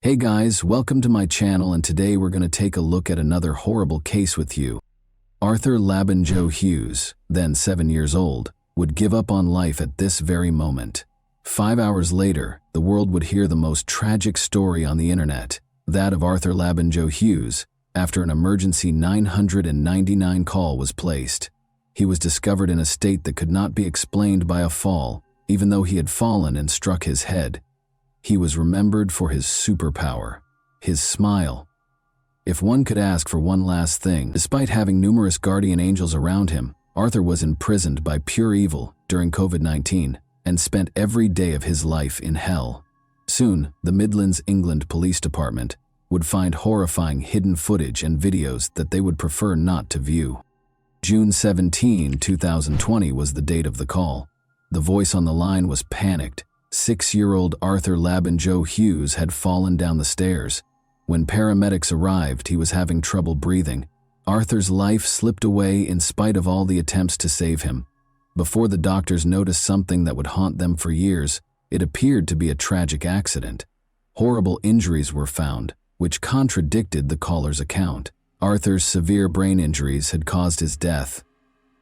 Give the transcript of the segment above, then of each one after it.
Hey guys, welcome to my channel, and today we're going to take a look at another horrible case with you. Arthur Labanjo Hughes, then 7 years old, would give up on life at this very moment. 5 hours later, the world would hear the most tragic story on the internet, that of Arthur Labanjo Hughes, after an emergency 999 call was placed. He was discovered in a state that could not be explained by a fall, even though he had fallen and struck his head. He was remembered for his superpower, his smile. If one could ask for one last thing, despite having numerous guardian angels around him, Arthur was imprisoned by pure evil during COVID-19 and spent every day of his life in hell. Soon, the Midlands, England Police Department would find horrifying hidden footage and videos that they would prefer not to view. June 17, 2020 was the date of the call. The voice on the line was panicked. 6-year-old Arthur Labanjo Hughes had fallen down the stairs. When paramedics arrived, he was having trouble breathing. Arthur's life slipped away in spite of all the attempts to save him. Before the doctors noticed something that would haunt them for years, it appeared to be a tragic accident. Horrible injuries were found, which contradicted the caller's account. Arthur's severe brain injuries had caused his death.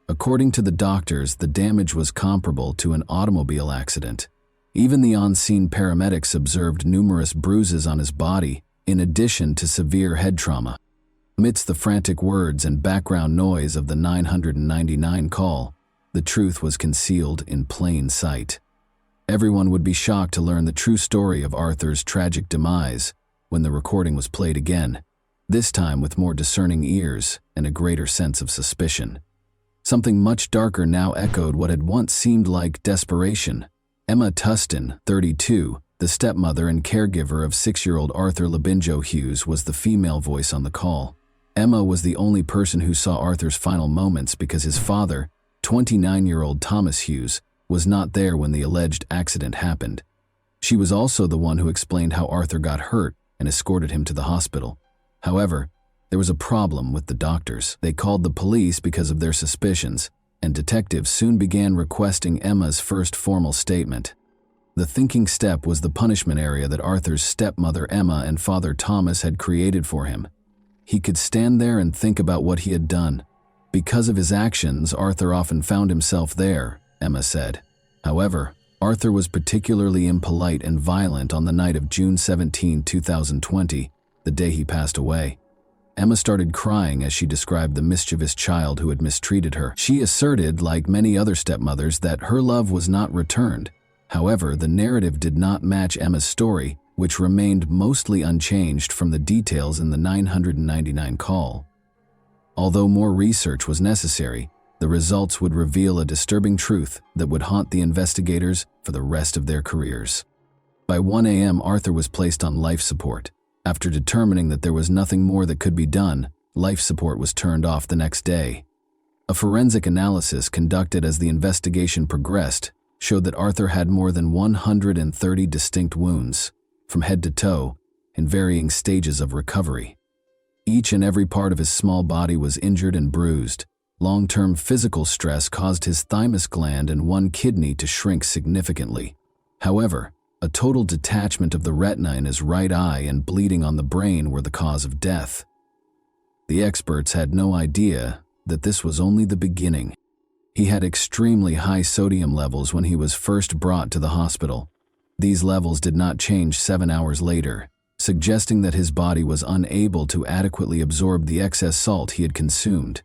According to the doctors, the damage was comparable to an automobile accident. Even the on-scene paramedics observed numerous bruises on his body, in addition to severe head trauma. Amidst the frantic words and background noise of the 999 call, the truth was concealed in plain sight. Everyone would be shocked to learn the true story of Arthur's tragic demise when the recording was played again, this time with more discerning ears and a greater sense of suspicion. Something much darker now echoed what had once seemed like desperation. Emma Tustin, 32, the stepmother and caregiver of 6-year-old Arthur Labanjo Hughes, was the female voice on the call. Emma was the only person who saw Arthur's final moments because his father, 29-year-old Thomas Hughes, was not there when the alleged accident happened. She was also the one who explained how Arthur got hurt and escorted him to the hospital. However, there was a problem with the doctors. They called the police because of their suspicions, and detectives soon began requesting Emma's first formal statement. The thinking step was the punishment area that Arthur's stepmother Emma and father Thomas had created for him. He could stand there and think about what he had done. Because of his actions, Arthur often found himself there, Emma said. However, Arthur was particularly impolite and violent on the night of June 17, 2020, the day he passed away. Emma started crying as she described the mischievous child who had mistreated her. She asserted, like many other stepmothers, that her love was not returned. However, the narrative did not match Emma's story, which remained mostly unchanged from the details in the 999 call. Although more research was necessary, the results would reveal a disturbing truth that would haunt the investigators for the rest of their careers. By 1 a.m., Arthur was placed on life support. After determining that there was nothing more that could be done, life support was turned off the next day. A forensic analysis conducted as the investigation progressed showed that Arthur had more than 130 distinct wounds, from head to toe, in varying stages of recovery. Each and every part of his small body was injured and bruised. Long-term physical stress caused his thymus gland and one kidney to shrink significantly. However, a total detachment of the retina in his right eye and bleeding on the brain were the cause of death. The experts had no idea that this was only the beginning. He had extremely high sodium levels when he was first brought to the hospital. These levels did not change 7 hours later, suggesting that his body was unable to adequately absorb the excess salt he had consumed.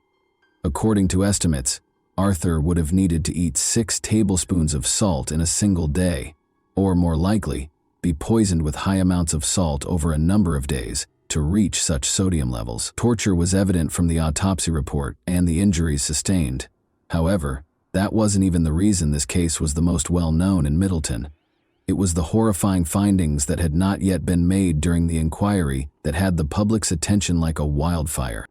According to estimates, Arthur would have needed to eat 6 tablespoons of salt in a single day, or more likely, be poisoned with high amounts of salt over a number of days to reach such sodium levels. Torture was evident from the autopsy report and the injuries sustained. However, that wasn't even the reason this case was the most well-known in Middleton. It was the horrifying findings that had not yet been made during the inquiry that had the public's attention like a wildfire.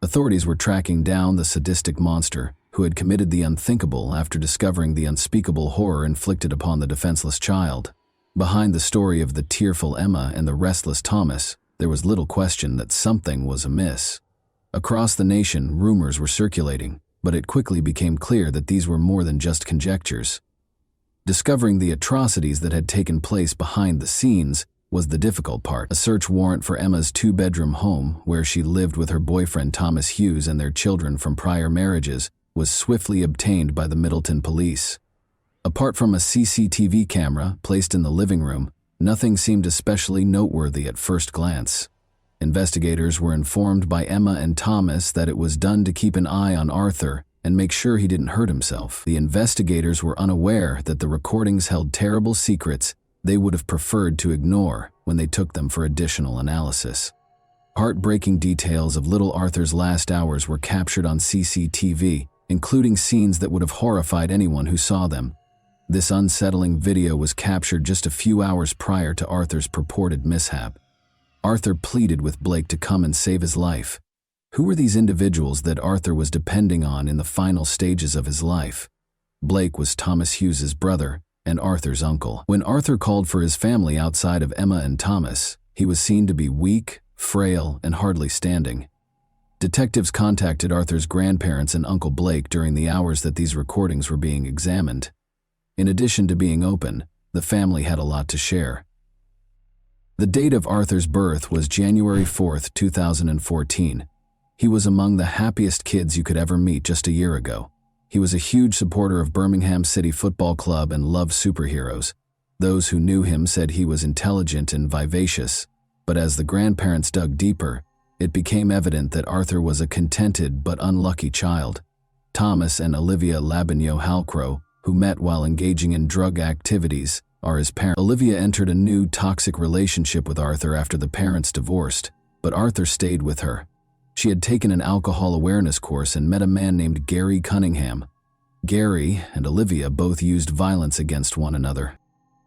Authorities were tracking down the sadistic monster who had committed the unthinkable after discovering the unspeakable horror inflicted upon the defenseless child. Behind the story of the tearful Emma and the restless Thomas, there was little question that something was amiss. Across the nation, rumors were circulating, but it quickly became clear that these were more than just conjectures. Discovering the atrocities that had taken place behind the scenes was the difficult part. A search warrant for Emma's two-bedroom home, where she lived with her boyfriend Thomas Hughes and their children from prior marriages, was swiftly obtained by the Middleton police. Apart from a CCTV camera placed in the living room, nothing seemed especially noteworthy at first glance. Investigators were informed by Emma and Thomas that it was done to keep an eye on Arthur and make sure he didn't hurt himself. The investigators were unaware that the recordings held terrible secrets they would have preferred to ignore when they took them for additional analysis. Heartbreaking details of little Arthur's last hours were captured on CCTV, including scenes that would have horrified anyone who saw them. This unsettling video was captured just a few hours prior to Arthur's purported mishap. Arthur pleaded with Blake to come and save his life. Who were these individuals that Arthur was depending on in the final stages of his life? Blake was Thomas Hughes's brother and Arthur's uncle. When Arthur called for his family outside of Emma and Thomas, he was seen to be weak, frail, and hardly standing. Detectives contacted Arthur's grandparents and Uncle Blake during the hours that these recordings were being examined. In addition to being open, the family had a lot to share. The date of Arthur's birth was January 4, 2014. He was among the happiest kids you could ever meet just a year ago. He was a huge supporter of Birmingham City Football Club and loved superheroes. Those who knew him said he was intelligent and vivacious, but as the grandparents dug deeper, it became evident that Arthur was a contented but unlucky child. Thomas and Olivia Labagno-Halcrow, who met while engaging in drug activities, are his parents. Olivia entered a new toxic relationship with Arthur after the parents divorced, but Arthur stayed with her. She had taken an alcohol awareness course and met a man named Gary Cunningham. Gary and Olivia both used violence against one another.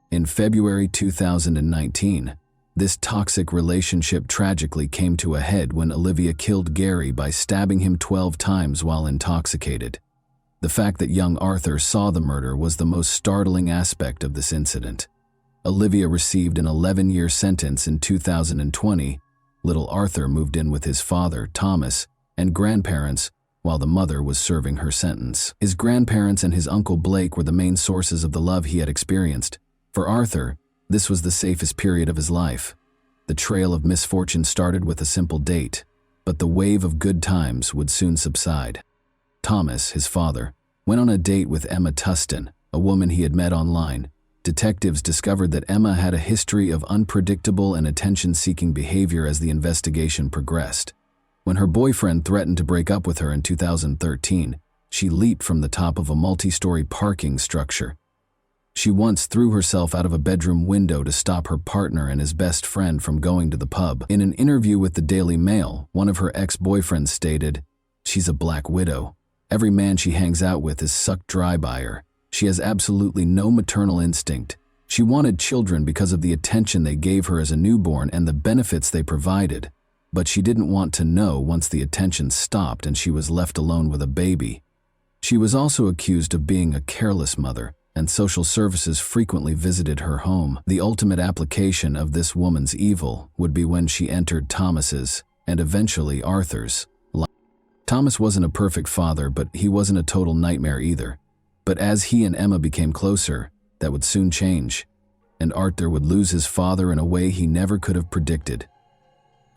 In February 2019, this toxic relationship tragically came to a head when Olivia killed Gary by stabbing him 12 times while intoxicated. The fact that young Arthur saw the murder was the most startling aspect of this incident. Olivia received an 11-year sentence in 2020. Little Arthur moved in with his father, Thomas, and grandparents, while the mother was serving her sentence. His grandparents and his Uncle Blake were the main sources of the love he had experienced. For Arthur, this was the safest period of his life. The trail of misfortune started with a simple date, but the wave of good times would soon subside. Thomas, his father, went on a date with Emma Tustin, a woman he had met online. Detectives discovered that Emma had a history of unpredictable and attention-seeking behavior as the investigation progressed. When her boyfriend threatened to break up with her in 2013, she leaped from the top of a multi-story parking structure. She once threw herself out of a bedroom window to stop her partner and his best friend from going to the pub. In an interview with the Daily Mail, one of her ex-boyfriends stated, "She's a black widow. Every man she hangs out with is sucked dry by her. She has absolutely no maternal instinct. She wanted children because of the attention they gave her as a newborn and the benefits they provided. But she didn't want to know once the attention stopped and she was left alone with a baby." She was also accused of being a careless mother, and social services frequently visited her home. The ultimate application of this woman's evil would be when she entered Thomas's, and eventually Arthur's, life. Thomas wasn't a perfect father, but he wasn't a total nightmare either. But as he and Emma became closer, that would soon change, and Arthur would lose his father in a way he never could have predicted.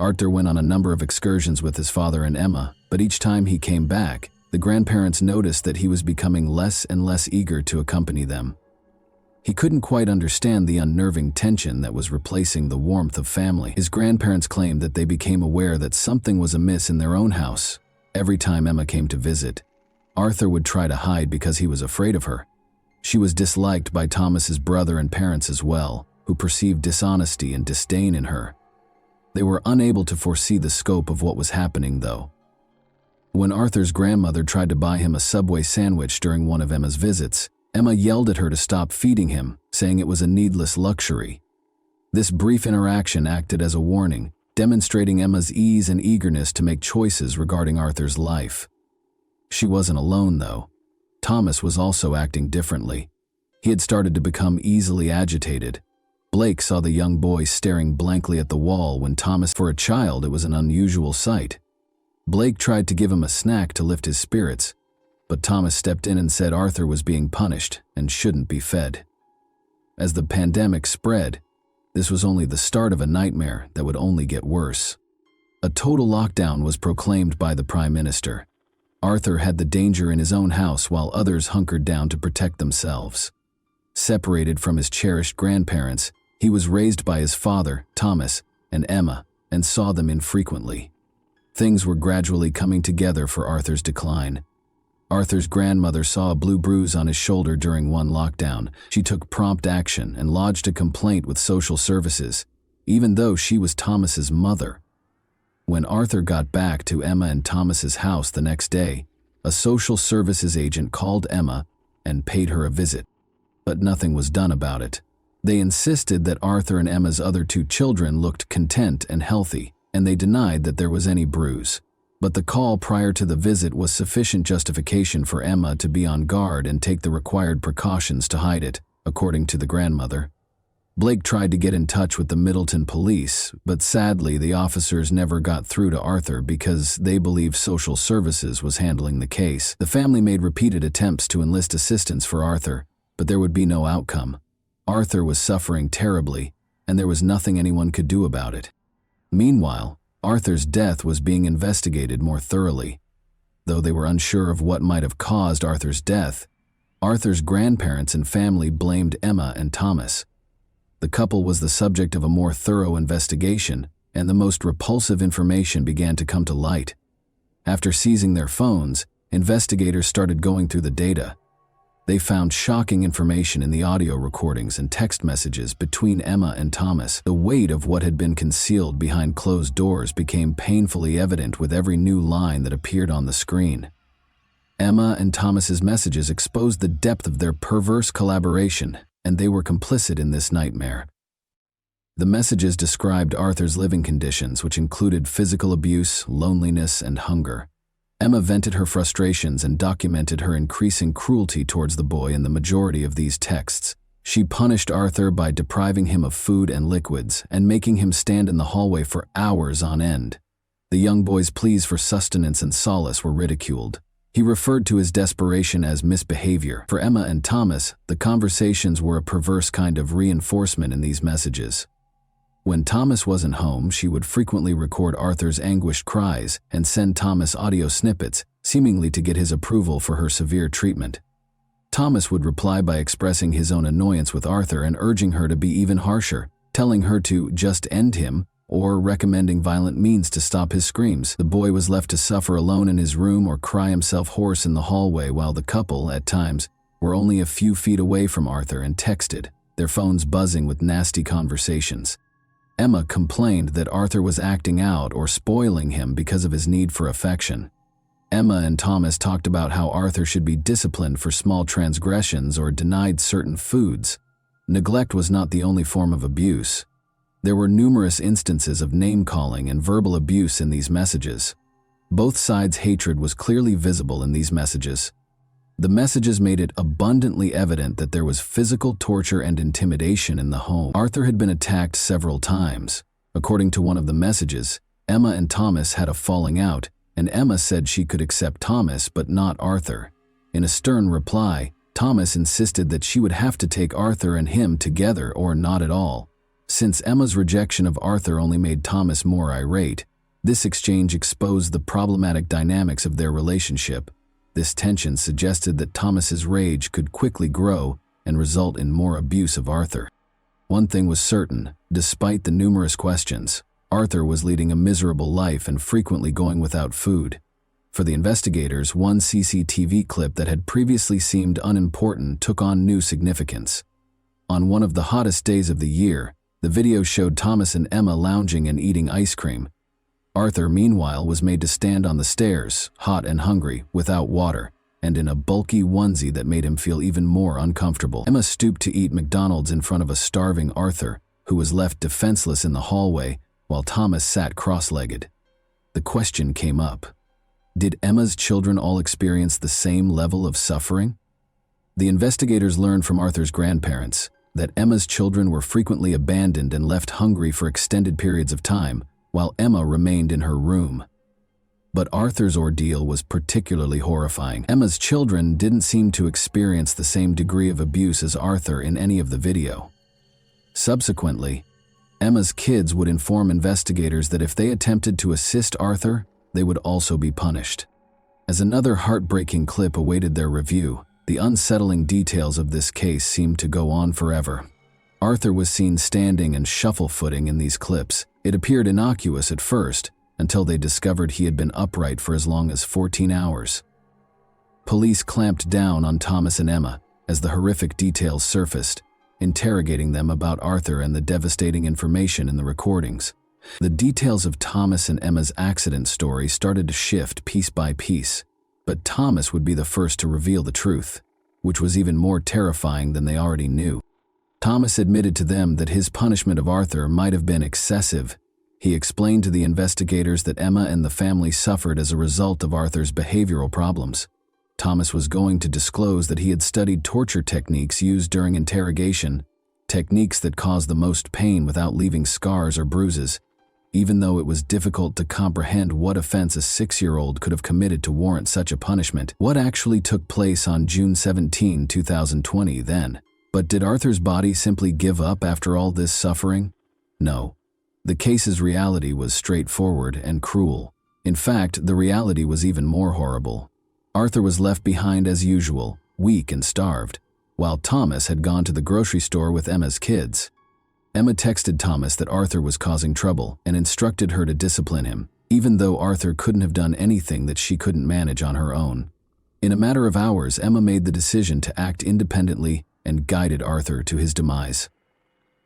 Arthur went on a number of excursions with his father and Emma, but each time he came back, the grandparents noticed that he was becoming less and less eager to accompany them. He couldn't quite understand the unnerving tension that was replacing the warmth of family. His grandparents claimed that they became aware that something was amiss in their own house. Every time Emma came to visit, Arthur would try to hide because he was afraid of her. She was disliked by Thomas's brother and parents as well, who perceived dishonesty and disdain in her. They were unable to foresee the scope of what was happening, though. When Arthur's grandmother tried to buy him a Subway sandwich during one of Emma's visits, Emma yelled at her to stop feeding him, saying it was a needless luxury. This brief interaction acted as a warning, demonstrating Emma's ease and eagerness to make choices regarding Arthur's life. She wasn't alone, though. Thomas was also acting differently. He had started to become easily agitated. Blake saw the young boy staring blankly at the wall when Thomas, for a child, it was an unusual sight. Blake tried to give him a snack to lift his spirits, but Thomas stepped in and said Arthur was being punished and shouldn't be fed. As the pandemic spread, This was only the start of a nightmare that would only get worse. A total lockdown was proclaimed by the Prime Minister. Arthur had the danger in his own house while others hunkered down to protect themselves. Separated from his cherished grandparents, he was raised by his father, Thomas, and Emma, and saw them infrequently. Things were gradually coming together for Arthur's decline. Arthur's grandmother saw a blue bruise on his shoulder during one lockdown. She took prompt action and lodged a complaint with social services, even though she was Thomas's mother. When Arthur got back to Emma and Thomas's house the next day, a social services agent called Emma and paid her a visit. But nothing was done about it. They insisted that Arthur and Emma's other 2 children looked content and healthy, and they denied that there was any bruise. But the call prior to the visit was sufficient justification for Emma to be on guard and take the required precautions to hide it, according to the grandmother. Blake tried to get in touch with the Middleton police, but sadly the officers never got through to Arthur because they believed social services was handling the case. The family made repeated attempts to enlist assistance for Arthur, but there would be no outcome. Arthur was suffering terribly, and there was nothing anyone could do about it. Meanwhile, Arthur's death was being investigated more thoroughly. Though they were unsure of what might have caused Arthur's death, Arthur's grandparents and family blamed Emma and Thomas. The couple was the subject of a more thorough investigation, and the most repulsive information began to come to light. After seizing their phones, investigators started going through the data. They found shocking information in the audio recordings and text messages between Emma and Thomas. The weight of what had been concealed behind closed doors became painfully evident with every new line that appeared on the screen. Emma and Thomas's messages exposed the depth of their perverse collaboration, and they were complicit in this nightmare. The messages described Arthur's living conditions, which included physical abuse, loneliness, and hunger. Emma vented her frustrations and documented her increasing cruelty towards the boy in the majority of these texts. She punished Arthur by depriving him of food and liquids and making him stand in the hallway for hours on end. The young boy's pleas for sustenance and solace were ridiculed. He referred to his desperation as misbehavior. For Emma and Thomas, the conversations were a perverse kind of reinforcement in these messages. When Thomas wasn't home, she would frequently record Arthur's anguished cries and send Thomas audio snippets, seemingly to get his approval for her severe treatment. Thomas would reply by expressing his own annoyance with Arthur and urging her to be even harsher, telling her to just end him or recommending violent means to stop his screams. The boy was left to suffer alone in his room or cry himself hoarse in the hallway while the couple, at times, were only a few feet away from Arthur and texted, their phones buzzing with nasty conversations. Emma complained that Arthur was acting out or spoiling him because of his need for affection. Emma and Thomas talked about how Arthur should be disciplined for small transgressions or denied certain foods. Neglect was not the only form of abuse. There were numerous instances of name-calling and verbal abuse in these messages. Both sides' hatred was clearly visible in these messages. The messages made it abundantly evident that there was physical torture and intimidation in the home. Arthur had been attacked several times. According to one of the messages, Emma and Thomas had a falling out, and Emma said she could accept Thomas but not Arthur. In a stern reply, Thomas insisted that she would have to take Arthur and him together or not at all. Since Emma's rejection of Arthur only made Thomas more irate, this exchange exposed the problematic dynamics of their relationship. This tension suggested that Thomas's rage could quickly grow and result in more abuse of Arthur. One thing was certain, despite the numerous questions, Arthur was leading a miserable life and frequently going without food. For the investigators, one CCTV clip that had previously seemed unimportant took on new significance. On one of the hottest days of the year, the video showed Thomas and Emma lounging and eating ice cream. Arthur, meanwhile, was made to stand on the stairs, hot and hungry, without water, and in a bulky onesie that made him feel even more uncomfortable. Emma stooped to eat McDonald's in front of a starving Arthur, who was left defenseless in the hallway, while Thomas sat cross-legged. The question came up. Did Emma's children all experience the same level of suffering? The investigators learned from Arthur's grandparents that Emma's children were frequently abandoned and left hungry for extended periods of time, while Emma remained in her room. But Arthur's ordeal was particularly horrifying. Emma's children didn't seem to experience the same degree of abuse as Arthur in any of the video. Subsequently, Emma's kids would inform investigators that if they attempted to assist Arthur, they would also be punished. As another heartbreaking clip awaited their review, the unsettling details of this case seemed to go on forever. Arthur was seen standing and shuffle-footing in these clips. It appeared innocuous at first, until they discovered he had been upright for as long as 14 hours. Police clamped down on Thomas and Emma as the horrific details surfaced, interrogating them about Arthur and the devastating information in the recordings. The details of Thomas and Emma's accident story started to shift piece by piece, but Thomas would be the first to reveal the truth, which was even more terrifying than they already knew. Thomas admitted to them that his punishment of Arthur might have been excessive. He explained to the investigators that Emma and the family suffered as a result of Arthur's behavioral problems. Thomas was going to disclose that he had studied torture techniques used during interrogation, techniques that cause the most pain without leaving scars or bruises. Even though it was difficult to comprehend what offense a 6-year-old could have committed to warrant such a punishment, what actually took place on June 17, 2020 then? But did Arthur's body simply give up after all this suffering? No. The case's reality was straightforward and cruel. In fact, the reality was even more horrible. Arthur was left behind as usual, weak and starved, while Thomas had gone to the grocery store with Emma's kids. Emma texted Thomas that Arthur was causing trouble and instructed her to discipline him, even though Arthur couldn't have done anything that she couldn't manage on her own. In a matter of hours, Emma made the decision to act independently and guided Arthur to his demise.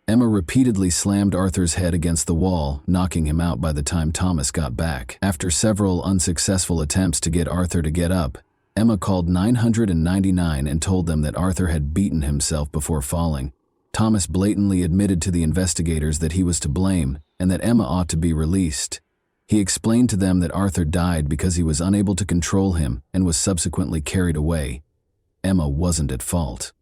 Emma repeatedly slammed Arthur's head against the wall, knocking him out by the time Thomas got back. After several unsuccessful attempts to get Arthur to get up, Emma called 999 and told them that Arthur had beaten himself before falling. Thomas blatantly admitted to the investigators that he was to blame and that Emma ought to be released. He explained to them that Arthur died because he was unable to control him and was subsequently carried away. Emma wasn't at fault.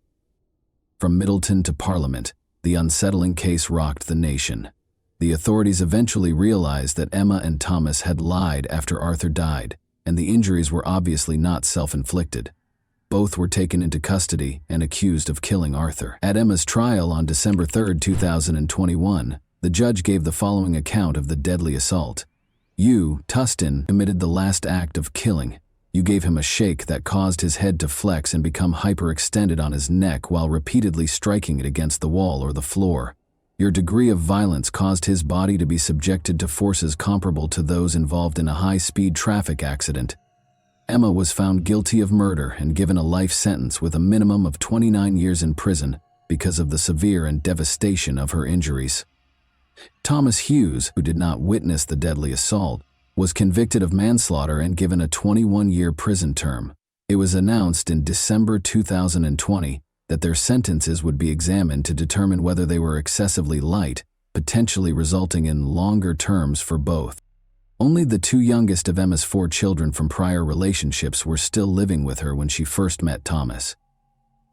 From Middleton to Parliament, the unsettling case rocked the nation. The authorities eventually realized that Emma and Thomas had lied after Arthur died, and the injuries were obviously not self-inflicted. Both were taken into custody and accused of killing Arthur. At Emma's trial on December 3, 2021, the judge gave the following account of the deadly assault. You, Tustin, committed the last act of killing. You gave him a shake that caused his head to flex and become hyperextended on his neck while repeatedly striking it against the wall or the floor. Your degree of violence caused his body to be subjected to forces comparable to those involved in a high-speed traffic accident. Emma was found guilty of murder and given a life sentence with a minimum of 29 years in prison because of the severe and devastation of her injuries. Thomas Hughes, who did not witness the deadly assault, was convicted of manslaughter and given a 21-year prison term. It was announced in December 2020 that their sentences would be examined to determine whether they were excessively light, potentially resulting in longer terms for both. Only the two youngest of Emma's 4 children from prior relationships were still living with her when she first met Thomas.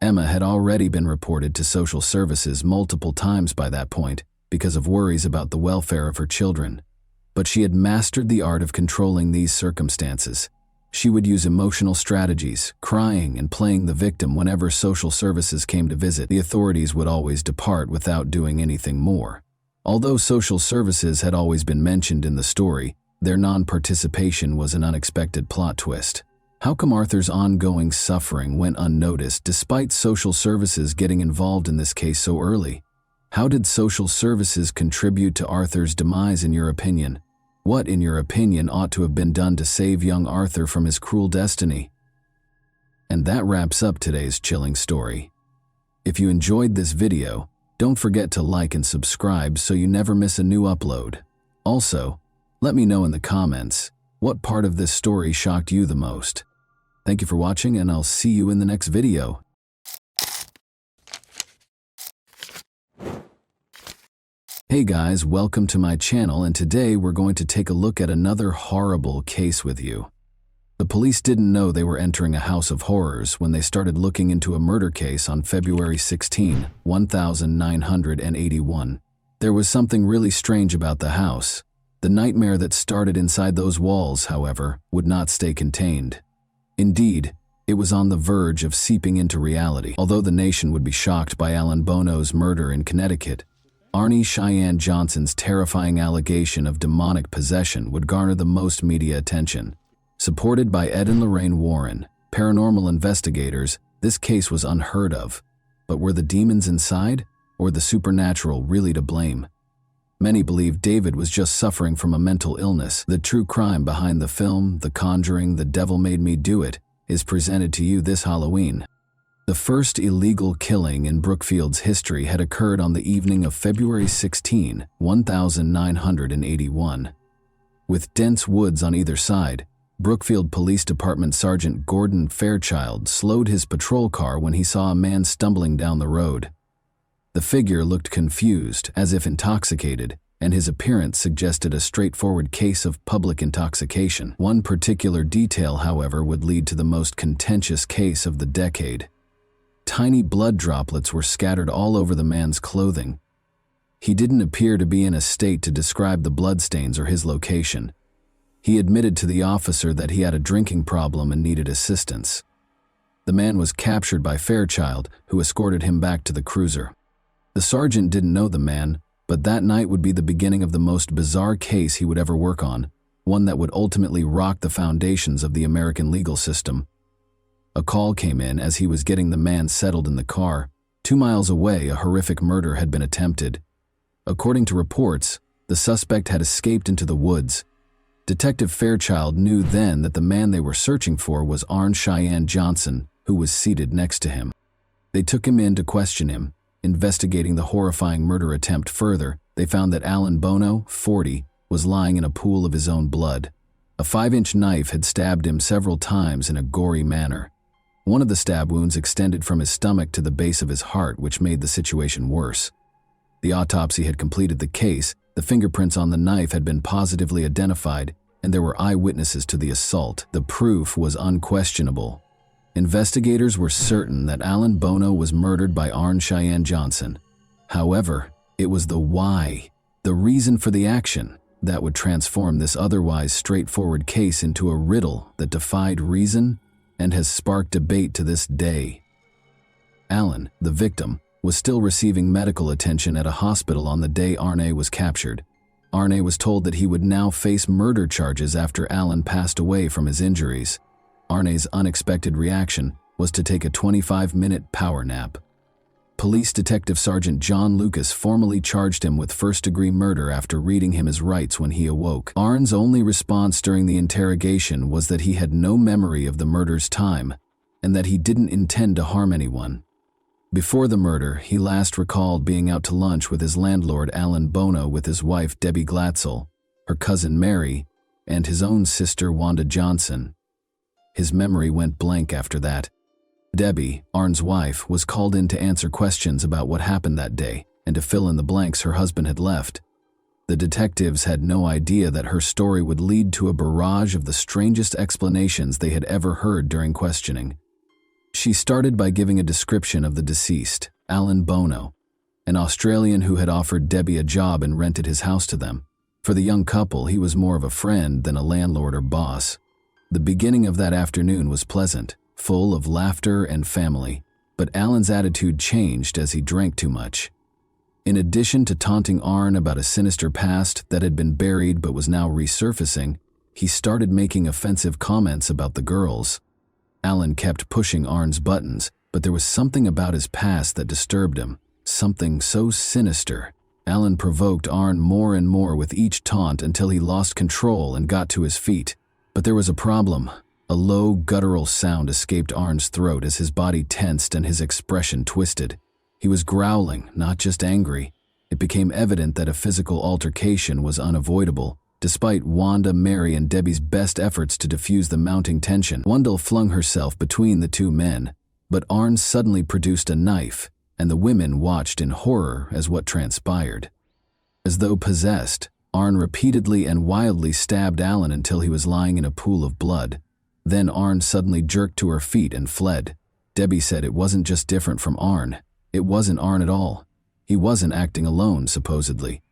Emma had already been reported to social services multiple times by that point because of worries about the welfare of her children. But she had mastered the art of controlling these circumstances. She would use emotional strategies, crying and playing the victim whenever social services came to visit. The authorities would always depart without doing anything more. Although social services had always been mentioned in the story, their non-participation was an unexpected plot twist. How come Arthur's ongoing suffering went unnoticed despite social services getting involved in this case so early? How did social services contribute to Arthur's demise in your opinion? What, in your opinion, ought to have been done to save young Arthur from his cruel destiny? And that wraps up today's chilling story. If you enjoyed this video, don't forget to like and subscribe so you never miss a new upload. Also, let me know in the comments what part of this story shocked you the most. Thank you for watching, and I'll see you in the next video. Hey guys, welcome to my channel, and today we're going to take a look at another horrible case with you. The police didn't know they were entering a house of horrors when they started looking into a murder case on February 16, 1981. There was something really strange about the house. The nightmare that started inside those walls, however, would not stay contained. Indeed, it was on the verge of seeping into reality. Although the nation would be shocked by Alan Bono's murder in Connecticut, Arnie Cheyenne Johnson's terrifying allegation of demonic possession would garner the most media attention. Supported by Ed and Lorraine Warren, paranormal investigators, this case was unheard of. But were the demons inside, or the supernatural really to blame? Many believe David was just suffering from a mental illness. The true crime behind the film, The Conjuring, The Devil Made Me Do It, is presented to you this Halloween. The first illegal killing in Brookfield's history had occurred on the evening of February 16, 1981. With dense woods on either side, Brookfield Police Department Sergeant Gordon Fairchild slowed his patrol car when he saw a man stumbling down the road. The figure looked confused, as if intoxicated, and his appearance suggested a straightforward case of public intoxication. One particular detail, however, would lead to the most contentious case of the decade. Tiny blood droplets were scattered all over the man's clothing. He didn't appear to be in a state to describe the bloodstains or his location. He admitted to the officer that he had a drinking problem and needed assistance. The man was captured by Fairchild, who escorted him back to the cruiser. The sergeant didn't know the man, but that night would be the beginning of the most bizarre case he would ever work on, one that would ultimately rock the foundations of the American legal system. A call came in as he was getting the man settled in the car. 2 miles away, a horrific murder had been attempted. According to reports, the suspect had escaped into the woods. Detective Fairchild knew then that the man they were searching for was Arnie Cheyenne Johnson, who was seated next to him. They took him in to question him. Investigating the horrifying murder attempt further, they found that Alan Bono, 40, was lying in a pool of his own blood. A 5-inch knife had stabbed him several times in a gory manner. One of the stab wounds extended from his stomach to the base of his heart, which made the situation worse. The autopsy had completed the case, the fingerprints on the knife had been positively identified, and there were eyewitnesses to the assault. The proof was unquestionable. Investigators were certain that Alan Bono was murdered by Arnie Cheyenne Johnson. However, it was the why, the reason for the action, that would transform this otherwise straightforward case into a riddle that defied reason and has sparked debate to this day. Alan, the victim, was still receiving medical attention at a hospital on the day Arnie was captured. Arnie was told that he would now face murder charges after Alan passed away from his injuries. Arnie's unexpected reaction was to take a 25-minute power nap. Police Detective Sergeant John Lucas formally charged him with first-degree murder after reading him his rights when he awoke. Arnie's only response during the interrogation was that he had no memory of the murder's time and that he didn't intend to harm anyone. Before the murder, he last recalled being out to lunch with his landlord Alan Bono with his wife Debbie Glatzel, her cousin Mary, and his own sister Wanda Johnson. His memory went blank after that. Debbie, Arnie's wife, was called in to answer questions about what happened that day and to fill in the blanks her husband had left. The detectives had no idea that her story would lead to a barrage of the strangest explanations they had ever heard during questioning. She started by giving a description of the deceased, Alan Bono, an Australian who had offered Debbie a job and rented his house to them. For the young couple, he was more of a friend than a landlord or boss. The beginning of that afternoon was pleasant, full of laughter and family, but Alan's attitude changed as he drank too much. In addition to taunting Arnie about a sinister past that had been buried but was now resurfacing, he started making offensive comments about the girls. Alan kept pushing Arnie's buttons, but there was something about his past that disturbed him, something so sinister. Alan provoked Arnie more and more with each taunt until he lost control and got to his feet. But there was a problem. A low, guttural sound escaped Arnie's throat as his body tensed and his expression twisted. He was growling, not just angry. It became evident that a physical altercation was unavoidable. Despite Wanda, Mary, and Debbie's best efforts to diffuse the mounting tension, Wanda flung herself between the two men, but Arnie suddenly produced a knife, and the women watched in horror as what transpired. As though possessed, Arnie repeatedly and wildly stabbed Alan until he was lying in a pool of blood. Then Arnie suddenly jerked to her feet and fled. Debbie said it wasn't just different from Arnie. It wasn't Arnie at all. He wasn't acting alone, supposedly.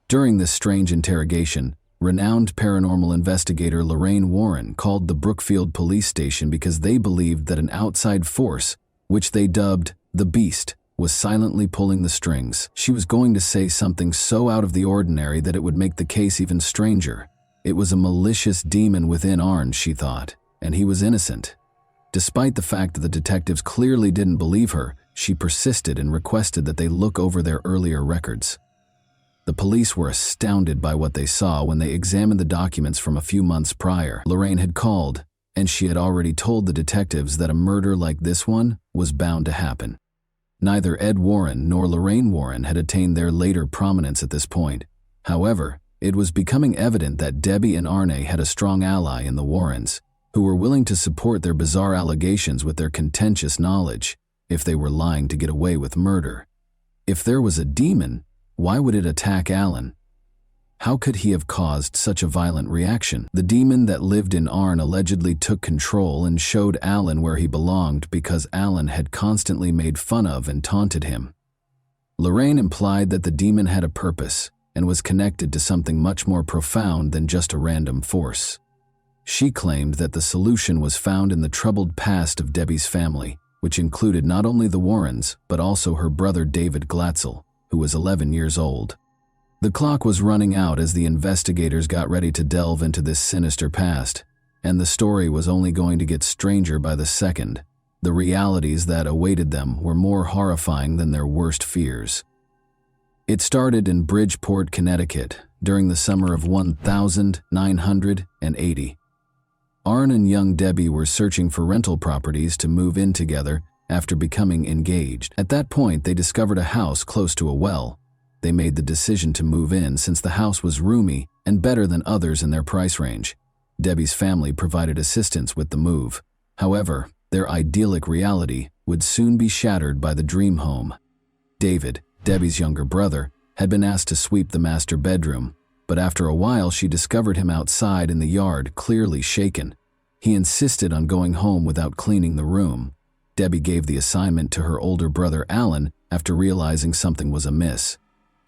During this strange interrogation, renowned paranormal investigator Lorraine Warren called the Brookfield police station because they believed that an outside force, which they dubbed the Beast, was silently pulling the strings. She was going to say something so out of the ordinary that it would make the case even stranger. It was a malicious demon within Arn, she thought, and he was innocent. Despite the fact that the detectives clearly didn't believe her, she persisted and requested that they look over their earlier records. The police were astounded by what they saw when they examined the documents from a few months prior. Lorraine had called, and she had already told the detectives that a murder like this one was bound to happen. Neither Ed Warren nor Lorraine Warren had attained their later prominence at this point. However, it was becoming evident that Debbie and Arne had a strong ally in the Warrens, who were willing to support their bizarre allegations with their contentious knowledge, if they were lying to get away with murder. If there was a demon, why would it attack Alan? How could he have caused such a violent reaction? The demon that lived in Arn allegedly took control and showed Alan where he belonged because Alan had constantly made fun of and taunted him. Lorraine implied that the demon had a purpose and was connected to something much more profound than just a random force. She claimed that the solution was found in the troubled past of Debbie's family, which included not only the Warrens, but also her brother David Glatzel, who was 11 years old. The clock was running out as the investigators got ready to delve into this sinister past, and the story was only going to get stranger by the second. The realities that awaited them were more horrifying than their worst fears. It started in Bridgeport, Connecticut, during the summer of 1980. Arn and young Debbie were searching for rental properties to move in together after becoming engaged. At that point, they discovered a house close to a well. They made the decision to move in since the house was roomy and better than others in their price range. Debbie's family provided assistance with the move. However, their idyllic reality would soon be shattered by the dream home. David, Debbie's younger brother, had been asked to sweep the master bedroom, but after a while she discovered him outside in the yard, clearly shaken. He insisted on going home without cleaning the room. Debbie gave the assignment to her older brother Alan after realizing something was amiss.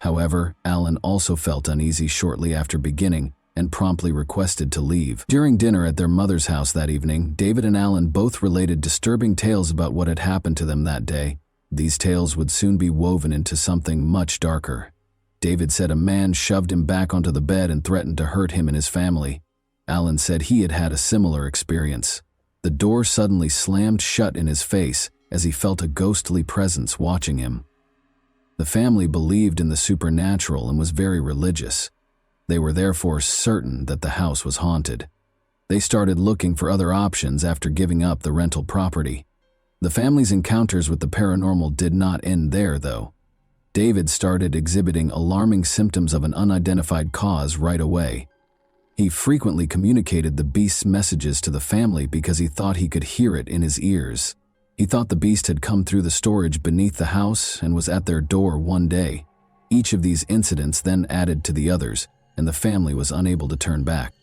However, Alan also felt uneasy shortly after beginning and promptly requested to leave. During dinner at their mother's house that evening, David and Alan both related disturbing tales about what had happened to them that day. These tales would soon be woven into something much darker. David said a man shoved him back onto the bed and threatened to hurt him and his family. Alan said he had had a similar experience. The door suddenly slammed shut in his face as he felt a ghostly presence watching him. The family believed in the supernatural and was very religious. They were therefore certain that the house was haunted. They started looking for other options after giving up the rental property. The family's encounters with the paranormal did not end there, though. David started exhibiting alarming symptoms of an unidentified cause right away. He frequently communicated the beast's messages to the family because he thought he could hear it in his ears. He thought the beast had come through the storage beneath the house and was at their door one day. Each of these incidents then added to the others, and the family was unable to turn back.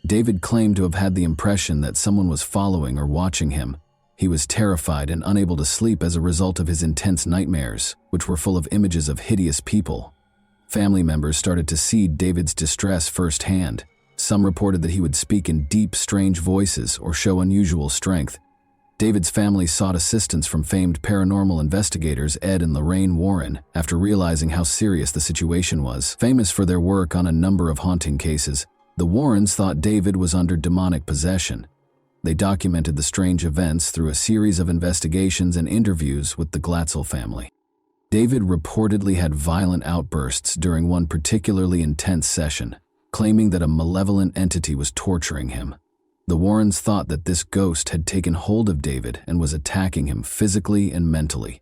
David claimed to have had the impression that someone was following or watching him. He was terrified and unable to sleep as a result of his intense nightmares, which were full of images of hideous people. Family members started to see David's distress firsthand. Some reported that he would speak in deep, strange voices or show unusual strength. David's family sought assistance from famed paranormal investigators Ed and Lorraine Warren after realizing how serious the situation was. Famous for their work on a number of haunting cases, the Warrens thought David was under demonic possession. They documented the strange events through a series of investigations and interviews with the Glatzel family. David reportedly had violent outbursts during one particularly intense session, claiming that a malevolent entity was torturing him. The Warrens thought that this ghost had taken hold of David and was attacking him physically and mentally.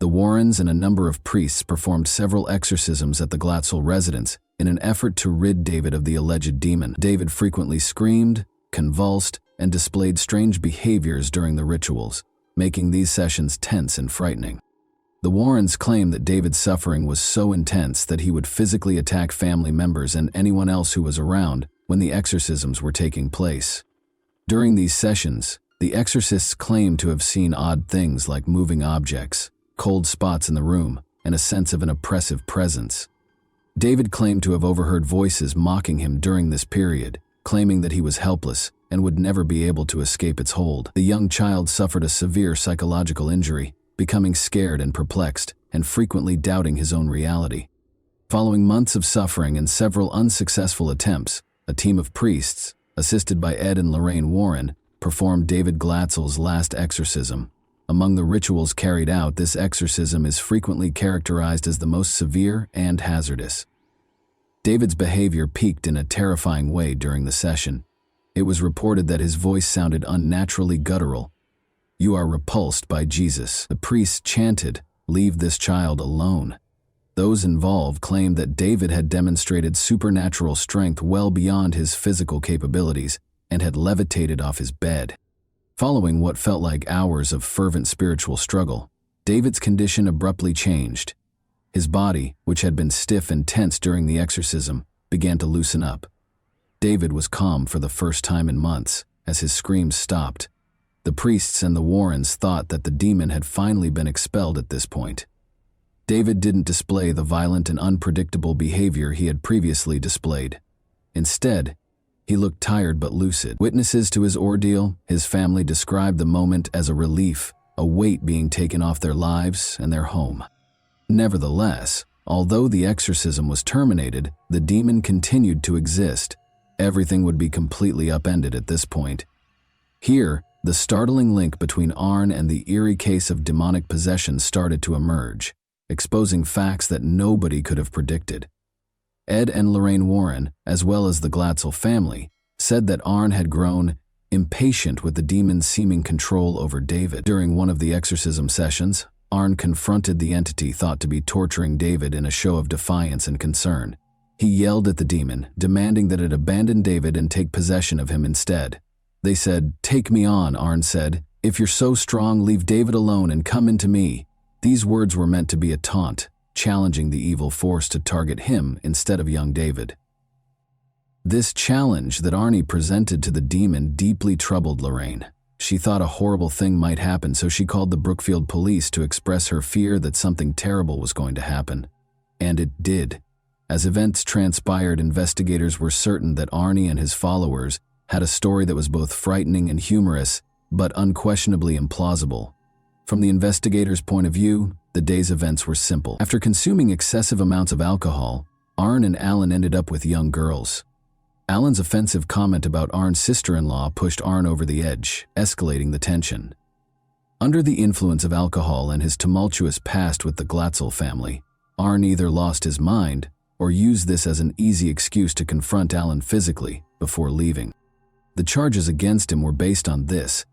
The Warrens and a number of priests performed several exorcisms at the Glatzel residence in an effort to rid David of the alleged demon. David frequently screamed, convulsed, and displayed strange behaviors during the rituals, making these sessions tense and frightening. The Warrens claimed that David's suffering was so intense that he would physically attack family members and anyone else who was around when the exorcisms were taking place. During these sessions, the exorcists claimed to have seen odd things like moving objects, cold spots in the room, and a sense of an oppressive presence. David claimed to have overheard voices mocking him during this period, claiming that he was helpless and would never be able to escape its hold. The young child suffered a severe psychological injury, becoming scared and perplexed, and frequently doubting his own reality. Following months of suffering and several unsuccessful attempts, a team of priests, assisted by Ed and Lorraine Warren, performed David Glatzel's last exorcism. Among the rituals carried out, this exorcism is frequently characterized as the most severe and hazardous. David's behavior peaked in a terrifying way during the session. It was reported that his voice sounded unnaturally guttural. "You are repulsed by Jesus," the priests chanted, "leave this child alone." Those involved claimed that David had demonstrated supernatural strength well beyond his physical capabilities and had levitated off his bed. Following what felt like hours of fervent spiritual struggle, David's condition abruptly changed. His body, which had been stiff and tense during the exorcism, began to loosen up. David was calm for the first time in months, as his screams stopped. The priests and the Warrens thought that the demon had finally been expelled at this point. David didn't display the violent and unpredictable behavior he had previously displayed. Instead, he looked tired but lucid. Witnesses to his ordeal, his family described the moment as a relief, a weight being taken off their lives and their home. Nevertheless, although the exorcism was terminated, the demon continued to exist. Everything would be completely upended at this point. Here, the startling link between Arn and the eerie case of demonic possession started to emerge, exposing facts that nobody could have predicted. Ed and Lorraine Warren, as well as the Glatzel family, said that Arn had grown impatient with the demon's seeming control over David. During one of the exorcism sessions, Arn confronted the entity thought to be torturing David in a show of defiance and concern. He yelled at the demon, demanding that it abandon David and take possession of him instead. They said, "Take me on," Arn said. "If you're so strong, leave David alone and come into me." These words were meant to be a taunt, challenging the evil force to target him instead of young David. This challenge that Arnie presented to the demon deeply troubled Lorraine. She thought a horrible thing might happen, so she called the Brookfield police to express her fear that something terrible was going to happen. And it did. As events transpired, investigators were certain that Arnie and his followers had a story that was both frightening and humorous, but unquestionably implausible. From the investigators' point of view, the day's events were simple. After consuming excessive amounts of alcohol, Arn and Alan ended up with young girls. Alan's offensive comment about Arn's sister-in-law pushed Arn over the edge, escalating the tension. Under the influence of alcohol and his tumultuous past with the Glatzel family, Arn either lost his mind or used this as an easy excuse to confront Alan physically before leaving. The charges against him were based on this.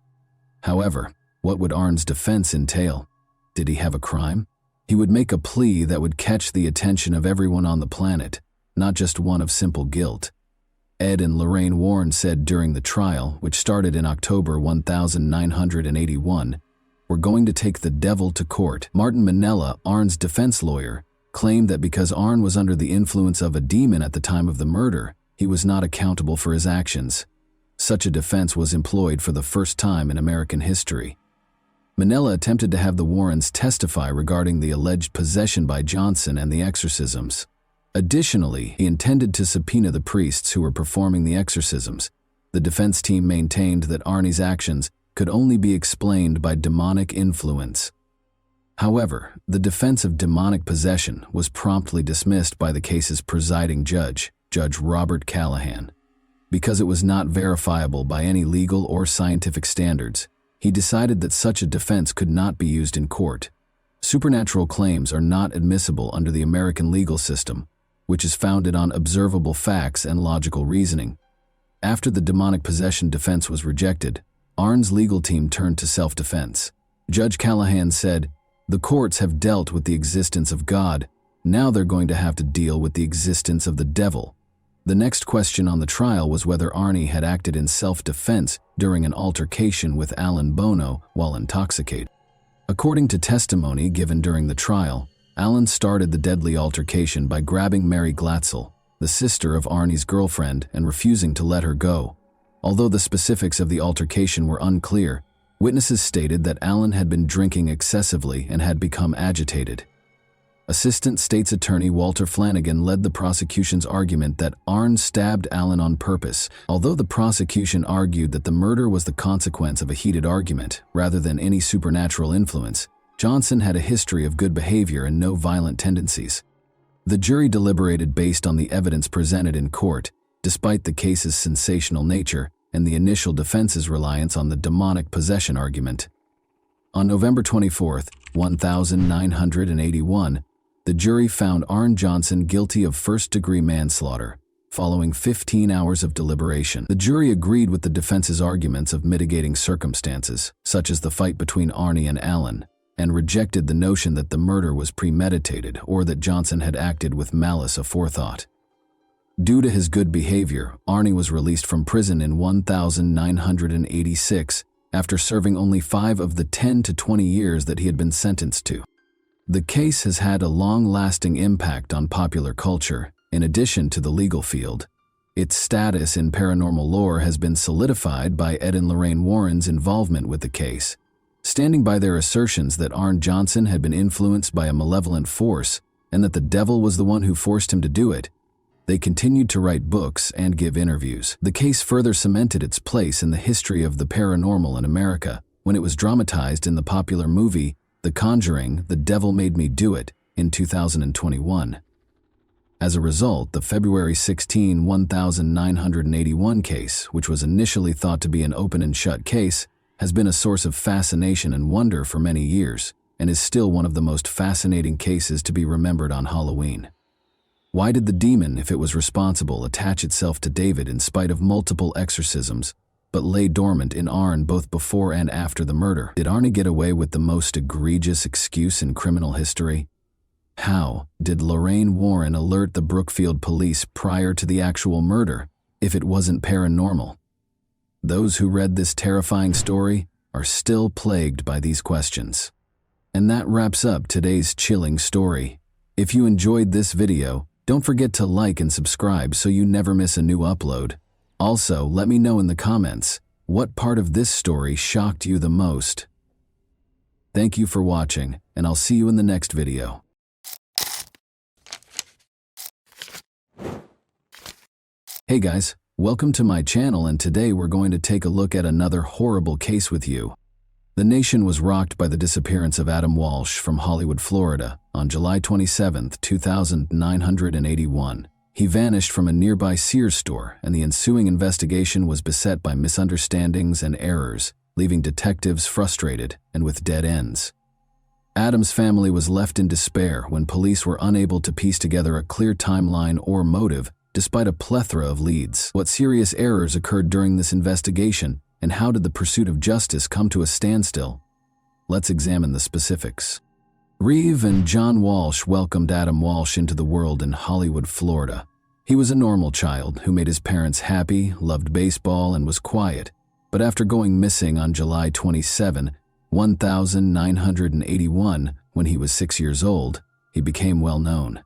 However, what would Arn's defense entail? Did he have a crime? He would make a plea that would catch the attention of everyone on the planet, not just one of simple guilt. Ed and Lorraine Warren said during the trial, which started in October 1981, "We're going to take the devil to court." Martin Minella, Arn's defense lawyer, claimed that because Arn was under the influence of a demon at the time of the murder, he was not accountable for his actions. Such a defense was employed for the first time in American history. Minella attempted to have the Warrens testify regarding the alleged possession by Johnson and the exorcisms. Additionally, he intended to subpoena the priests who were performing the exorcisms. The defense team maintained that Arnie's actions could only be explained by demonic influence. However, the defense of demonic possession was promptly dismissed by the case's presiding judge, Judge Robert Callahan. Because it was not verifiable by any legal or scientific standards, he decided that such a defense could not be used in court. Supernatural claims are not admissible under the American legal system, which is founded on observable facts and logical reasoning. After the demonic possession defense was rejected, Arn's legal team turned to self-defense. Judge Callahan said, "The courts have dealt with the existence of God. Now they're going to have to deal with the existence of the devil." The next question on the trial was whether Arnie had acted in self-defense during an altercation with Alan Bono while intoxicated. According to testimony given during the trial, Alan started the deadly altercation by grabbing Mary Glatzel, the sister of Arnie's girlfriend, and refusing to let her go. Although the specifics of the altercation were unclear, witnesses stated that Alan had been drinking excessively and had become agitated. Assistant State's Attorney Walter Flanagan led the prosecution's argument that Arn stabbed Alan on purpose. Although the prosecution argued that the murder was the consequence of a heated argument rather than any supernatural influence, Johnson had a history of good behavior and no violent tendencies. The jury deliberated based on the evidence presented in court, despite the case's sensational nature and the initial defense's reliance on the demonic possession argument. On November 24, 1981, the jury found Arne Johnson guilty of first-degree manslaughter. Following 15 hours of deliberation, the jury agreed with the defense's arguments of mitigating circumstances, such as the fight between Arne and Alan, and rejected the notion that the murder was premeditated or that Johnson had acted with malice aforethought. Due to his good behavior, Arne was released from prison in 1986 after serving only 5 of the 10 to 20 years that he had been sentenced to. The case has had a long-lasting impact on popular culture, in addition to the legal field. Its status in paranormal lore has been solidified by Ed and Lorraine Warren's involvement with the case. Standing by their assertions that Arne Johnson had been influenced by a malevolent force and that the devil was the one who forced him to do it, they continued to write books and give interviews. The case further cemented its place in the history of the paranormal in America when it was dramatized in the popular movie The Conjuring: The Devil Made Me Do It in 2021. As a result, the February 16, 1981 case, which was initially thought to be an open and shut case, has been a source of fascination and wonder for many years, and is still one of the most fascinating cases to be remembered on Halloween. Why did the demon, if it was responsible, attach itself to David in spite of multiple exorcisms, but lay dormant in Arne both before and after the murder? Did Arne get away with the most egregious excuse in criminal history? How did Lorraine Warren alert the Brookfield police prior to the actual murder, if it wasn't paranormal? Those who read this terrifying story are still plagued by these questions. And that wraps up today's chilling story. If you enjoyed this video, don't forget to like and subscribe so you never miss a new upload. Also, let me know in the comments, what part of this story shocked you the most? Thank you for watching, and I'll see you in the next video. Hey guys, welcome to my channel, and today we're going to take a look at another horrible case with you. The nation was rocked by the disappearance of Adam Walsh from Hollywood, Florida, on July 27, 2981. He vanished from a nearby Sears store, and the ensuing investigation was beset by misunderstandings and errors, leaving detectives frustrated and with dead ends. Adam's family was left in despair when police were unable to piece together a clear timeline or motive despite a plethora of leads. What serious errors occurred during this investigation, and how did the pursuit of justice come to a standstill? Let's examine the specifics. Reeve and John Walsh welcomed Adam Walsh into the world in Hollywood, Florida. He was a normal child who made his parents happy, loved baseball, and was quiet. But after going missing on July 27, 1981, when he was 6 years old, he became well known.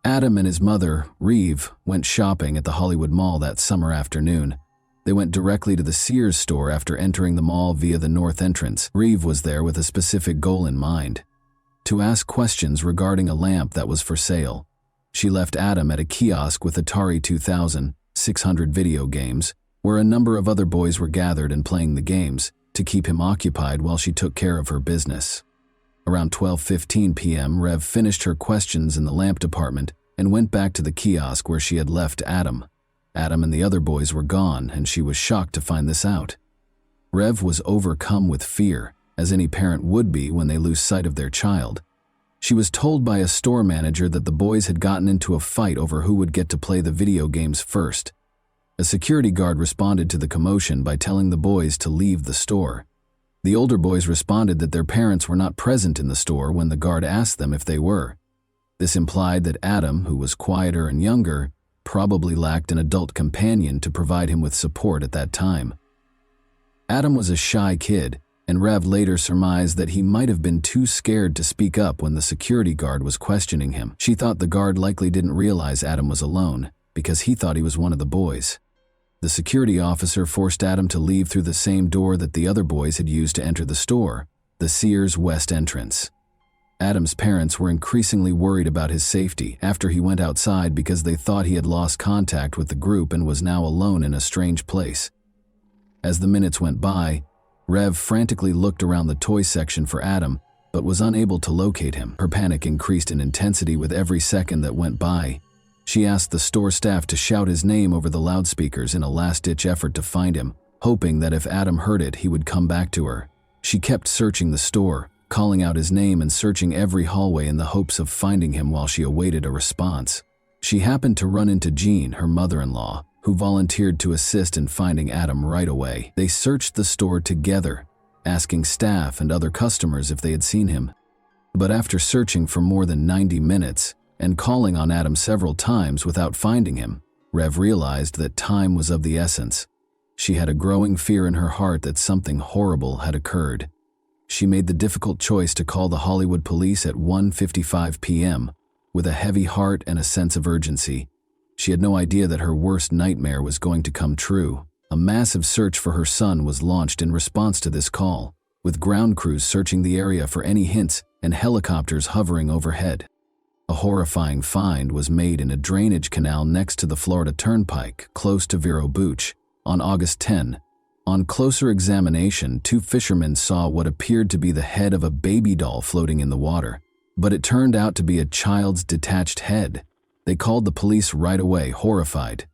Adam and his mother, Reeve, went shopping at the Hollywood Mall that summer afternoon. They went directly to the Sears store after entering the mall via the north entrance. Reeve was there with a specific goal in mind: to ask questions regarding a lamp that was for sale. She left Adam at a kiosk with Atari 2600 video games, where a number of other boys were gathered and playing the games, to keep him occupied while she took care of her business. Around 12:15 p.m., Rev finished her questions in the lamp department and went back to the kiosk where she had left Adam. Adam and the other boys were gone, and she was shocked to find this out. Rev was overcome with fear, as any parent would be when they lose sight of their child. She was told by a store manager that the boys had gotten into a fight over who would get to play the video games first. A security guard responded to the commotion by telling the boys to leave the store. The older boys responded that their parents were not present in the store when the guard asked them if they were. This implied that Adam, who was quieter and younger, probably lacked an adult companion to provide him with support at that time. Adam was a shy kid, and Rev later surmised that he might have been too scared to speak up when the security guard was questioning him. She thought the guard likely didn't realize Adam was alone, because he thought he was one of the boys. The security officer forced Adam to leave through the same door that the other boys had used to enter the store, the Sears West entrance. Adam's parents were increasingly worried about his safety after he went outside because they thought he had lost contact with the group and was now alone in a strange place. As the minutes went by, Rev frantically looked around the toy section for Adam, but was unable to locate him. Her panic increased in intensity with every second that went by. She asked the store staff to shout his name over the loudspeakers in a last-ditch effort to find him, hoping that if Adam heard it, he would come back to her. She kept searching the store, calling out his name and searching every hallway in the hopes of finding him while she awaited a response. She happened to run into Jean, her mother-in-law, who volunteered to assist in finding Adam right away. They searched the store together, asking staff and other customers if they had seen him. But after searching for more than 90 minutes and calling on Adam several times without finding him, Rev realized that time was of the essence. She had a growing fear in her heart that something horrible had occurred. She made the difficult choice to call the Hollywood police at 1:55 p.m. with a heavy heart and a sense of urgency. She had no idea that her worst nightmare was going to come true. A massive search for her son was launched in response to this call, with ground crews searching the area for any hints and helicopters hovering overhead. A horrifying find was made in a drainage canal next to the Florida Turnpike, close to Vero Beach, on August 10. On closer examination, two fishermen saw what appeared to be the head of a baby doll floating in the water, but it turned out to be a child's detached head. They called the police right away, horrified.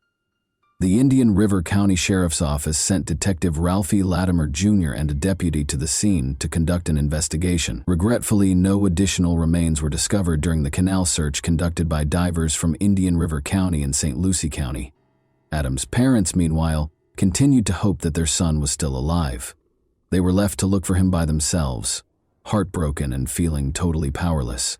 The Indian River County Sheriff's Office sent Detective Ralphie Latimer Jr. and a deputy to the scene to conduct an investigation. Regretfully, no additional remains were discovered during the canal search conducted by divers from Indian River County and St. Lucie County. Adam's parents, meanwhile, continued to hope that their son was still alive. They were left to look for him by themselves, heartbroken and feeling totally powerless.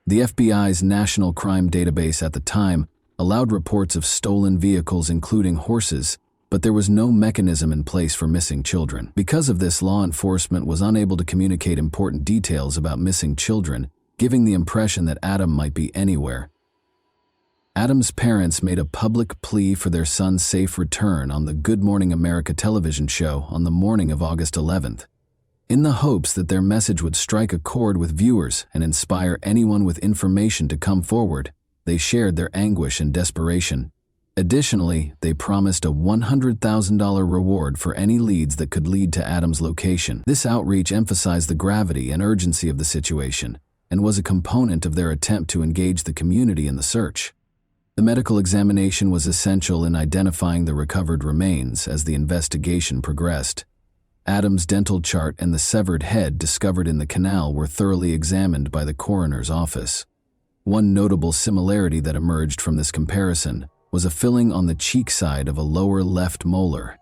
The FBI's National Crime Database at the time allowed reports of stolen vehicles including horses, but there was no mechanism in place for missing children. Because of this, law enforcement was unable to communicate important details about missing children, giving the impression that Adam might be anywhere. Adam's parents made a public plea for their son's safe return on the Good Morning America television show on the morning of August 11th. In the hopes that their message would strike a chord with viewers and inspire anyone with information to come forward, they shared their anguish and desperation. Additionally, they promised a $100,000 reward for any leads that could lead to Adam's location. This outreach emphasized the gravity and urgency of the situation and was a component of their attempt to engage the community in the search. The medical examination was essential in identifying the recovered remains as the investigation progressed. Adam's dental chart and the severed head discovered in the canal were thoroughly examined by the coroner's office. One notable similarity that emerged from this comparison was a filling on the cheek side of a lower left molar.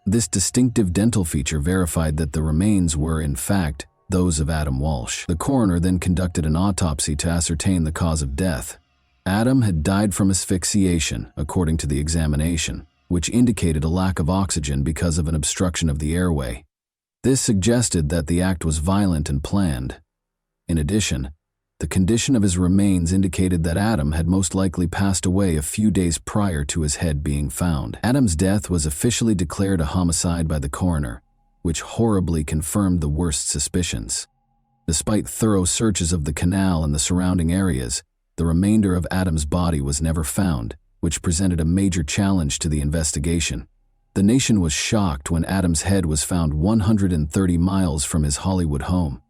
This distinctive dental feature verified that the remains were, in fact, those of Adam Walsh. The coroner then conducted an autopsy to ascertain the cause of death. Adam had died from asphyxiation, according to the examination, which indicated a lack of oxygen because of an obstruction of the airway. This suggested that the act was violent and planned. In addition, the condition of his remains indicated that Adam had most likely passed away a few days prior to his head being found. Adam's death was officially declared a homicide by the coroner, which horribly confirmed the worst suspicions. Despite thorough searches of the canal and the surrounding areas, the remainder of Adam's body was never found, which presented a major challenge to the investigation. The nation was shocked when Adam's head was found 130 miles from his Hollywood home.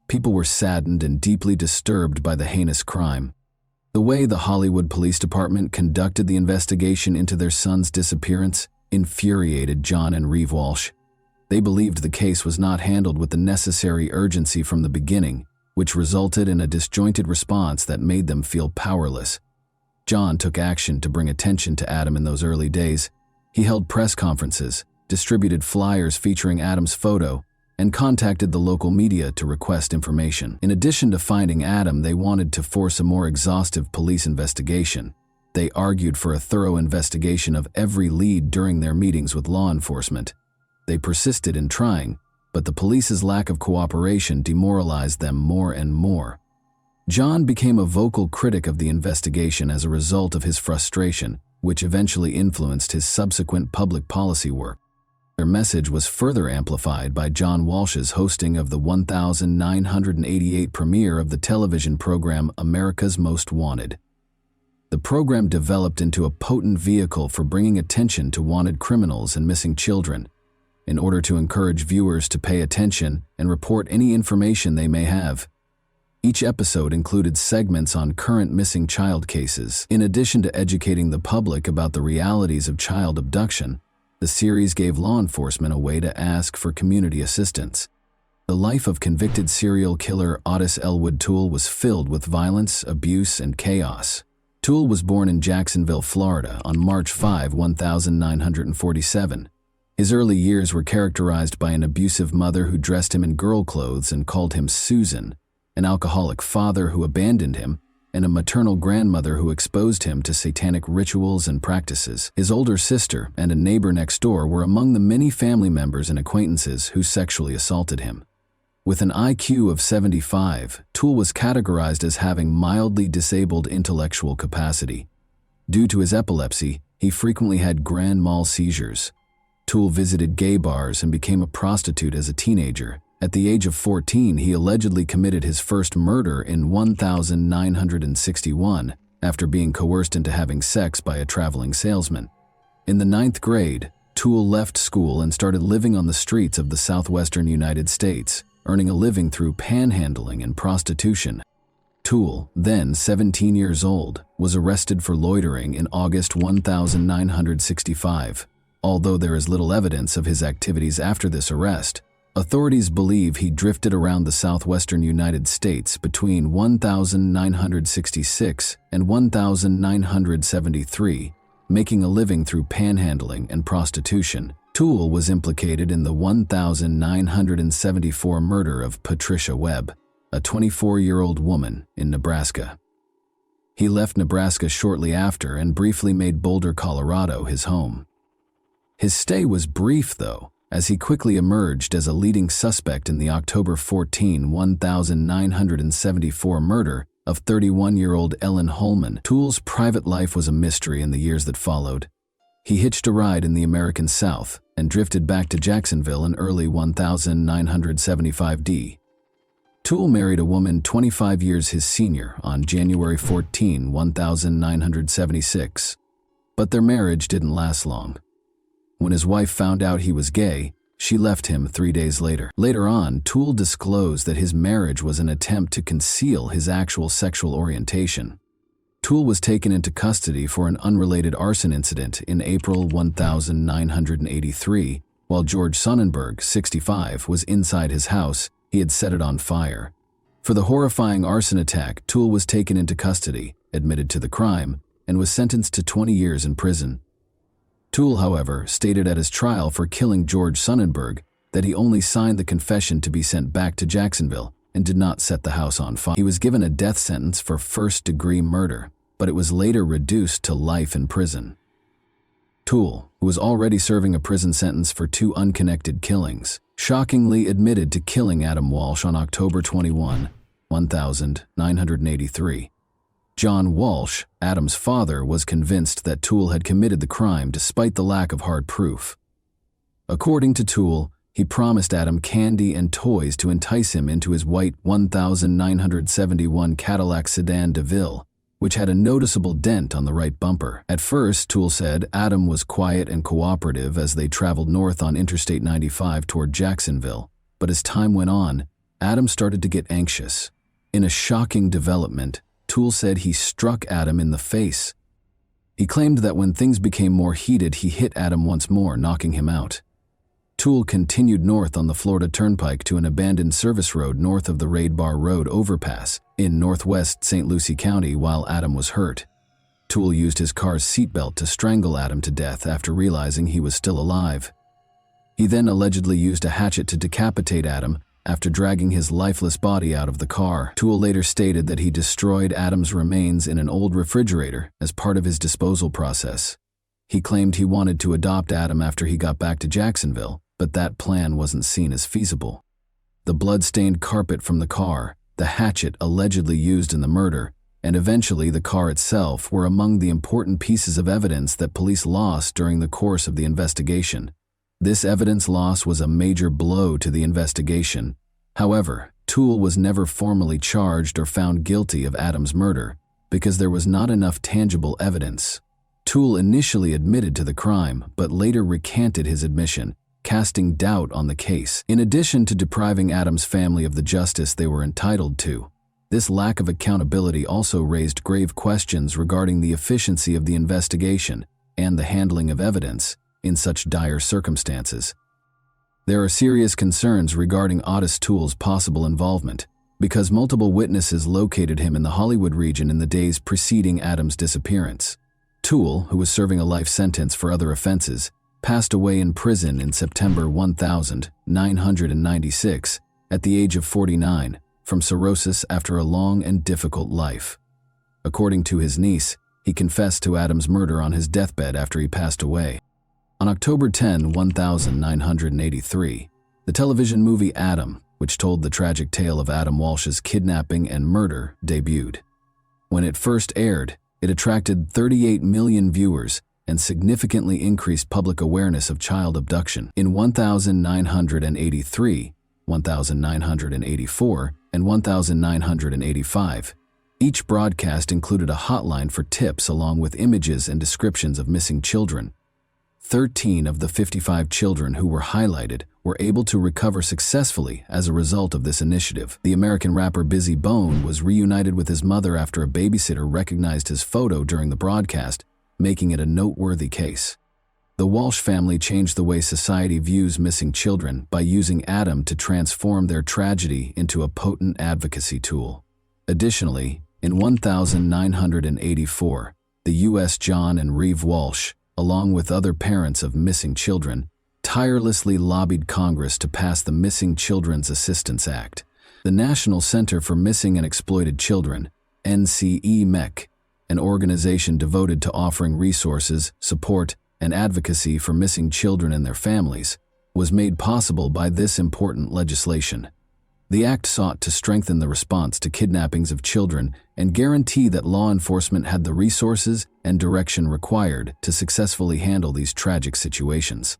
People were saddened and deeply disturbed by the heinous crime. The way the Hollywood Police Department conducted the investigation into their son's disappearance infuriated John and Reeve Walsh. They believed the case was not handled with the necessary urgency from the beginning, which resulted in a disjointed response that made them feel powerless. John took action to bring attention to Adam in those early days. He held press conferences, distributed flyers featuring Adam's photo, and contacted the local media to request information. In addition to finding Adam, they wanted to force a more exhaustive police investigation. They argued for a thorough investigation of every lead during their meetings with law enforcement. They persisted in trying, but the police's lack of cooperation demoralized them more and more. John became a vocal critic of the investigation as a result of his frustration, which eventually influenced his subsequent public policy work. Their message was further amplified by John Walsh's hosting of the 1988 premiere of the television program America's Most Wanted. The program developed into a potent vehicle for bringing attention to wanted criminals and missing children. in order to encourage viewers to pay attention and report any information they may have. Each episode included segments on current missing child cases. In addition to educating the public about the realities of child abduction, the series gave law enforcement a way to ask for community assistance. The life of convicted serial killer Otis Elwood Toole was filled with violence, abuse, and chaos. Toole was born in Jacksonville, Florida on March 5, 1947. His early years were characterized by an abusive mother who dressed him in girl clothes and called him Susan, an alcoholic father who abandoned him, and a maternal grandmother who exposed him to satanic rituals and practices. His older sister and a neighbor next door were among the many family members and acquaintances who sexually assaulted him. With an IQ of 75, Toole was categorized as having mildly disabled intellectual capacity. Due to his epilepsy, he frequently had grand mal seizures. Toole visited gay bars and became a prostitute as a teenager. At the age of 14, he allegedly committed his first murder in 1961 after being coerced into having sex by a traveling salesman. In the 9th grade, Toole left school and started living on the streets of the southwestern United States, earning a living through panhandling and prostitution. Toole, then 17 years old, was arrested for loitering in August 1965. Although there is little evidence of his activities after this arrest, authorities believe he drifted around the southwestern United States between 1966 and 1973, making a living through panhandling and prostitution. Toole was implicated in the 1974 murder of Patricia Webb, a 24-year-old woman in Nebraska. He left Nebraska shortly after and briefly made Boulder, Colorado, his home. His stay was brief, though, as he quickly emerged as a leading suspect in the October 14, 1974 murder of 31-year-old Ellen Holman. Toole's private life was a mystery in the years that followed. He hitched a ride in the American South and drifted back to Jacksonville in early 1975 D. Toole married a woman 25 years his senior on January 14, 1976, but their marriage didn't last long. When his wife found out he was gay, she left him 3 days later. Later on, Toole disclosed that his marriage was an attempt to conceal his actual sexual orientation. Toole was taken into custody for an unrelated arson incident in April 1983, while George Sonnenberg, 65, was inside his house. He had set it on fire. For the horrifying arson attack, Toole was taken into custody, admitted to the crime, and was sentenced to 20 years in prison. Toole, however, stated at his trial for killing George Sonnenberg that he only signed the confession to be sent back to Jacksonville and did not set the house on fire. He was given a death sentence for first-degree murder, but it was later reduced to life in prison. Toole, who was already serving a prison sentence for 2 unconnected killings, shockingly admitted to killing Adam Walsh on October 21, 1983. John Walsh, Adam's father, was convinced that Toole had committed the crime despite the lack of hard proof. According to Toole, he promised Adam candy and toys to entice him into his white 1971 Cadillac sedan DeVille, which had a noticeable dent on the right bumper. At first, Toole said Adam was quiet and cooperative as they traveled north on Interstate 95 toward Jacksonville, but as time went on, Adam started to get anxious. In a shocking development, Toole said he struck Adam in the face. He claimed that when things became more heated, he hit Adam once more, knocking him out. Toole continued north on the Florida Turnpike to an abandoned service road north of the Raid Bar Road overpass in northwest St. Lucie County while Adam was hurt. Toole used his car's seatbelt to strangle Adam to death after realizing he was still alive. He then allegedly used a hatchet to decapitate Adam after dragging his lifeless body out of the car. Toole later stated that he destroyed Adam's remains in an old refrigerator as part of his disposal process. He claimed he wanted to adopt Adam after he got back to Jacksonville, but that plan wasn't seen as feasible. The blood-stained carpet from the car, the hatchet allegedly used in the murder, and eventually the car itself were among the important pieces of evidence that police lost during the course of the investigation. This evidence loss was a major blow to the investigation. However, Toole was never formally charged or found guilty of Adam's murder because there was not enough tangible evidence. Toole initially admitted to the crime, but later recanted his admission, casting doubt on the case. In addition to depriving Adam's family of the justice they were entitled to, this lack of accountability also raised grave questions regarding the efficiency of the investigation and the handling of evidence in such dire circumstances. There are serious concerns regarding Otis Toole's possible involvement, because multiple witnesses located him in the Hollywood region in the days preceding Adam's disappearance. Toole, who was serving a life sentence for other offenses, passed away in prison in September 1996 at the age of 49 from cirrhosis after a long and difficult life. According to his niece, he confessed to Adam's murder on his deathbed after he passed away. On October 10, 1983, the television movie Adam, which told the tragic tale of Adam Walsh's kidnapping and murder, debuted. When it first aired, it attracted 38 million viewers and significantly increased public awareness of child abduction. In 1983, 1984, and 1985, each broadcast included a hotline for tips along with images and descriptions of missing children. 13 of the 55 children who were highlighted were able to recover successfully as a result of this initiative. The American rapper Bizzy Bone was reunited with his mother after a babysitter recognized his photo during the broadcast, making it a noteworthy case. The Walsh family changed the way society views missing children by using Adam to transform their tragedy into a potent advocacy tool. Additionally, in 1984, the U.S. John and Reeve Walsh, along with other parents of missing children, tirelessly lobbied Congress to pass the Missing Children's Assistance Act. The National Center for Missing and Exploited Children, NCEMEC, an organization devoted to offering resources, support, and advocacy for missing children and their families, was made possible by this important legislation. The act sought to strengthen the response to kidnappings of children and guarantee that law enforcement had the resources and direction required to successfully handle these tragic situations.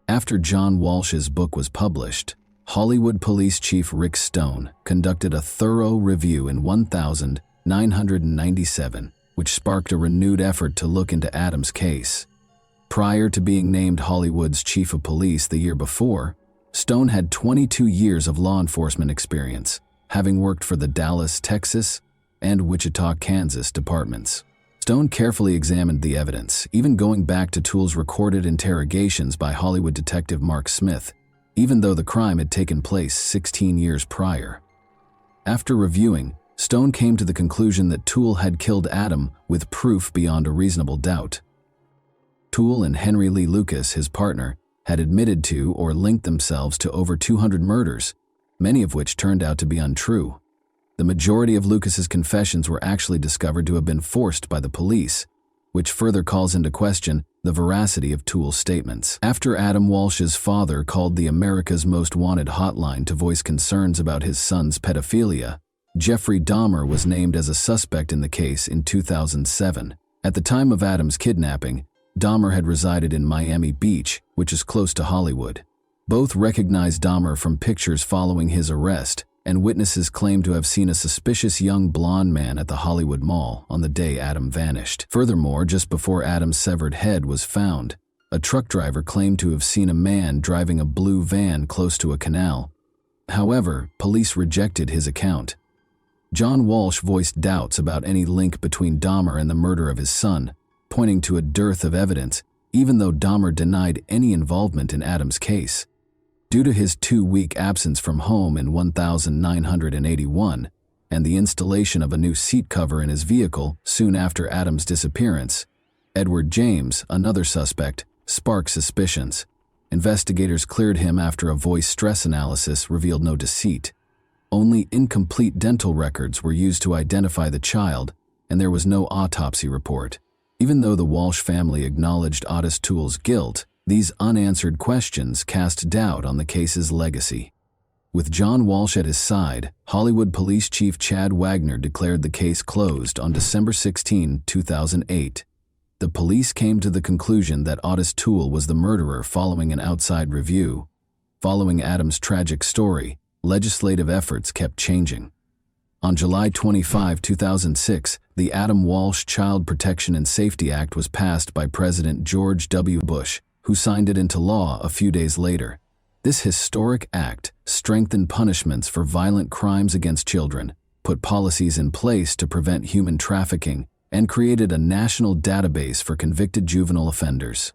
After John Walsh's book was published, Hollywood Police Chief Rick Stone conducted a thorough review in 1997, which sparked a renewed effort to look into Adam's case. Prior to being named Hollywood's chief of police the year before, Stone had 22 years of law enforcement experience, having worked for the Dallas, Texas, and Wichita, Kansas departments. Stone carefully examined the evidence, even going back to Toole's recorded interrogations by Hollywood detective Mark Smith, even though the crime had taken place 16 years prior. After reviewing, Stone came to the conclusion that Toole had killed Adam with proof beyond a reasonable doubt. Toole and Henry Lee Lucas, his partner, had admitted to or linked themselves to over 200 murders, many of which turned out to be untrue. The majority of Lucas's confessions were actually discovered to have been forced by the police, which further calls into question the veracity of Toole's statements. After Adam Walsh's father called the America's Most Wanted hotline to voice concerns about his son's pedophilia, Jeffrey Dahmer was named as a suspect in the case in 2007. At the time of Adam's kidnapping, Dahmer had resided in Miami Beach, which is close to Hollywood. Both recognized Dahmer from pictures following his arrest, and witnesses claimed to have seen a suspicious young blonde man at the Hollywood Mall on the day Adam vanished. Furthermore, just before Adam's severed head was found, a truck driver claimed to have seen a man driving a blue van close to a canal. However, police rejected his account. John Walsh voiced doubts about any link between Dahmer and the murder of his son, pointing to a dearth of evidence, even though Dahmer denied any involvement in Adam's case. Due to his 2-week absence from home in 1981 and the installation of a new seat cover in his vehicle soon after Adam's disappearance, Edward James, another suspect, sparked suspicions. Investigators cleared him after a voice stress analysis revealed no deceit. Only incomplete dental records were used to identify the child, and there was no autopsy report. Even though the Walsh family acknowledged Otis Toole's guilt, these unanswered questions cast doubt on the case's legacy. With John Walsh at his side, Hollywood Police Chief Chad Wagner declared the case closed on December 16, 2008. The police came to the conclusion that Otis Toole was the murderer following an outside review. Following Adam's tragic story, legislative efforts kept changing. On July 25, 2006, the Adam Walsh Child Protection and Safety Act was passed by President George W. Bush, who signed it into law a few days later. This historic act strengthened punishments for violent crimes against children, put policies in place to prevent human trafficking, and created a national database for convicted juvenile offenders.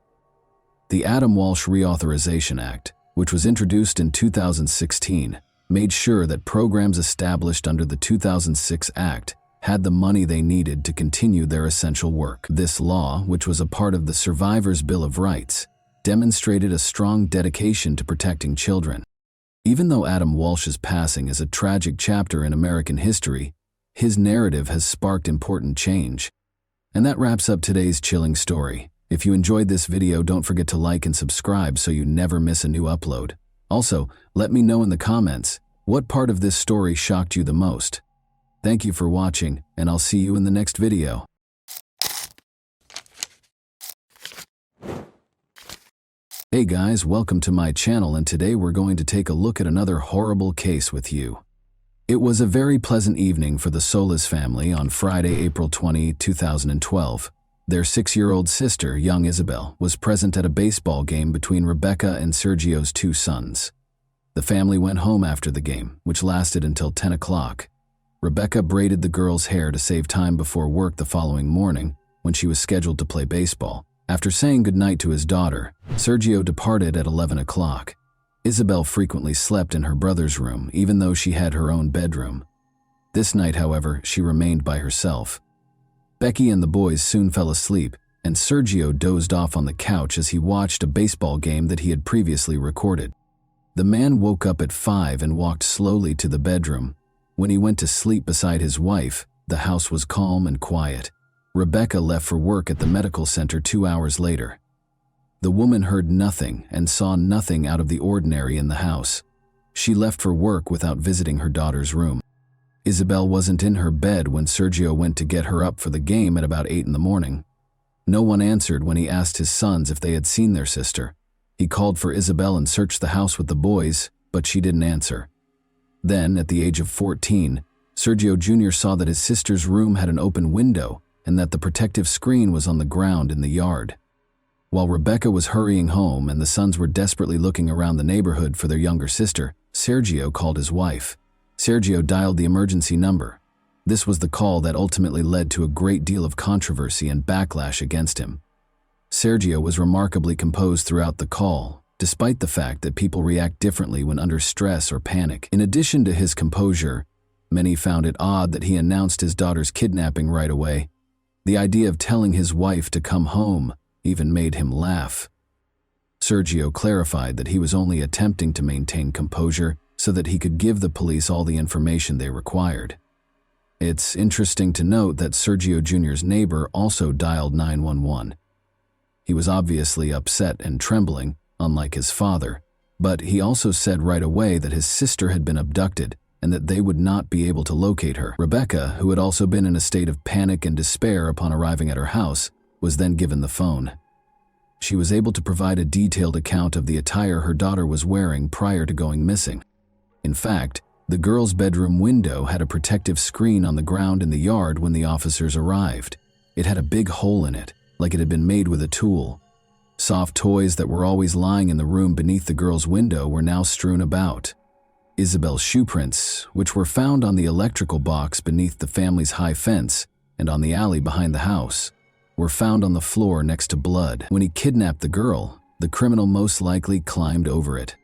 The Adam Walsh Reauthorization Act, which was introduced in 2016, made sure that programs established under the 2006 Act had the money they needed to continue their essential work. This law, which was a part of the Survivors' Bill of Rights, demonstrated a strong dedication to protecting children. Even though Adam Walsh's passing is a tragic chapter in American history, his narrative has sparked important change. And that wraps up today's chilling story. If you enjoyed this video, don't forget to like and subscribe so you never miss a new upload. Also, let me know in the comments, what part of this story shocked you the most? Thank you for watching, and I'll see you in the next video. Hey guys, welcome to my channel, and today we're going to take a look at another horrible case with you. It was a very pleasant evening for the Solis family on Friday, April 20, 2012. Their 6-year-old sister, young Isabel, was present at a baseball game between Rebecca and Sergio's 2 sons. The family went home after the game, which lasted until 10 o'clock. Rebecca braided the girl's hair to save time before work the following morning, when she was scheduled to play baseball. After saying goodnight to his daughter, Sergio departed at 11 o'clock. Isabel frequently slept in her brother's room, even though she had her own bedroom. This night, however, she remained by herself. Becky and the boys soon fell asleep, and Sergio dozed off on the couch as he watched a baseball game that he had previously recorded. The man woke up at 5 and walked slowly to the bedroom. When he went to sleep beside his wife, the house was calm and quiet. Rebecca left for work at the medical center 2 hours later. The woman heard nothing and saw nothing out of the ordinary in the house. She left for work without visiting her daughter's room. Isabel wasn't in her bed when Sergio went to get her up for the game at about 8 in the morning. No one answered when he asked his sons if they had seen their sister. He called for Isabel and searched the house with the boys, but she didn't answer. Then, at the age of 14, Sergio Jr. saw that his sister's room had an open window and that the protective screen was on the ground in the yard. While Rebecca was hurrying home and the sons were desperately looking around the neighborhood for their younger sister, Sergio called his wife. Sergio dialed the emergency number. This was the call that ultimately led to a great deal of controversy and backlash against him. Sergio was remarkably composed throughout the call, despite the fact that people react differently when under stress or panic. In addition to his composure, many found it odd that he announced his daughter's kidnapping right away. The idea of telling his wife to come home even made him laugh. Sergio clarified that he was only attempting to maintain composure so that he could give the police all the information they required. It's interesting to note that Sergio Jr.'s neighbor also dialed 911. He was obviously upset and trembling, unlike his father, but he also said right away that his sister had been abducted and that they would not be able to locate her. Rebecca, who had also been in a state of panic and despair upon arriving at her house, was then given the phone. She was able to provide a detailed account of the attire her daughter was wearing prior to going missing. In fact, the girl's bedroom window had a protective screen on the ground in the yard when the officers arrived. It had a big hole in it, like it had been made with a tool. Soft toys that were always lying in the room beneath the girl's window were now strewn about. Isabel's shoe prints, which were found on the electrical box beneath the family's high fence and on the alley behind the house, were found on the floor next to blood. When he kidnapped the girl, the criminal most likely climbed over it.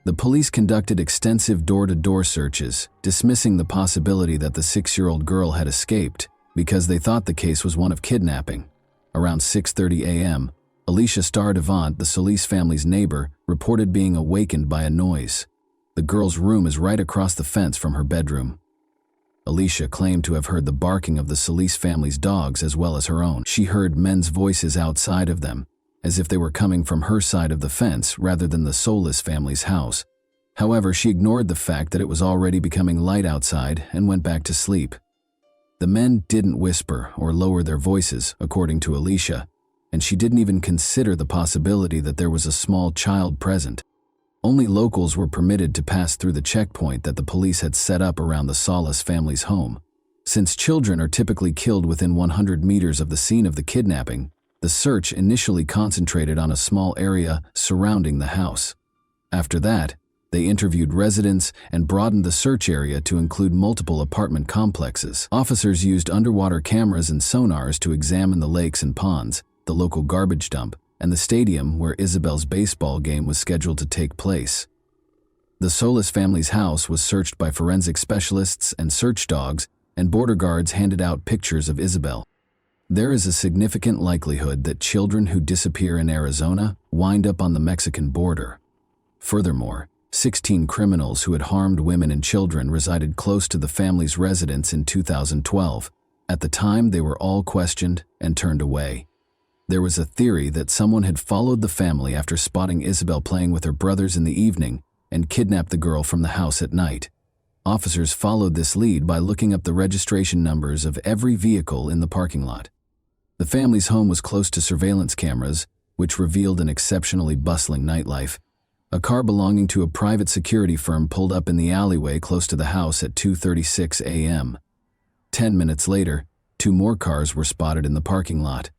The police conducted extensive door-to-door searches, dismissing the possibility that the 6-year-old girl had escaped because they thought the case was one of kidnapping. Around 6:30 a.m., Alicia Stardavant, the Solis family's neighbor, reported being awakened by a noise. The girl's room is right across the fence from her bedroom. Alicia claimed to have heard the barking of the Solis family's dogs as well as her own. She heard men's voices outside of them, as if they were coming from her side of the fence rather than the Solis family's house. However, she ignored the fact that it was already becoming light outside and went back to sleep. The men didn't whisper or lower their voices, according to Alicia, and she didn't even consider the possibility that there was a small child present. Only locals were permitted to pass through the checkpoint that the police had set up around the Solis family's home. Since children are typically killed within 100 meters of the scene of the kidnapping, The search initially concentrated on a small area surrounding the house. After that, they interviewed residents and broadened the search area to include multiple apartment complexes. Officers used underwater cameras and sonars to examine the lakes and ponds, the local garbage dump, and the stadium where Isabel's baseball game was scheduled to take place. The Solis family's house was searched by forensic specialists and search dogs, and border guards handed out pictures of Isabel. There is a significant likelihood that children who disappear in Arizona wind up on the Mexican border. Furthermore, 16 criminals who had harmed women and children resided close to the family's residence in 2012. At the time, they were all questioned and turned away. There was a theory that someone had followed the family after spotting Isabel playing with her brothers in the evening and kidnapped the girl from the house at night. Officers followed this lead by looking up the registration numbers of every vehicle in the parking lot. The family's home was close to surveillance cameras, which revealed an exceptionally bustling nightlife. A car belonging to a private security firm pulled up in the alleyway close to the house at 2:36 a.m. 10 minutes later, 2 more cars were spotted in the parking lot.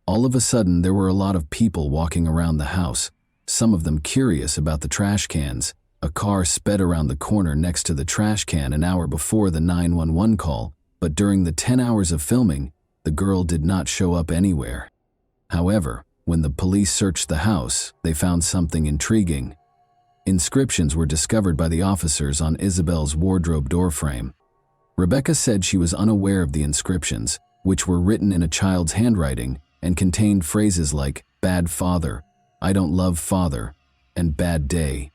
All of a sudden, there were a lot of people walking around the house, some of them curious about the trash cans. A car sped around the corner next to the trash can an hour before the 911 call, but during the 10 hours of filming, the girl did not show up anywhere. However, when the police searched the house, they found something intriguing. Inscriptions were discovered by the officers on Isabel's wardrobe doorframe. Rebecca said she was unaware of the inscriptions, which were written in a child's handwriting and contained phrases like "bad father," "I don't love father," and "bad day."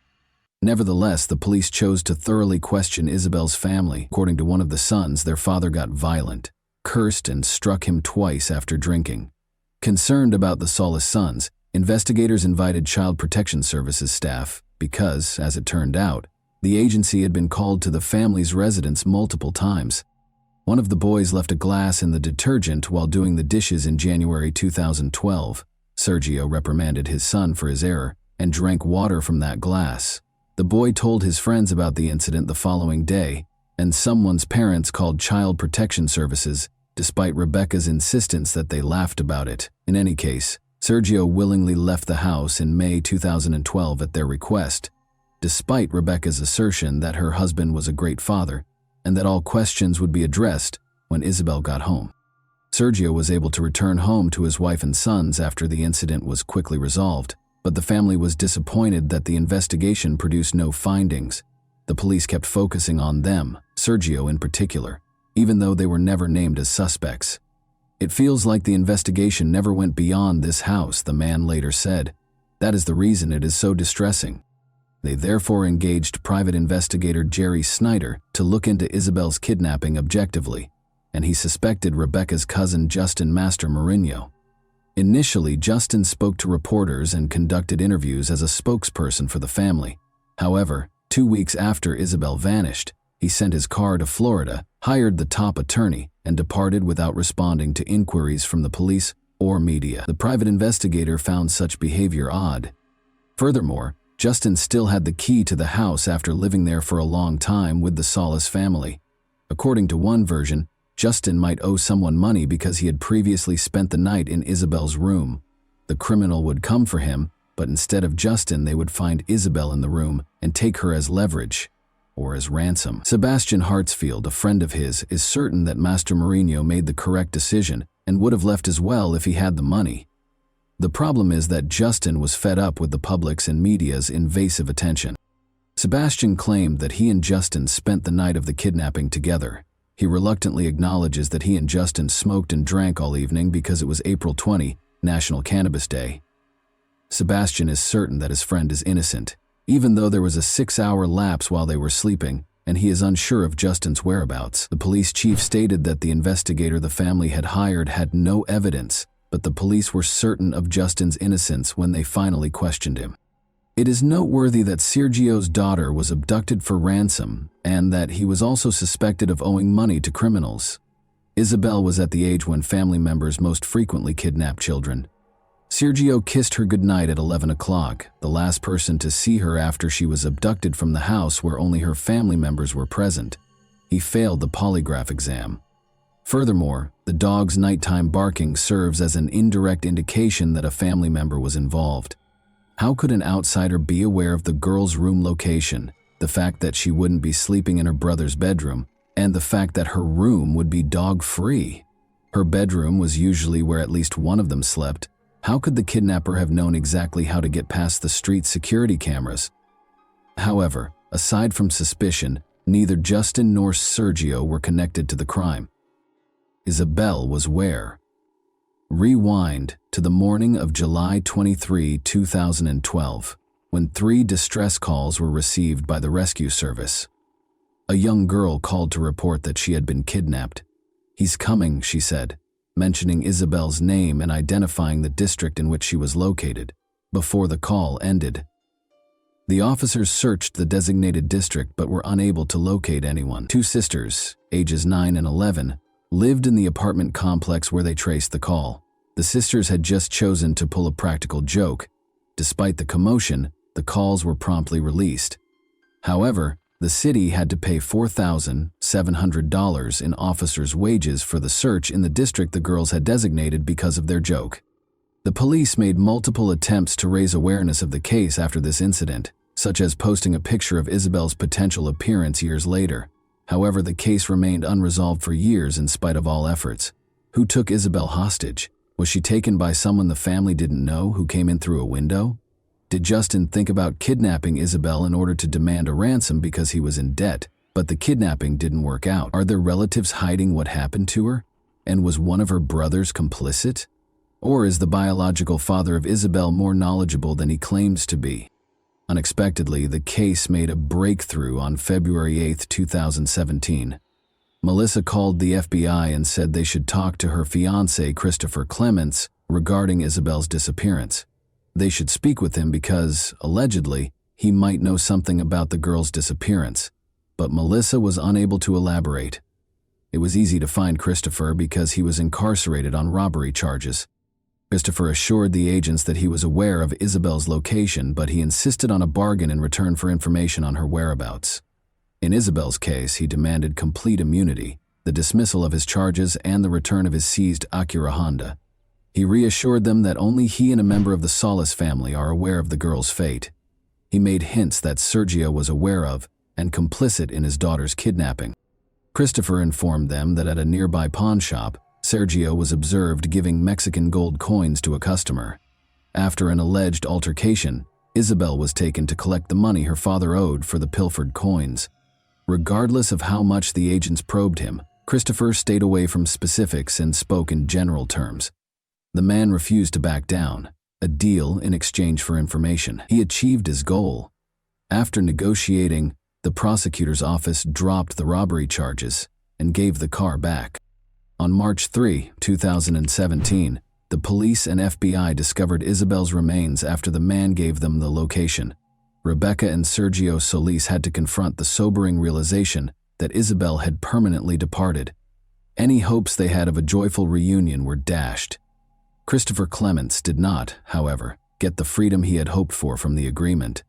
Nevertheless, the police chose to thoroughly question Isabel's family. According to one of the sons, their father got violent, cursed, and struck him twice after drinking. Concerned about the Solis sons, investigators invited Child Protection Services staff because, as it turned out, the agency had been called to the family's residence multiple times. One of the boys left a glass in the detergent while doing the dishes in January 2012. Sergio reprimanded his son for his error and drank water from that glass. The boy told his friends about the incident the following day, and someone's parents called Child Protection Services, despite Rebecca's insistence that they laughed about it. In any case, Sergio willingly left the house in May 2012 at their request, despite Rebecca's assertion that her husband was a great father and that all questions would be addressed when Isabel got home. Sergio was able to return home to his wife and sons after the incident was quickly resolved, but the family was disappointed that the investigation produced no findings. The police kept focusing on them, Sergio in particular, even though they were never named as suspects. "It feels like the investigation never went beyond this house," the man later said. "That is the reason it is so distressing." They therefore engaged private investigator Jerry Snyder to look into Isabel's kidnapping objectively, and he suspected Rebecca's cousin Justin Master Mourinho. Initially, Justin spoke to reporters and conducted interviews as a spokesperson for the family. However, 2 weeks after Isabel vanished, he sent his car to Florida, hired the top attorney, and departed without responding to inquiries from the police or media. The private investigator found such behavior odd. Furthermore, Justin still had the key to the house after living there for a long time with the Solis family. According to one version, Justin might owe someone money because he had previously spent the night in Isabel's room. The criminal would come for him, but instead of Justin, they would find Isabel in the room and take her as leverage, or as ransom. Sebastian Hartsfield, a friend of his, is certain that Master Mourinho made the correct decision and would have left as well if he had the money. The problem is that Justin was fed up with the public's and media's invasive attention. Sebastian claimed that he and Justin spent the night of the kidnapping together. He reluctantly acknowledges that he and Justin smoked and drank all evening because it was April 20, National Cannabis Day. Sebastian is certain that his friend is innocent, even though there was a 6-hour lapse while they were sleeping, and he is unsure of Justin's whereabouts. The police chief stated that the investigator the family had hired had no evidence, but the police were certain of Justin's innocence when they finally questioned him. It is noteworthy that Sergio's daughter was abducted for ransom and that he was also suspected of owing money to criminals. Isabel was at the age when family members most frequently kidnap children. Sergio kissed her goodnight at 11 o'clock, the last person to see her after she was abducted from the house where only her family members were present. He failed the polygraph exam. Furthermore, the dog's nighttime barking serves as an indirect indication that a family member was involved. How could an outsider be aware of the girl's room location, the fact that she wouldn't be sleeping in her brother's bedroom, and the fact that her room would be dog-free? Her bedroom was usually where at least one of them slept. How could the kidnapper have known exactly how to get past the street security cameras? However, aside from suspicion, neither Justin nor Sergio were connected to the crime. Isabel was where? Rewind to the morning of July 23, 2012, when 3 distress calls were received by the rescue service. A young girl called to report that she had been kidnapped. "He's coming," she said, mentioning Isabel's name and identifying the district in which she was located. Before the call ended, the officers searched the designated district but were unable to locate anyone. 2 sisters, ages 9 and 11, lived in the apartment complex where they traced the call. The sisters had just chosen to pull a practical joke. Despite the commotion, the calls were promptly released. However, the city had to pay $4,700 in officers' wages for the search in the district the girls had designated because of their joke. The police made multiple attempts to raise awareness of the case after this incident, such as posting a picture of Isabel's potential appearance years later. However, the case remained unresolved for years in spite of all efforts. Who took Isabel hostage? Was she taken by someone the family didn't know who came in through a window? Did Justin think about kidnapping Isabel in order to demand a ransom because he was in debt, but the kidnapping didn't work out? Are there relatives hiding what happened to her? And was one of her brothers complicit? Or is the biological father of Isabel more knowledgeable than he claims to be? Unexpectedly, the case made a breakthrough on February 8, 2017. Melissa called the FBI and said they should talk to her fiancé, Christopher Clements, regarding Isabel's disappearance. They should speak with him because, allegedly, he might know something about the girl's disappearance. But Melissa was unable to elaborate. It was easy to find Christopher because he was incarcerated on robbery charges. Christopher assured the agents that he was aware of Isabel's location, but he insisted on a bargain in return for information on her whereabouts. In Isabel's case, he demanded complete immunity, the dismissal of his charges, and the return of his seized Acura Honda. He reassured them that only he and a member of the Solis family are aware of the girl's fate. He made hints that Sergio was aware of and complicit in his daughter's kidnapping. Christopher informed them that at a nearby pawn shop, Sergio was observed giving Mexican gold coins to a customer. After an alleged altercation, Isabel was taken to collect the money her father owed for the pilfered coins. Regardless of how much the agents probed him, Christopher stayed away from specifics and spoke in general terms. The man refused to back down, a deal in exchange for information. He achieved his goal. After negotiating, the prosecutor's office dropped the robbery charges and gave the car back. On March 3, 2017, the police and FBI discovered Isabel's remains after the man gave them the location. Rebecca and Sergio Solis had to confront the sobering realization that Isabel had permanently departed. Any hopes they had of a joyful reunion were dashed. Christopher Clements did not, however, get the freedom he had hoped for from the agreement.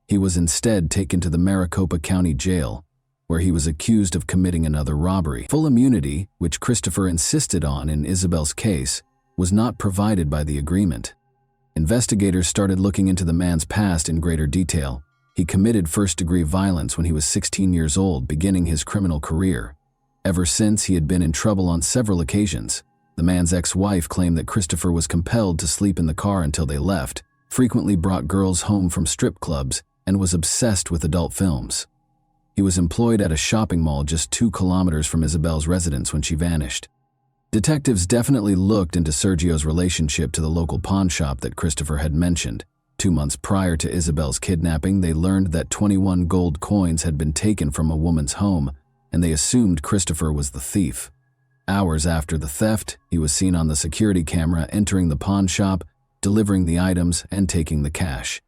He was instead taken to the Maricopa County Jail, where he was accused of committing another robbery. Full immunity, which Christopher insisted on in Isabel's case, was not provided by the agreement. Investigators started looking into the man's past in greater detail. He committed first-degree violence when he was 16 years old, beginning his criminal career. Ever since, he had been in trouble on several occasions. The man's ex-wife claimed that Christopher was compelled to sleep in the car until they left, frequently brought girls home from strip clubs, and was obsessed with adult films. He was employed at a shopping mall just 2 kilometers from Isabel's residence when she vanished. Detectives definitely looked into Sergio's relationship to the local pawn shop that Christopher had mentioned. 2 months prior to Isabel's kidnapping, they learned that 21 gold coins had been taken from a woman's home, and they assumed Christopher was the thief. Hours after the theft, he was seen on the security camera entering the pawn shop, delivering the items, and taking the cash.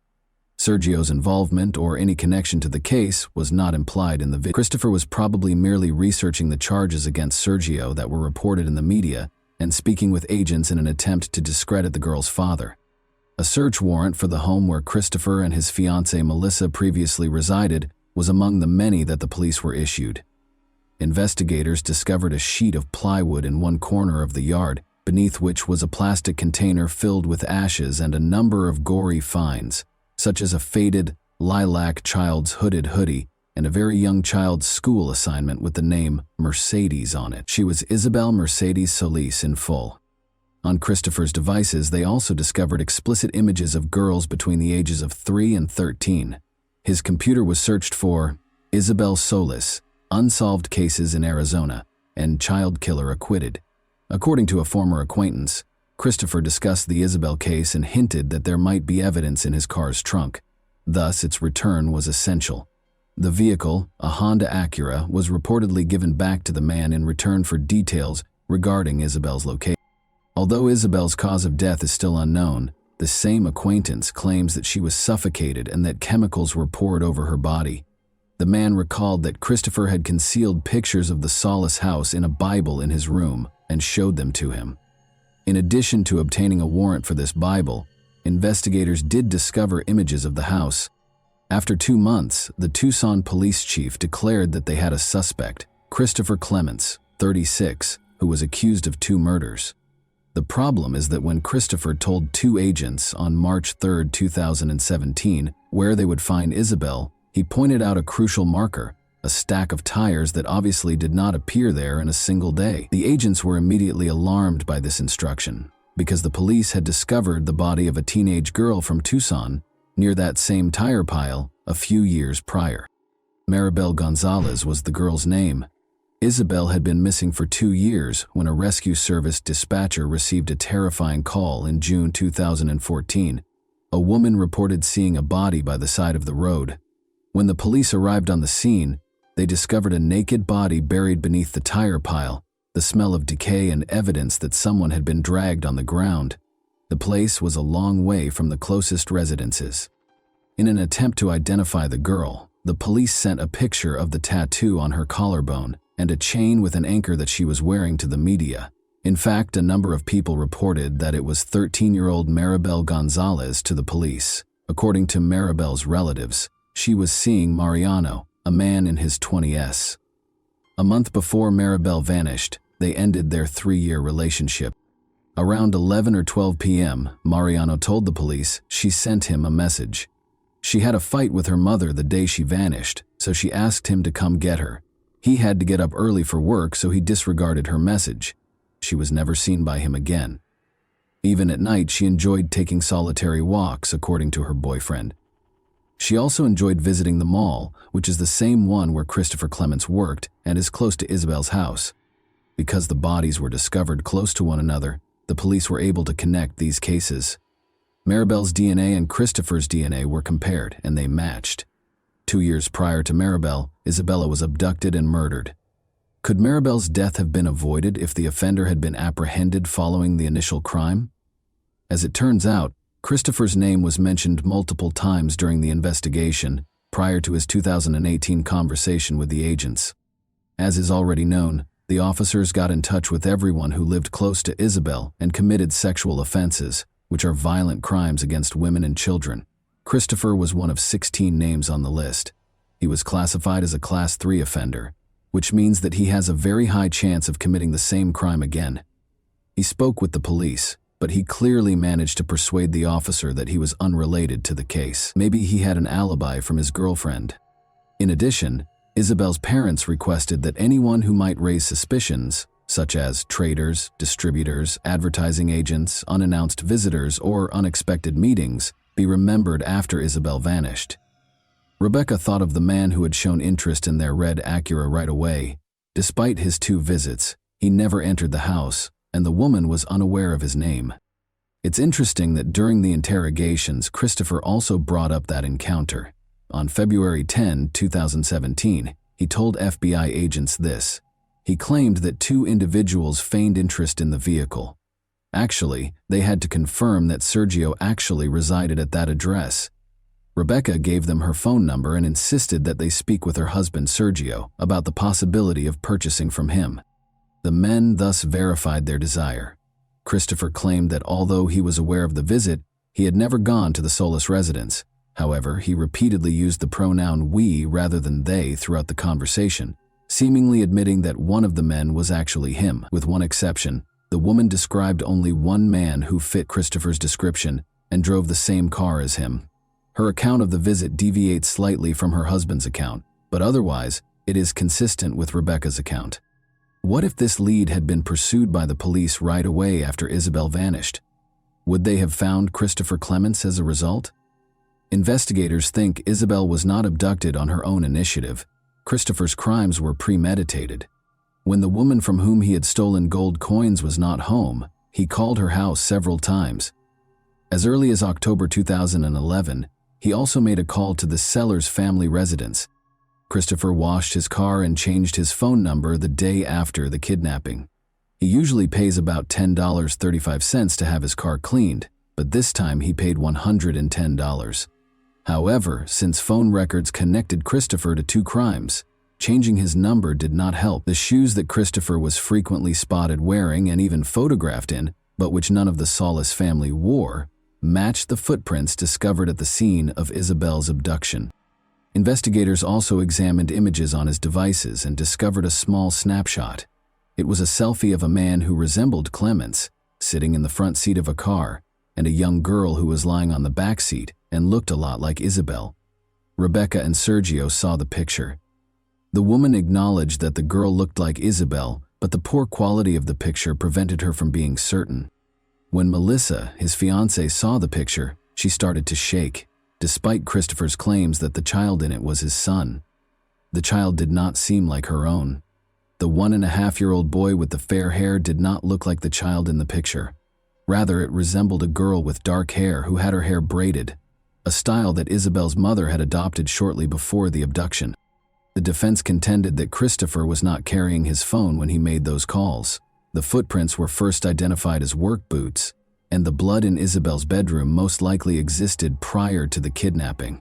Sergio's involvement or any connection to the case was not implied in the video. Christopher was probably merely researching the charges against Sergio that were reported in the media and speaking with agents in an attempt to discredit the girl's father. A search warrant for the home where Christopher and his fiancée Melissa previously resided was among the many that the police were issued. investigators discovered a sheet of plywood in one corner of the yard, beneath which was a plastic container filled with ashes and a number of gory finds, such as a faded, lilac child's hooded hoodie and a very young child's school assignment with the name Mercedes on it. She was Isabel Mercedes Solis in full. On Christopher's devices, they also discovered explicit images of girls between the ages of 3 and 13. His computer was searched for Isabel Solis, unsolved cases in Arizona, and child killer acquitted. According to a former acquaintance, Christopher discussed the Isabel case and hinted that there might be evidence in his car's trunk. Thus, its return was essential. The vehicle, a Honda Acura, was reportedly given back to the man in return for details regarding Isabel's location. Although Isabel's cause of death is still unknown, the same acquaintance claims that she was suffocated and that chemicals were poured over her body. The man recalled that Christopher had concealed pictures of the Solis house in a Bible in his room and showed them to him. In addition to obtaining a warrant for this Bible, investigators did discover images of the house. After 2 months, the Tucson police chief declared that they had a suspect, Christopher Clements, 36, who was accused of 2 murders. The problem is that when Christopher told 2 agents on March 3, 2017, where they would find Isabel, he pointed out a crucial marker, a stack of tires that obviously did not appear there in a single day. The agents were immediately alarmed by this instruction, because the police had discovered the body of a teenage girl from Tucson near that same tire pile a few years prior. Maribel Gonzalez was the girl's name. Isabel had been missing for 2 years when a rescue service dispatcher received a terrifying call in June 2014. A woman reported seeing a body by the side of the road. When the police arrived on the scene, they discovered a naked body buried beneath the tire pile, the smell of decay and evidence that someone had been dragged on the ground. The place was a long way from the closest residences. In an attempt to identify the girl, the police sent a picture of the tattoo on her collarbone and a chain with an anchor that she was wearing to the media. In fact, a number of people reported that it was 13-year-old Maribel Gonzalez to the police. According to Maribel's relatives, she was seeing Mariano, a man in his 20s. A month before Maribel vanished, they ended their 3-year relationship. Around 11 or 12 p.m., Mariano told the police she sent him a message. She had a fight with her mother the day she vanished, so she asked him to come get her. He had to get up early for work, so he disregarded her message. She was never seen by him again. Even at night, she enjoyed taking solitary walks, according to her boyfriend. She also enjoyed visiting the mall, which is the same one where Christopher Clements worked and is close to Isabel's house. Because the bodies were discovered close to one another, the police were able to connect these cases. Maribel's DNA and Christopher's DNA were compared, and they matched. 2 years prior to Maribel, Isabella was abducted and murdered. Could Maribel's death have been avoided if the offender had been apprehended following the initial crime? As it turns out, Christopher's name was mentioned multiple times during the investigation prior to his 2018 conversation with the agents. As is already known, the officers got in touch with everyone who lived close to Isabel and committed sexual offenses, which are violent crimes against women and children. Christopher was one of 16 names on the list. He was classified as a Class 3 offender, which means that he has a very high chance of committing the same crime again. He spoke with the police, but he clearly managed to persuade the officer that he was unrelated to the case. Maybe he had an alibi from his girlfriend. In addition, Isabel's parents requested that anyone who might raise suspicions, such as traders, distributors, advertising agents, unannounced visitors, or unexpected meetings, be remembered after Isabel vanished. Rebecca thought of the man who had shown interest in their red Acura right away. Despite his 2 visits, he never entered the house, and the woman was unaware of his name. It's interesting that during the interrogations, Christopher also brought up that encounter. On February 10, 2017, he told FBI agents this. He claimed that 2 individuals feigned interest in the vehicle. Actually, they had to confirm that Sergio actually resided at that address. Rebecca gave them her phone number and insisted that they speak with her husband Sergio about the possibility of purchasing from him. The men thus verified their desire. Christopher claimed that although he was aware of the visit, he had never gone to the Solis residence. However, he repeatedly used the pronoun we rather than they throughout the conversation, seemingly admitting that one of the men was actually him. With one exception, the woman described only one man who fit Christopher's description and drove the same car as him. Her account of the visit deviates slightly from her husband's account, but otherwise, it is consistent with Rebecca's account. What if this lead had been pursued by the police right away after Isabel vanished? Would they have found Christopher Clements as a result? Investigators think Isabel was not abducted on her own initiative. Christopher's crimes were premeditated. When the woman from whom he had stolen gold coins was not home, he called her house several times. As early as October 2011, he also made a call to the Sellers family residence. Christopher washed his car and changed his phone number the day after the kidnapping. He usually pays about $10.35 to have his car cleaned, but this time he paid $110. However, since phone records connected Christopher to two crimes, changing his number did not help. The shoes that Christopher was frequently spotted wearing and even photographed in, but which none of the Solis family wore, matched the footprints discovered at the scene of Isabel's abduction. Investigators also examined images on his devices and discovered a small snapshot. It was a selfie of a man who resembled Clements, sitting in the front seat of a car, and a young girl who was lying on the back seat and looked a lot like Isabel. Rebecca and Sergio saw the picture. The woman acknowledged that the girl looked like Isabel, but the poor quality of the picture prevented her from being certain. When Melissa, his fiancée, saw the picture, she started to shake, despite Christopher's claims that the child in it was his son. The child did not seem like her own. The 1.5-year-old boy with the fair hair did not look like the child in the picture. Rather, it resembled a girl with dark hair who had her hair braided, a style that Isabel's mother had adopted shortly before the abduction. The defense contended that Christopher was not carrying his phone when he made those calls. The footprints were first identified as work boots, and the blood in Isabel's bedroom most likely existed prior to the kidnapping.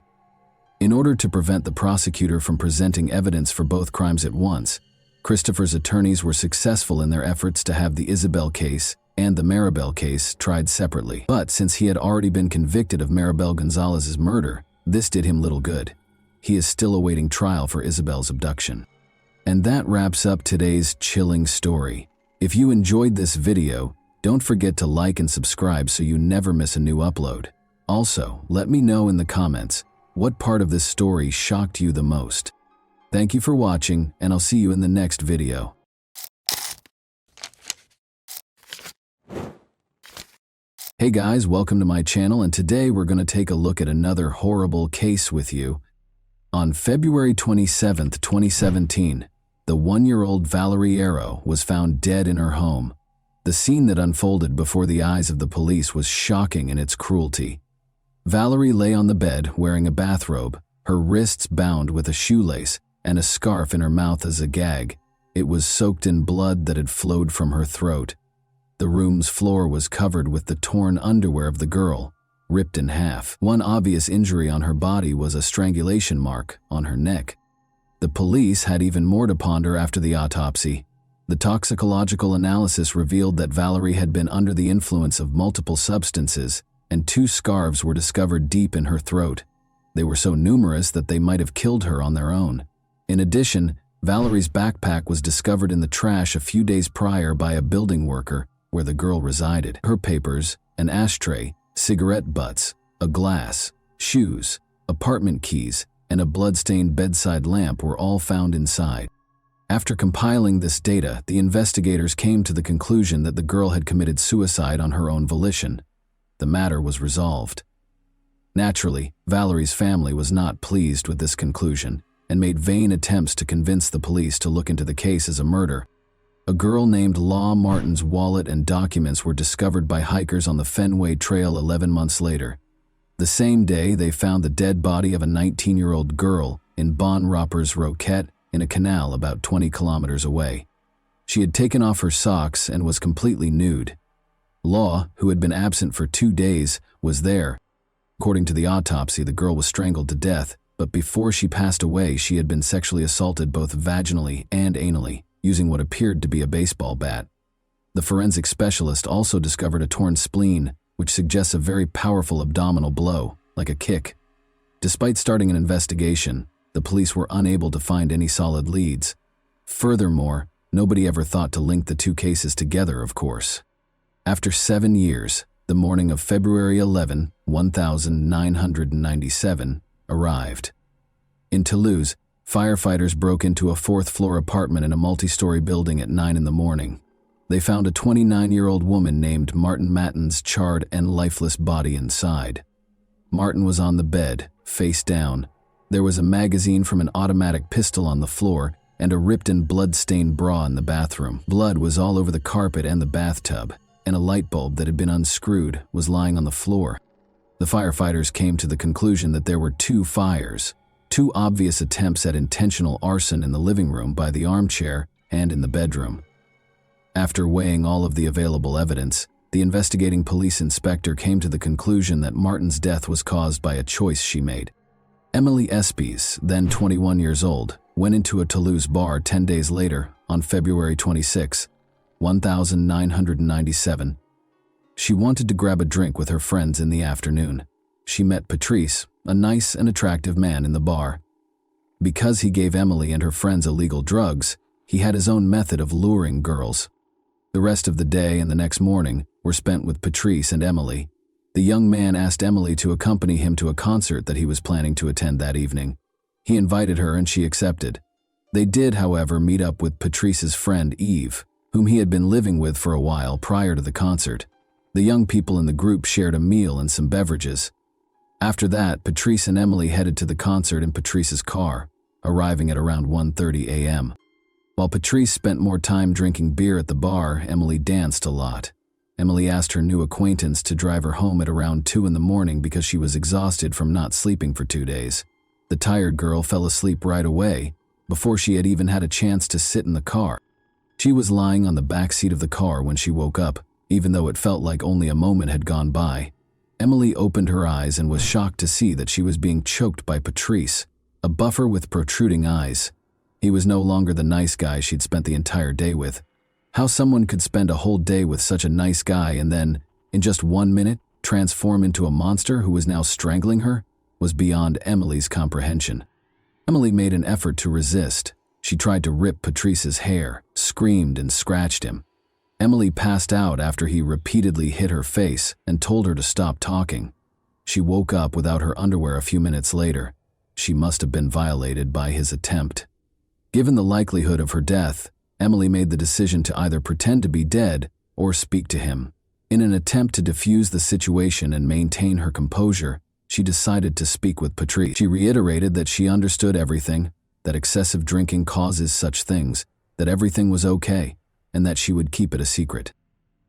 In order to prevent the prosecutor from presenting evidence for both crimes at once, Christopher's attorneys were successful in their efforts to have the Isabel case and the Maribel case tried separately. But since he had already been convicted of Maribel Gonzalez's murder, this did him little good. He is still awaiting trial for Isabel's abduction. And that wraps up today's chilling story. If you enjoyed this video, don't forget to like and subscribe so you never miss a new upload. Also, let me know in the comments what part of this story shocked you the most. Thank you for watching, and I'll see you in the next video. Hey guys, welcome to my channel, and today we're going to take a look at another horrible case with you. On February 27, 2017, the 1-year-old Valerie Arrow was found dead in her home. The scene that unfolded before the eyes of the police was shocking in its cruelty. Valerie lay on the bed wearing a bathrobe, her wrists bound with a shoelace, and a scarf in her mouth as a gag. It was soaked in blood that had flowed from her throat. The room's floor was covered with the torn underwear of the girl, ripped in half. One obvious injury on her body was a strangulation mark on her neck. The police had even more to ponder after the autopsy. The toxicological analysis revealed that Valerie had been under the influence of multiple substances, and 2 scarves were discovered deep in her throat. They were so numerous that they might have killed her on their own. In addition, Valerie's backpack was discovered in the trash a few days prior by a building worker where the girl resided. Her papers, an ashtray, cigarette butts, a glass, shoes, apartment keys, and a blood-stained bedside lamp were all found inside. After compiling this data, the investigators came to the conclusion that the girl had committed suicide on her own volition. The matter was resolved. Naturally, Valerie's family was not pleased with this conclusion and made vain attempts to convince the police to look into the case as a murder. A girl named Law Martin's wallet and documents were discovered by hikers on the Fenway Trail 11 months later. The same day, they found the dead body of a 19-year-old girl in Bon Roppers Roquette in a canal about 20 kilometers away. She had taken off her socks and was completely nude. Law, who had been absent for 2 days, was there. According to the autopsy, the girl was strangled to death, but before she passed away, she had been sexually assaulted both vaginally and anally, using what appeared to be a baseball bat. The forensic specialist also discovered a torn spleen, which suggests a very powerful abdominal blow, like a kick. Despite starting an investigation, the police were unable to find any solid leads. Furthermore, nobody ever thought to link the two cases together, of course. After 7 years, the morning of February 11, 1997, arrived. In Toulouse, firefighters broke into a fourth-floor apartment in a multi-story building at 9 in the morning. They found a 29-year-old woman named Martin Matten's charred and lifeless body inside. Martin was on the bed, face down. There was a magazine from an automatic pistol on the floor and a ripped and blood-stained bra in the bathroom. Blood was all over the carpet and the bathtub, and a light bulb that had been unscrewed was lying on the floor. The firefighters came to the conclusion that there were two fires, two obvious attempts at intentional arson in the living room by the armchair and in the bedroom. After weighing all of the available evidence, the investigating police inspector came to the conclusion that Martin's death was caused by a choice she made. Emily Espies, then 21 years old, went into a Toulouse bar 10 days later, on February 26, 1997. She wanted to grab a drink with her friends in the afternoon. She met Patrice, a nice and attractive man in the bar. Because he gave Emily and her friends illegal drugs, he had his own method of luring girls. The rest of the day and the next morning were spent with Patrice and Emily. The young man asked Emily to accompany him to a concert that he was planning to attend that evening. He invited her and she accepted. They did, however, meet up with Patrice's friend Eve, whom he had been living with for a while prior to the concert. The young people in the group shared a meal and some beverages. After that, Patrice and Emily headed to the concert in Patrice's car, arriving at around 1:30 a.m. While Patrice spent more time drinking beer at the bar, Emily danced a lot. Emily asked her new acquaintance to drive her home at around 2 in the morning because she was exhausted from not sleeping for 2 days. The tired girl fell asleep right away, before she had even had a chance to sit in the car. She was lying on the back seat of the car when she woke up, even though it felt like only a moment had gone by. Emily opened her eyes and was shocked to see that she was being choked by Patrice, a buffer with protruding eyes. He was no longer the nice guy she'd spent the entire day with. How someone could spend a whole day with such a nice guy and then, in just 1 minute, transform into a monster who was now strangling her was beyond Emily's comprehension. Emily made an effort to resist. She tried to rip Patrice's hair, screamed and scratched him. Emily passed out after he repeatedly hit her face and told her to stop talking. She woke up without her underwear a few minutes later. She must have been violated by his attempt. Given the likelihood of her death, Emily made the decision to either pretend to be dead or speak to him. In an attempt to defuse the situation and maintain her composure, she decided to speak with Patrice. She reiterated that she understood everything, that excessive drinking causes such things, that everything was okay, and that she would keep it a secret.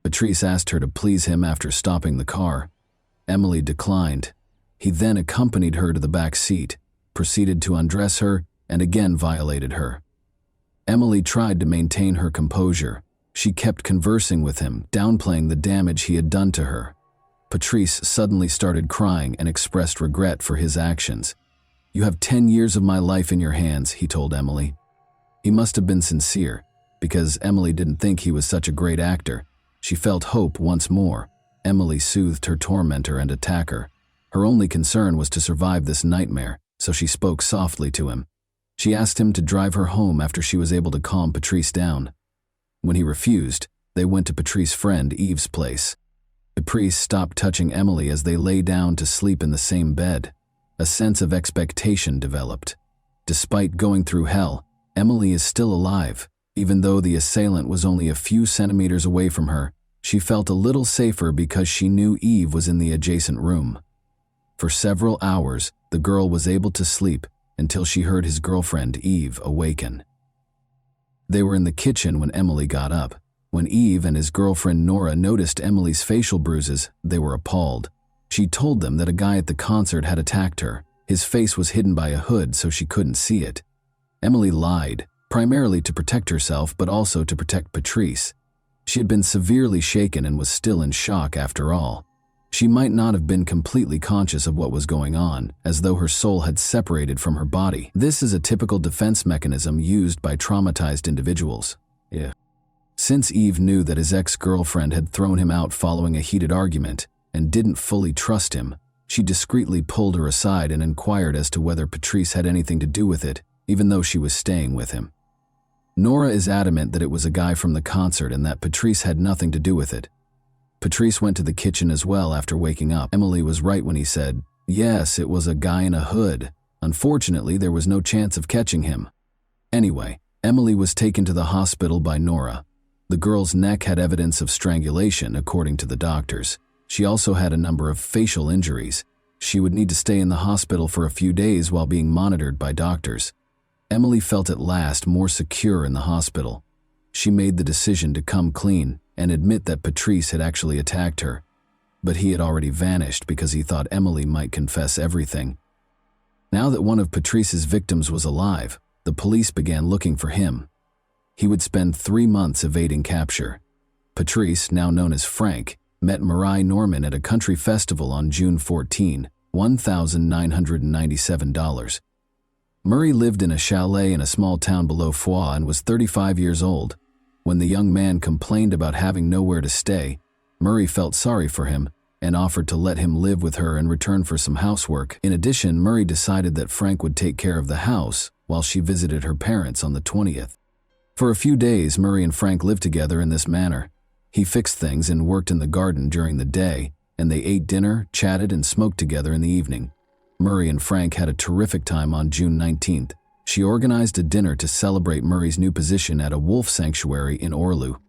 Patrice asked her to please him after stopping the car. Emily declined. He then accompanied her to the back seat, proceeded to undress her, and again violated her. Emily tried to maintain her composure. She kept conversing with him, downplaying the damage he had done to her. Patrice suddenly started crying and expressed regret for his actions. "You have 10 years of my life in your hands," he told Emily. He must have been sincere, because Emily didn't think he was such a great actor. She felt hope once more. Emily soothed her tormentor and attacker. Her only concern was to survive this nightmare, so she spoke softly to him. She asked him to drive her home after she was able to calm Patrice down. When he refused, they went to Patrice's friend Eve's place. Patrice stopped touching Emily as they lay down to sleep in the same bed. A sense of expectation developed. Despite going through hell, Emily is still alive. Even though the assailant was only a few centimeters away from her, she felt a little safer because she knew Eve was in the adjacent room. For several hours, the girl was able to sleep until she heard his girlfriend Eve awaken. They were in the kitchen when Emily got up. When Eve and his girlfriend Nora noticed Emily's facial bruises, they were appalled. She told them that a guy at the concert had attacked her. His face was hidden by a hood so she couldn't see it. Emily lied, primarily to protect herself but also to protect Patrice. She had been severely shaken and was still in shock after all. She might not have been completely conscious of what was going on, as though her soul had separated from her body. This is a typical defense mechanism used by traumatized individuals. Since Eve knew that his ex-girlfriend had thrown him out following a heated argument and didn't fully trust him, she discreetly pulled her aside and inquired as to whether Patrice had anything to do with it, even though she was staying with him. Nora is adamant that it was a guy from the concert and that Patrice had nothing to do with it. Patrice went to the kitchen as well after waking up. Emily was right when he said, yes, it was a guy in a hood. Unfortunately, there was no chance of catching him. Anyway, Emily was taken to the hospital by Nora. The girl's neck had evidence of strangulation, according to the doctors. She also had a number of facial injuries. She would need to stay in the hospital for a few days while being monitored by doctors. Emily felt at last more secure in the hospital. She made the decision to come clean and admit that Patrice had actually attacked her. But he had already vanished because he thought Emily might confess everything. Now that one of Patrice's victims was alive, the police began looking for him. He would spend 3 months evading capture. Patrice, now known as Frank, met Marie Norman at a country festival on June 14, $1,997. Murray lived in a chalet in a small town below Foix and was 35 years old. When the young man complained about having nowhere to stay, Murray felt sorry for him and offered to let him live with her in return for some housework. In addition, Murray decided that Frank would take care of the house while she visited her parents on the 20th. For a few days, Murray and Frank lived together in this manner. He fixed things and worked in the garden during the day, and they ate dinner, chatted, and smoked together in the evening. Murray and Frank had a terrific time on June 19th. She organized a dinner to celebrate Murray's new position at a wolf sanctuary in Orlu.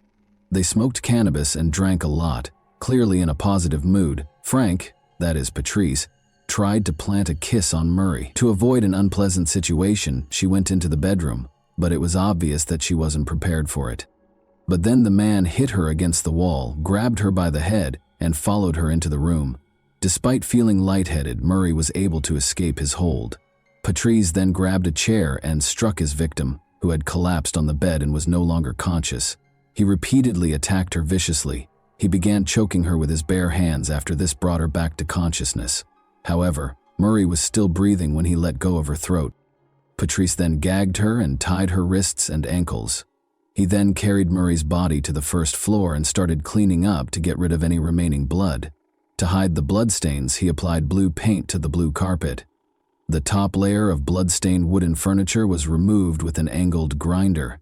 They smoked cannabis and drank a lot, clearly in a positive mood. Frank, that is Patrice, tried to plant a kiss on Murray. To avoid an unpleasant situation, she went into the bedroom, but it was obvious that she wasn't prepared for it. But then the man hit her against the wall, grabbed her by the head, and followed her into the room. Despite feeling lightheaded, Murray was able to escape his hold. Patrice then grabbed a chair and struck his victim, who had collapsed on the bed and was no longer conscious. He repeatedly attacked her viciously. He began choking her with his bare hands after this brought her back to consciousness. However, Murray was still breathing when he let go of her throat. Patrice then gagged her and tied her wrists and ankles. He then carried Murray's body to the first floor and started cleaning up to get rid of any remaining blood. To hide the bloodstains, he applied blue paint to the blue carpet. The top layer of blood-stained wooden furniture was removed with an angled grinder.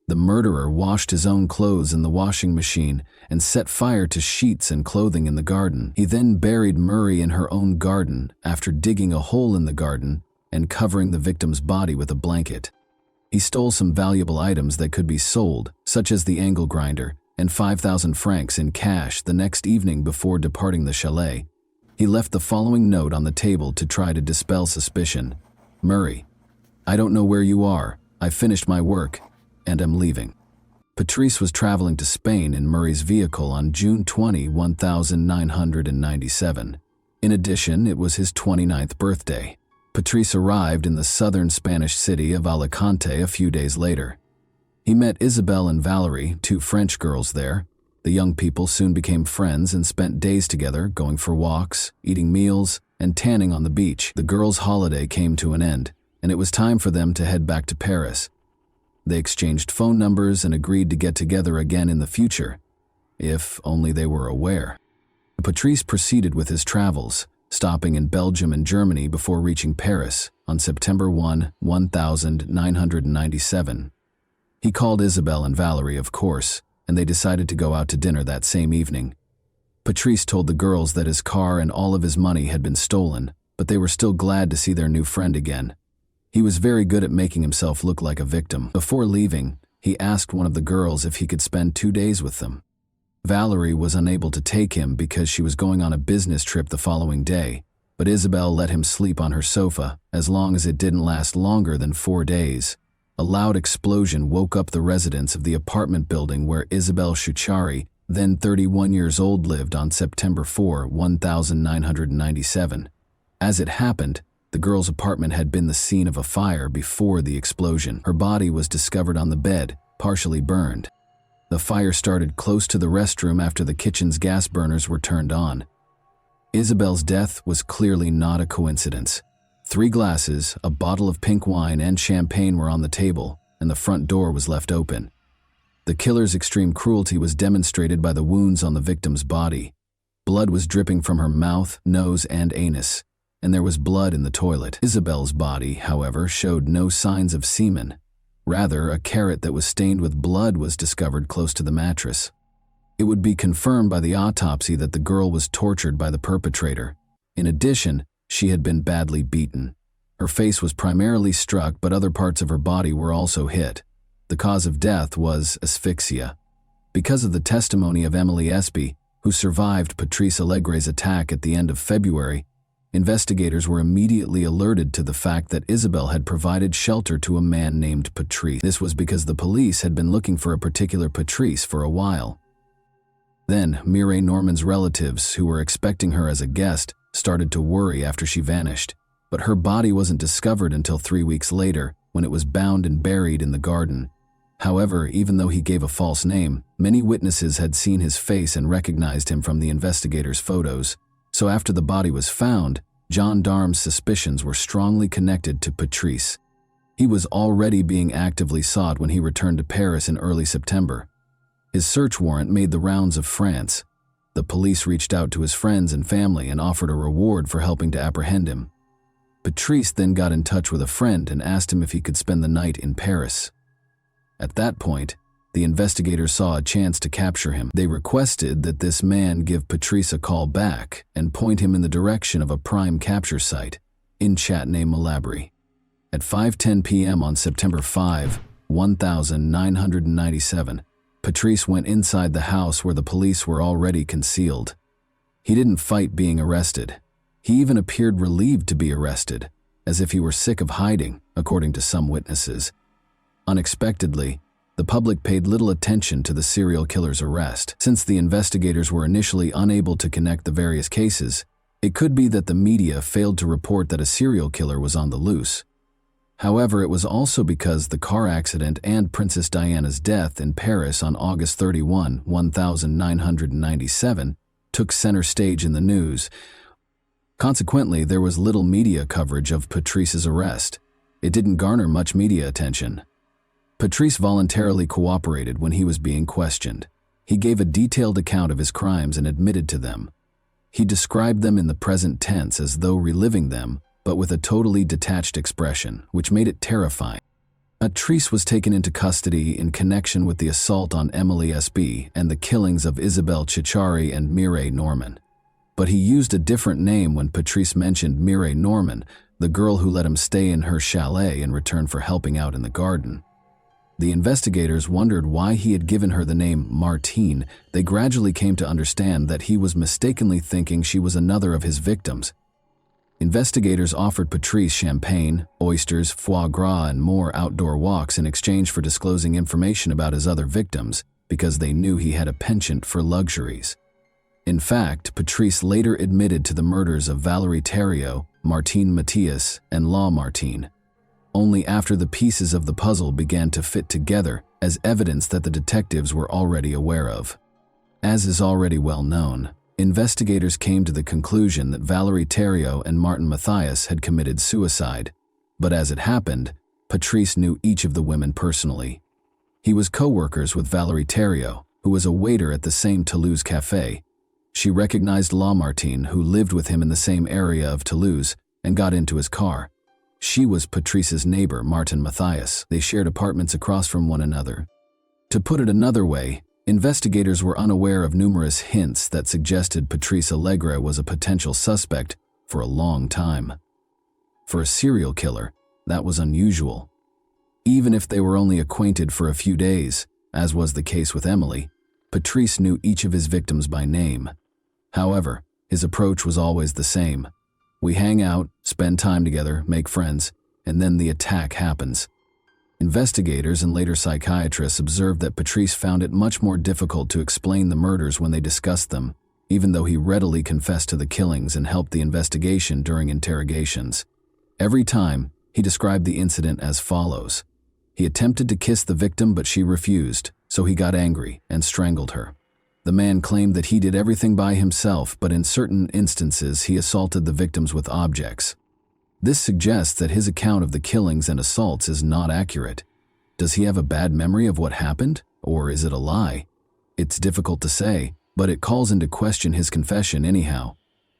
The murderer washed his own clothes in the washing machine and set fire to sheets and clothing in the garden. He then buried Murray in her own garden after digging a hole in the garden and covering the victim's body with a blanket. He stole some valuable items that could be sold, such as the angle grinder, and 5,000 francs in cash the next evening before departing the chalet. He left the following note on the table to try to dispel suspicion. Murray, I don't know where you are. I finished my work and am leaving. Patrice was traveling to Spain in Murray's vehicle on June 20, 1997. In addition, it was his 29th birthday. Patrice arrived in the southern Spanish city of Alicante a few days later. He met Isabelle and Valerie, 2 French girls there. The young people soon became friends and spent days together, going for walks, eating meals, and tanning on the beach. The girls' holiday came to an end, and it was time for them to head back to Paris. They exchanged phone numbers and agreed to get together again in the future, if only they were aware. Patrice proceeded with his travels, stopping in Belgium and Germany before reaching Paris on September 1, 1997. He called Isabelle and Valerie, of course, and they decided to go out to dinner that same evening. Patrice told the girls that his car and all of his money had been stolen, but they were still glad to see their new friend again. He was very good at making himself look like a victim. Before leaving, he asked one of the girls if he could spend 2 days with them. Valerie was unable to take him because she was going on a business trip the following day, but Isabelle let him sleep on her sofa as long as it didn't last longer than 4 days. A loud explosion woke up the residents of the apartment building where Isabelle Chouchari, then 31 years old, lived on September 4, 1997. As it happened, the girl's apartment had been the scene of a fire before the explosion. Her body was discovered on the bed, partially burned. The fire started close to the restroom after the kitchen's gas burners were turned on. Isabelle's death was clearly not a coincidence. 3 glasses, a bottle of pink wine, and champagne were on the table, and the front door was left open. The killer's extreme cruelty was demonstrated by the wounds on the victim's body. Blood was dripping from her mouth, nose, and anus, and there was blood in the toilet. Isabelle's body, however, showed no signs of semen. Rather, a carrot that was stained with blood was discovered close to the mattress. It would be confirmed by the autopsy that the girl was tortured by the perpetrator. In addition, she had been badly beaten. Her face was primarily struck, but other parts of her body were also hit. The cause of death was asphyxia. Because of the testimony of Emily Espy, who survived Patrice Allegre's attack at the end of February, investigators were immediately alerted to the fact that Isabel had provided shelter to a man named Patrice. This was because the police had been looking for a particular Patrice for a while. Then, Mireille Norman's relatives, who were expecting her as a guest, started to worry after she vanished. But her body wasn't discovered until 3 weeks later, when it was bound and buried in the garden. However, even though he gave a false name, many witnesses had seen his face and recognized him from the investigators' photos. So after the body was found, gendarmes' suspicions were strongly connected to Patrice. He was already being actively sought when he returned to Paris in early September. His search warrant made the rounds of France. The police reached out to his friends and family and offered a reward for helping to apprehend him. Patrice then got in touch with a friend and asked him if he could spend the night in Paris. At that point, the investigators saw a chance to capture him. They requested that this man give Patrice a call back and point him in the direction of a prime capture site in Châtenay-Malabry. At 5:10 p.m. on September 5, 1997, Patrice went inside the house where the police were already concealed. He didn't fight being arrested. He even appeared relieved to be arrested, as if he were sick of hiding, according to some witnesses. Unexpectedly, the public paid little attention to the serial killer's arrest. Since the investigators were initially unable to connect the various cases, it could be that the media failed to report that a serial killer was on the loose. However, it was also because the car accident and Princess Diana's death in Paris on August 31, 1997, took center stage in the news. Consequently, there was little media coverage of Patrice's arrest. It didn't garner much media attention. Patrice voluntarily cooperated when he was being questioned. He gave a detailed account of his crimes and admitted to them. He described them in the present tense as though reliving them, but with a totally detached expression, which made it terrifying. Patrice was taken into custody in connection with the assault on Emily Espy and the killings of Isabelle Chichari and Mireille Norman. But he used a different name when Patrice mentioned Mireille Norman, the girl who let him stay in her chalet in return for helping out in the garden. The investigators wondered why he had given her the name Martine. They gradually came to understand that he was mistakenly thinking she was another of his victims. Investigators offered Patrice champagne, oysters, foie gras, and more outdoor walks in exchange for disclosing information about his other victims, because they knew he had a penchant for luxuries. In fact, Patrice later admitted to the murders of Valérie Thériault, Martine Mathias, and Laure Martine, only after the pieces of the puzzle began to fit together as evidence that the detectives were already aware of. As is already well known, investigators came to the conclusion that Valérie Thériault and Martin Mathias had committed suicide, but as it happened, Patrice knew each of the women personally. He was co-workers with Valérie Thériault, who was a waiter at the same Toulouse cafe. She recognized Laure Martine, who lived with him in the same area of Toulouse, and got into his car. She was Patrice's neighbor, Martin Mathias. They shared apartments across from one another. To put it another way, investigators were unaware of numerous hints that suggested Patrice Allegre was a potential suspect for a long time. For a serial killer, that was unusual. Even if they were only acquainted for a few days, as was the case with Emily, Patrice knew each of his victims by name. However, his approach was always the same. We hang out, spend time together, make friends, and then the attack happens. Investigators and later psychiatrists observed that Patrice found it much more difficult to explain the murders when they discussed them, even though he readily confessed to the killings and helped the investigation during interrogations. Every time, he described the incident as follows. He attempted to kiss the victim, but she refused, so he got angry and strangled her. The man claimed that he did everything by himself, but in certain instances he assaulted the victims with objects. This suggests that his account of the killings and assaults is not accurate. Does he have a bad memory of what happened, or is it a lie? It's difficult to say, but it calls into question his confession anyhow.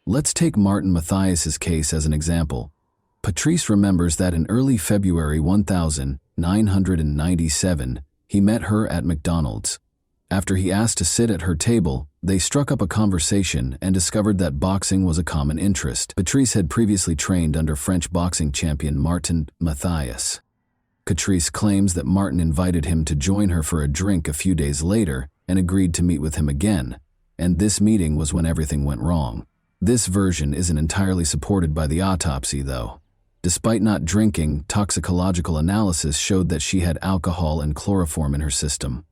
Let's take Martin Mathias's case as an example. Patrice remembers that in early February 1000, 997, he met her at McDonald's. After he asked to sit at her table, they struck up a conversation and discovered that boxing was a common interest. Patrice had previously trained under French boxing champion Martin Mathias. Patrice claims that Martin invited him to join her for a drink a few days later and agreed to meet with him again, and this meeting was when everything went wrong. This version isn't entirely supported by the autopsy, though. Despite not drinking, toxicological analysis showed that she had alcohol and chloroform in her system.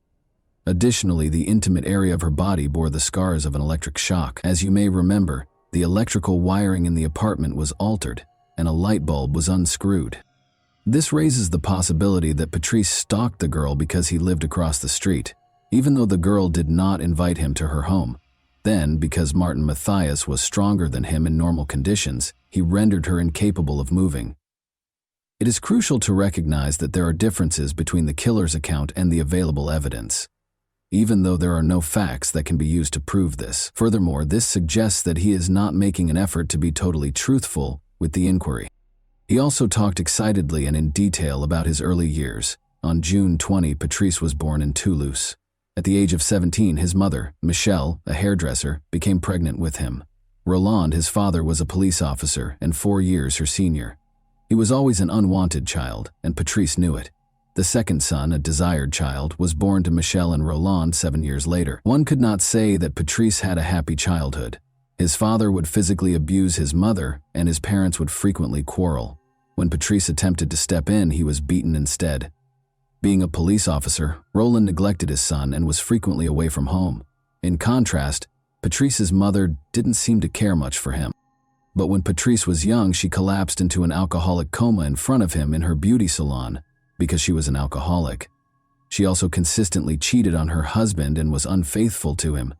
Additionally, the intimate area of her body bore the scars of an electric shock. As you may remember, the electrical wiring in the apartment was altered, and a light bulb was unscrewed. This raises the possibility that Patrice stalked the girl because he lived across the street, even though the girl did not invite him to her home. Then, because Martin Mathias was stronger than him in normal conditions, he rendered her incapable of moving. It is crucial to recognize that there are differences between the killer's account and the available evidence, even though there are no facts that can be used to prove this. Furthermore, this suggests that he is not making an effort to be totally truthful with the inquiry. He also talked excitedly and in detail about his early years. On June 20, Patrice was born in Toulouse. At the age of 17, his mother, Michelle, a hairdresser, became pregnant with him. Roland, his father, was a police officer and 4 years her senior. He was always an unwanted child, and Patrice knew it. The second son, a desired child, was born to Michelle and Roland 7 years later. One could not say that Patrice had a happy childhood. His father would physically abuse his mother, and his parents would frequently quarrel. When Patrice attempted to step in, he was beaten instead. Being a police officer, Roland neglected his son and was frequently away from home. In contrast, Patrice's mother didn't seem to care much for him. But when Patrice was young, she collapsed into an alcoholic coma in front of him in her beauty salon because she was an alcoholic. She also consistently cheated on her husband and was unfaithful to him.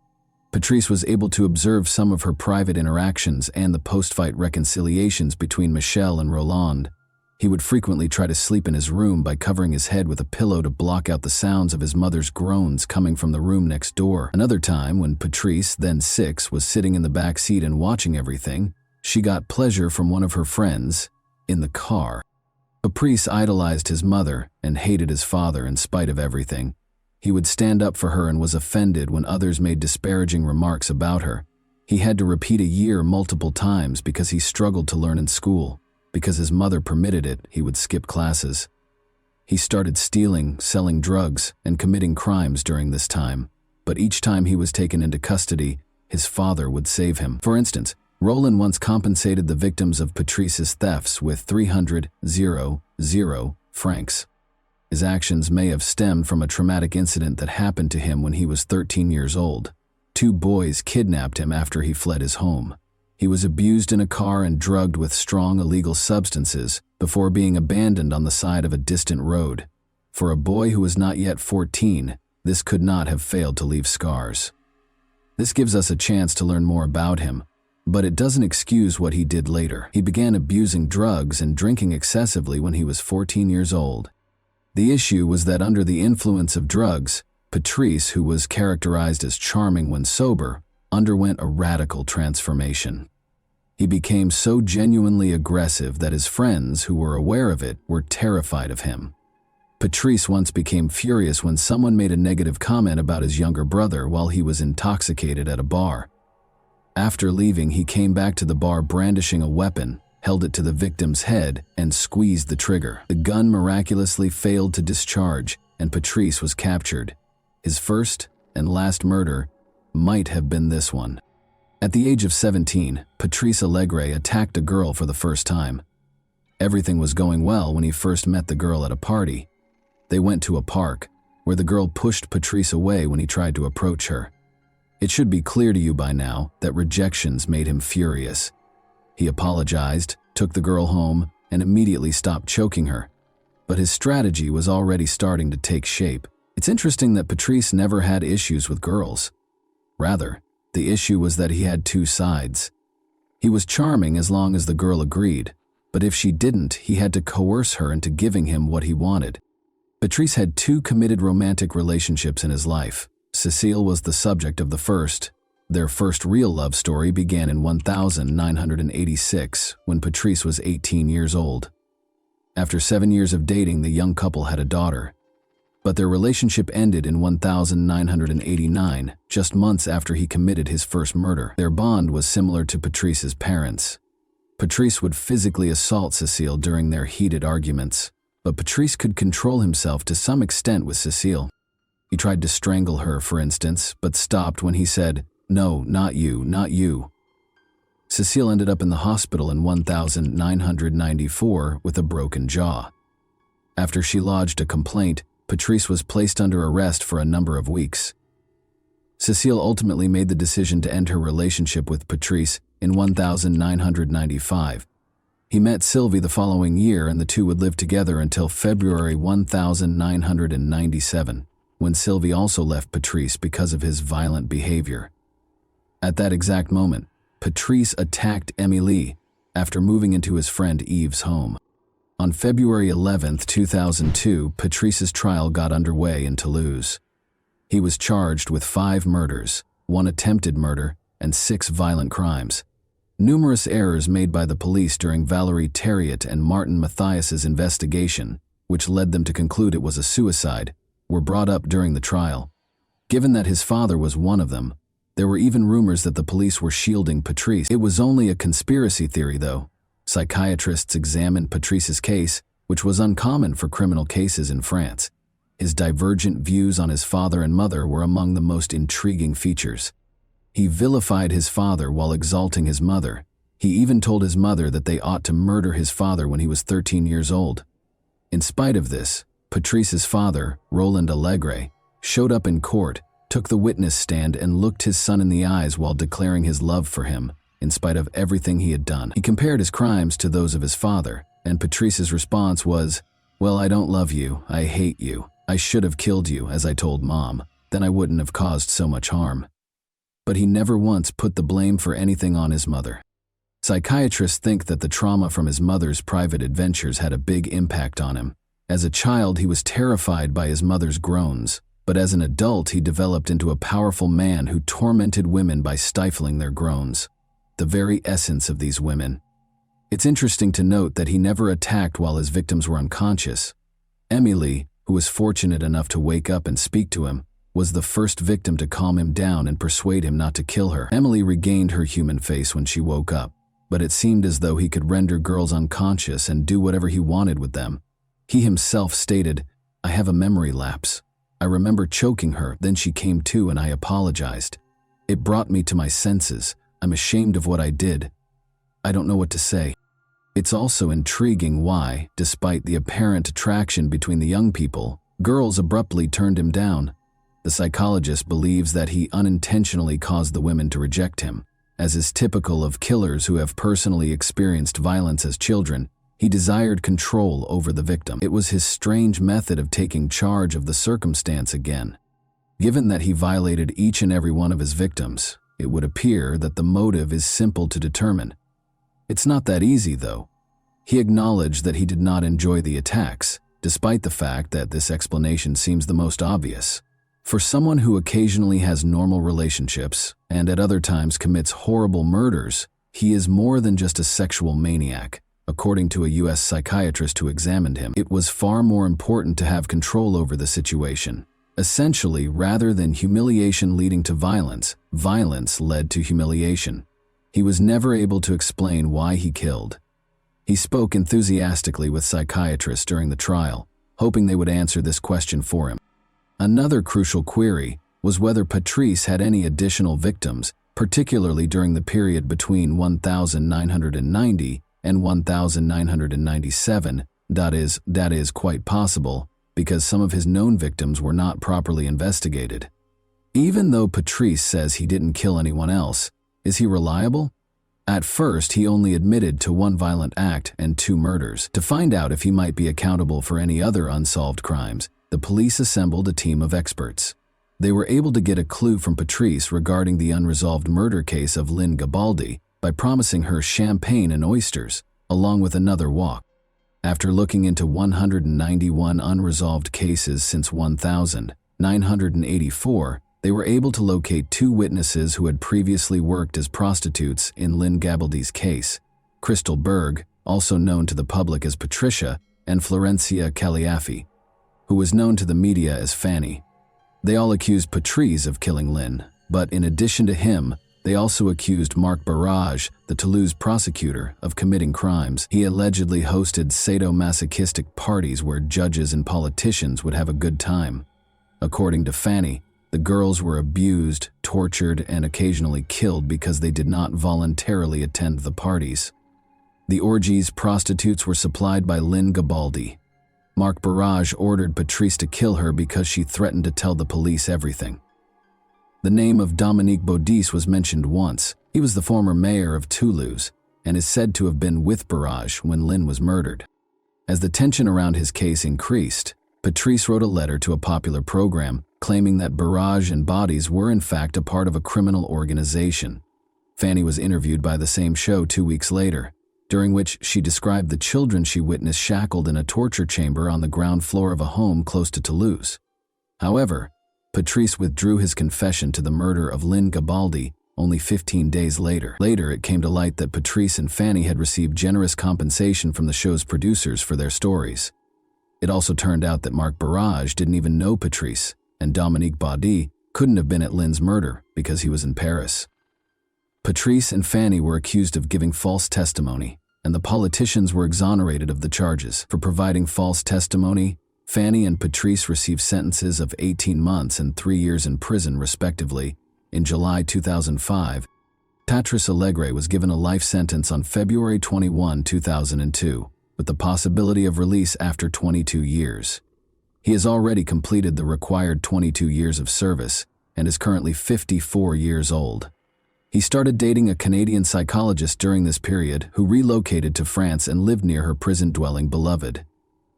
Patrice was able to observe some of her private interactions and the post-fight reconciliations between Michelle and Roland. He would frequently try to sleep in his room by covering his head with a pillow to block out the sounds of his mother's groans coming from the room next door. Another time, when Patrice, then 6, was sitting in the back seat and watching everything, she got pleasure from one of her friends in the car. Patrice idolized his mother and hated his father in spite of everything. He would stand up for her and was offended when others made disparaging remarks about her. He had to repeat a year multiple times because he struggled to learn in school. Because his mother permitted it, he would skip classes. He started stealing, selling drugs, and committing crimes during this time. But each time he was taken into custody, his father would save him. For instance, Roland once compensated the victims of Patrice's thefts with 300 francs. His actions may have stemmed from a traumatic incident that happened to him when he was 13 years old. 2 boys kidnapped him after he fled his home. He was abused in a car and drugged with strong illegal substances before being abandoned on the side of a distant road. For a boy who was not yet 14, this could not have failed to leave scars. This gives us a chance to learn more about him, but it doesn't excuse what he did later. He began abusing drugs and drinking excessively when he was 14 years old. The issue was that under the influence of drugs, Patrice, who was characterized as charming when sober, underwent a radical transformation. He became so genuinely aggressive that his friends, who were aware of it, were terrified of him. Patrice once became furious when someone made a negative comment about his younger brother while he was intoxicated at a bar. After leaving, he came back to the bar brandishing a weapon, held it to the victim's head, and squeezed the trigger. The gun miraculously failed to discharge, and Patrice was captured. His first and last murder might have been this one. At the age of 17, Patrice Allegre attacked a girl for the first time. Everything was going well when he first met the girl at a party. They went to a park, where the girl pushed Patrice away when he tried to approach her. It should be clear to you by now that rejections made him furious. He apologized, took the girl home, and immediately stopped choking her. But his strategy was already starting to take shape. It's interesting that Patrice never had issues with girls. Rather, the issue was that he had 2 sides. He was charming as long as the girl agreed, but if she didn't, he had to coerce her into giving him what he wanted. Patrice had 2 committed romantic relationships in his life. Cécile was the subject of the first. Their first real love story began in 1986, when Patrice was 18 years old. After 7 years of dating, the young couple had a daughter. But their relationship ended in 1989, just months after he committed his first murder. Their bond was similar to Patrice's parents. Patrice would physically assault Cecile during their heated arguments, but Patrice could control himself to some extent with Cecile. He tried to strangle her, for instance, but stopped when he said, "No, not you, not you." Cecile ended up in the hospital in 1994 with a broken jaw. After she lodged a complaint, Patrice was placed under arrest for a number of weeks. Cecile ultimately made the decision to end her relationship with Patrice in 1995. He met Sylvie the following year, and the two would live together until February 1997, when Sylvie also left Patrice because of his violent behavior. At that exact moment, Patrice attacked Émilie after moving into his friend Yves' home. On February 11, 2002, Patrice's trial got underway in Toulouse. He was charged with 5 murders, 1 attempted murder, and 6 violent crimes. Numerous errors made by the police during Valérie Thériault and Martin Mathias's investigation, which led them to conclude it was a suicide, were brought up during the trial. Given that his father was one of them, there were even rumors that the police were shielding Patrice. It was only a conspiracy theory, though. Psychiatrists examined Patrice's case, which was uncommon for criminal cases in France. His divergent views on his father and mother were among the most intriguing features. He vilified his father while exalting his mother. He even told his mother that they ought to murder his father when he was 13 years old. In spite of this, Patrice's father, Roland Allegre, showed up in court, took the witness stand, and looked his son in the eyes while declaring his love for him, in spite of everything he had done. He compared his crimes to those of his father, and Patrice's response was, "Well, I don't love you, I hate you. I should have killed you, as I told Mom, then I wouldn't have caused so much harm." But he never once put the blame for anything on his mother. Psychiatrists think that the trauma from his mother's private adventures had a big impact on him. As a child, he was terrified by his mother's groans, but as an adult, he developed into a powerful man who tormented women by stifling their groans. The very essence of these women. It's interesting to note that he never attacked while his victims were unconscious. Émilie, who was fortunate enough to wake up and speak to him, was the first victim to calm him down and persuade him not to kill her. Émilie regained her human face when she woke up, but it seemed as though he could render girls unconscious and do whatever he wanted with them. He himself stated, "I have a memory lapse. I remember choking her, then she came to and I apologized. It brought me to my senses. I'm ashamed of what I did. I don't know what to say." It's also intriguing why, despite the apparent attraction between the young people, girls abruptly turned him down. The psychologist believes that he unintentionally caused the women to reject him. As is typical of killers who have personally experienced violence as children, he desired control over the victim. It was his strange method of taking charge of the circumstance again. Given that he violated each and every one of his victims, it would appear that the motive is simple to determine. It's not that easy, though. He acknowledged that he did not enjoy the attacks, despite the fact that this explanation seems the most obvious. For someone who occasionally has normal relationships and at other times commits horrible murders, he is more than just a sexual maniac, according to a U.S. psychiatrist who examined him. It was far more important to have control over the situation. Essentially, rather than humiliation leading to violence, violence led to humiliation. He was never able to explain why he killed. He spoke enthusiastically with psychiatrists during the trial, hoping they would answer this question for him. Another crucial query was whether Patrice had any additional victims, particularly during the period between 1990 and 1997. That is quite possible, because some of his known victims were not properly investigated. Even though Patrice says he didn't kill anyone else, is he reliable? At first, he only admitted to 1 violent act and 2 murders. To find out if he might be accountable for any other unsolved crimes, the police assembled a team of experts. They were able to get a clue from Patrice regarding the unresolved murder case of Lynn Gabaldi by promising her champagne and oysters, along with another walk. After looking into 191 unresolved cases since 1984, they were able to locate 2 witnesses who had previously worked as prostitutes in Lynn Gabaldi's case: Crystal Berg, also known to the public as Patricia, and Florencia Caliafi, who was known to the media as Fanny. They all accused Patrice of killing Lynn, but in addition to him, they also accused Marc Barrage, the Toulouse prosecutor, of committing crimes. He allegedly hosted sadomasochistic parties where judges and politicians would have a good time. According to Fanny, the girls were abused, tortured, and occasionally killed because they did not voluntarily attend the parties. The orgies prostitutes were supplied by Lynn Gabaldi. Marc Barrage ordered Patrice to kill her because she threatened to tell the police everything. The name of Dominique Baudis was mentioned once. He was the former mayor of Toulouse and is said to have been with Barrage when Lynn was murdered. As the tension around his case increased, Patrice wrote a letter to a popular program claiming that Barrage and Baudis were in fact a part of a criminal organization. Fanny was interviewed by the same show 2 weeks later, during which she described the children she witnessed shackled in a torture chamber on the ground floor of a home close to Toulouse. However, Patrice withdrew his confession to the murder of Lynn Gabaldi only 15 days later. Later, it came to light that Patrice and Fanny had received generous compensation from the show's producers for their stories. It also turned out that Marc Barrage didn't even know Patrice, and Dominique Baudis couldn't have been at Lynn's murder because he was in Paris. Patrice and Fanny were accused of giving false testimony, and the politicians were exonerated of the charges. For providing false testimony, Fanny and Patrice received sentences of 18 months and 3 years in prison, respectively. In July 2005, Patrice Allegre was given a life sentence on February 21, 2002, with the possibility of release after 22 years. He has already completed the required 22 years of service and is currently 54 years old. He started dating a Canadian psychologist during this period who relocated to France and lived near her prison-dwelling beloved.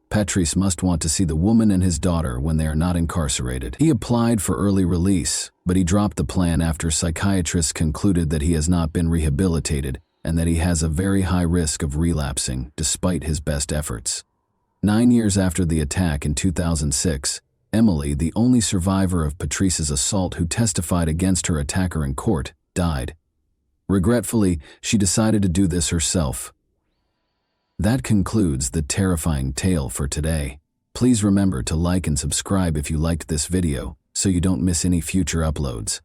Patrice must want to see the woman and his daughter when they are not incarcerated. He applied for early release, but he dropped the plan after psychiatrists concluded that he has not been rehabilitated and that he has a very high risk of relapsing despite his best efforts. 9 years after the attack in 2006, Emily, the only survivor of Patrice's assault who testified against her attacker in court, died. Regretfully, she decided to do this herself. That concludes the terrifying tale for today. Please remember to like and subscribe if you liked this video so you don't miss any future uploads.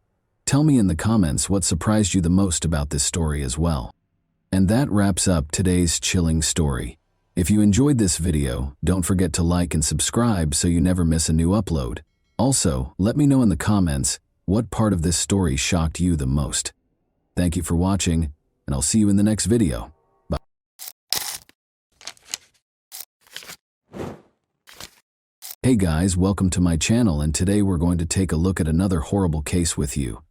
Tell me in the comments what surprised you the most about this story as well. And that wraps up today's chilling story. If you enjoyed this video, don't forget to like and subscribe so you never miss a new upload. Also, let me know in the comments what part of this story shocked you the most. Thank you for watching, and I'll see you in the next video. Bye. Hey guys, welcome to my channel, and today we're going to take a look at another horrible case with you.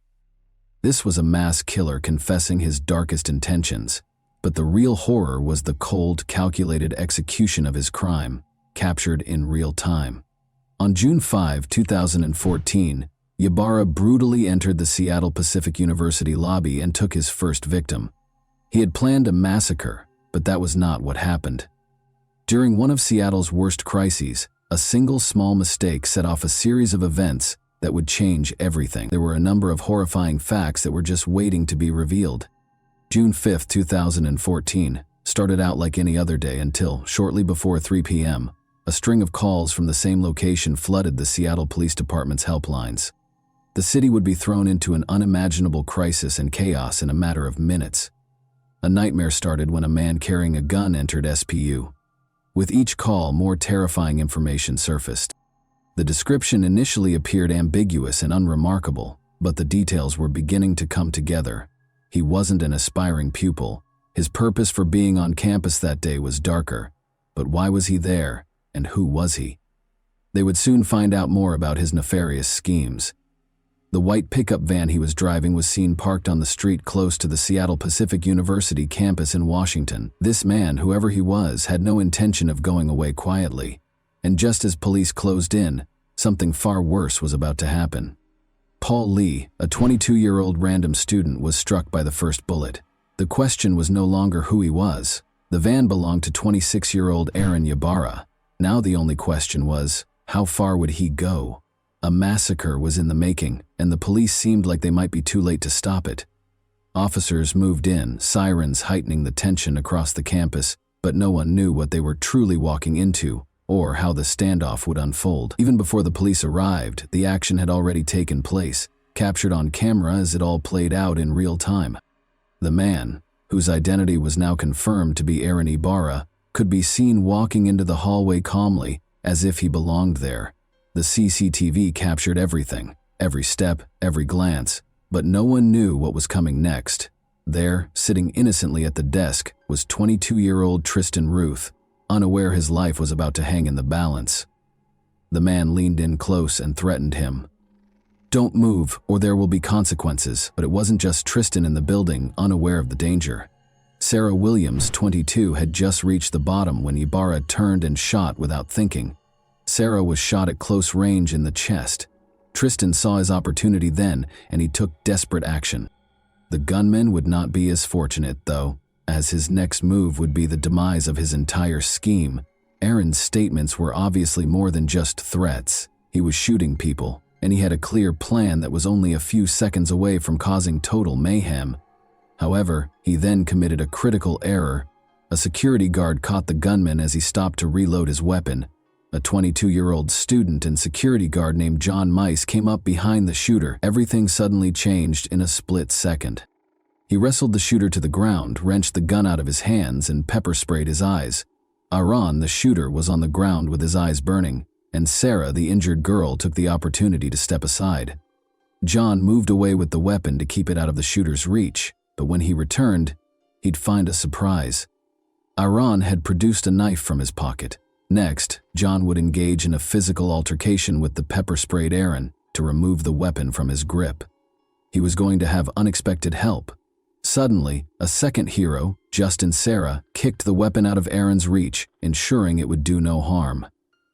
This was a mass killer confessing his darkest intentions, but the real horror was the cold, calculated execution of his crime, captured in real time. On June 5, 2014, Ybarra brutally entered the Seattle Pacific University lobby and took his first victim. He had planned a massacre, but that was not what happened. During one of Seattle's worst crises, a single small mistake set off a series of events that would change everything. There were a number of horrifying facts that were just waiting to be revealed. June 5, 2014, started out like any other day until, shortly before 3 p.m., a string of calls from the same location flooded the Seattle Police Department's helplines. The city would be thrown into an unimaginable crisis and chaos in a matter of minutes. A nightmare started when a man carrying a gun entered SPU. With each call, more terrifying information surfaced. The description initially appeared ambiguous and unremarkable, but the details were beginning to come together. He wasn't an aspiring pupil. His purpose for being on campus that day was darker. But why was he there, and who was he? They would soon find out more about his nefarious schemes. The white pickup van he was driving was seen parked on the street close to the Seattle Pacific University campus in Washington. This man, whoever he was, had no intention of going away quietly. And just as police closed in, something far worse was about to happen. Paul Lee, a 22-year-old random student, was struck by the first bullet. The question was no longer who he was. The van belonged to 26-year-old Aaron Ybarra. Now the only question was, how far would he go? A massacre was in the making, and the police seemed like they might be too late to stop it. Officers moved in, sirens heightening the tension across the campus, but no one knew what they were truly walking into or how the standoff would unfold. Even before the police arrived, the action had already taken place, captured on camera as it all played out in real time. The man, whose identity was now confirmed to be Aaron Ibarra, could be seen walking into the hallway calmly, as if he belonged there. The CCTV captured everything, every step, every glance, but no one knew what was coming next. There, sitting innocently at the desk, was 22-year-old Tristan Ruth, unaware his life was about to hang in the balance. The man leaned in close and threatened him. "Don't move, or there will be consequences." But it wasn't just Tristan in the building, unaware of the danger. Sarah Williams, 22, had just reached the bottom when Ibarra turned and shot without thinking. Sarah was shot at close range in the chest. Tristan saw his opportunity then, and he took desperate action. The gunman would not be as fortunate, though, as his next move would be the demise of his entire scheme. Aaron's statements were obviously more than just threats. He was shooting people, and he had a clear plan that was only a few seconds away from causing total mayhem. However, he then committed a critical error. A security guard caught the gunman as he stopped to reload his weapon. A 22-year-old student and security guard named John Mice came up behind the shooter. Everything suddenly changed in a split second. He wrestled the shooter to the ground, wrenched the gun out of his hands, and pepper-sprayed his eyes. Aaron, the shooter, was on the ground with his eyes burning, and Sarah, the injured girl, took the opportunity to step aside. John moved away with the weapon to keep it out of the shooter's reach, but when he returned, he'd find a surprise. Aaron had produced a knife from his pocket. Next, John would engage in a physical altercation with the pepper-sprayed Aaron to remove the weapon from his grip. He was going to have unexpected help. Suddenly, a second hero, Justin Sarah, kicked the weapon out of Aaron's reach, ensuring it would do no harm.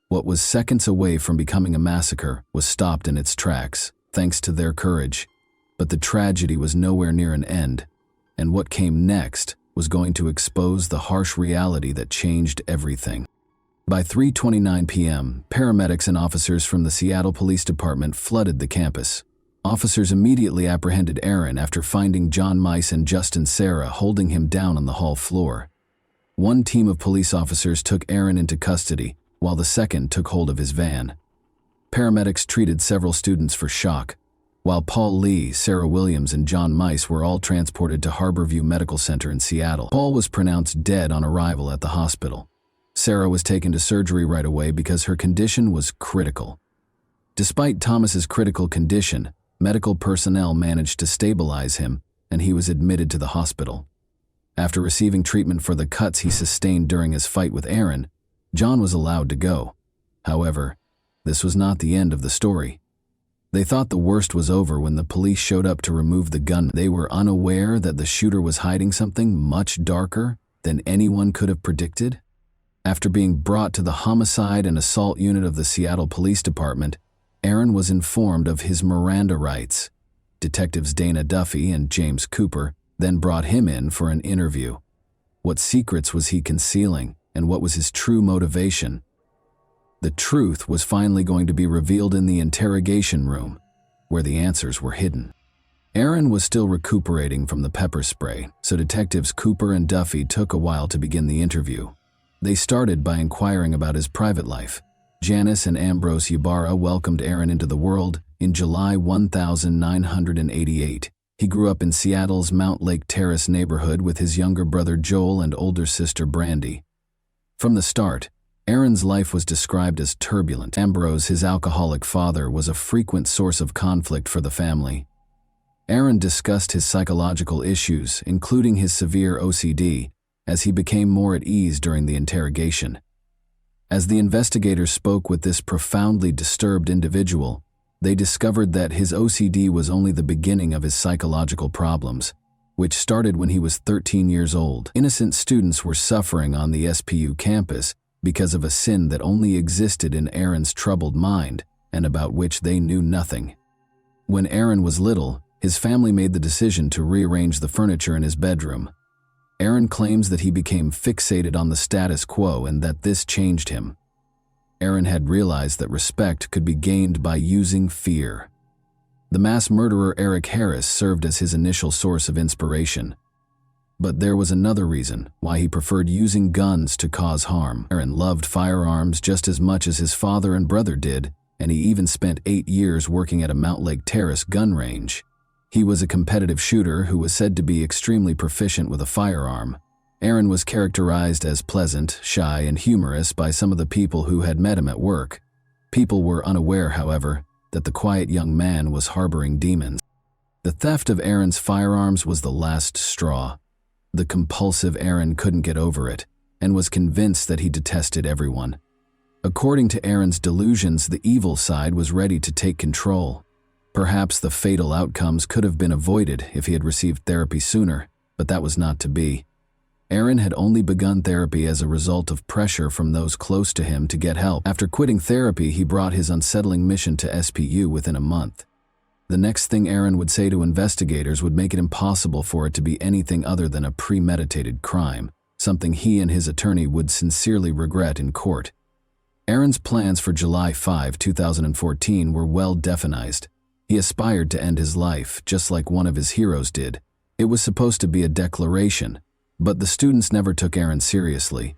What was seconds away from becoming a massacre was stopped in its tracks, thanks to their courage. But the tragedy was nowhere near an end, and what came next was going to expose the harsh reality that changed everything. By 3:29 p.m., paramedics and officers from the Seattle Police Department flooded the campus. Officers immediately apprehended Aaron after finding John Mice and Justin Sarah holding him down on the hall floor. One team of police officers took Aaron into custody, while the second took hold of his van. Paramedics treated several students for shock, while Paul Lee, Sarah Williams, and John Mice were all transported to Harborview Medical Center in Seattle. Paul was pronounced dead on arrival at the hospital. Sarah was taken to surgery right away because her condition was critical. Despite Thomas's critical condition, medical personnel managed to stabilize him, and he was admitted to the hospital. After receiving treatment for the cuts he sustained during his fight with Aaron, John was allowed to go. However, this was not the end of the story. They thought the worst was over when the police showed up to remove the gun. They were unaware that the shooter was hiding something much darker than anyone could have predicted. After being brought to the homicide and assault unit of the Seattle Police Department, Aaron was informed of his Miranda rights. Detectives Dana Duffy and James Cooper then brought him in for an interview. What secrets was he concealing, and what was his true motivation? The truth was finally going to be revealed in the interrogation room, where the answers were hidden. Aaron was still recuperating from the pepper spray, so detectives Cooper and Duffy took a while to begin the interview. They started by inquiring about his private life. Janice and Ambrose Ibarra welcomed Aaron into the world in July 1988. He grew up in Seattle's Mount Lake Terrace neighborhood with his younger brother Joel and older sister Brandy. From the start, Aaron's life was described as turbulent. Ambrose, his alcoholic father, was a frequent source of conflict for the family. Aaron discussed his psychological issues, including his severe OCD, as he became more at ease during the interrogation. As the investigators spoke with this profoundly disturbed individual, they discovered that his OCD was only the beginning of his psychological problems, which started when he was 13 years old. Innocent students were suffering on the SPU campus because of a sin that only existed in Aaron's troubled mind and about which they knew nothing. When Aaron was little, his family made the decision to rearrange the furniture in his bedroom. Aaron claims that he became fixated on the status quo and that this changed him. Aaron had realized that respect could be gained by using fear. The mass murderer Eric Harris served as his initial source of inspiration. But there was another reason why he preferred using guns to cause harm. Aaron loved firearms just as much as his father and brother did, and he even spent 8 years working at a Mountlake Terrace gun range. He was a competitive shooter who was said to be extremely proficient with a firearm. Aaron was characterized as pleasant, shy, and humorous by some of the people who had met him at work. People were unaware, however, that the quiet young man was harboring demons. The theft of Aaron's firearms was the last straw. The compulsive Aaron couldn't get over it and was convinced that he detested everyone. According to Aaron's delusions, the evil side was ready to take control. Perhaps the fatal outcomes could have been avoided if he had received therapy sooner, but that was not to be. Aaron had only begun therapy as a result of pressure from those close to him to get help. After quitting therapy, he brought his unsettling mission to SPU within a month. The next thing Aaron would say to investigators would make it impossible for it to be anything other than a premeditated crime, something he and his attorney would sincerely regret in court. Aaron's plans for July 5, 2014 were well defined. He aspired to end his life, just like one of his heroes did. It was supposed to be a declaration, but the students never took Aaron seriously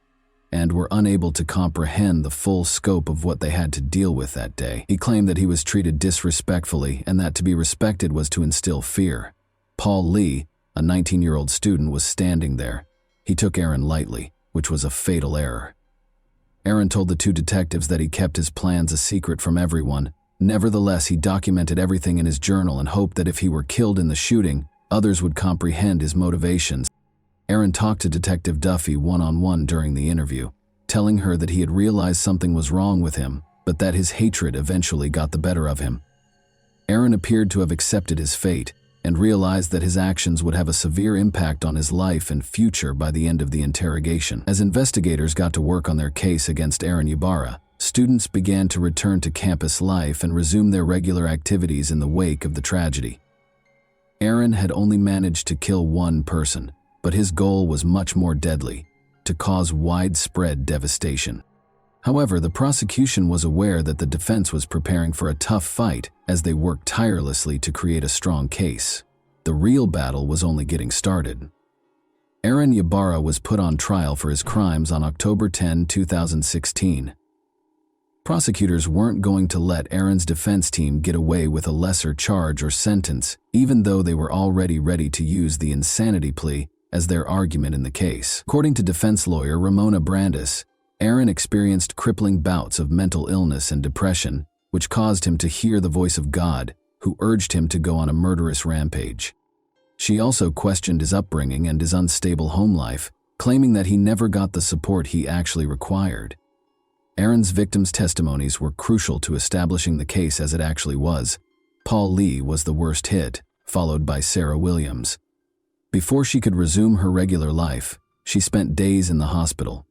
and were unable to comprehend the full scope of what they had to deal with that day. He claimed that he was treated disrespectfully and that to be respected was to instill fear. Paul Lee, a 19-year-old student, was standing there. He took Aaron lightly, which was a fatal error. Aaron told the two detectives that he kept his plans a secret from everyone. Nevertheless, he documented everything in his journal and hoped that if he were killed in the shooting, others would comprehend his motivations. Aaron talked to Detective Duffy one-on-one during the interview, telling her that he had realized something was wrong with him, but that his hatred eventually got the better of him. Aaron appeared to have accepted his fate and realized that his actions would have a severe impact on his life and future by the end of the interrogation. As investigators got to work on their case against Aaron Ybarra, students began to return to campus life and resume their regular activities in the wake of the tragedy. Aaron had only managed to kill one person, but his goal was much more deadly: to cause widespread devastation. However, the prosecution was aware that the defense was preparing for a tough fight as they worked tirelessly to create a strong case. The real battle was only getting started. Aaron Ybarra was put on trial for his crimes on October 10, 2016. Prosecutors weren't going to let Aaron's defense team get away with a lesser charge or sentence, even though they were already ready to use the insanity plea as their argument in the case. According to defense lawyer Ramona Brandis, Aaron experienced crippling bouts of mental illness and depression, which caused him to hear the voice of God, who urged him to go on a murderous rampage. She also questioned his upbringing and his unstable home life, claiming that he never got the support he actually required. Aaron's victims' testimonies were crucial to establishing the case as it actually was. Paul Lee was the worst hit, followed by Sarah Williams. Before she could resume her regular life, she spent days in the hospital.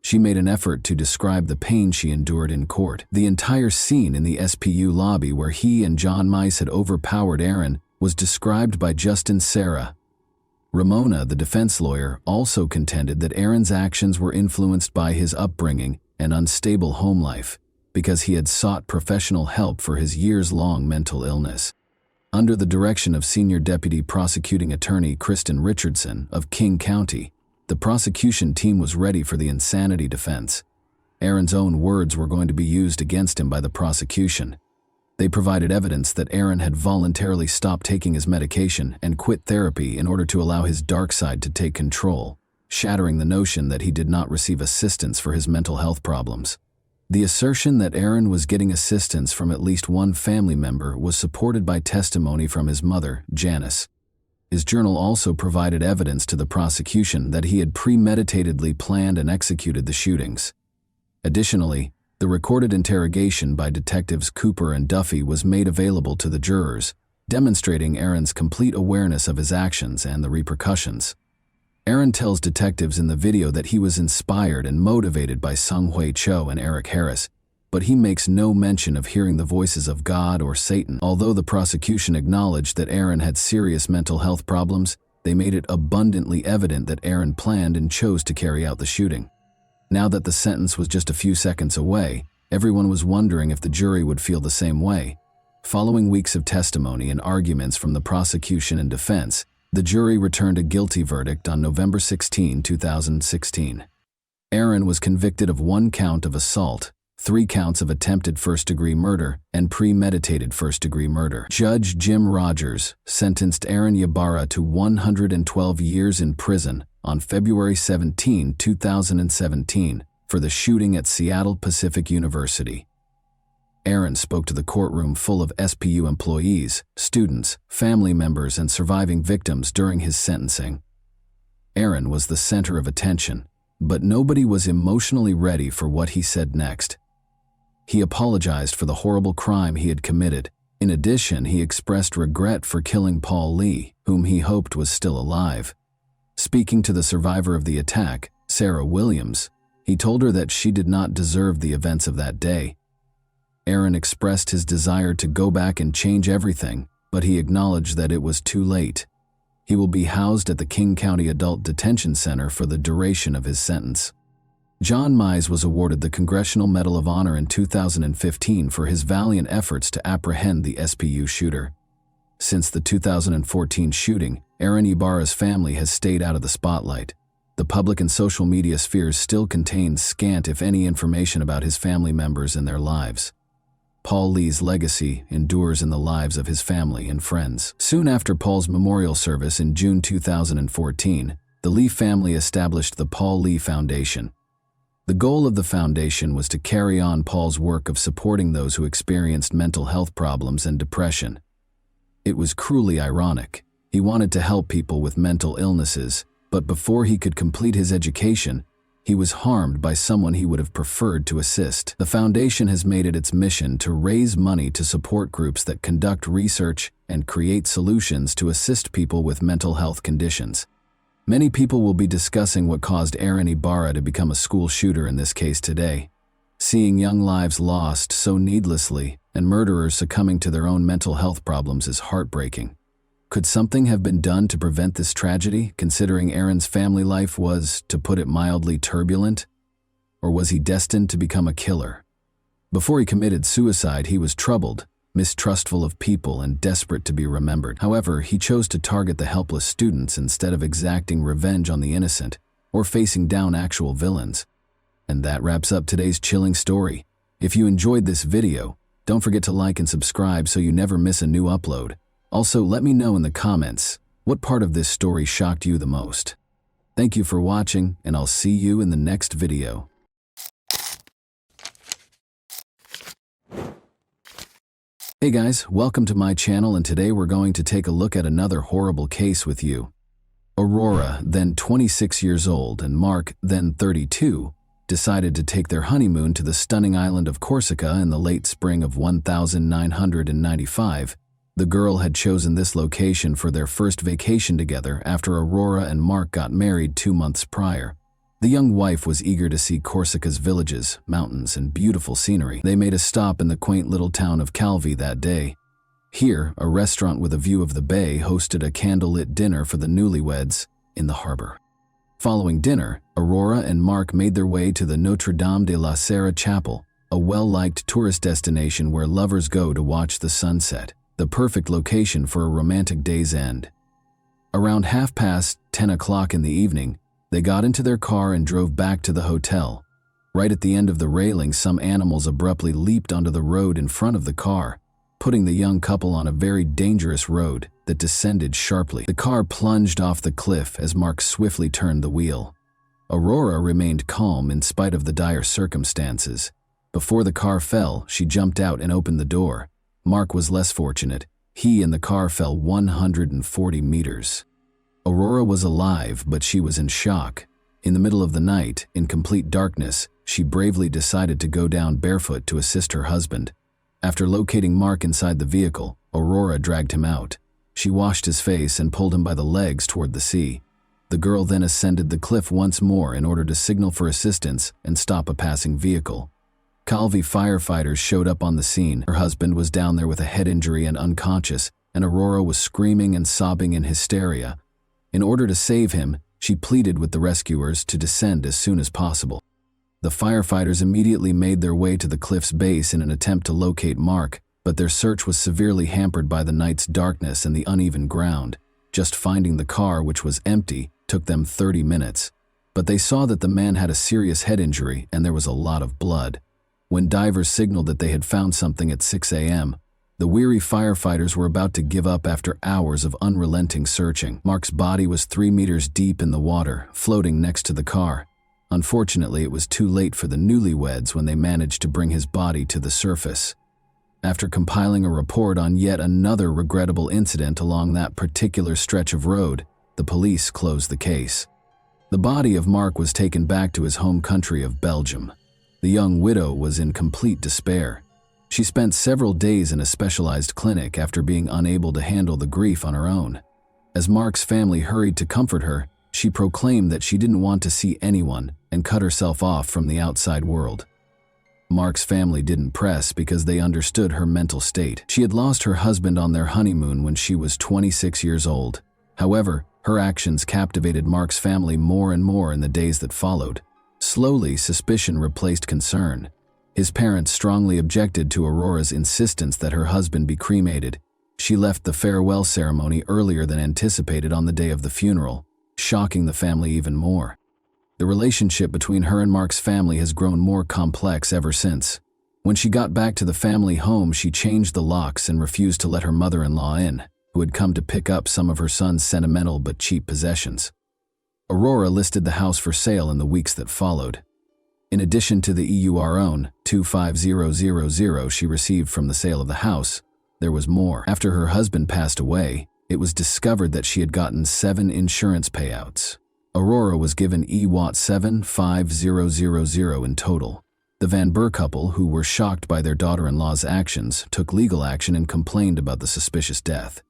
She made an effort to describe the pain she endured in court. The entire scene in the SPU lobby where he and John Mice had overpowered Aaron was described by Justin Sarah. Ramona, the defense lawyer, also contended that Aaron's actions were influenced by his upbringing and unstable home life because he had sought professional help for his years-long mental illness. Under the direction of Senior Deputy Prosecuting Attorney Kristen Richardson of King County, the prosecution team was ready for the insanity defense. Aaron's own words were going to be used against him by the prosecution. They provided evidence that Aaron had voluntarily stopped taking his medication and quit therapy in order to allow his dark side to take control, shattering the notion that he did not receive assistance for his mental health problems. The assertion that Aaron was getting assistance from at least one family member was supported by testimony from his mother, Janice. His journal also provided evidence to the prosecution that he had premeditatedly planned and executed the shootings. Additionally, the recorded interrogation by detectives Cooper and Duffy was made available to the jurors, demonstrating Aaron's complete awareness of his actions and the repercussions. Aaron tells detectives in the video that he was inspired and motivated by Sung Hui Cho and Eric Harris, but he makes no mention of hearing the voices of God or Satan. Although the prosecution acknowledged that Aaron had serious mental health problems, they made it abundantly evident that Aaron planned and chose to carry out the shooting. Now that the sentence was just a few seconds away, everyone was wondering if the jury would feel the same way. Following weeks of testimony and arguments from the prosecution and defense, The jury returned a guilty verdict on November 16, 2016. Aaron was convicted of 1 count of assault, 3 counts of attempted first-degree murder, and premeditated first-degree murder. Judge Jim Rogers sentenced Aaron Ybarra to 112 years in prison on February 17, 2017, for the shooting at Seattle Pacific University. Aaron spoke to the courtroom full of SPU employees, students, family members, and surviving victims during his sentencing. Aaron was the center of attention, but nobody was emotionally ready for what he said next. He apologized for the horrible crime he had committed. In addition, he expressed regret for killing Paul Lee, whom he hoped was still alive. Speaking to the survivor of the attack, Sarah Williams, he told her that she did not deserve the events of that day. Aaron expressed his desire to go back and change everything, but he acknowledged that it was too late. He will be housed at the King County Adult Detention Center for the duration of his sentence. John Mize was awarded the Congressional Medal of Honor in 2015 for his valiant efforts to apprehend the SPU shooter. Since the 2014 shooting, Aaron Ybarra's family has stayed out of the spotlight. The public and social media spheres still contain scant if any information about his family members and their lives. Paul Lee's legacy endures in the lives of his family and friends. Soon after Paul's memorial service in June 2014, the Lee family established the Paul Lee Foundation. The goal of the foundation was to carry on Paul's work of supporting those who experienced mental health problems and depression. It was cruelly ironic. He wanted to help people with mental illnesses, but before he could complete his education, he was harmed by someone he would have preferred to assist. The foundation has made it its mission to raise money to support groups that conduct research and create solutions to assist people with mental health conditions. Many people will be discussing what caused Aaron Ybarra to become a school shooter in this case today. Seeing young lives lost so needlessly and murderers succumbing to their own mental health problems is heartbreaking. Could something have been done to prevent this tragedy, considering Aaron's family life was, to put it mildly, turbulent? Or was he destined to become a killer? Before he committed suicide, he was troubled, mistrustful of people, and desperate to be remembered. However, he chose to target the helpless students instead of exacting revenge on the innocent or facing down actual villains. And that wraps up today's chilling story. If you enjoyed this video, don't forget to like and subscribe so you never miss a new upload. Also, let me know in the comments what part of this story shocked you the most. Thank you for watching, and I'll see you in the next video. Hey guys, welcome to my channel, and today we're going to take a look at another horrible case with you. Aurora, then 26 years old, and Mark, then 32, decided to take their honeymoon to the stunning island of Corsica in the late spring of 1995. The girl had chosen this location for their first vacation together after Aurora and Mark got married 2 months prior. The young wife was eager to see Corsica's villages, mountains, and beautiful scenery. They made a stop in the quaint little town of Calvi that day. Here, a restaurant with a view of the bay hosted a candlelit dinner for the newlyweds in the harbor. Following dinner, Aurora and Mark made their way to the Notre Dame de la Serra Chapel, a well-liked tourist destination where lovers go to watch the sunset. The perfect location for a romantic day's end. Around 10:30 in the evening, they got into their car and drove back to the hotel. Right at the end of the railing, some animals abruptly leaped onto the road in front of the car, putting the young couple on a very dangerous road that descended sharply. The car plunged off the cliff as Mark swiftly turned the wheel. Aurora remained calm in spite of the dire circumstances. Before the car fell, she jumped out and opened the door. Mark was less fortunate. He and the car fell 140 meters. Aurora was alive, but she was in shock. In the middle of the night, in complete darkness, she bravely decided to go down barefoot to assist her husband. After locating Mark inside the vehicle, Aurora dragged him out. She washed his face and pulled him by the legs toward the sea. The girl then ascended the cliff once more in order to signal for assistance and stop a passing vehicle. Calvi firefighters showed up on the scene. Her husband was down there with a head injury and unconscious, and Aurora was screaming and sobbing in hysteria. In order to save him, she pleaded with the rescuers to descend as soon as possible. The firefighters immediately made their way to the cliff's base in an attempt to locate Mark, but their search was severely hampered by the night's darkness and the uneven ground. Just finding the car, which was empty, took them 30 minutes. But they saw that the man had a serious head injury and there was a lot of blood. When divers signaled that they had found something at 6 a.m., the weary firefighters were about to give up after hours of unrelenting searching. Mark's body was 3 meters deep in the water, floating next to the car. Unfortunately, it was too late for the newlyweds when they managed to bring his body to the surface. After compiling a report on yet another regrettable incident along that particular stretch of road, the police closed the case. The body of Mark was taken back to his home country of Belgium. The young widow was in complete despair. She spent several days in a specialized clinic after being unable to handle the grief on her own. As Mark's family hurried to comfort her, she proclaimed that she didn't want to see anyone and cut herself off from the outside world. Mark's family didn't press because they understood her mental state. She had lost her husband on their honeymoon when she was 26 years old. However, her actions captivated Mark's family more and more in the days that followed. Slowly, suspicion replaced concern. His parents strongly objected to Aurora's insistence that her husband be cremated. She left the farewell ceremony earlier than anticipated on the day of the funeral, shocking the family even more. The relationship between her and Mark's family has grown more complex ever since. When she got back to the family home, she changed the locks and refused to let her mother-in-law in, who had come to pick up some of her son's sentimental but cheap possessions. Aurora listed the house for sale in the weeks that followed. In addition to the EUR 25000 she received from the sale of the house, there was more. After her husband passed away, it was discovered that she had gotten 7 insurance payouts. Aurora was given EWAT 75000 in total. The Van Burr couple, who were shocked by their daughter-in-law's actions, took legal action and complained about the suspicious death.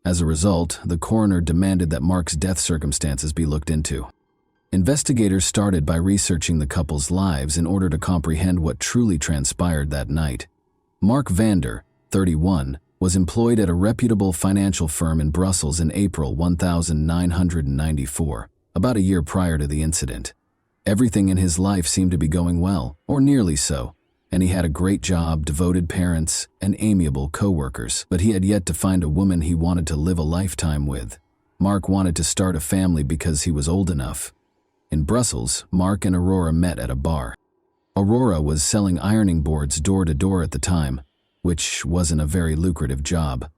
As a result, the coroner demanded that Mark's death circumstances be looked into. Investigators started by researching the couple's lives in order to comprehend what truly transpired that night. Mark Vander, 31, was employed at a reputable financial firm in Brussels in April 1994, about a year prior to the incident. Everything in his life seemed to be going well, or nearly so, and he had a great job, devoted parents, and amiable co-workers. But he had yet to find a woman he wanted to live a lifetime with. Mark wanted to start a family because he was old enough. In Brussels, Mark and Aurora met at a bar. Aurora was selling ironing boards door to door at the time, which wasn't a very lucrative job.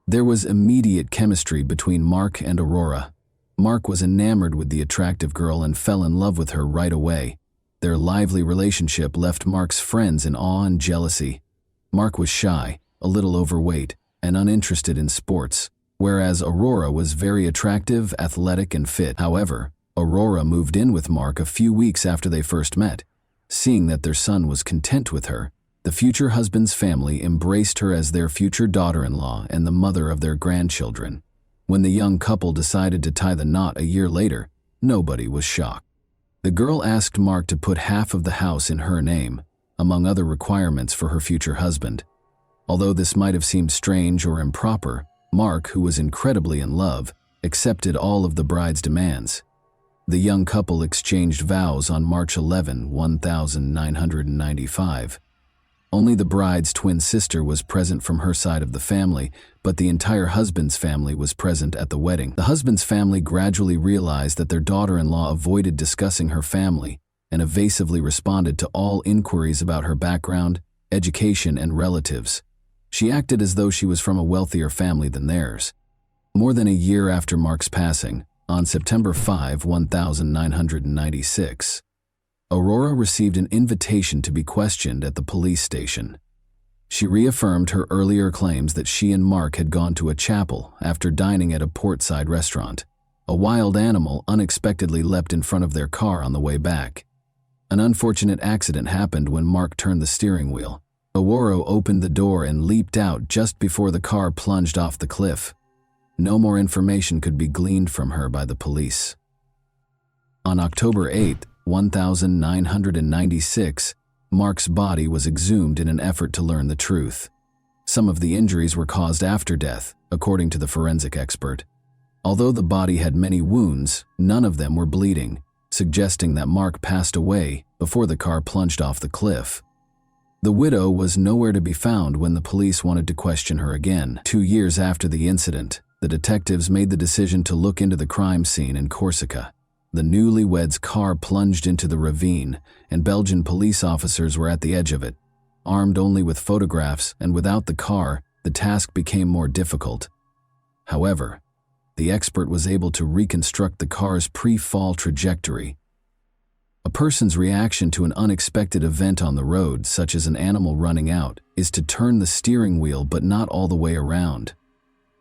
There was immediate chemistry between Mark and Aurora. Mark was enamored with the attractive girl and fell in love with her right away. Their lively relationship left Mark's friends in awe and jealousy. Mark was shy, a little overweight, and uninterested in sports, whereas Aurora was very attractive, athletic, and fit. However, Aurora moved in with Mark a few weeks after they first met. Seeing that their son was content with her, the future husband's family embraced her as their future daughter-in-law and the mother of their grandchildren. When the young couple decided to tie the knot a year later, nobody was shocked. The girl asked Mark to put half of the house in her name, among other requirements for her future husband. Although this might have seemed strange or improper, Mark, who was incredibly in love, accepted all of the bride's demands. The young couple exchanged vows on March 11, 1995. Only the bride's twin sister was present from her side of the family, but the entire husband's family was present at the wedding. The husband's family gradually realized that their daughter-in-law avoided discussing her family and evasively responded to all inquiries about her background, education, and relatives. She acted as though she was from a wealthier family than theirs. More than a year after Mark's passing, on September 5, 1996, Aurora received an invitation to be questioned at the police station. She reaffirmed her earlier claims that she and Mark had gone to a chapel after dining at a portside restaurant. A wild animal unexpectedly leapt in front of their car on the way back. An unfortunate accident happened when Mark turned the steering wheel. Aurora opened the door and leaped out just before the car plunged off the cliff. No more information could be gleaned from her by the police. On October 8, 1996, Mark's body was exhumed in an effort to learn the truth. Some of the injuries were caused after death, according to the forensic expert. Although the body had many wounds, none of them were bleeding, suggesting that Mark passed away before the car plunged off the cliff. The widow was nowhere to be found when the police wanted to question her again. 2 years after the incident, the detectives made the decision to look into the crime scene in Corsica. The newlyweds' car plunged into the ravine, and Belgian police officers were at the edge of it. Armed only with photographs and without the car, the task became more difficult. However, the expert was able to reconstruct the car's pre-fall trajectory. A person's reaction to an unexpected event on the road, such as an animal running out, is to turn the steering wheel but not all the way around.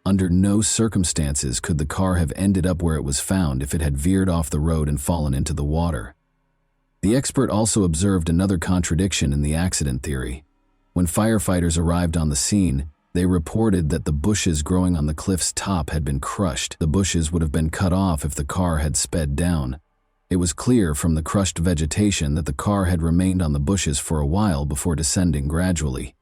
Under no circumstances could the car have ended up where it was found if it had veered off the road and fallen into the water. The expert also observed another contradiction in the accident theory. When firefighters arrived on the scene, they reported that the bushes growing on the cliff's top had been crushed. The bushes would have been cut off if the car had sped down. It was clear from the crushed vegetation that the car had remained on the bushes for a while before descending gradually.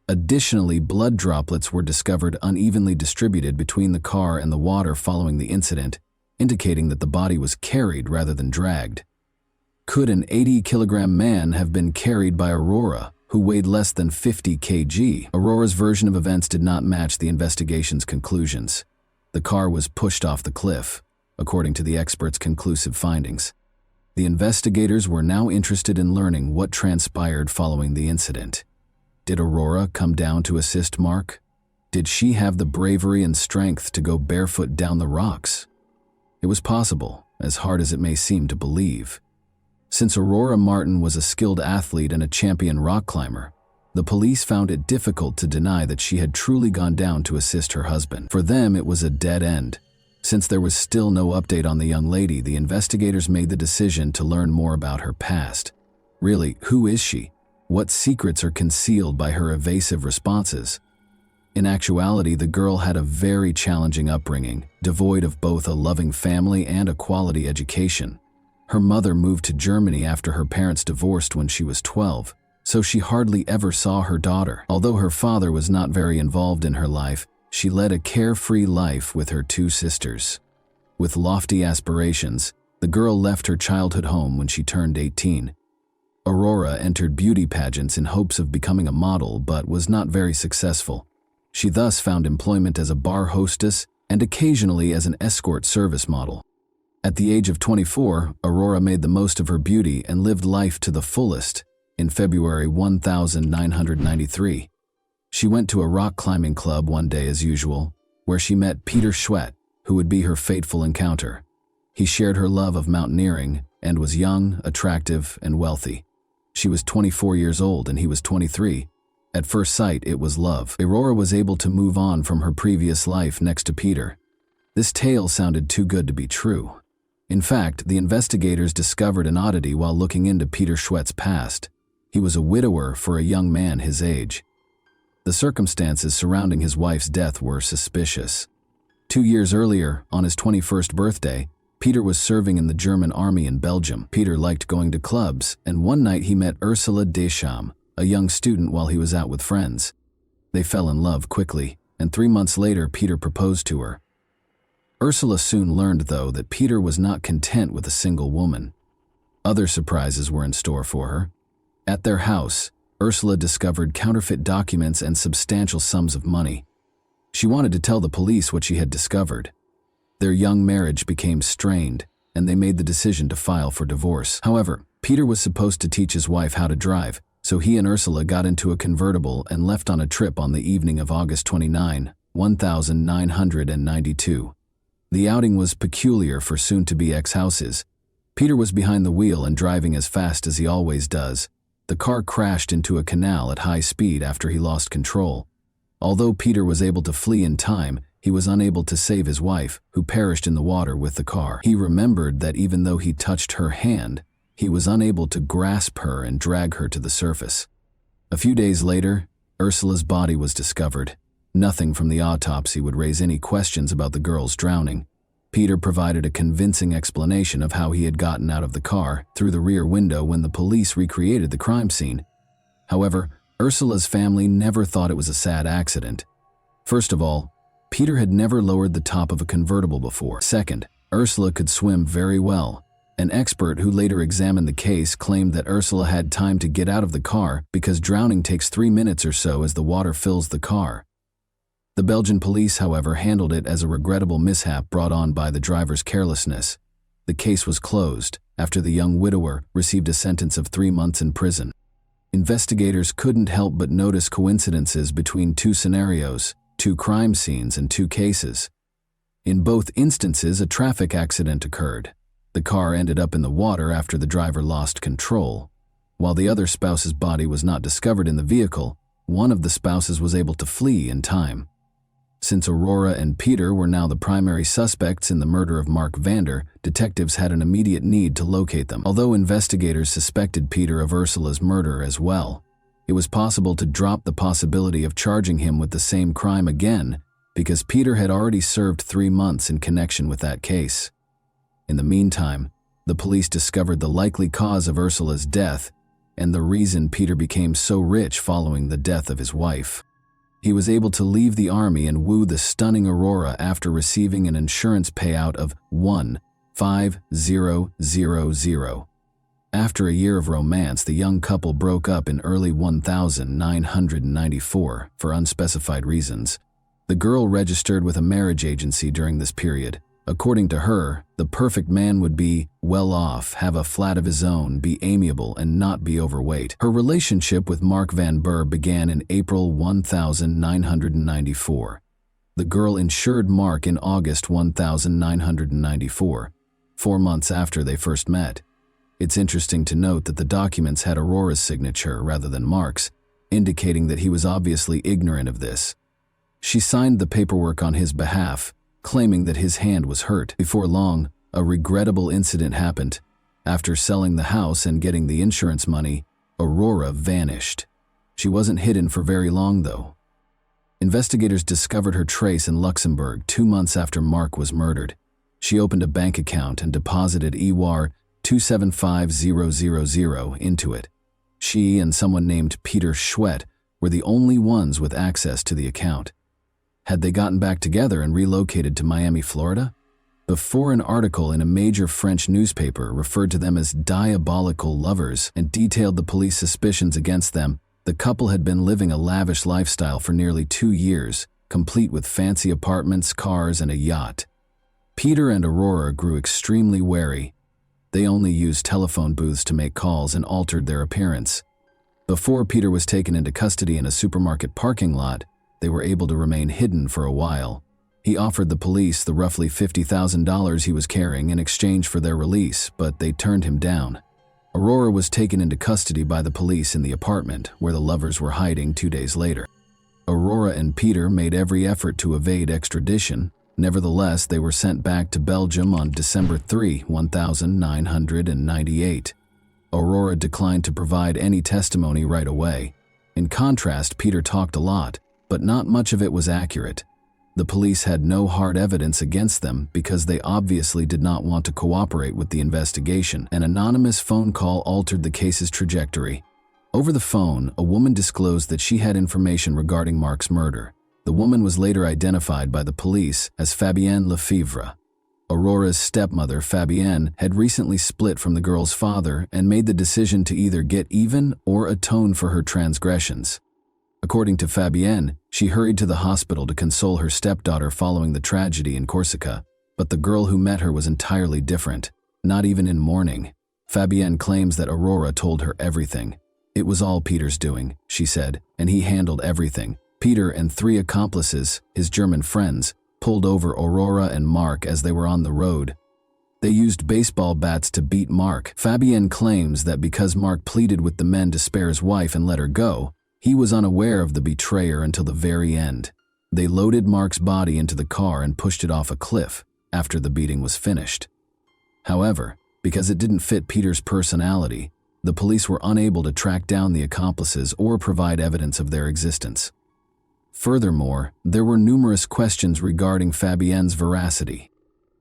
Additionally, blood droplets were discovered unevenly distributed between the car and the water following the incident, indicating that the body was carried rather than dragged. Could an 80-kilogram man have been carried by Aurora, who weighed less than 50 kg? Aurora's version of events did not match the investigation's conclusions. The car was pushed off the cliff, according to the experts' conclusive findings. The investigators were now interested in learning what transpired following the incident. Did Aurora come down to assist Mark? Did she have the bravery and strength to go barefoot down the rocks? It was possible, as hard as it may seem to believe. Since Aurora Martin was a skilled athlete and a champion rock climber, the police found it difficult to deny that she had truly gone down to assist her husband. For them, it was a dead end. Since there was still no update on the young lady, the investigators made the decision to learn more about her past. Really, who is she? What secrets are concealed by her evasive responses? In actuality, the girl had a very challenging upbringing, devoid of both a loving family and a quality education. Her mother moved to Germany after her parents divorced when she was 12, so she hardly ever saw her daughter. Although her father was not very involved in her life, she led a carefree life with her two sisters. With lofty aspirations, the girl left her childhood home when she turned 18. Aurora entered beauty pageants in hopes of becoming a model, but was not very successful. She thus found employment as a bar hostess and occasionally as an escort service model. At the age of 24, Aurora made the most of her beauty and lived life to the fullest. In February 1993, she went to a rock climbing club one day as usual, where she met Peter Schwett, who would be her fateful encounter. He shared her love of mountaineering and was young, attractive, and wealthy. She was 24 years old and he was 23. At first sight, it was love. Aurora was able to move on from her previous life next to Peter. This tale sounded too good to be true. In fact, the investigators discovered an oddity while looking into Peter Schwett's past. He was a widower for a young man his age. The circumstances surrounding his wife's death were suspicious. 2 years earlier, on his 21st birthday, Peter was serving in the German army in Belgium. Peter liked going to clubs, and one night he met Ursula Deschamps, a young student, while he was out with friends. They fell in love quickly, and 3 months later Peter proposed to her. Ursula soon learned, though, that Peter was not content with a single woman. Other surprises were in store for her. At their house, Ursula discovered counterfeit documents and substantial sums of money. She wanted to tell the police what she had discovered. Their young marriage became strained, and they made the decision to file for divorce. However, Peter was supposed to teach his wife how to drive, so he and Ursula got into a convertible and left on a trip on the evening of August 29, 1992. The outing was peculiar for soon-to-be ex-houses. Peter was behind the wheel and driving as fast as he always does. The car crashed into a canal at high speed after he lost control. Although Peter was able to flee in time, he was unable to save his wife, who perished in the water with the car. He remembered that even though he touched her hand, he was unable to grasp her and drag her to the surface. A few days later, Ursula's body was discovered. Nothing from the autopsy would raise any questions about the girl's drowning. Peter provided a convincing explanation of how he had gotten out of the car through the rear window when the police recreated the crime scene. However, Ursula's family never thought it was a sad accident. First of all, Peter had never lowered the top of a convertible before. Second, Ursula could swim very well. An expert who later examined the case claimed that Ursula had time to get out of the car because drowning takes 3 minutes or so as the water fills the car. The Belgian police, however, handled it as a regrettable mishap brought on by the driver's carelessness. The case was closed after the young widower received a sentence of 3 months in prison. Investigators couldn't help but notice coincidences between two scenarios, two crime scenes, and two cases. In both instances, a traffic accident occurred. The car ended up in the water after the driver lost control. While the other spouse's body was not discovered in the vehicle, one of the spouses was able to flee in time. Since Aurora and Peter were now the primary suspects in the murder of Mark Vander, detectives had an immediate need to locate them. Although investigators suspected Peter of Ursula's murder as well, it was possible to drop the possibility of charging him with the same crime again because Peter had already served 3 months in connection with that case. In the meantime, the police discovered the likely cause of Ursula's death and the reason Peter became so rich following the death of his wife. He was able to leave the army and woo the stunning Aurora after receiving an insurance payout of $1,500. After a year of romance, the young couple broke up in early 1994 for unspecified reasons. The girl registered with a marriage agency during this period. According to her, the perfect man would be well off, have a flat of his own, be amiable, and not be overweight. Her relationship with Mark Van Burr began in April 1994. The girl insured Mark in August 1994, 4 months after they first met. It's interesting to note that the documents had Aurora's signature rather than Mark's, indicating that he was obviously ignorant of this. She signed the paperwork on his behalf, claiming that his hand was hurt. Before long, a regrettable incident happened. After selling the house and getting the insurance money, Aurora vanished. She wasn't hidden for very long, though. Investigators discovered her trace in Luxembourg 2 months after Mark was murdered. She opened a bank account and deposited EWAR 275000 into it. She and someone named Peter Schwett were the only ones with access to the account. Had they gotten back together and relocated to Miami, Florida? Before, an article in a major French newspaper referred to them as diabolical lovers and detailed the police suspicions against them. The couple had been living a lavish lifestyle for nearly 2 years, complete with fancy apartments, cars, and a yacht. Peter and Aurora grew extremely wary. They only used telephone booths to make calls and altered their appearance. Before Peter was taken into custody in a supermarket parking lot, they were able to remain hidden for a while. He offered the police the roughly $50,000 he was carrying in exchange for their release, but they turned him down. Aurora was taken into custody by the police in the apartment where the lovers were hiding 2 days later. Aurora and Peter made every effort to evade extradition. Nevertheless, they were sent back to Belgium on December 3, 1998. Aurora declined to provide any testimony right away. In contrast, Peter talked a lot, but not much of it was accurate. The police had no hard evidence against them because they obviously did not want to cooperate with the investigation. An anonymous phone call altered the case's trajectory. Over the phone, a woman disclosed that she had information regarding Mark's murder. The woman was later identified by the police as Fabienne Lefevre. Aurora's stepmother, Fabienne, had recently split from the girl's father and made the decision to either get even or atone for her transgressions. According to Fabienne, she hurried to the hospital to console her stepdaughter following the tragedy in Corsica, but the girl who met her was entirely different, not even in mourning. Fabienne claims that Aurora told her everything. It was all Peter's doing, she said, and he handled everything. Peter and 3 accomplices, his German friends, pulled over Aurora and Mark as they were on the road. They used baseball bats to beat Mark. Fabienne claims that because Mark pleaded with the men to spare his wife and let her go, he was unaware of the betrayer until the very end. They loaded Mark's body into the car and pushed it off a cliff after the beating was finished. However, because it didn't fit Peter's personality, the police were unable to track down the accomplices or provide evidence of their existence. Furthermore, there were numerous questions regarding Fabienne's veracity.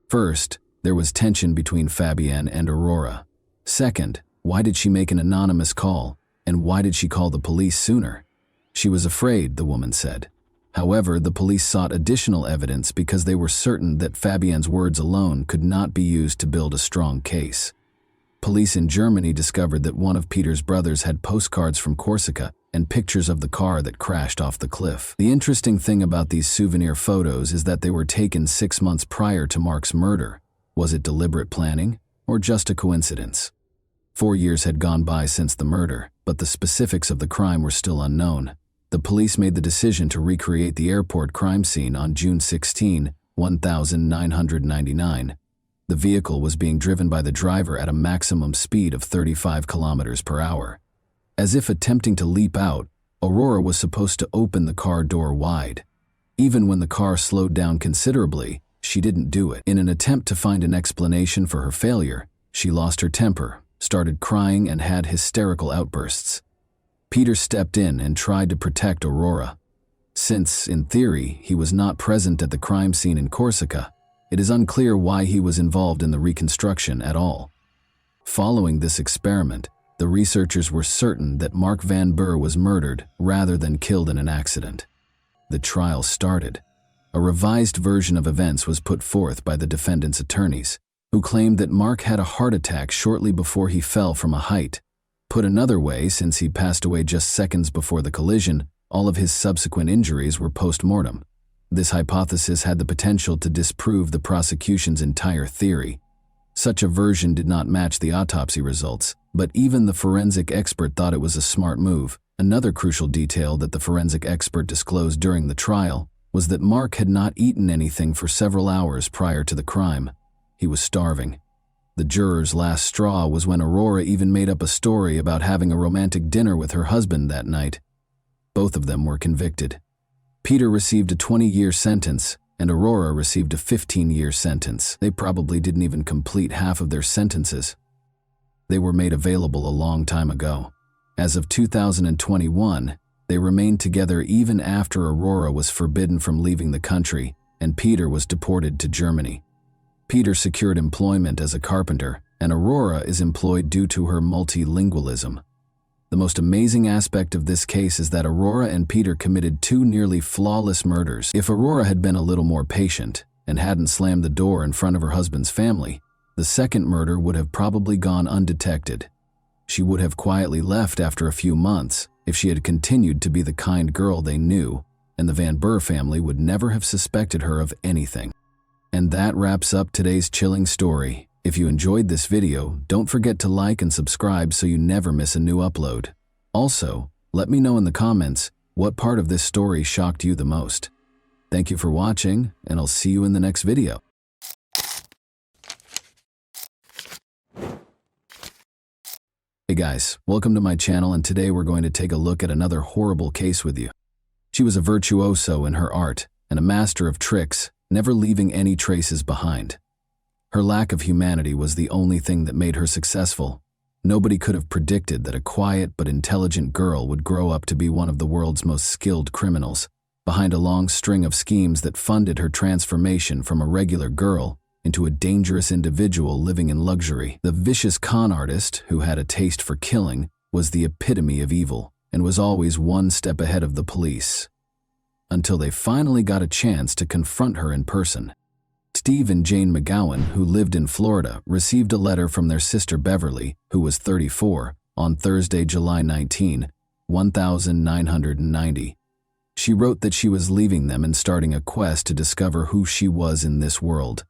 First, there was tension between Fabienne and Aurora. Second, why did she make an anonymous call? And why did she call the police sooner? She was afraid, the woman said. However, the police sought additional evidence because they were certain that Fabienne's words alone could not be used to build a strong case. Police in Germany discovered that one of Peter's brothers had postcards from Corsica and pictures of the car that crashed off the cliff. The interesting thing about these souvenir photos is that they were taken 6 months prior to Mark's murder. Was it deliberate planning or just a coincidence? 4 years had gone by since the murder, but the specifics of the crime were still unknown. The police made the decision to recreate the airport crime scene on June 16, 1999. The vehicle was being driven by the driver at a maximum speed of 35 kilometers per hour. As if attempting to leap out, Aurora was supposed to open the car door wide. Even when the car slowed down considerably, she didn't do it. In an attempt to find an explanation for her failure, she lost her temper, started crying, and had hysterical outbursts. Peter stepped in and tried to protect Aurora. Since, in theory, he was not present at the crime scene in Corsica, it is unclear why he was involved in the reconstruction at all. Following this experiment, the researchers were certain that Mark Van Burr was murdered rather than killed in an accident. The trial started. A revised version of events was put forth by the defendant's attorneys, who claimed that Mark had a heart attack shortly before he fell from a height. Put another way, since he passed away just seconds before the collision, all of his subsequent injuries were post-mortem. This hypothesis had the potential to disprove the prosecution's entire theory. Such a version did not match the autopsy results, but even the forensic expert thought it was a smart move. Another crucial detail that the forensic expert disclosed during the trial was that Mark had not eaten anything for several hours prior to the crime. He was starving. The juror's last straw was when Aurora even made up a story about having a romantic dinner with her husband that night. Both of them were convicted. Peter received a 20-year sentence, and Aurora received a 15-year sentence. They probably didn't even complete half of their sentences. They were made available a long time ago. As of 2021, they remained together even after Aurora was forbidden from leaving the country, and Peter was deported to Germany. Peter secured employment as a carpenter, and Aurora is employed due to her multilingualism. The most amazing aspect of this case is that Aurora and Peter committed 2 nearly flawless murders. If Aurora had been a little more patient and hadn't slammed the door in front of her husband's family, the second murder would have probably gone undetected. She would have quietly left after a few months if she had continued to be the kind girl they knew, and the Van Burr family would never have suspected her of anything. And that wraps up today's chilling story. If you enjoyed this video, don't forget to like and subscribe so you never miss a new upload. Also, let me know in the comments what part of this story shocked you the most. Thank you for watching, and I'll see you in the next video. Hey guys, welcome to my channel, and today we're going to take a look at another horrible case with you. She was a virtuoso in her art and a master of tricks, never leaving any traces behind. Her lack of humanity was the only thing that made her successful. Nobody could have predicted that a quiet but intelligent girl would grow up to be one of the world's most skilled criminals, behind a long string of schemes that funded her transformation from a regular girl into a dangerous individual living in luxury. The vicious con artist, who had a taste for killing, was the epitome of evil and was always one step ahead of the police. Until they finally got a chance to confront her in person. Steve and Jane McGowan, who lived in Florida, received a letter from their sister Beverly, who was 34, on Thursday, July 19, 1990. She wrote that she was leaving them and starting a quest to discover who she was in this world.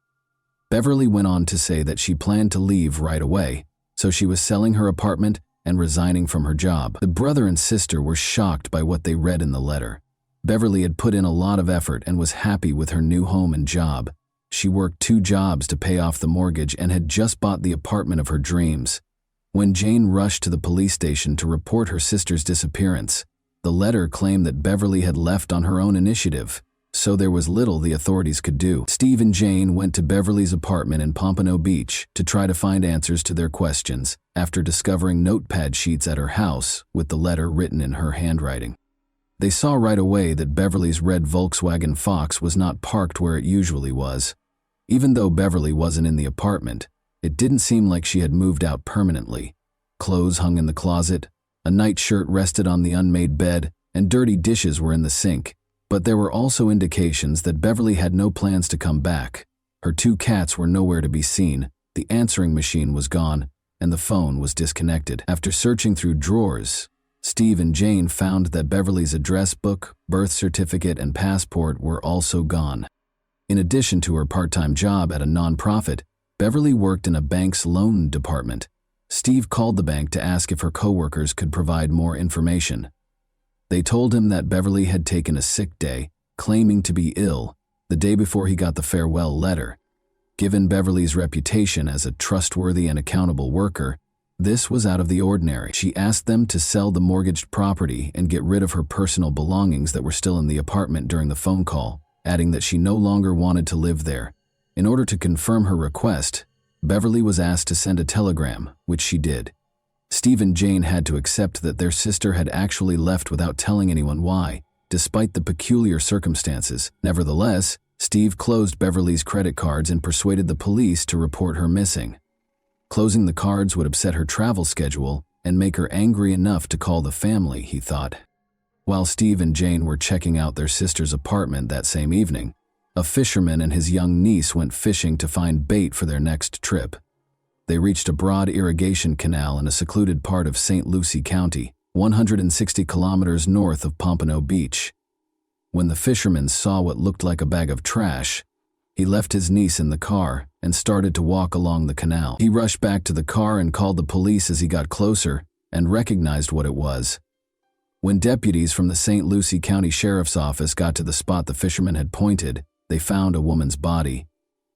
Beverly went on to say that she planned to leave right away, so she was selling her apartment and resigning from her job. The brother and sister were shocked by what they read in the letter. Beverly had put in a lot of effort and was happy with her new home and job. She worked 2 jobs to pay off the mortgage and had just bought the apartment of her dreams. When Jane rushed to the police station to report her sister's disappearance, the letter claimed that Beverly had left on her own initiative, so there was little the authorities could do. Steve and Jane went to Beverly's apartment in Pompano Beach to try to find answers to their questions after discovering notepad sheets at her house with the letter written in her handwriting. They saw right away that Beverly's red Volkswagen Fox was not parked where it usually was. Even though Beverly wasn't in the apartment, it didn't seem like she had moved out permanently. Clothes hung in the closet, a nightshirt rested on the unmade bed, and dirty dishes were in the sink. But there were also indications that Beverly had no plans to come back. Her 2 cats were nowhere to be seen, the answering machine was gone, and the phone was disconnected. After searching through drawers, Steve and Jane found that Beverly's address book, birth certificate, and passport were also gone. In addition to her part-time job at a nonprofit, Beverly worked in a bank's loan department. Steve called the bank to ask if her coworkers could provide more information. They told him that Beverly had taken a sick day, claiming to be ill, the day before he got the farewell letter. Given Beverly's reputation as a trustworthy and accountable worker, this was out of the ordinary. She asked them to sell the mortgaged property and get rid of her personal belongings that were still in the apartment during the phone call, adding that she no longer wanted to live there. In order to confirm her request, Beverly was asked to send a telegram, which she did. Steve and Jane had to accept that their sister had actually left without telling anyone why, despite the peculiar circumstances. Nevertheless, Steve closed Beverly's credit cards and persuaded the police to report her missing. Closing the cards would upset her travel schedule and make her angry enough to call the family, he thought. While Steve and Jane were checking out their sister's apartment that same evening, a fisherman and his young niece went fishing to find bait for their next trip. They reached a broad irrigation canal in a secluded part of St. Lucie County, 160 kilometers north of Pompano Beach. When the fisherman saw what looked like a bag of trash, he left his niece in the car and started to walk along the canal. He rushed back to the car and called the police as he got closer and recognized what it was. When deputies from the St. Lucie County Sheriff's Office got to the spot the fisherman had pointed, they found a woman's body.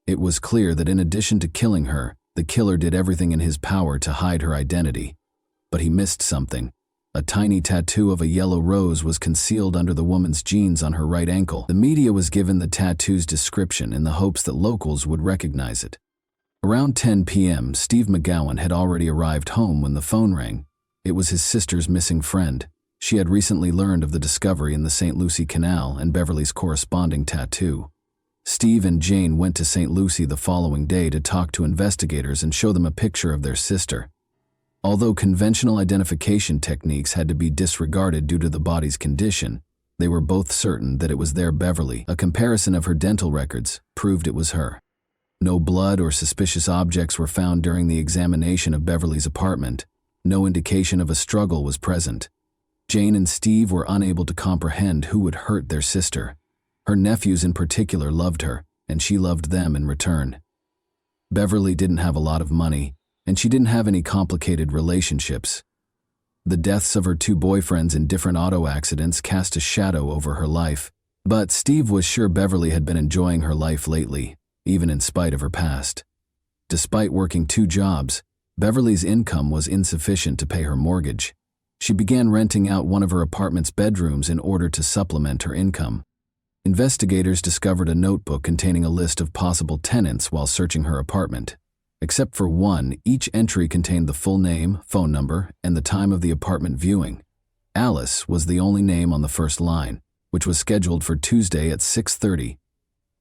It was clear that in addition to killing her, the killer did everything in his power to hide her identity. But he missed something. A tiny tattoo of a yellow rose was concealed under the woman's jeans on her right ankle. The media was given the tattoo's description in the hopes that locals would recognize it. Around 10 p.m., Steve McGowan had already arrived home when the phone rang. It was his sister's missing friend. She had recently learned of the discovery in the St. Lucie Canal and Beverly's corresponding tattoo. Steve and Jane went to St. Lucie the following day to talk to investigators and show them a picture of their sister. Although conventional identification techniques had to be disregarded due to the body's condition, they were both certain that it was their Beverly. A comparison of her dental records proved it was her. No blood or suspicious objects were found during the examination of Beverly's apartment. No indication of a struggle was present. Jane and Steve were unable to comprehend who would hurt their sister. Her nephews in particular loved her, and she loved them in return. Beverly didn't have a lot of money, and she didn't have any complicated relationships. The deaths of her two boyfriends in different auto accidents cast a shadow over her life, but Steve was sure Beverly had been enjoying her life lately, even in spite of her past. Despite working 2 jobs, Beverly's income was insufficient to pay her mortgage. She began renting out one of her apartment's bedrooms in order to supplement her income. Investigators discovered a notebook containing a list of possible tenants while searching her apartment. Except for one, each entry contained the full name, phone number, and the time of the apartment viewing. Alice was the only name on the first line, which was scheduled for Tuesday at 6:30.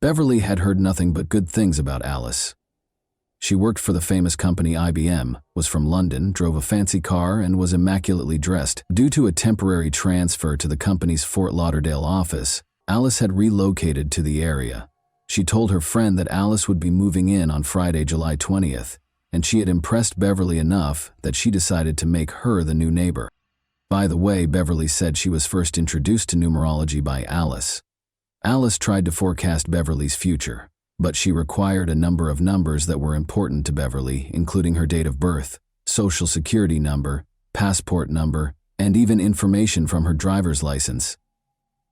Beverly had heard nothing but good things about Alice. She worked for the famous company IBM, was from London, drove a fancy car, and was immaculately dressed. Due to a temporary transfer to the company's Fort Lauderdale office, Alice had relocated to the area. She told her friend that Alice would be moving in on Friday, July 20th, and she had impressed Beverly enough that she decided to make her the new neighbor. By the way, Beverly said she was first introduced to numerology by Alice. Alice tried to forecast Beverly's future, but she required a number of numbers that were important to Beverly, including her date of birth, social security number, passport number, and even information from her driver's license.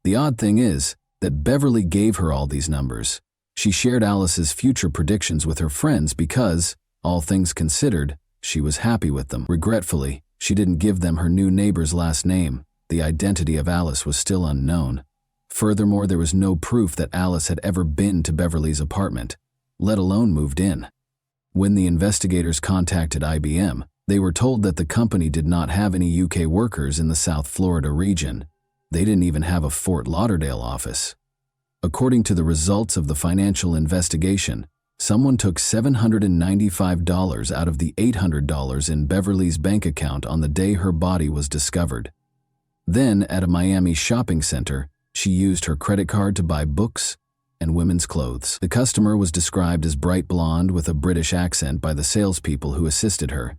The odd thing is that Beverly gave her all these numbers. She shared Alice's future predictions with her friends because, all things considered, she was happy with them. Regretfully, she didn't give them her new neighbor's last name. The identity of Alice was still unknown. Furthermore, there was no proof that Alice had ever been to Beverly's apartment, let alone moved in. When the investigators contacted IBM, they were told that the company did not have any UK workers in the South Florida region. They didn't even have a Fort Lauderdale office. According to the results of the financial investigation, someone took $795 out of the $800 in Beverly's bank account on the day her body was discovered. Then, at a Miami shopping center, she used her credit card to buy books and women's clothes. The customer was described as bright blonde with a British accent by the salespeople who assisted her.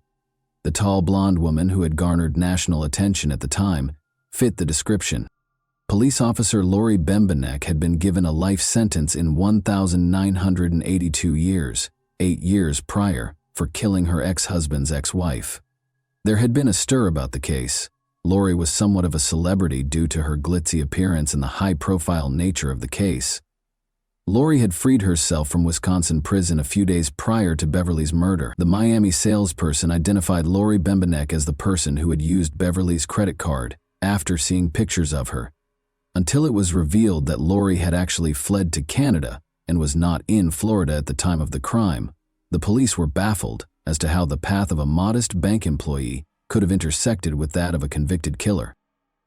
The tall blonde woman who had garnered national attention at the time fit the description. Police officer Lori Bembenek had been given a life sentence in 1,982 years, 8 years prior, for killing her ex-husband's ex-wife. There had been a stir about the case. Lori was somewhat of a celebrity due to her glitzy appearance and the high-profile nature of the case. Lori had freed herself from Wisconsin prison a few days prior to Beverly's murder. The Miami salesperson identified Lori Bembenek as the person who had used Beverly's credit card after seeing pictures of her, until it was revealed that Lori had actually fled to Canada and was not in Florida at the time of the crime. The police were baffled as to how the path of a modest bank employee could have intersected with that of a convicted killer.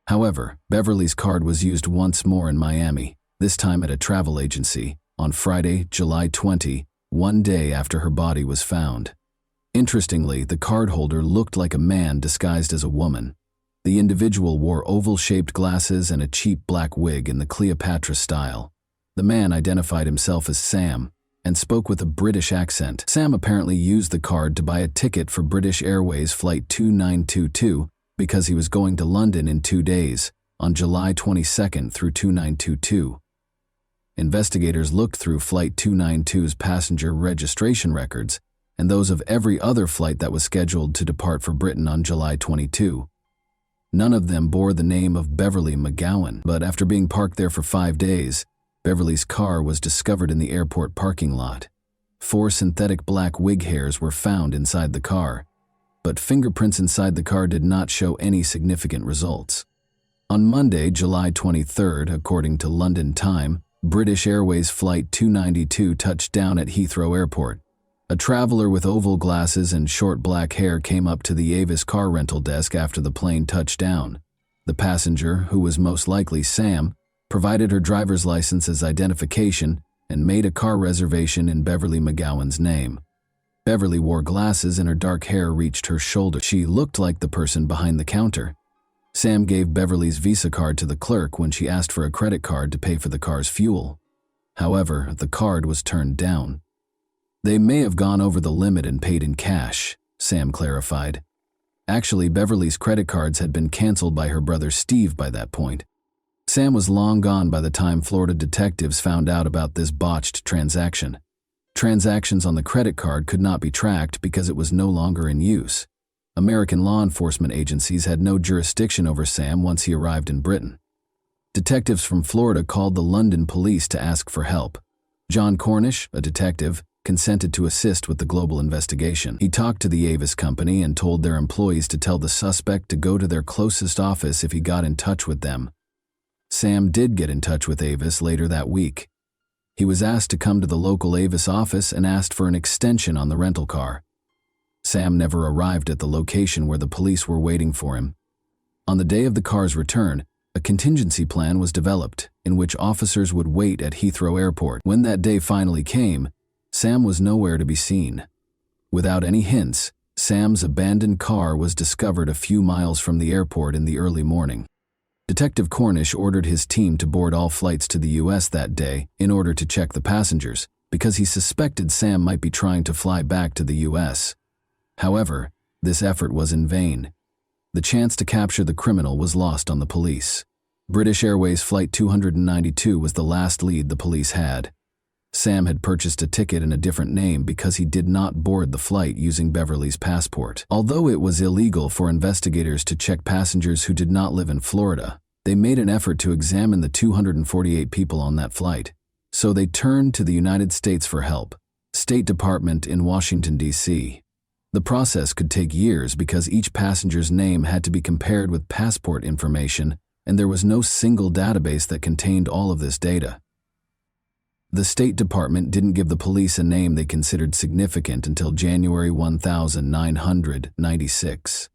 However, Beverly's card was used once more in Miami, this time at a travel agency, on Friday, July 20, 1 day after her body was found. Interestingly, the cardholder looked like a man disguised as a woman. The individual wore oval-shaped glasses and a cheap black wig in the Cleopatra style. The man identified himself as Sam and spoke with a British accent. Sam apparently used the card to buy a ticket for British Airways Flight 2922 because he was going to London in 2 days, on July 22nd through 2922. Investigators looked through Flight 292's passenger registration records and those of every other flight that was scheduled to depart for Britain on July 22. None of them bore the name of Beverly McGowan, but after being parked there for 5 days, Beverly's car was discovered in the airport parking lot. 4 synthetic black wig hairs were found inside the car, but fingerprints inside the car did not show any significant results. On Monday, July 23rd, according to London time, British Airways Flight 292 touched down at Heathrow Airport. A traveler with oval glasses and short black hair came up to the Avis car rental desk after the plane touched down. The passenger, who was most likely Sam, provided her driver's license as identification and made a car reservation in Beverly McGowan's name. Beverly wore glasses and her dark hair reached her shoulder. She looked like the person behind the counter. Sam gave Beverly's Visa card to the clerk when she asked for a credit card to pay for the car's fuel. However, the card was turned down. They may have gone over the limit and paid in cash, Sam clarified. Actually, Beverly's credit cards had been canceled by her brother Steve by that point. Sam was long gone by the time Florida detectives found out about this botched transaction. Transactions on the credit card could not be tracked because it was no longer in use. American law enforcement agencies had no jurisdiction over Sam once he arrived in Britain. Detectives from Florida called the London police to ask for help. John Cornish, a detective, consented to assist with the global investigation. He talked to the Avis company and told their employees to tell the suspect to go to their closest office if he got in touch with them. Sam did get in touch with Avis later that week. He was asked to come to the local Avis office and asked for an extension on the rental car. Sam never arrived at the location where the police were waiting for him. On the day of the car's return, a contingency plan was developed in which officers would wait at Heathrow Airport. When that day finally came, Sam was nowhere to be seen. Without any hints, Sam's abandoned car was discovered a few miles from the airport in the early morning. Detective Cornish ordered his team to board all flights to the U.S. that day in order to check the passengers, because he suspected Sam might be trying to fly back to the U.S. However, this effort was in vain. The chance to capture the criminal was lost on the police. British Airways Flight 292 was the last lead the police had. Sam had purchased a ticket in a different name because he did not board the flight using Beverly's passport. Although it was illegal for investigators to check passengers who did not live in Florida, they made an effort to examine the 248 people on that flight. So they turned to the United States for help, State Department in Washington, D.C. The process could take years because each passenger's name had to be compared with passport information, and there was no single database that contained all of this data. The State Department didn't give the police a name they considered significant until January 1996.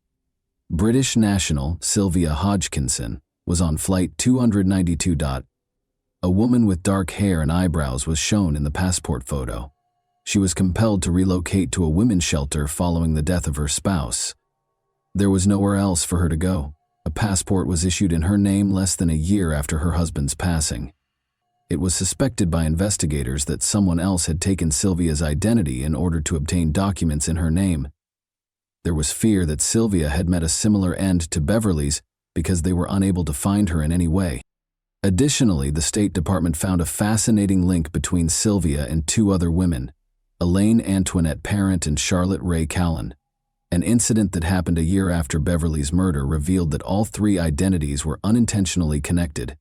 British national Sylvia Hodgkinson was on Flight 292. A woman with dark hair and eyebrows was shown in the passport photo. She was compelled to relocate to a women's shelter following the death of her spouse. There was nowhere else for her to go. A passport was issued in her name less than a year after her husband's passing. It was suspected by investigators that someone else had taken Sylvia's identity in order to obtain documents in her name. There was fear that Sylvia had met a similar end to Beverly's because they were unable to find her in any way. Additionally, the State Department found a fascinating link between Sylvia and two other women, Elaine Antoinette Parent and Charlotte Ray Cowan. An incident that happened a year after Beverly's murder revealed that all three identities were unintentionally connected.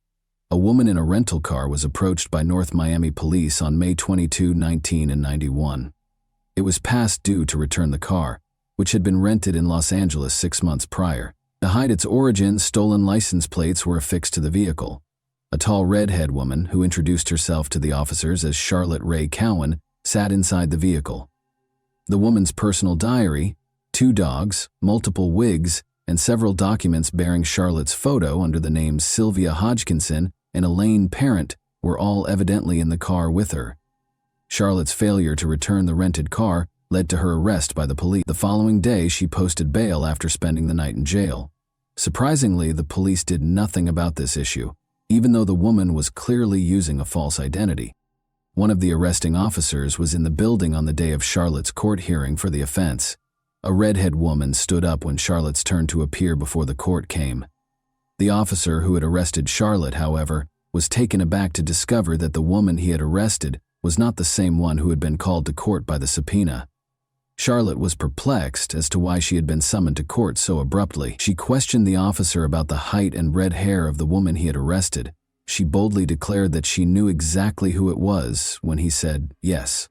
A woman in a rental car was approached by North Miami police on May 22, 1991. It was past due to return the car, which had been rented in Los Angeles 6 months prior. To hide its origin, stolen license plates were affixed to the vehicle. A tall redhead woman, who introduced herself to the officers as Charlotte Ray Cowan, sat inside the vehicle. The woman's personal diary, 2 dogs, multiple wigs, and several documents bearing Charlotte's photo under the names Sylvia Hodgkinson and Elaine Parent were all evidently in the car with her. Charlotte's failure to return the rented car led to her arrest by the police. The following day, she posted bail after spending the night in jail. Surprisingly, the police did nothing about this issue, even though the woman was clearly using a false identity. One of the arresting officers was in the building on the day of Charlotte's court hearing for the offense. A redhead woman stood up when Charlotte's turn to appear before the court came. The officer who had arrested Charlotte, however, was taken aback to discover that the woman he had arrested was not the same one who had been called to court by the subpoena. Charlotte was perplexed as to why she had been summoned to court so abruptly. She questioned the officer about the height and red hair of the woman he had arrested. She boldly declared that she knew exactly who it was when he said yes.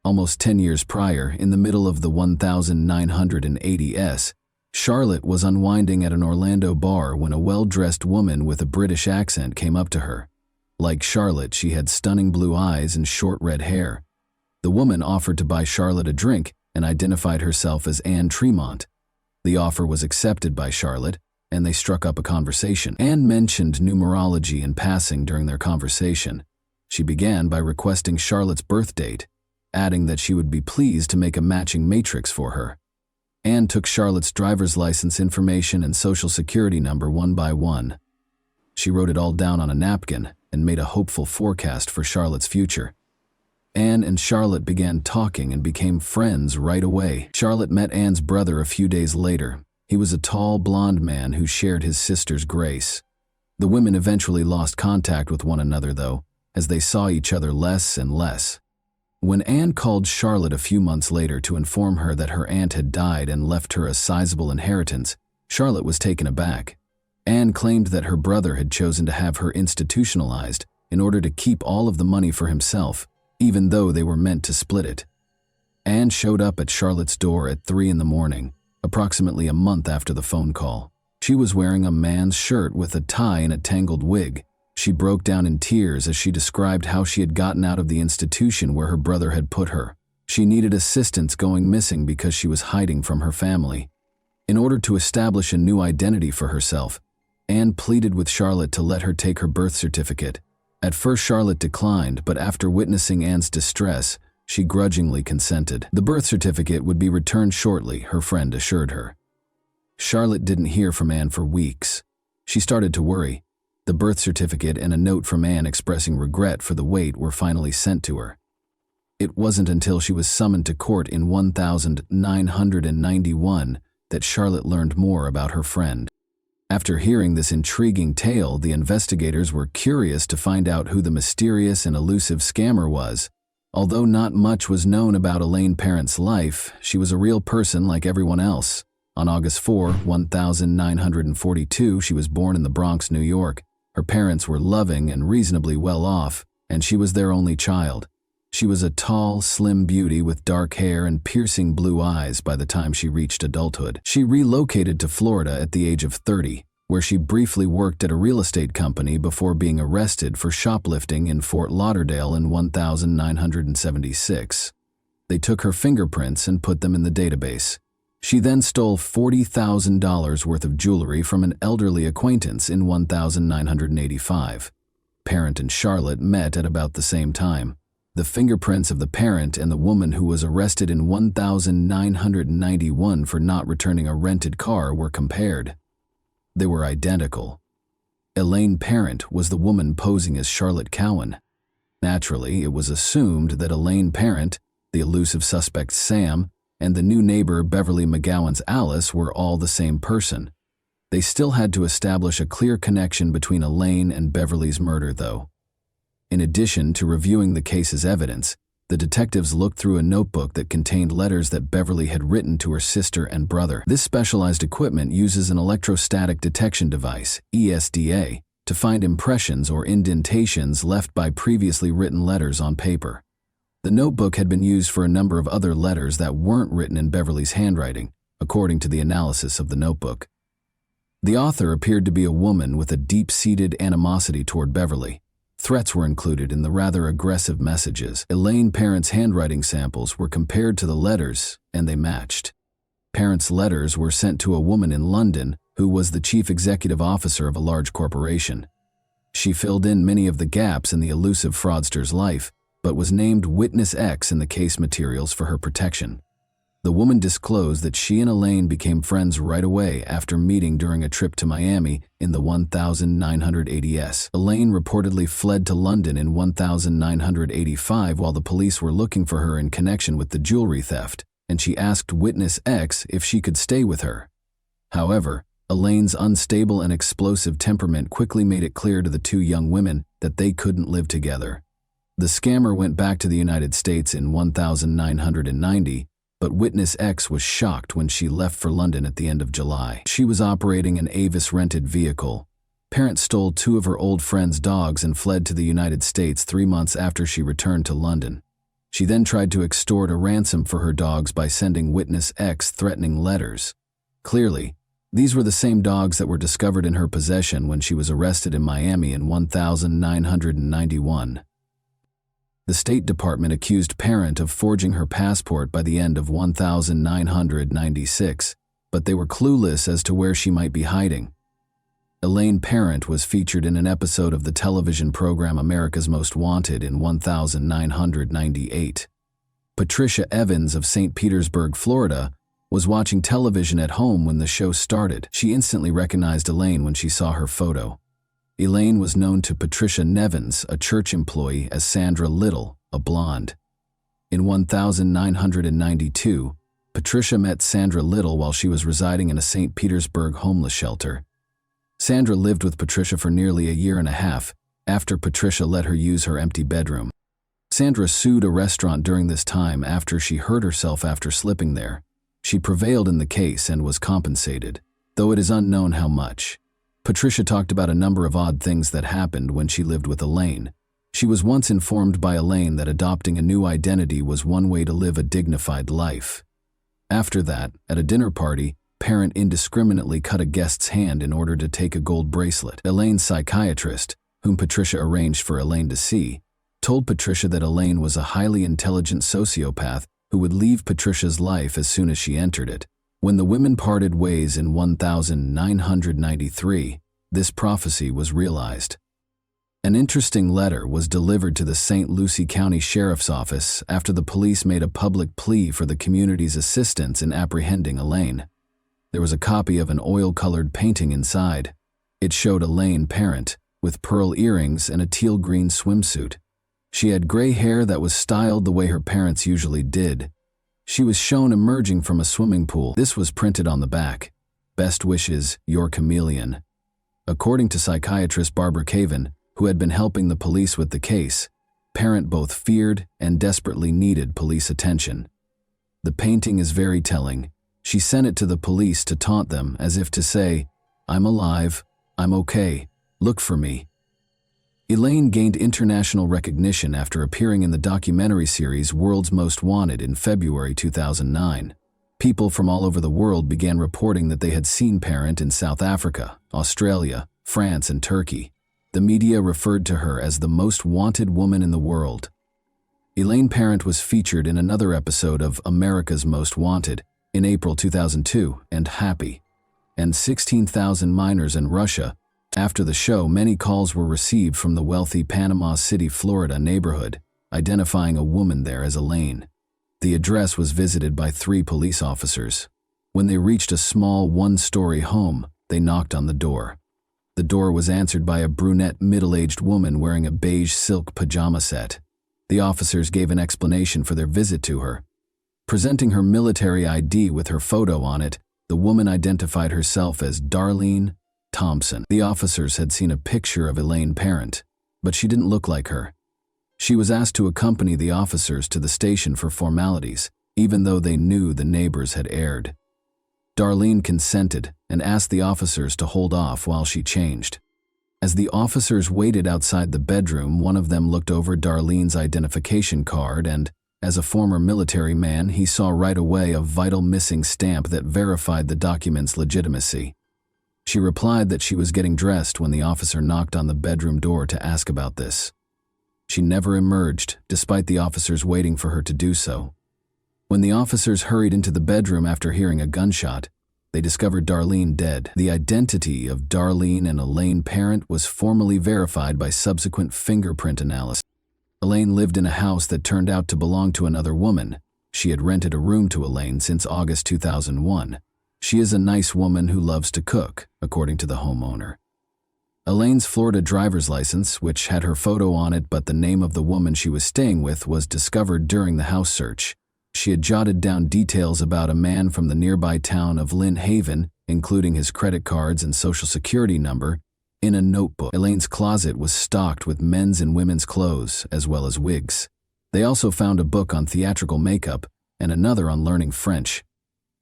Almost 10 years prior, in the middle of the 1980s, Charlotte was unwinding at an Orlando bar when a well-dressed woman with a British accent came up to her. Like Charlotte, she had stunning blue eyes and short red hair. The woman offered to buy Charlotte a drink and identified herself as Anne Tremont. The offer was accepted by Charlotte, and they struck up a conversation. Anne mentioned numerology in passing during their conversation. She began by requesting Charlotte's birth date, adding that she would be pleased to make a matching matrix for her. Anne took Charlotte's driver's license information and social security number one by one. She wrote it all down on a napkin and made a hopeful forecast for Charlotte's future. Anne and Charlotte began talking and became friends right away. Charlotte met Anne's brother a few days later. He was a tall, blonde man who shared his sister's grace. The women eventually lost contact with one another, though, as they saw each other less and less. When Anne called Charlotte a few months later to inform her that her aunt had died and left her a sizable inheritance, Charlotte was taken aback. Anne claimed that her brother had chosen to have her institutionalized in order to keep all of the money for himself, even though they were meant to split it. Anne showed up at Charlotte's door at 3 in the morning, approximately a month after the phone call. She was wearing a man's shirt with a tie and a tangled wig. She broke down in tears as she described how she had gotten out of the institution where her brother had put her. She needed assistance going missing because she was hiding from her family. In order to establish a new identity for herself, Anne pleaded with Charlotte to let her take her birth certificate. At first, Charlotte declined, but after witnessing Anne's distress, she grudgingly consented. The birth certificate would be returned shortly, her friend assured her. Charlotte didn't hear from Anne for weeks. She started to worry. The birth certificate and a note from Anne expressing regret for the wait were finally sent to her. It wasn't until she was summoned to court in 1991 that Charlotte learned more about her friend. After hearing this intriguing tale, the investigators were curious to find out who the mysterious and elusive scammer was. Although not much was known about Elaine Parent's life, she was a real person like everyone else. On August 4, 1942, she was born in the Bronx, New York. Her parents were loving and reasonably well off, and she was their only child. She was a tall, slim beauty with dark hair and piercing blue eyes by the time she reached adulthood. She relocated to Florida at the age of 30, where she briefly worked at a real estate company before being arrested for shoplifting in Fort Lauderdale in 1976. They took her fingerprints and put them in the database. She then stole $40,000 worth of jewelry from an elderly acquaintance in 1985. Parent and Charlotte met at about the same time. The fingerprints of the parent and the woman who was arrested in 1991 for not returning a rented car were compared. They were identical. Elaine Parent was the woman posing as Charlotte Cowan. Naturally, it was assumed that Elaine Parent, the elusive suspect Sam, and the new neighbor Beverly McGowan's Alice were all the same person. They still had to establish a clear connection between Elaine and Beverly's murder, though. In addition to reviewing the case's evidence, the detectives looked through a notebook that contained letters that Beverly had written to her sister and brother. This specialized equipment uses an electrostatic detection device, ESDA, to find impressions or indentations left by previously written letters on paper. The notebook had been used for a number of other letters that weren't written in Beverly's handwriting, according to the analysis of the notebook. The author appeared to be a woman with a deep-seated animosity toward Beverly. Threats were included in the rather aggressive messages. Elaine Parent's handwriting samples were compared to the letters, and they matched. Parent's letters were sent to a woman in London who was the chief executive officer of a large corporation. She filled in many of the gaps in the elusive fraudster's life, but was named Witness X in the case materials for her protection. The woman disclosed that she and Elaine became friends right away after meeting during a trip to Miami in the 1980s. Elaine reportedly fled to London in 1985 while the police were looking for her in connection with the jewelry theft, and she asked Witness X if she could stay with her. However, Elaine's unstable and explosive temperament quickly made it clear to the two young women that they couldn't live together. The scammer went back to the United States in 1990, but Witness X was shocked when she left for London at the end of July. She was operating an Avis-rented vehicle. Parent stole two of her old friend's dogs and fled to the United States 3 months after she returned to London. She then tried to extort a ransom for her dogs by sending Witness X threatening letters. Clearly, these were the same dogs that were discovered in her possession when she was arrested in Miami in 1991. The State Department accused Parent of forging her passport by the end of 1996, but they were clueless as to where she might be hiding. Elaine Parent was featured in an episode of the television program America's Most Wanted in 1998. Patricia Evans of St. Petersburg, Florida, was watching television at home when the show started. She instantly recognized Elaine when she saw her photo. Elaine was known to Patricia Nevins, a church employee, as Sandra Little, a blonde. In 1992, Patricia met Sandra Little while she was residing in a St. Petersburg homeless shelter. Sandra lived with Patricia for nearly a year and a half after Patricia let her use her empty bedroom. Sandra sued a restaurant during this time after she hurt herself after slipping there. She prevailed in the case and was compensated, though it is unknown how much. Patricia talked about a number of odd things that happened when she lived with Elaine. She was once informed by Elaine that adopting a new identity was one way to live a dignified life. After that, at a dinner party, Parent indiscriminately cut a guest's hand in order to take a gold bracelet. Elaine's psychiatrist, whom Patricia arranged for Elaine to see, told Patricia that Elaine was a highly intelligent sociopath who would leave Patricia's life as soon as she entered it. When the women parted ways in 1993, this prophecy was realized. An interesting letter was delivered to the St. Lucie County Sheriff's Office after the police made a public plea for the community's assistance in apprehending Elaine. There was a copy of an oil-colored painting inside. It showed Elaine Parent, with pearl earrings and a teal-green swimsuit. She had gray hair that was styled the way her parents usually did. She was shown emerging from a swimming pool. This was printed on the back. "Best wishes, your chameleon." According to psychiatrist Barbara Caven, who had been helping the police with the case, Parent both feared and desperately needed police attention. The painting is very telling. She sent it to the police to taunt them, as if to say, "I'm alive, I'm okay, look for me." Elaine gained international recognition after appearing in the documentary series World's Most Wanted in February 2009. People from all over the world began reporting that they had seen Parent in South Africa, Australia, France, and Turkey. The media referred to her as the most wanted woman in the world. Elaine Parent was featured in another episode of America's Most Wanted in April 2002 and Happy, and 16,000 minors in Russia. After the show, many calls were received from the wealthy Panama City, Florida neighborhood, identifying a woman there as Elaine. The address was visited by 3 police officers. When they reached a small one-story home, they knocked on the door. The door was answered by a brunette middle-aged woman wearing a beige silk pajama set. The officers gave an explanation for their visit to her. Presenting her military ID with her photo on it, the woman identified herself as Darlene Thompson. The officers had seen a picture of Elaine Parent, but she didn't look like her. She was asked to accompany the officers to the station for formalities, even though they knew the neighbors had erred. Darlene consented and asked the officers to hold off while she changed. As the officers waited outside the bedroom, one of them looked over Darlene's identification card and, as a former military man, he saw right away a vital missing stamp that verified the document's legitimacy. She replied that she was getting dressed when the officer knocked on the bedroom door to ask about this. She never emerged, despite the officers waiting for her to do so. When the officers hurried into the bedroom after hearing a gunshot, they discovered Darlene dead. The identity of Darlene and Elaine Parent was formally verified by subsequent fingerprint analysis. Elaine lived in a house that turned out to belong to another woman. She had rented a room to Elaine since August 2001. She is a nice woman who loves to cook, according to the homeowner. Elaine's Florida driver's license, which had her photo on it but the name of the woman she was staying with, was discovered during the house search. She had jotted down details about a man from the nearby town of Lynn Haven, including his credit cards and social security number, in a notebook. Elaine's closet was stocked with men's and women's clothes, as well as wigs. They also found a book on theatrical makeup and another on learning French.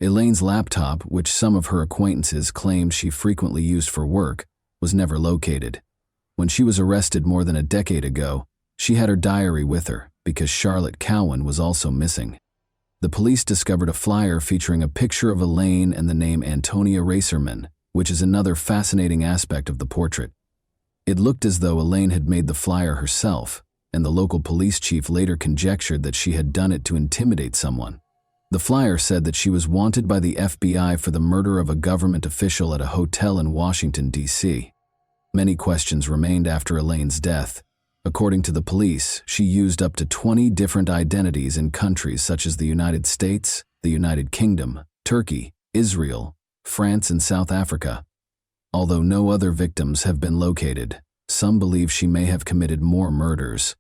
Elaine's laptop, which some of her acquaintances claimed she frequently used for work, was never located. When she was arrested more than a decade ago, she had her diary with her because Charlotte Cowan was also missing. The police discovered a flyer featuring a picture of Elaine and the name Antonia Racerman, which is another fascinating aspect of the portrait. It looked as though Elaine had made the flyer herself, and the local police chief later conjectured that she had done it to intimidate someone. The flyer said that she was wanted by the FBI for the murder of a government official at a hotel in Washington, D.C. Many questions remained after Elaine's death. According to the police, she used up to 20 different identities in countries such as the United States, the United Kingdom, Turkey, Israel, France, and South Africa. Although no other victims have been located, some believe she may have committed more murders.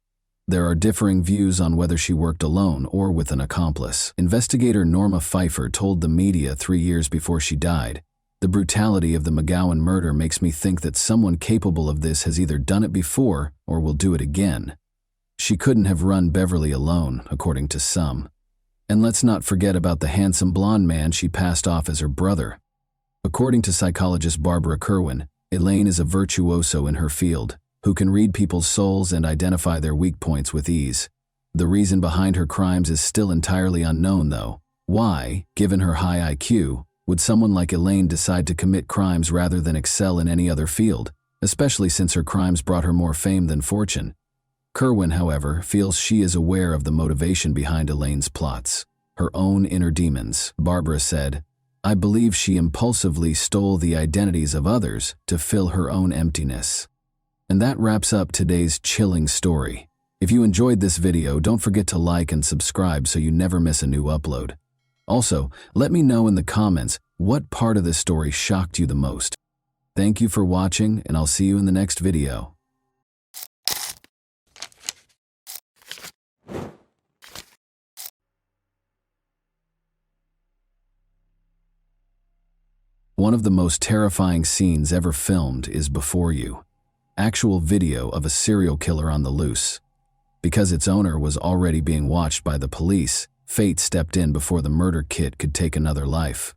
There are differing views on whether she worked alone or with an accomplice. Investigator Norma Pfeiffer told the media 3 years before she died, "The brutality of the McGowan murder makes me think that someone capable of this has either done it before or will do it again. She couldn't have run Beverly alone, according to some. And let's not forget about the handsome blonde man she passed off as her brother." According to psychologist Barbara Kerwin, Elaine is a virtuoso in her field, who can read people's souls and identify their weak points with ease. The reason behind her crimes is still entirely unknown, though. Why, given her high IQ, would someone like Elaine decide to commit crimes rather than excel in any other field, especially since her crimes brought her more fame than fortune? Kerwin, however, feels she is aware of the motivation behind Elaine's plots, her own inner demons. Barbara said, "I believe she impulsively stole the identities of others to fill her own emptiness." And that wraps up today's chilling story. If you enjoyed this video, don't forget to like and subscribe so you never miss a new upload. Also, let me know in the comments what part of this story shocked you the most. Thank you for watching, and I'll see you in the next video. One of the most terrifying scenes ever filmed is before you. Actual video of a serial killer on the loose. Because its owner was already being watched by the police, fate stepped in before the murder kit could take another life.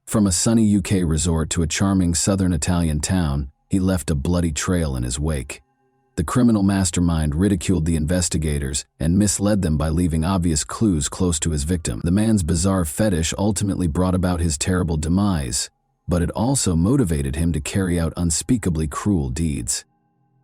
From a sunny UK resort to a charming southern Italian town, he left a bloody trail in his wake. The criminal mastermind ridiculed the investigators and misled them by leaving obvious clues close to his victim. The man's bizarre fetish ultimately brought about his terrible demise, but it also motivated him to carry out unspeakably cruel deeds.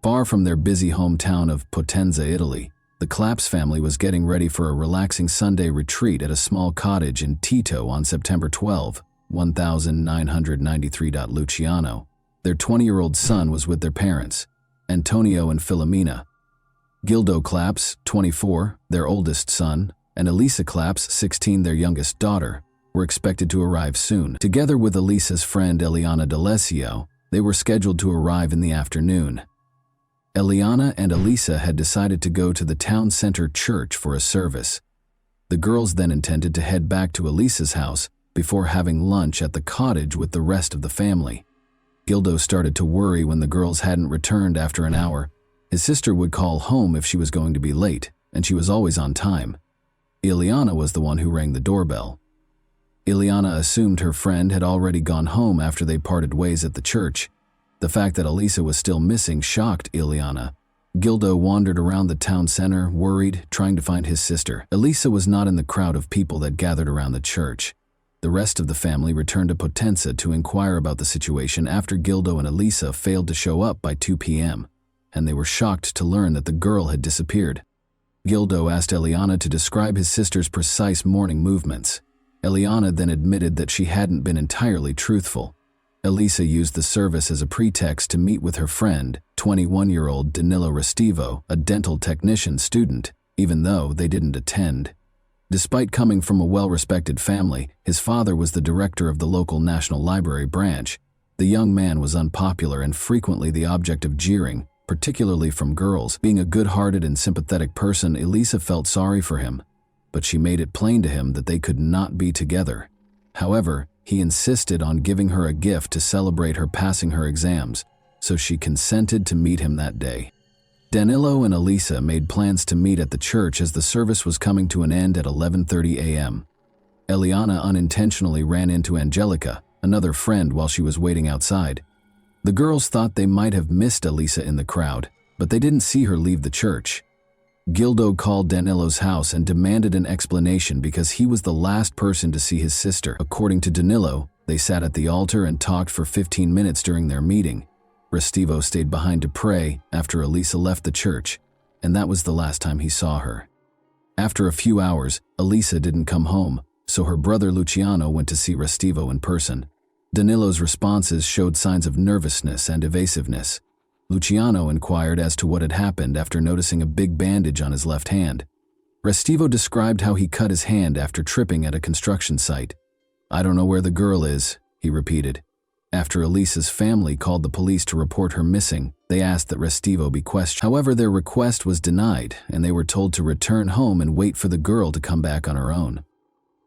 Far from their busy hometown of Potenza, Italy, the Claps family was getting ready for a relaxing Sunday retreat at a small cottage in Tito on September 12, 1993. Luciano, their 20-year-old son, was with their parents, Antonio and Filomena. Gildo Claps, 24, their oldest son, and Elisa Claps, 16, their youngest daughter, were expected to arrive soon. Together with Elisa's friend Eliana D'Alessio, they were scheduled to arrive in the afternoon. Eliana and Elisa had decided to go to the town center church for a service. The girls then intended to head back to Elisa's house before having lunch at the cottage with the rest of the family. Gildo started to worry when the girls hadn't returned after an hour. His sister would call home if she was going to be late, and she was always on time. Ileana was the one who rang the doorbell. Ileana assumed her friend had already gone home after they parted ways at the church. The fact that Elisa was still missing shocked Ileana. Gildo wandered around the town center, worried, trying to find his sister. Elisa was not in the crowd of people that gathered around the church. The rest of the family returned to Potenza to inquire about the situation after Gildo and Elisa failed to show up by 2 p.m., and they were shocked to learn that the girl had disappeared. Gildo asked Eliana to describe his sister's precise morning movements. Eliana then admitted that she hadn't been entirely truthful. Elisa used the service as a pretext to meet with her friend, 21-year-old Danilo Restivo, a dental technician student, even though they didn't attend. Despite coming from a well-respected family, his father was the director of the local National Library branch. The young man was unpopular and frequently the object of jeering, particularly from girls. Being a good-hearted and sympathetic person, Elisa felt sorry for him, but she made it plain to him that they could not be together. However, he insisted on giving her a gift to celebrate her passing her exams, so she consented to meet him that day. Danilo and Elisa made plans to meet at the church as the service was coming to an end at 11:30 a.m. Eliana unintentionally ran into Angelica, another friend, while she was waiting outside. The girls thought they might have missed Elisa in the crowd, but they didn't see her leave the church. Gildo called Danilo's house and demanded an explanation because he was the last person to see his sister. According to Danilo, they sat at the altar and talked for 15 minutes during their meeting. Restivo stayed behind to pray after Elisa left the church, and that was the last time he saw her. After a few hours, Elisa didn't come home, so her brother Luciano went to see Restivo in person. Danilo's responses showed signs of nervousness and evasiveness. Luciano inquired as to what had happened after noticing a big bandage on his left hand. Restivo described how he cut his hand after tripping at a construction site. "I don't know where the girl is," he repeated. After Elisa's family called the police to report her missing, they asked that Restivo be questioned. However, their request was denied, and they were told to return home and wait for the girl to come back on her own.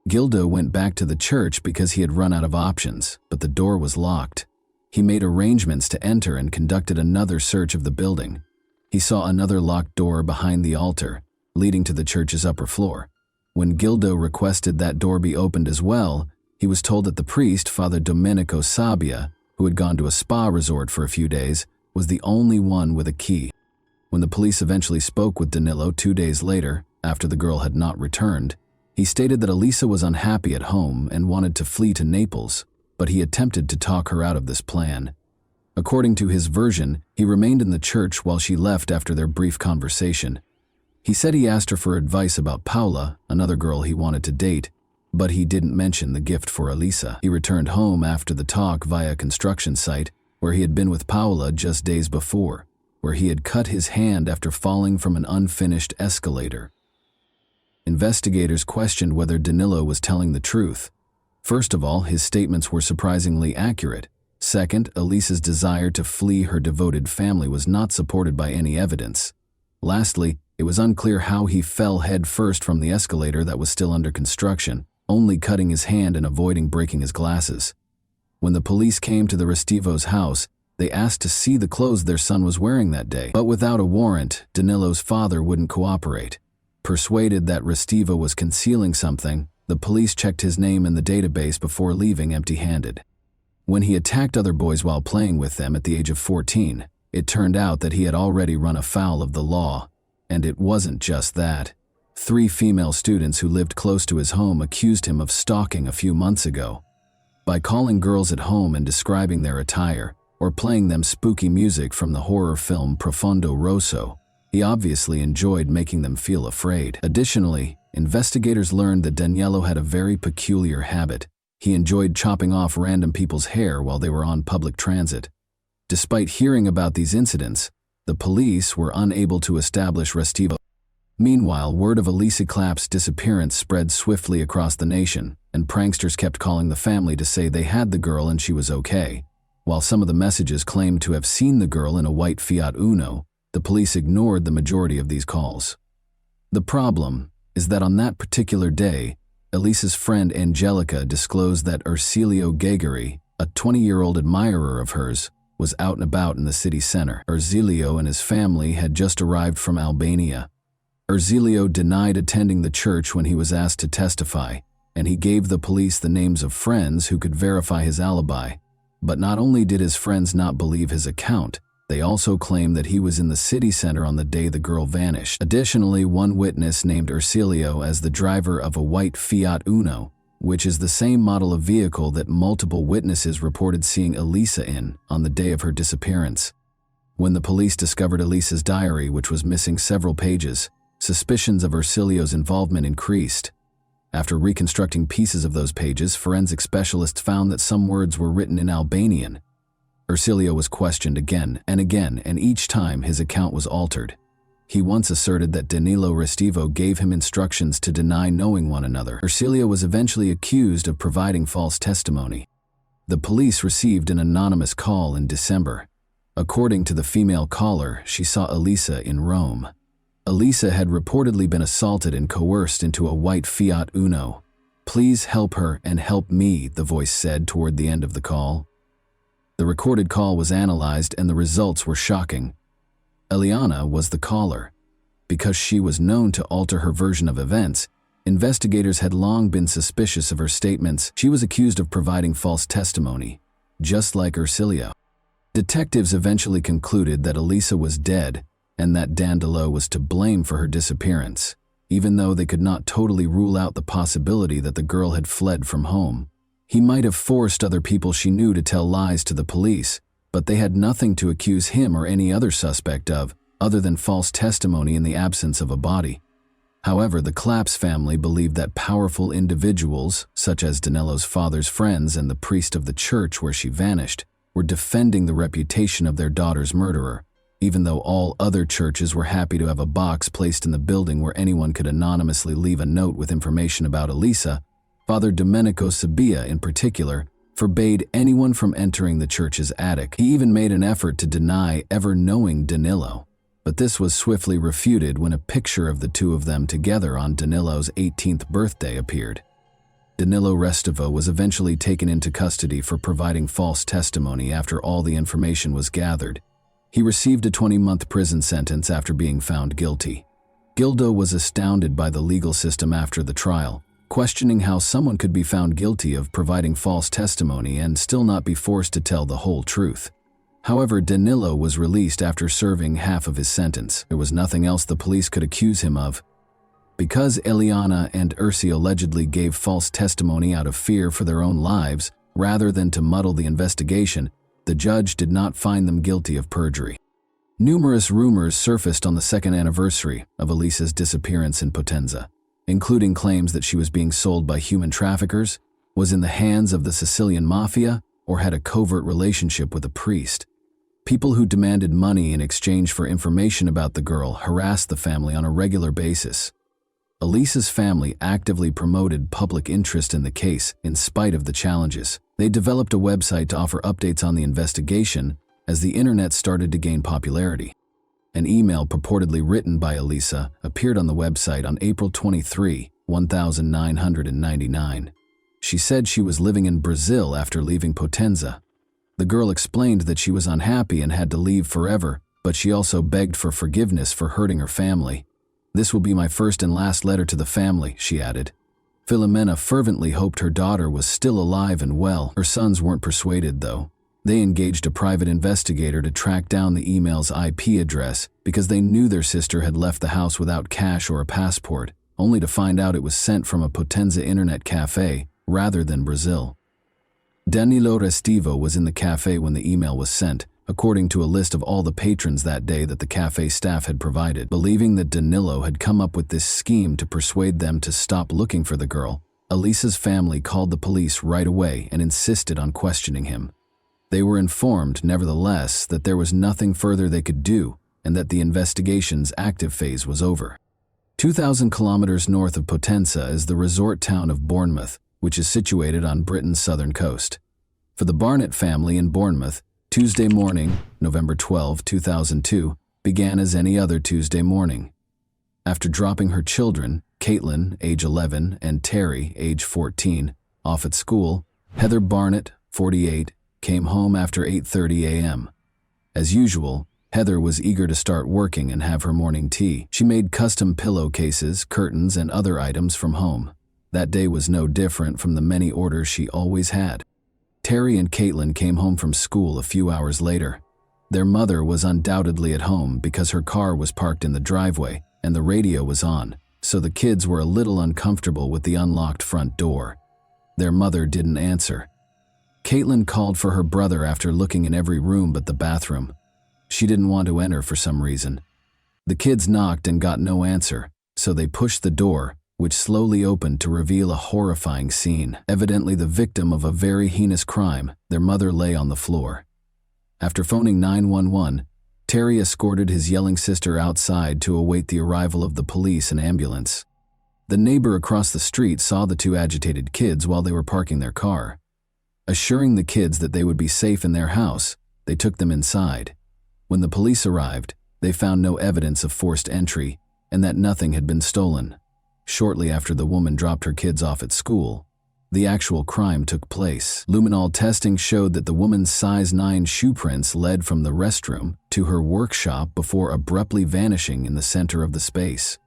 Gildo went back to the church because he had run out of options, but the door was locked. He made arrangements to enter and conducted another search of the building. He saw another locked door behind the altar, leading to the church's upper floor. When Gildo requested that door be opened as well, he was told that the priest, Father Domenico Sabbia, who had gone to a spa resort for a few days, was the only one with a key. When the police eventually spoke with Danilo 2 days later, after the girl had not returned, he stated that Elisa was unhappy at home and wanted to flee to Naples, but he attempted to talk her out of this plan. According to his version, he remained in the church while she left after their brief conversation. He said he asked her for advice about Paula, another girl he wanted to date, but he didn't mention the gift for Elisa. He returned home after the talk via a construction site where he had been with Paula just days before, where he had cut his hand after falling from an unfinished escalator. Investigators questioned whether Danilo was telling the truth. First of all, his statements were surprisingly accurate. Second, Elisa's desire to flee her devoted family was not supported by any evidence. Lastly, it was unclear how he fell head first from the escalator that was still under construction, only cutting his hand and avoiding breaking his glasses. When the police came to the Restivo's house, they asked to see the clothes their son was wearing that day. But without a warrant, Danilo's father wouldn't cooperate. Persuaded that Restivo was concealing something, the police checked his name in the database before leaving empty-handed. When he attacked other boys while playing with them at the age of 14, it turned out that he had already run afoul of the law. And it wasn't just that. 3 female students who lived close to his home accused him of stalking a few months ago. By calling girls at home and describing their attire, or playing them spooky music from the horror film Profondo Rosso, he obviously enjoyed making them feel afraid. Additionally, investigators learned that Danielo had a very peculiar habit. He enjoyed chopping off random people's hair while they were on public transit. Despite hearing about these incidents, the police were unable to establish Restivo. Meanwhile, word of Elisa Clapp's disappearance spread swiftly across the nation, and pranksters kept calling the family to say they had the girl and she was okay. While some of the messages claimed to have seen the girl in a white Fiat Uno, the police ignored the majority of these calls. The problem is that on that particular day, Elisa's friend Angelica disclosed that Ercilio Gegari, a 20-year-old admirer of hers, was out and about in the city center. Ercilio and his family had just arrived from Albania. Ercilio denied attending the church when he was asked to testify, and he gave the police the names of friends who could verify his alibi. But not only did his friends not believe his account, they also claimed that he was in the city center on the day the girl vanished. Additionally, one witness named Ercilio as the driver of a white Fiat Uno, which is the same model of vehicle that multiple witnesses reported seeing Elisa in on the day of her disappearance. When the police discovered Elisa's diary, which was missing several pages, suspicions of Ercilio's involvement increased. After reconstructing pieces of those pages, forensic specialists found that some words were written in Albanian. Ercilio was questioned again, and each time his account was altered. He once asserted that Danilo Restivo gave him instructions to deny knowing one another. Ercilio was eventually accused of providing false testimony. The police received an anonymous call in December. According to the female caller, she saw Elisa in Rome. Elisa had reportedly been assaulted and coerced into a white Fiat Uno. "Please help her and help me," the voice said toward the end of the call. The recorded call was analyzed and the results were shocking. Eliana was the caller. Because she was known to alter her version of events, investigators had long been suspicious of her statements. She was accused of providing false testimony, just like Ercilio. Detectives eventually concluded that Elisa was dead and that Danilo was to blame for her disappearance, even though they could not totally rule out the possibility that the girl had fled from home. He might have forced other people she knew to tell lies to the police, but they had nothing to accuse him or any other suspect of, other than false testimony in the absence of a body. However, the Claps family believed that powerful individuals, such as Danilo's father's friends and the priest of the church where she vanished, were defending the reputation of their daughter's murderer, even though all other churches were happy to have a box placed in the building where anyone could anonymously leave a note with information about Elisa. Father Domenico Sabia, in particular, forbade anyone from entering the church's attic. He even made an effort to deny ever knowing Danilo, but this was swiftly refuted when a picture of the two of them together on Danilo's 18th birthday appeared. Danilo Restivo was eventually taken into custody for providing false testimony after all the information was gathered. He received a 20-month prison sentence after being found guilty. Gildo was astounded by the legal system after the trial, questioning how someone could be found guilty of providing false testimony and still not be forced to tell the whole truth. However, Danilo was released after serving half of his sentence. There was nothing else the police could accuse him of. Because Eliana and Ursi allegedly gave false testimony out of fear for their own lives, rather than to muddle the investigation, the judge did not find them guilty of perjury. Numerous rumors surfaced on the second anniversary of Elisa's disappearance in Potenza, including claims that she was being sold by human traffickers, was in the hands of the Sicilian mafia, or had a covert relationship with a priest. People who demanded money in exchange for information about the girl harassed the family on a regular basis. Elisa's family actively promoted public interest in the case in spite of the challenges. They developed a website to offer updates on the investigation as the internet started to gain popularity. An email purportedly written by Elisa appeared on the website on April 23, 1999. She said she was living in Brazil after leaving Potenza. The girl explained that she was unhappy and had to leave forever, but she also begged for forgiveness for hurting her family. "This will be my first and last letter to the family," she added. Filomena fervently hoped her daughter was still alive and well. Her sons weren't persuaded, though. They engaged a private investigator to track down the email's IP address because they knew their sister had left the house without cash or a passport, only to find out it was sent from a Potenza internet cafe rather than Brazil. Danilo Restivo was in the cafe when the email was sent, according to a list of all the patrons that day that the cafe staff had provided. Believing that Danilo had come up with this scheme to persuade them to stop looking for the girl, Elisa's family called the police right away and insisted on questioning him. They were informed, nevertheless, that there was nothing further they could do and that the investigation's active phase was over. 2,000 kilometers north of Potenza is the resort town of Bournemouth, which is situated on Britain's southern coast. For the Barnett family in Bournemouth, Tuesday morning, November 12, 2002, began as any other Tuesday morning. After dropping her children, Caitlin, age 11, and Terry, age 14, off at school, Heather Barnett, 48, came home after 8:30 a.m. As usual, Heather was eager to start working and have her morning tea. She made custom pillowcases, curtains, and other items from home. That day was no different from the many orders she always had. Terry and Caitlin came home from school a few hours later. Their mother was undoubtedly at home because her car was parked in the driveway and the radio was on, so the kids were a little uncomfortable with the unlocked front door. Their mother didn't answer. Caitlin called for her brother after looking in every room but the bathroom. She didn't want to enter for some reason. The kids knocked and got no answer, so they pushed the door, which slowly opened to reveal a horrifying scene. Evidently the victim of a very heinous crime, their mother lay on the floor. After phoning 911, Terry escorted his yelling sister outside to await the arrival of the police and ambulance. The neighbor across the street saw the two agitated kids while they were parking their car. Assuring the kids that they would be safe in their house, they took them inside. When the police arrived, they found no evidence of forced entry and that nothing had been stolen. Shortly after the woman dropped her kids off at school, the actual crime took place. Luminol testing showed that the woman's size 9 shoe prints led from the restroom to her workshop before abruptly vanishing in the center of the space.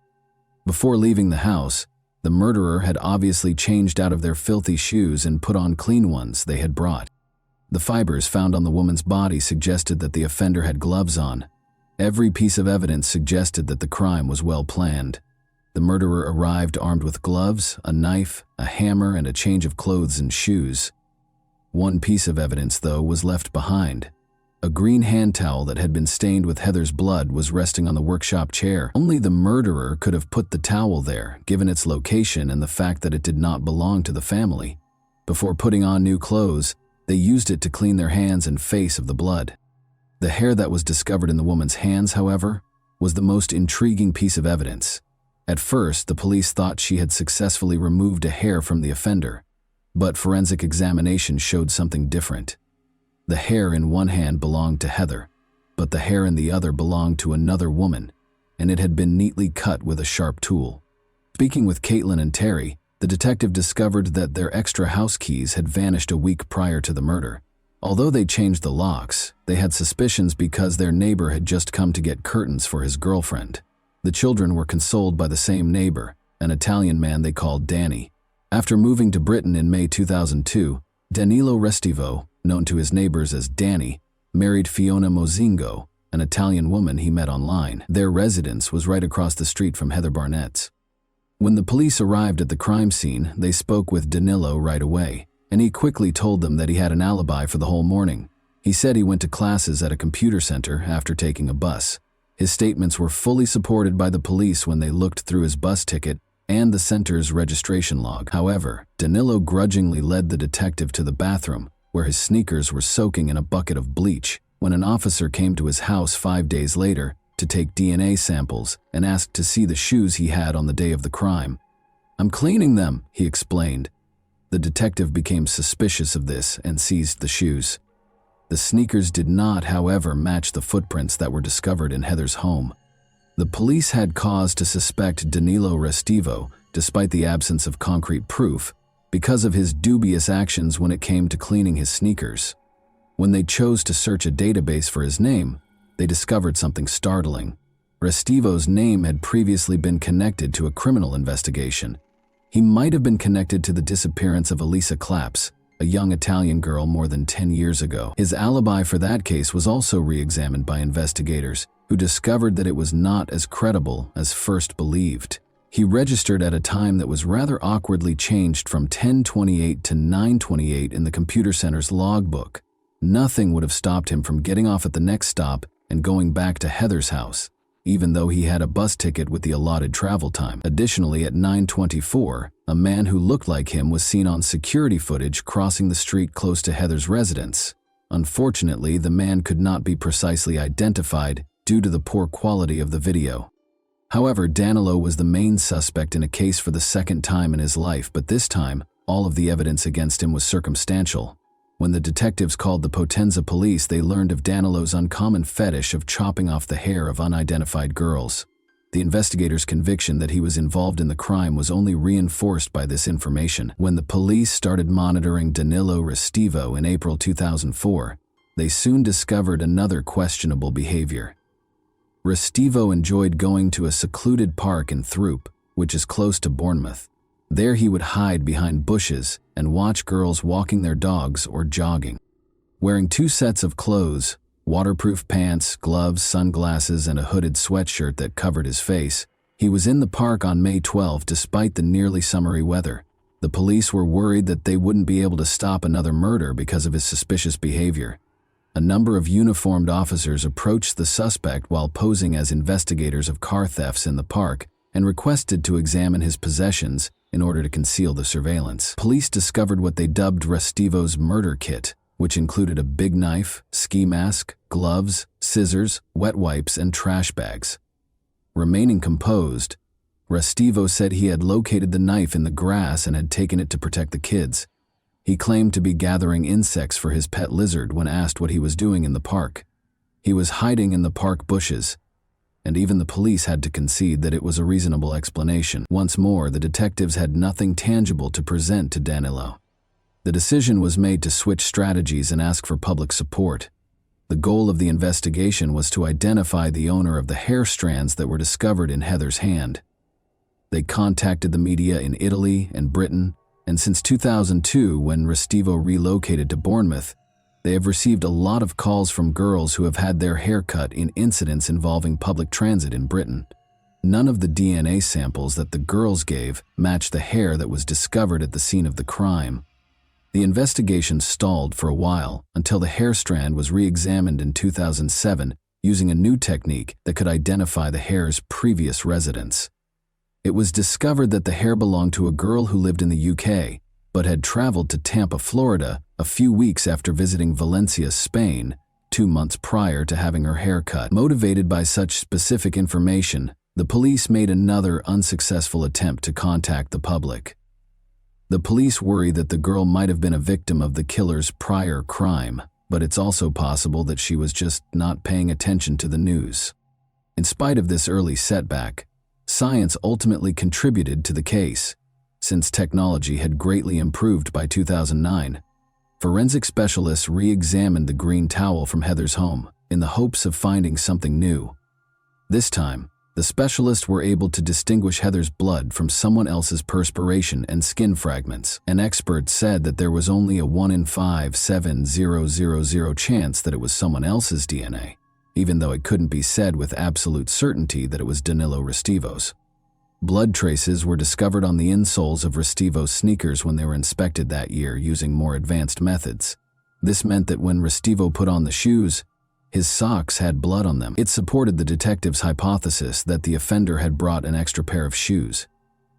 Before leaving the house, the murderer had obviously changed out of their filthy shoes and put on clean ones they had brought. The fibers found on the woman's body suggested that the offender had gloves on. Every piece of evidence suggested that the crime was well planned. The murderer arrived armed with gloves, a knife, a hammer, and a change of clothes and shoes. One piece of evidence, though, was left behind. A green hand towel that had been stained with Heather's blood was resting on the workshop chair. Only the murderer could have put the towel there, given its location and the fact that it did not belong to the family. Before putting on new clothes, they used it to clean their hands and face of the blood. The hair that was discovered in the woman's hands, however, was the most intriguing piece of evidence. At first, the police thought she had successfully removed a hair from the offender, but forensic examination showed something different. The hair in one hand belonged to Heather, but the hair in the other belonged to another woman, and it had been neatly cut with a sharp tool. Speaking with Caitlin and Terry, the detective discovered that their extra house keys had vanished a week prior to the murder. Although they changed the locks, they had suspicions because their neighbor had just come to get curtains for his girlfriend. The children were consoled by the same neighbor, an Italian man they called Danny. After moving to Britain in May 2002, Danilo Restivo, known to his neighbors as Danny, married Fiona Mozingo, an Italian woman he met online. Their residence was right across the street from Heather Barnett's. When the police arrived at the crime scene, they spoke with Danilo right away, and he quickly told them that he had an alibi for the whole morning. He said he went to classes at a computer center after taking a bus. His statements were fully supported by the police when they looked through his bus ticket and the center's registration log. However, Danilo grudgingly led the detective to the bathroom, where his sneakers were soaking in a bucket of bleach, when an officer came to his house 5 days later to take DNA samples and asked to see the shoes he had on the day of the crime. "I'm cleaning them," he explained. The detective became suspicious of this and seized the shoes. The sneakers did not, however, match the footprints that were discovered in Heather's home. The police had cause to suspect Danilo Restivo, despite the absence of concrete proof, because of his dubious actions when it came to cleaning his sneakers. When they chose to search a database for his name, they discovered something startling. Restivo's name had previously been connected to a criminal investigation. He might have been connected to the disappearance of Elisa Claps, a young Italian girl more than 10 years ago. His alibi for that case was also re-examined by investigators, who discovered that it was not as credible as first believed. He registered at a time that was rather awkwardly changed from 10:28 to 9:28 in the computer center's logbook. Nothing would have stopped him from getting off at the next stop and going back to Heather's house, even though he had a bus ticket with the allotted travel time. Additionally, at 9:24, a man who looked like him was seen on security footage crossing the street close to Heather's residence. Unfortunately, the man could not be precisely identified due to the poor quality of the video. However, Danilo was the main suspect in a case for the second time in his life, but this time, all of the evidence against him was circumstantial. When the detectives called the Potenza police, they learned of Danilo's uncommon fetish of chopping off the hair of unidentified girls. The investigator's conviction that he was involved in the crime was only reinforced by this information. When the police started monitoring Danilo Restivo in April 2004, they soon discovered another questionable behavior. Restivo enjoyed going to a secluded park in Throop, which is close to Bournemouth. There he would hide behind bushes and watch girls walking their dogs or jogging. Wearing 2 sets of clothes, waterproof pants, gloves, sunglasses, and a hooded sweatshirt that covered his face, he was in the park on May 12 despite the nearly summery weather. The police were worried that they wouldn't be able to stop another murder because of his suspicious behavior. A number of uniformed officers approached the suspect while posing as investigators of car thefts in the park and requested to examine his possessions in order to conceal the surveillance. Police discovered what they dubbed Restivo's murder kit, which included a big knife, ski mask, gloves, scissors, wet wipes, and trash bags. Remaining composed, Restivo said he had located the knife in the grass and had taken it to protect the kids. He claimed to be gathering insects for his pet lizard when asked what he was doing in the park. He was hiding in the park bushes, and even the police had to concede that it was a reasonable explanation. Once more, the detectives had nothing tangible to present to Danilo. The decision was made to switch strategies and ask for public support. The goal of the investigation was to identify the owner of the hair strands that were discovered in Heather's hand. They contacted the media in Italy and Britain, and since 2002, when Restivo relocated to Bournemouth, they have received a lot of calls from girls who have had their hair cut in incidents involving public transit in Britain. None of the DNA samples that the girls gave matched the hair that was discovered at the scene of the crime. The investigation stalled for a while until the hair strand was re-examined in 2007 using a new technique that could identify the hair's previous residence. It was discovered that the hair belonged to a girl who lived in the UK, but had traveled to Tampa, Florida, a few weeks after visiting Valencia, Spain, 2 months prior to having her hair cut. Motivated by such specific information, the police made another unsuccessful attempt to contact the public. The police worry that the girl might have been a victim of the killer's prior crime, but it's also possible that she was just not paying attention to the news. In spite of this early setback, science ultimately contributed to the case. Since technology had greatly improved by 2009, forensic specialists re-examined the green towel from Heather's home in the hopes of finding something new. This time, the specialists were able to distinguish Heather's blood from someone else's perspiration and skin fragments. An expert said that there was only a 1 in 5,7,000 chance that it was someone else's DNA, even though it couldn't be said with absolute certainty that it was Danilo Restivo's. Blood traces were discovered on the insoles of Restivo's sneakers when they were inspected that year using more advanced methods. This meant that when Restivo put on the shoes, his socks had blood on them. It supported the detective's hypothesis that the offender had brought an extra pair of shoes.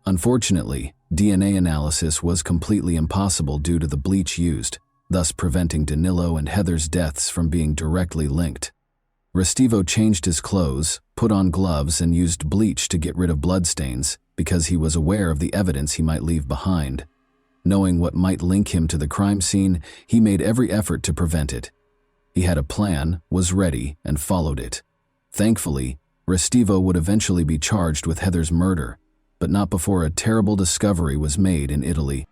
Unfortunately, DNA analysis was completely impossible due to the bleach used, thus preventing Danilo and Heather's deaths from being directly linked. Restivo changed his clothes, put on gloves, and used bleach to get rid of bloodstains because he was aware of the evidence he might leave behind. Knowing what might link him to the crime scene, he made every effort to prevent it. He had a plan, was ready, and followed it. Thankfully, Restivo would eventually be charged with Heather's murder, but not before a terrible discovery was made in Italy.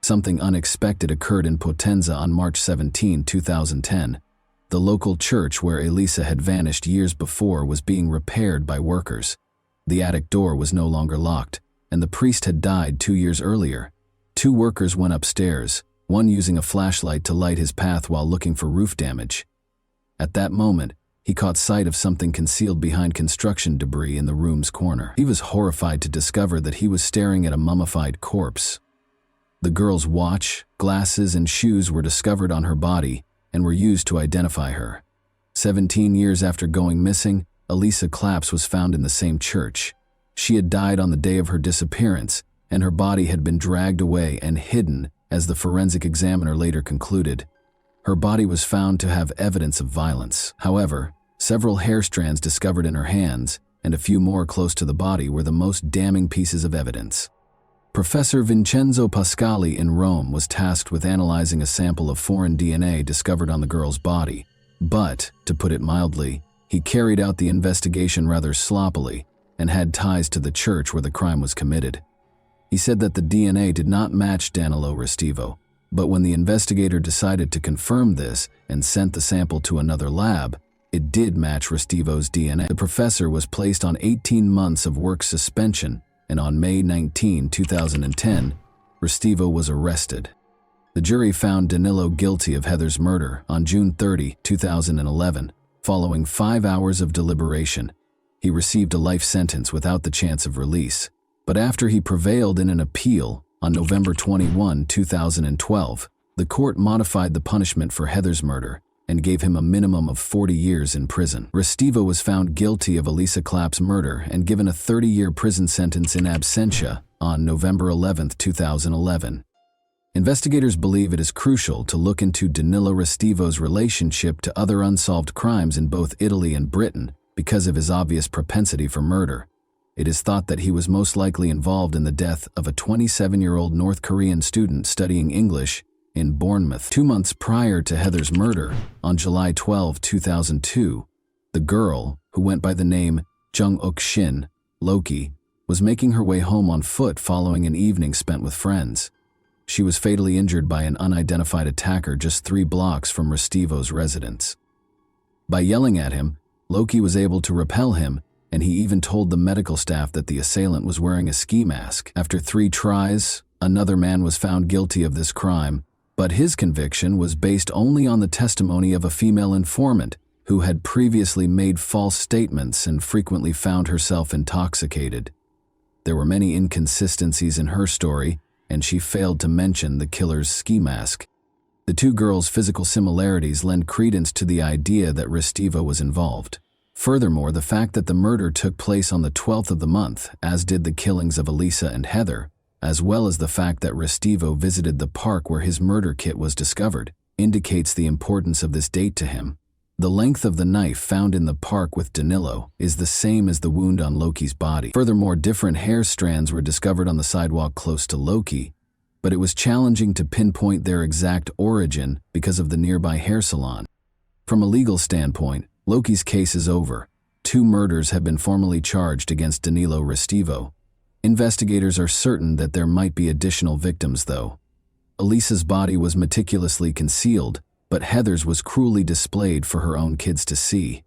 Something unexpected occurred in Potenza on March 17, 2010. The local church where Elisa had vanished years before was being repaired by workers. The attic door was no longer locked, and the priest had died 2 years earlier. 2 workers went upstairs, one using a flashlight to light his path while looking for roof damage. At that moment, he caught sight of something concealed behind construction debris in the room's corner. He was horrified to discover that he was staring at a mummified corpse. The girl's watch, glasses, and shoes were discovered on her body and were used to identify her. 17 years after going missing, Elisa Claps was found in the same church. She had died on the day of her disappearance, and her body had been dragged away and hidden, as the forensic examiner later concluded. Her body was found to have evidence of violence. However, several hair strands discovered in her hands, and a few more close to the body, were the most damning pieces of evidence. Professor Vincenzo Pascali in Rome was tasked with analyzing a sample of foreign DNA discovered on the girl's body, but, to put it mildly, he carried out the investigation rather sloppily and had ties to the church where the crime was committed. He said that the DNA did not match Danilo Restivo, but when the investigator decided to confirm this and sent the sample to another lab, it did match Restivo's DNA. The professor was placed on 18 months of work suspension, and on May 19, 2010, Restivo was arrested. The jury found Danilo guilty of Heather's murder on June 30, 2011. Following 5 hours of deliberation, he received a life sentence without the chance of release. But after he prevailed in an appeal on November 21, 2012, the court modified the punishment for Heather's murder and gave him a minimum of 40 years in prison. Restivo was found guilty of Elisa Clapp's murder and given a 30-year prison sentence in absentia on November 11, 2011. Investigators believe it is crucial to look into Danilo Restivo's relationship to other unsolved crimes in both Italy and Britain because of his obvious propensity for murder. It is thought that he was most likely involved in the death of a 27-year-old North Korean student studying English in Bournemouth. 2 months prior to Heather's murder, on July 12, 2002, the girl, who went by the name Jung-uk Shin, Loki, was making her way home on foot following an evening spent with friends. She was fatally injured by an unidentified attacker just 3 blocks from Restivo's residence. By yelling at him, Loki was able to repel him, and he even told the medical staff that the assailant was wearing a ski mask. After 3 tries, another man was found guilty of this crime, but his conviction was based only on the testimony of a female informant who had previously made false statements and frequently found herself intoxicated. There were many inconsistencies in her story, and she failed to mention the killer's ski mask. The 2 girls' physical similarities lend credence to the idea that Restivo was involved. Furthermore, the fact that the murder took place on the 12th of the month, as did the killings of Elisa and Heather, as well as the fact that Restivo visited the park where his murder kit was discovered, indicates the importance of this date to him. The length of the knife found in the park with Danilo is the same as the wound on Loki's body. Furthermore, different hair strands were discovered on the sidewalk close to Loki, but it was challenging to pinpoint their exact origin because of the nearby hair salon. From a legal standpoint, Loki's case is over. 2 murders have been formally charged against Danilo Restivo. Investigators are certain that there might be additional victims, though. Elisa's body was meticulously concealed, but Heather's was cruelly displayed for her own kids to see.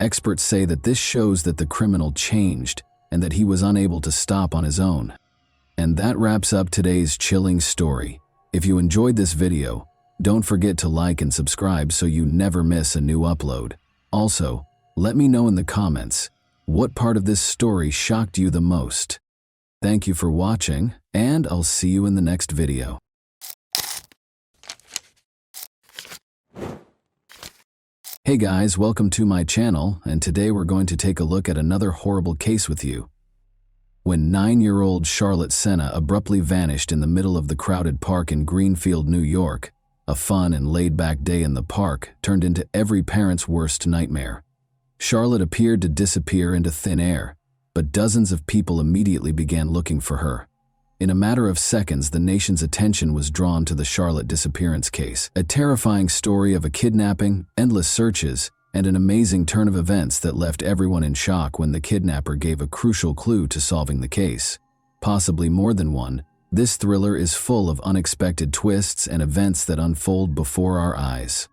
Experts say that this shows that the criminal changed and that he was unable to stop on his own. And that wraps up today's chilling story. If you enjoyed this video, don't forget to like and subscribe so you never miss a new upload. Also, let me know in the comments, what part of this story shocked you the most? Thank you for watching, and I'll see you in the next video. Hey guys, welcome to my channel, and today we're going to take a look at another horrible case with you. When 9-year-old Charlotte Senna abruptly vanished in the middle of the crowded park in Greenfield, New York, a fun and laid-back day in the park turned into every parent's worst nightmare. Charlotte appeared to disappear into thin air, but dozens of people immediately began looking for her. In a matter of seconds, the nation's attention was drawn to the Charlotte disappearance case, a terrifying story of a kidnapping, endless searches, and an amazing turn of events that left everyone in shock when the kidnapper gave a crucial clue to solving the case. Possibly more than one, this thriller is full of unexpected twists and events that unfold before our eyes.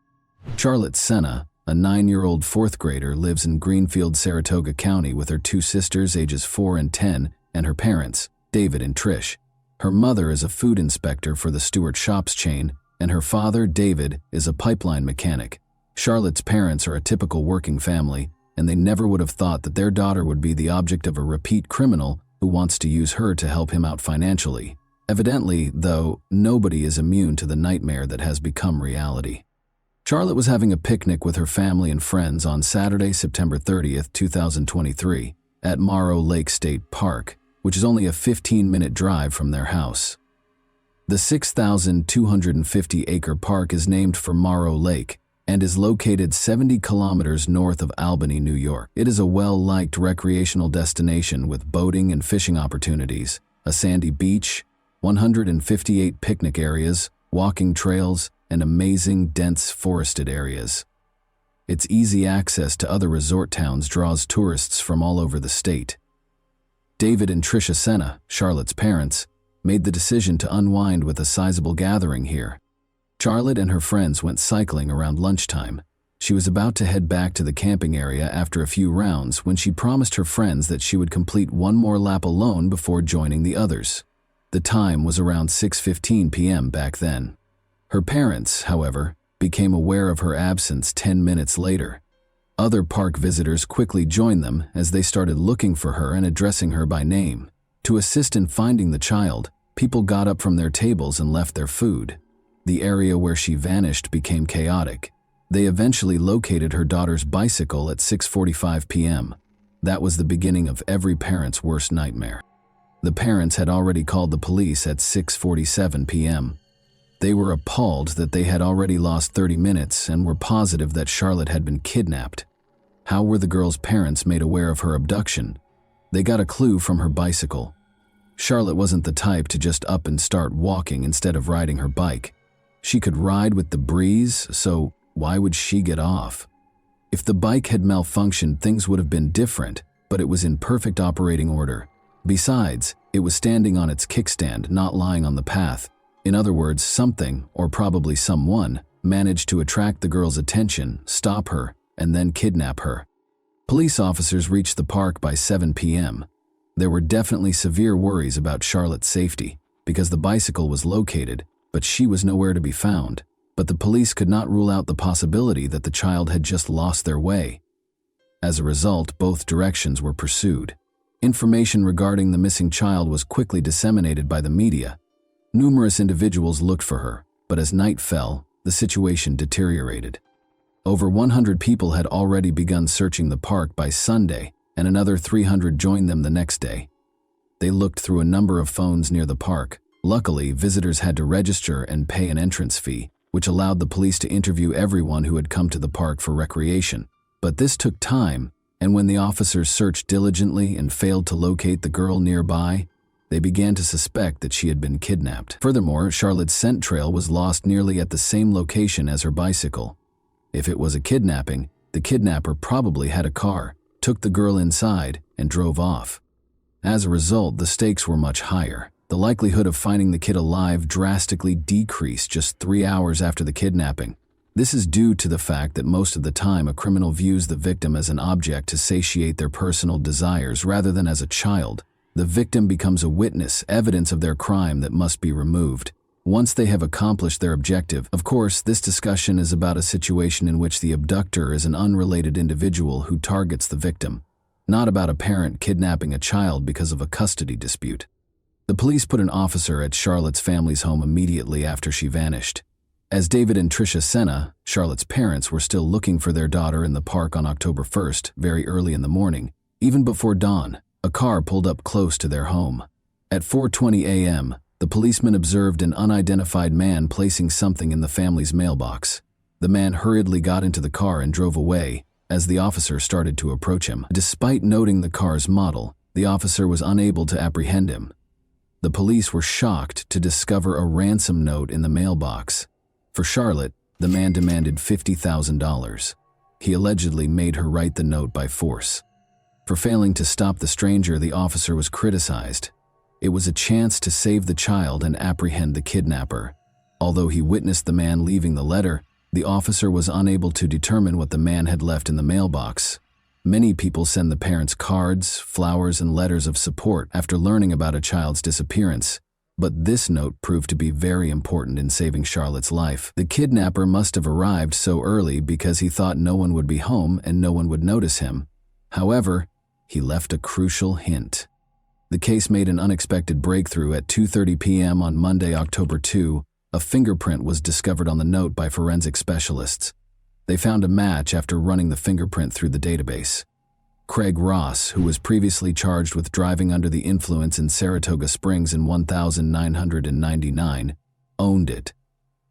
Charlotte Senna, a 9-year-old 4th grader, lives in Greenfield, Saratoga County with her 2 sisters ages 4 and 10 and her parents, David and Trish. Her mother is a food inspector for the Stewart Shops chain, and her father, David, is a pipeline mechanic. Charlotte's parents are a typical working family, and they never would have thought that their daughter would be the object of a repeat criminal who wants to use her to help him out financially. Evidently, though, nobody is immune to the nightmare that has become reality. Charlotte was having a picnic with her family and friends on Saturday, September 30th, 2023, at Morrow Lake State Park, which is only a 15-minute drive from their house. The 6,250-acre park is named for Morrow Lake and is located 70 kilometers north of Albany, New York. It is a well-liked recreational destination with boating and fishing opportunities, a sandy beach, 158 picnic areas, walking trails, and amazing dense forested areas. Its easy access to other resort towns draws tourists from all over the state. David and Tricia Senna, Charlotte's parents, made the decision to unwind with a sizable gathering here. Charlotte and her friends went cycling around lunchtime. She was about to head back to the camping area after a few rounds when she promised her friends that she would complete one more lap alone before joining the others. The time was around 6:15 p.m. back then. Her parents, however, became aware of her absence 10 minutes later. Other park visitors quickly joined them as they started looking for her and addressing her by name. To assist in finding the child, people got up from their tables and left their food. The area where she vanished became chaotic. They eventually located her daughter's bicycle at 6:45 p.m. That was the beginning of every parent's worst nightmare. The parents had already called the police at 6:47 p.m. They were appalled that they had already lost 30 minutes and were positive that Charlotte had been kidnapped. How were the girl's parents made aware of her abduction? They got a clue from her bicycle. Charlotte wasn't the type to just up and start walking instead of riding her bike. She could ride with the breeze, so why would she get off? If the bike had malfunctioned, things would have been different, but it was in perfect operating order. Besides, it was standing on its kickstand, not lying on the path. In other words, something, or probably someone, managed to attract the girl's attention, stop her, and then kidnap her. Police officers reached the park by 7 p.m. There were definitely severe worries about Charlotte's safety, because the bicycle was located, but she was nowhere to be found. But the police could not rule out the possibility that the child had just lost their way. As a result, both directions were pursued. Information regarding the missing child was quickly disseminated by the media. Numerous individuals looked for her, but as night fell, the situation deteriorated. Over 100 people had already begun searching the park by Sunday, and another 300 joined them the next day. They looked through a number of phones near the park. Luckily, visitors had to register and pay an entrance fee, which allowed the police to interview everyone who had come to the park for recreation. But this took time, and when the officers searched diligently and failed to locate the girl nearby, they began to suspect that she had been kidnapped. Furthermore, Charlotte's scent trail was lost nearly at the same location as her bicycle. If it was a kidnapping, the kidnapper probably had a car, took the girl inside, and drove off. As a result, the stakes were much higher. The likelihood of finding the kid alive drastically decreased just 3 hours after the kidnapping. This is due to the fact that most of the time a criminal views the victim as an object to satiate their personal desires rather than as a child. The victim becomes a witness, evidence of their crime that must be removed. Once they have accomplished their objective, of course, this discussion is about a situation in which the abductor is an unrelated individual who targets the victim, not about a parent kidnapping a child because of a custody dispute. The police put an officer at Charlotte's family's home immediately after she vanished. As David and Tricia Senna, Charlotte's parents, were still looking for their daughter in the park on October 1st, very early in the morning, even before dawn, a car pulled up close to their home. At 4:20 a.m., the policeman observed an unidentified man placing something in the family's mailbox. The man hurriedly got into the car and drove away as the officer started to approach him. Despite noting the car's model, the officer was unable to apprehend him. The police were shocked to discover a ransom note in the mailbox. For Charlotte, the man demanded $50,000. He allegedly made her write the note by force. For failing to stop the stranger, the officer was criticized. It was a chance to save the child and apprehend the kidnapper. Although he witnessed the man leaving the letter, the officer was unable to determine what the man had left in the mailbox. Many people send the parents cards, flowers, and letters of support after learning about a child's disappearance. But this note proved to be very important in saving Charlotte's life. The kidnapper must have arrived so early because he thought no one would be home and no one would notice him. However, he left a crucial hint. The case made an unexpected breakthrough at 2:30 p.m. on Monday, October 2. A fingerprint was discovered on the note by forensic specialists. They found a match after running the fingerprint through the database. Craig Ross, who was previously charged with driving under the influence in Saratoga Springs in 1999, owned it.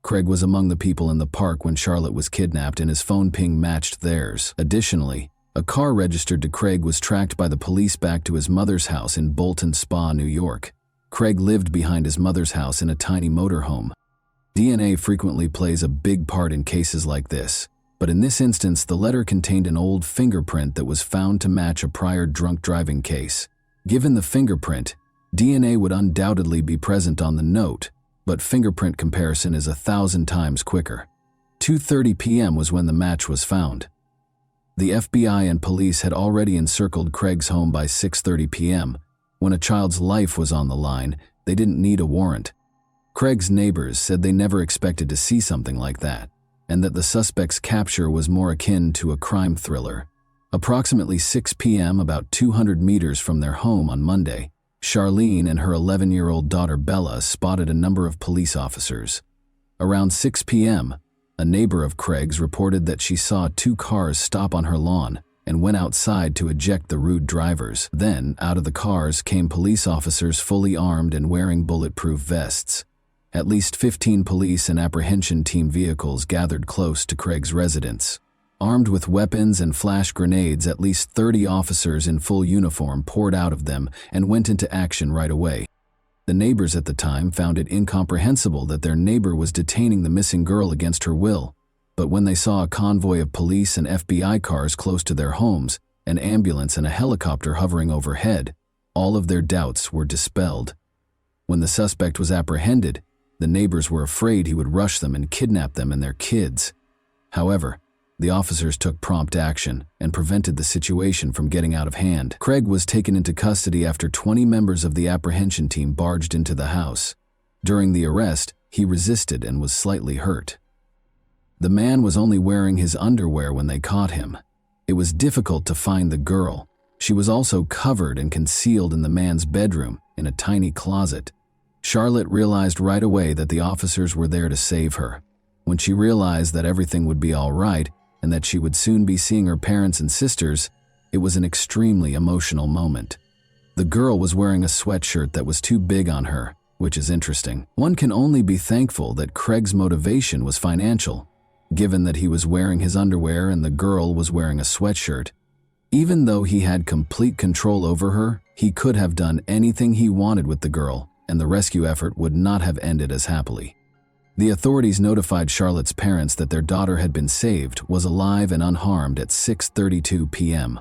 Craig was among the people in the park when Charlotte was kidnapped, and his phone ping matched theirs. Additionally, a car registered to Craig was tracked by the police back to his mother's house in Bolton Spa, New York. Craig lived behind his mother's house in a tiny motorhome. DNA frequently plays a big part in cases like this, but in this instance, the letter contained an old fingerprint that was found to match a prior drunk driving case. Given the fingerprint, DNA would undoubtedly be present on the note, but fingerprint comparison is 1,000 times quicker. 2:30 p.m. was when the match was found. The FBI and police had already encircled Craig's home by 6:30 p.m. When a child's life was on the line, they didn't need a warrant. Craig's neighbors said they never expected to see something like that, and that the suspect's capture was more akin to a crime thriller. Approximately 6 p.m., about 200 meters from their home on Monday, Charlene and her 11-year-old daughter Bella spotted a number of police officers. Around 6 p.m., a neighbor of Craig's reported that she saw 2 cars stop on her lawn and went outside to eject the rude drivers. Then, out of the cars came police officers fully armed and wearing bulletproof vests. At least 15 police and apprehension team vehicles gathered close to Craig's residence. Armed with weapons and flash grenades, at least 30 officers in full uniform poured out of them and went into action right away. The neighbors at the time found it incomprehensible that their neighbor was detaining the missing girl against her will, but when they saw a convoy of police and FBI cars close to their homes, an ambulance and a helicopter hovering overhead, all of their doubts were dispelled. When the suspect was apprehended, the neighbors were afraid he would rush them and kidnap them and their kids. However, the officers took prompt action and prevented the situation from getting out of hand. Craig was taken into custody after 20 members of the apprehension team barged into the house. During the arrest, he resisted and was slightly hurt. The man was only wearing his underwear when they caught him. It was difficult to find the girl. She was also covered and concealed in the man's bedroom in a tiny closet. Charlotte realized right away that the officers were there to save her. When she realized that everything would be all right, and that she would soon be seeing her parents and sisters, it was an extremely emotional moment. The girl was wearing a sweatshirt that was too big on her, which is interesting. One can only be thankful that Craig's motivation was financial, given that he was wearing his underwear and the girl was wearing a sweatshirt. Even though he had complete control over her, he could have done anything he wanted with the girl, and the rescue effort would not have ended as happily. The authorities notified Charlotte's parents that their daughter had been saved, was alive and unharmed at 6:32 p.m.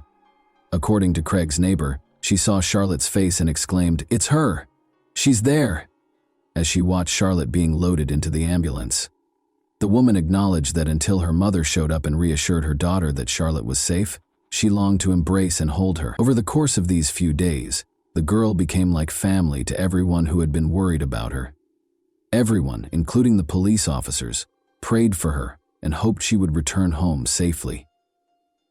According to Craig's neighbor, she saw Charlotte's face and exclaimed, "It's her! She's there!" as she watched Charlotte being loaded into the ambulance. The woman acknowledged that until her mother showed up and reassured her daughter that Charlotte was safe, she longed to embrace and hold her. Over the course of these few days, the girl became like family to everyone who had been worried about her. Everyone, including the police officers, prayed for her and hoped she would return home safely.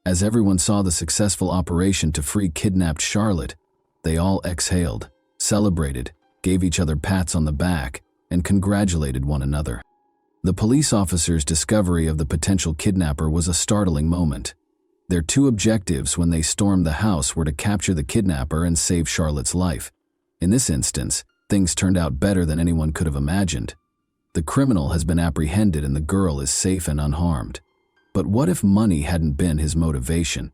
As everyone saw the successful operation to free kidnapped Charlotte, they all exhaled, celebrated, gave each other pats on the back, and congratulated one another. The police officers' discovery of the potential kidnapper was a startling moment. Their 2 objectives when they stormed the house were to capture the kidnapper and save Charlotte's life. In this instance, things turned out better than anyone could have imagined. The criminal has been apprehended and the girl is safe and unharmed. But what if money hadn't been his motivation?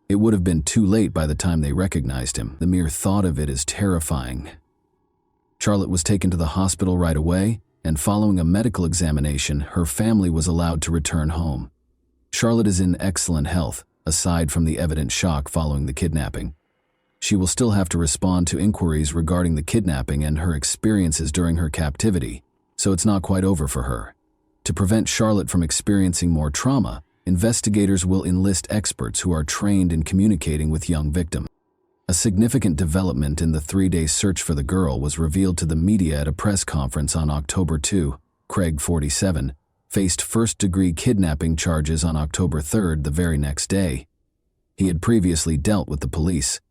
It would have been too late by the time they recognized him. The mere thought of it is terrifying. Charlotte was taken to the hospital right away, and following a medical examination, her family was allowed to return home. Charlotte is in excellent health, aside from the evident shock following the kidnapping. She will still have to respond to inquiries regarding the kidnapping and her experiences during her captivity, so it's not quite over for her. To prevent Charlotte from experiencing more trauma, investigators will enlist experts who are trained in communicating with young victims. A significant development in the 3-day search for the girl was revealed to the media at a press conference on October 2. Craig, 47, faced first-degree kidnapping charges on October 3, the very next day. He had previously dealt with the police.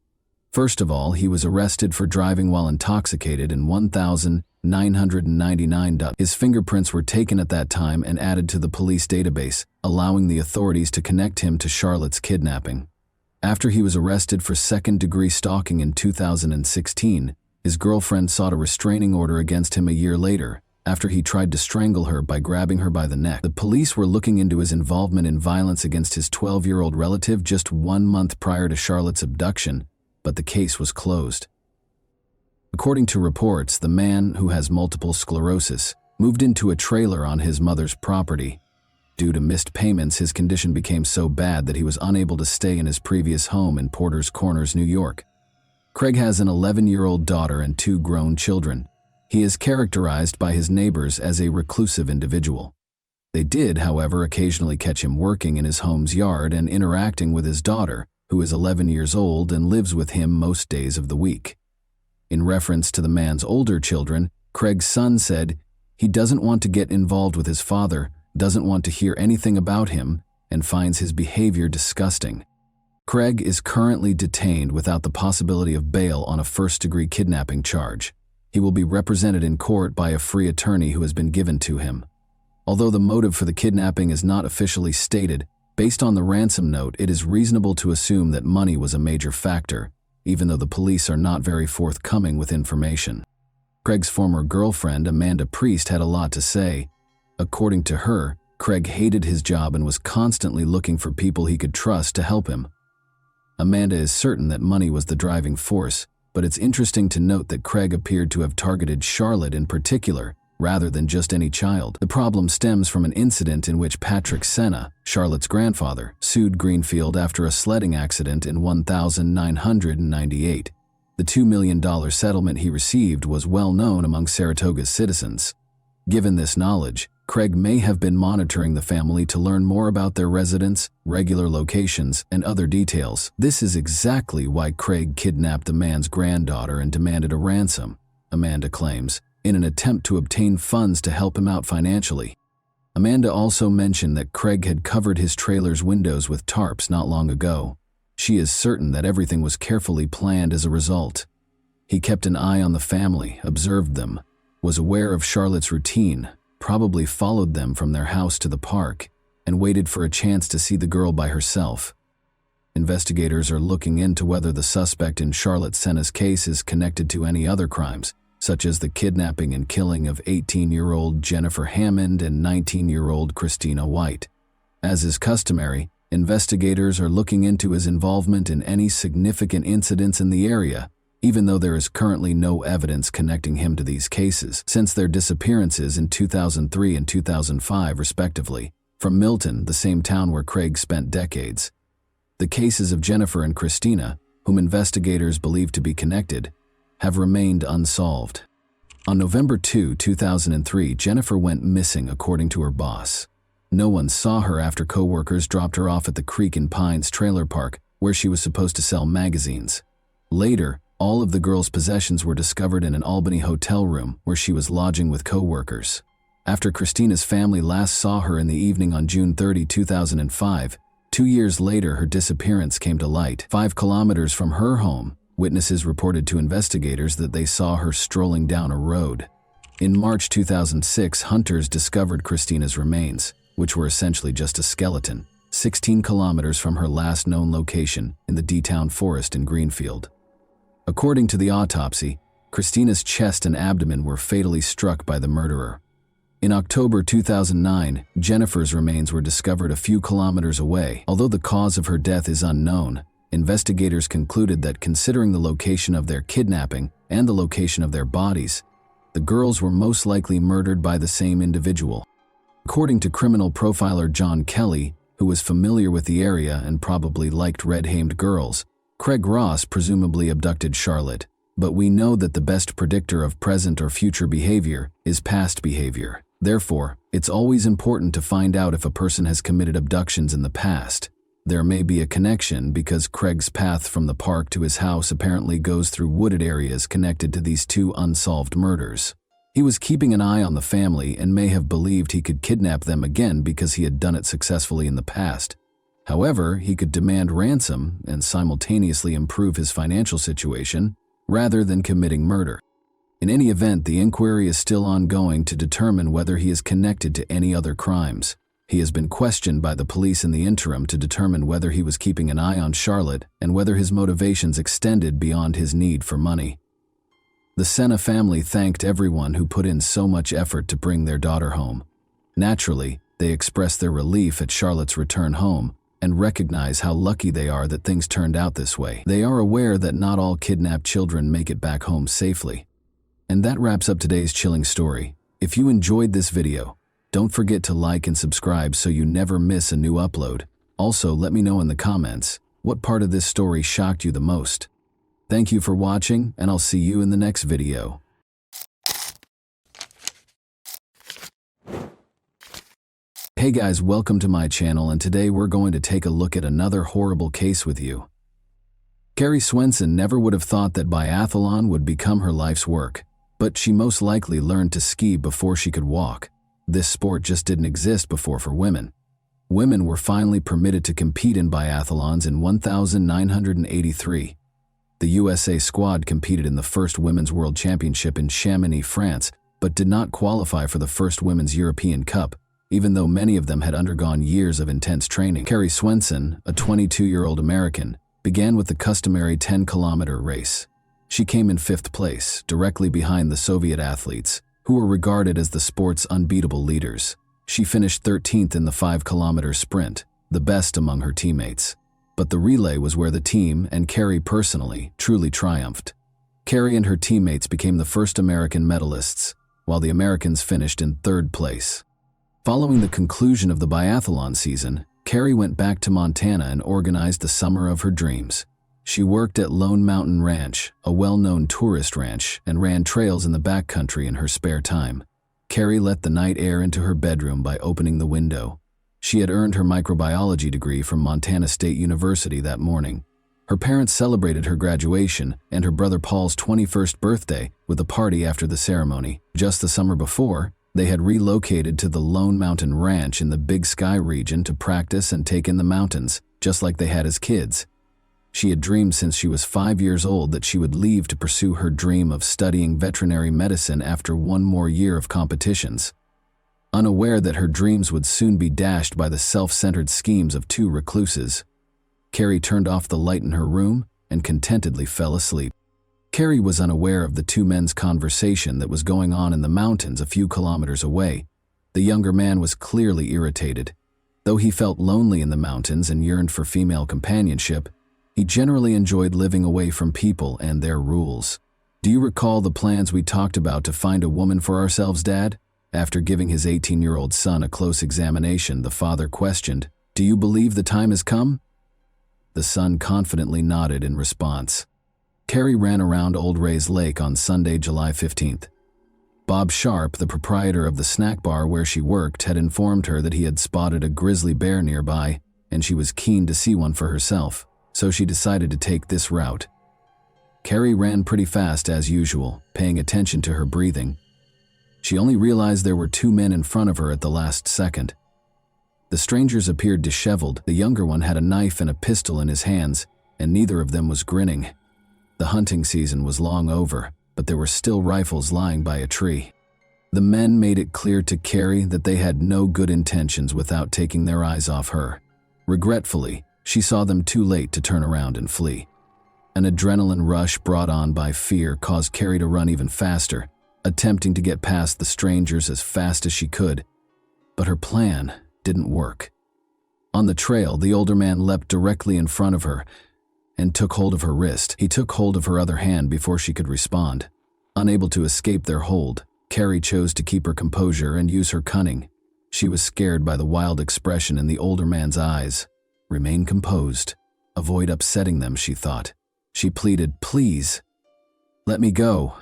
First of all, he was arrested for driving while intoxicated in 1,999. His fingerprints were taken at that time and added to the police database, allowing the authorities to connect him to Charlotte's kidnapping. After he was arrested for second-degree stalking in 2016, his girlfriend sought a restraining order against him a year later, after he tried to strangle her by grabbing her by the neck. The police were looking into his involvement in violence against his 12-year-old relative just 1 month prior to Charlotte's abduction, but the case was closed. According to reports, the man, who has multiple sclerosis, moved into a trailer on his mother's property. Due to missed payments, his condition became so bad that he was unable to stay in his previous home in Porter's Corners, New York. Craig has an 11-year-old daughter and 2 grown children. He is characterized by his neighbors as a reclusive individual. They did, however, occasionally catch him working in his home's yard and interacting with his daughter, who is 11 years old and lives with him most days of the week. In reference to the man's older children, Craig's son said he doesn't want to get involved with his father, doesn't want to hear anything about him, and finds his behavior disgusting. Craig is currently detained without the possibility of bail on a first-degree kidnapping charge. He will be represented in court by a free attorney who has been given to him. Although the motive for the kidnapping is not officially stated, based on the ransom note, it is reasonable to assume that money was a major factor, even though the police are not very forthcoming with information. Craig's former girlfriend, Amanda Priest, had a lot to say. According to her, Craig hated his job and was constantly looking for people he could trust to help him. Amanda is certain that money was the driving force, but it's interesting to note that Craig appeared to have targeted Charlotte in particular, rather than just any child. The problem stems from an incident in which Patrick Senna, Charlotte's grandfather, sued Greenfield after a sledding accident in 1998. The $2 million settlement he received was well known among Saratoga's citizens. Given this knowledge, Craig may have been monitoring the family to learn more about their residence, regular locations, and other details. This is exactly why Craig kidnapped the man's granddaughter and demanded a ransom, Amanda claims, in an attempt to obtain funds to help him out financially. Amanda also mentioned that Craig had covered his trailer's windows with tarps not long ago. She is certain that everything was carefully planned as a result. He kept an eye on the family, observed them, was aware of Charlotte's routine, probably followed them from their house to the park, and waited for a chance to see the girl by herself. Investigators are looking into whether the suspect in Charlotte Senna's case is connected to any other crimes, such as the kidnapping and killing of 18-year-old Jennifer Hammond and 19-year-old Christina White. As is customary, investigators are looking into his involvement in any significant incidents in the area, even though there is currently no evidence connecting him to these cases, since their disappearances in 2003 and 2005 respectively, from Milton, the same town where Craig spent decades. The cases of Jennifer and Christina, whom investigators believe to be connected, have remained unsolved. On November 2, 2003, Jennifer went missing according to her boss. No one saw her after co-workers dropped her off at the Creek and Pines trailer park, where she was supposed to sell magazines. Later, all of the girl's possessions were discovered in an Albany hotel room where she was lodging with co-workers. After Christina's family last saw her in the evening on June 30, 2005, 2 years later her disappearance came to light. 5 kilometers from her home, witnesses reported to investigators that they saw her strolling down a road. In March 2006, hunters discovered Christina's remains, which were essentially just a skeleton, 16 kilometers from her last known location in the D-Town forest in Greenfield. According to the autopsy, Christina's chest and abdomen were fatally struck by the murderer. In October 2009, Jennifer's remains were discovered a few kilometers away. Although the cause of her death is unknown, investigators concluded that considering the location of their kidnapping and the location of their bodies, the girls were most likely murdered by the same individual. According to criminal profiler John Kelly, who was familiar with the area and probably liked red-hamed girls, Craig Ross presumably abducted Charlotte, but we know that the best predictor of present or future behavior is past behavior. Therefore, it's always important to find out if a person has committed abductions in the past. There may be a connection because Craig's path from the park to his house apparently goes through wooded areas connected to these 2 unsolved murders. He was keeping an eye on the family and may have believed he could kidnap them again because he had done it successfully in the past. However, he could demand ransom and simultaneously improve his financial situation rather than committing murder. In any event, the inquiry is still ongoing to determine whether he is connected to any other crimes. He has been questioned by the police in the interim to determine whether he was keeping an eye on Charlotte and whether his motivations extended beyond his need for money. The Senna family thanked everyone who put in so much effort to bring their daughter home. Naturally, they expressed their relief at Charlotte's return home and recognize how lucky they are that things turned out this way. They are aware that not all kidnapped children make it back home safely. And that wraps up today's chilling story. If you enjoyed this video, don't forget to like and subscribe so you never miss a new upload. Also, let me know in the comments, what part of this story shocked you the most? Thank you for watching, and I'll see you in the next video. Hey guys, welcome to my channel, and today we're going to take a look at another horrible case with you. Carrie Swenson never would have thought that biathlon would become her life's work, but she most likely learned to ski before she could walk. This sport just didn't exist before for women. Women were finally permitted to compete in biathlons in 1983. The USA squad competed in the first Women's World Championship in Chamonix, France, but did not qualify for the first Women's European Cup, even though many of them had undergone years of intense training. Carrie Swenson, a 22-year-old American, began with the customary 10-kilometer race. She came in 5th place, directly behind the Soviet athletes, who were regarded as the sport's unbeatable leaders. She finished 13th in the 5-kilometer sprint, the best among her teammates. But the relay was where the team, and Carrie personally, truly triumphed. Carrie and her teammates became the first American medalists, while the Americans finished in 3rd place. Following the conclusion of the biathlon season, Carrie went back to Montana and organized the summer of her dreams. She worked at Lone Mountain Ranch, a well-known tourist ranch, and ran trails in the backcountry in her spare time. Carrie let the night air into her bedroom by opening the window. She had earned her microbiology degree from Montana State University that morning. Her parents celebrated her graduation and her brother Paul's 21st birthday with a party after the ceremony. Just the summer before, they had relocated to the Lone Mountain Ranch in the Big Sky region to practice and take in the mountains, just like they had as kids. She had dreamed since she was 5 years old that she would leave to pursue her dream of studying veterinary medicine after one more year of competitions. Unaware that her dreams would soon be dashed by the self-centered schemes of 2 recluses, Carrie turned off the light in her room and contentedly fell asleep. Carrie was unaware of the 2 men's conversation that was going on in the mountains a few kilometers away. The younger man was clearly irritated. Though he felt lonely in the mountains and yearned for female companionship, he generally enjoyed living away from people and their rules. "Do you recall the plans we talked about to find a woman for ourselves, Dad?" After giving his 18-year-old son a close examination, the father questioned, "Do you believe the time has come?" The son confidently nodded in response. Carrie ran around Old Ray's Lake on Sunday, July 15th. Bob Sharp, the proprietor of the snack bar where she worked, had informed her that he had spotted a grizzly bear nearby, and she was keen to see one for herself, so she decided to take this route. Carrie ran pretty fast as usual, paying attention to her breathing. She only realized there were 2 men in front of her at the last second. The strangers appeared disheveled. The younger one had a knife and a pistol in his hands, and neither of them was grinning. The hunting season was long over, but there were still rifles lying by a tree. The men made it clear to Carrie that they had no good intentions without taking their eyes off her. Regretfully, she saw them too late to turn around and flee. An adrenaline rush brought on by fear caused Carrie to run even faster, attempting to get past the strangers as fast as she could. But her plan didn't work. On the trail, the older man leapt directly in front of her and took hold of her wrist. He took hold of her other hand before she could respond. Unable to escape their hold, Carrie chose to keep her composure and use her cunning. She was scared by the wild expression in the older man's eyes. Remain composed. Avoid upsetting them, she thought. She pleaded, "Please, let me go."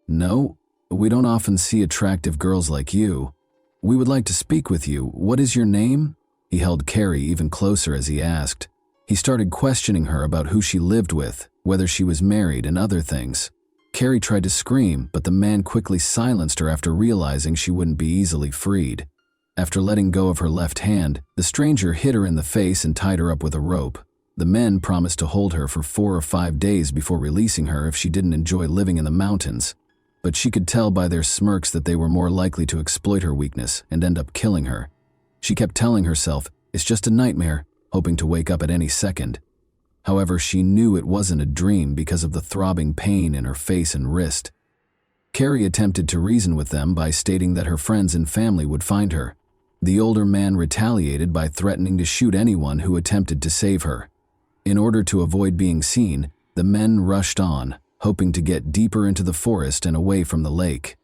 "No, we don't often see attractive girls like you. We would like to speak with you. What is your name?" He held Carrie even closer as he asked. He started questioning her about who she lived with, whether she was married, and other things. Carrie tried to scream, but the man quickly silenced her after realizing she wouldn't be easily freed. After letting go of her left hand, the stranger hit her in the face and tied her up with a rope. The men promised to hold her for 4 or 5 days before releasing her if she didn't enjoy living in the mountains. But she could tell by their smirks that they were more likely to exploit her weakness and end up killing her. She kept telling herself, "It's just a nightmare," hoping to wake up at any second. However, she knew it wasn't a dream because of the throbbing pain in her face and wrist. Carrie attempted to reason with them by stating that her friends and family would find her. The older man retaliated by threatening to shoot anyone who attempted to save her. In order to avoid being seen, the men rushed on, hoping to get deeper into the forest and away from the lake.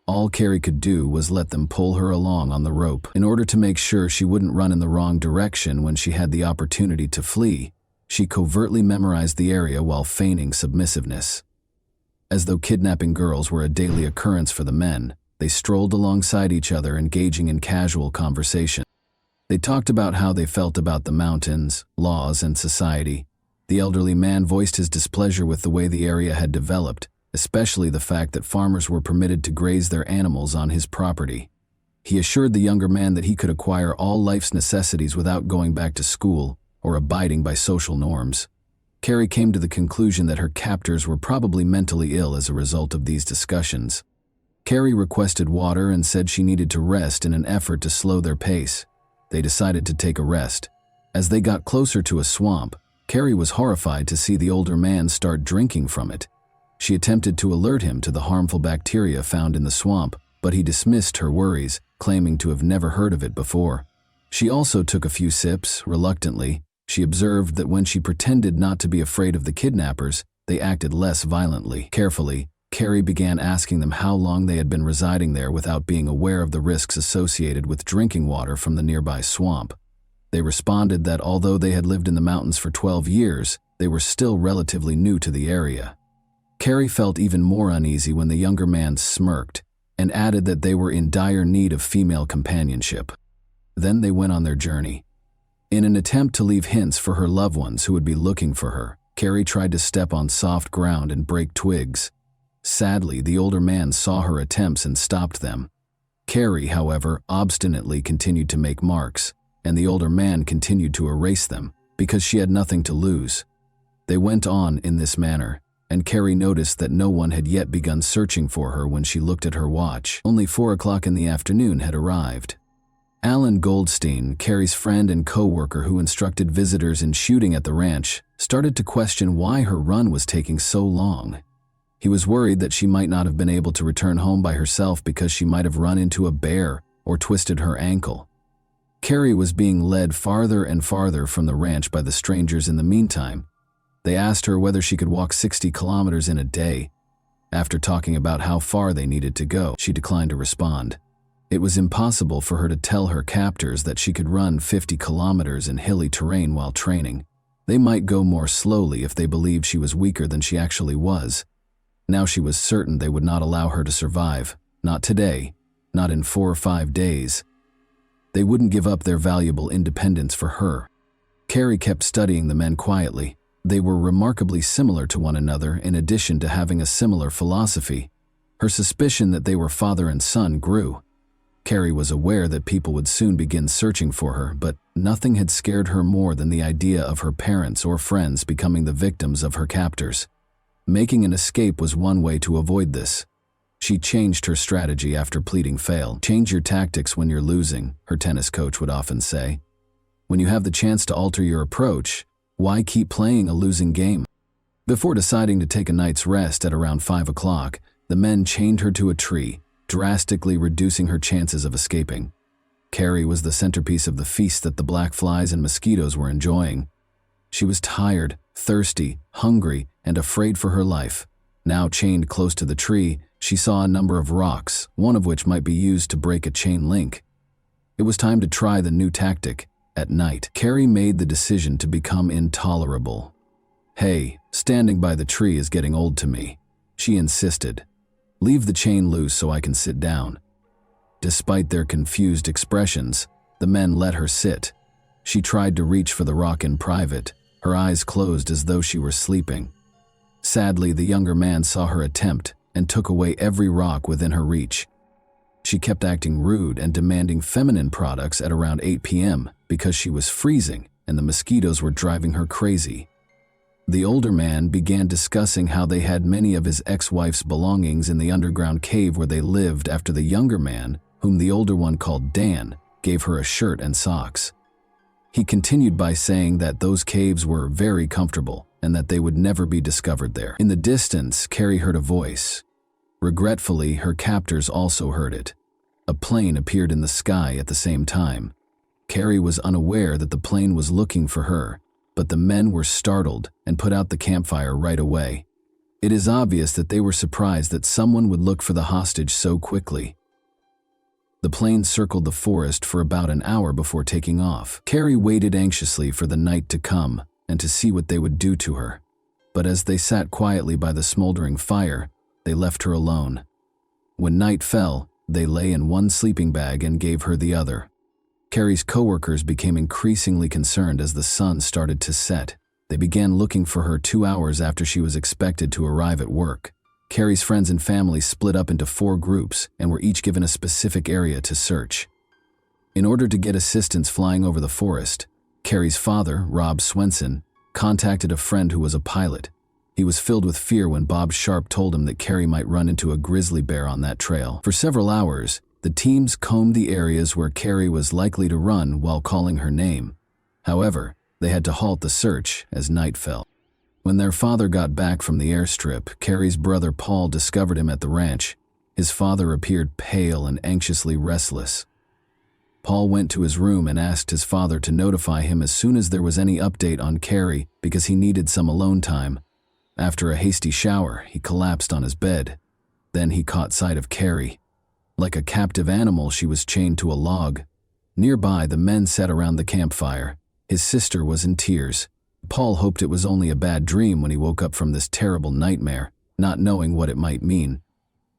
All Carrie could do was let them pull her along on the rope. In order to make sure she wouldn't run in the wrong direction when she had the opportunity to flee, She covertly memorized the area while feigning submissiveness. As though kidnapping girls were a daily occurrence for the men, they strolled alongside each other, engaging in casual conversation. They talked about how they felt about the mountains, laws, and society. The elderly man voiced his displeasure with the way the area had developed, especially the fact that farmers were permitted to graze their animals on his property. He assured the younger man that he could acquire all life's necessities without going back to school or abiding by social norms. Carrie came to the conclusion that her captors were probably mentally ill as a result of these discussions. Carrie requested water and said she needed to rest in an effort to slow their pace. They decided to take a rest. As they got closer to a swamp, Carrie was horrified to see the older man start drinking from it. She attempted to alert him to the harmful bacteria found in the swamp, but he dismissed her worries, claiming to have never heard of it before. She also took a few sips, reluctantly. She observed that when she pretended not to be afraid of the kidnappers, they acted less violently. Carefully, Carrie began asking them how long they had been residing there without being aware of the risks associated with drinking water from the nearby swamp. They responded that although they had lived in the mountains for 12 years, they were still relatively new to the area. Carrie felt even more uneasy when the younger man smirked and added that they were in dire need of female companionship. Then they went on their journey. In an attempt to leave hints for her loved ones who would be looking for her, Carrie tried to step on soft ground and break twigs. Sadly, the older man saw her attempts and stopped them. Carrie, however, obstinately continued to make marks, and the older man continued to erase them because she had nothing to lose. They went on in this manner, and Carrie noticed that no one had yet begun searching for her when she looked at her watch. Only 4 o'clock in the afternoon had arrived. Alan Goldstein, Carrie's friend and co-worker who instructed visitors in shooting at the ranch, started to question why her run was taking so long. He was worried that she might not have been able to return home by herself because she might have run into a bear or twisted her ankle. Carrie was being led farther and farther from the ranch by the strangers in the meantime. They asked her whether she could walk 60 kilometers in a day. After talking about how far they needed to go, she declined to respond. It was impossible for her to tell her captors that she could run 50 kilometers in hilly terrain while training. They might go more slowly if they believed she was weaker than she actually was. Now she was certain they would not allow her to survive. Not today. Not in 4 or 5 days. They wouldn't give up their valuable independence for her. Carrie kept studying the men quietly. They were remarkably similar to one another in addition to having a similar philosophy. Her suspicion that they were father and son grew. Carrie was aware that people would soon begin searching for her, but nothing had scared her more than the idea of her parents or friends becoming the victims of her captors. Making an escape was one way to avoid this. She changed her strategy after pleading fail. "Change your tactics when you're losing," her tennis coach would often say. "When you have the chance to alter your approach, why keep playing a losing game?" Before deciding to take a night's rest at around 5 o'clock, the men chained her to a tree, drastically reducing her chances of escaping. Carrie was the centerpiece of the feast that the black flies and mosquitoes were enjoying. She was tired, thirsty, hungry, and afraid for her life. Now chained close to the tree, she saw a number of rocks, one of which might be used to break a chain link. It was time to try the new tactic. At night, Carrie made the decision to become intolerable. "Hey, standing by the tree is getting old to me," she insisted. "Leave the chain loose so I can sit down." Despite their confused expressions, the men let her sit. She tried to reach for the rock in private, her eyes closed as though she were sleeping. Sadly, the younger man saw her attempt and took away every rock within her reach. She kept acting rude and demanding feminine products at around 8 p.m. because she was freezing and the mosquitoes were driving her crazy. The older man began discussing how they had many of his ex-wife's belongings in the underground cave where they lived after the younger man, whom the older one called Dan, gave her a shirt and socks. He continued by saying that those caves were very comfortable and that they would never be discovered there. In the distance, Carrie heard a voice. Regretfully, her captors also heard it. A plane appeared in the sky at the same time. Carrie was unaware that the plane was looking for her, but the men were startled and put out the campfire right away. It is obvious that they were surprised that someone would look for the hostage so quickly. The plane circled the forest for about an hour before taking off. Carrie waited anxiously for the night to come and to see what they would do to her. But as they sat quietly by the smoldering fire, they left her alone. When night fell, they lay in one sleeping bag and gave her the other. Carrie's coworkers became increasingly concerned as the sun started to set. They began looking for her 2 hours after she was expected to arrive at work. Carrie's friends and family split up into 4 groups and were each given a specific area to search. In order to get assistance flying over the forest, Carrie's father, Rob Swenson, contacted a friend who was a pilot. He was filled with fear when Bob Sharp told him that Carrie might run into a grizzly bear on that trail. For several hours, the teams combed the areas where Carrie was likely to run while calling her name. However, they had to halt the search as night fell. When their father got back from the airstrip, Carrie's brother Paul discovered him at the ranch. His father appeared pale and anxiously restless. Paul went to his room and asked his father to notify him as soon as there was any update on Carrie because he needed some alone time. After a hasty shower, he collapsed on his bed. Then he caught sight of Carrie. Like a captive animal, she was chained to a log. Nearby, the men sat around the campfire. His sister was in tears. Paul hoped it was only a bad dream when he woke up from this terrible nightmare, not knowing what it might mean.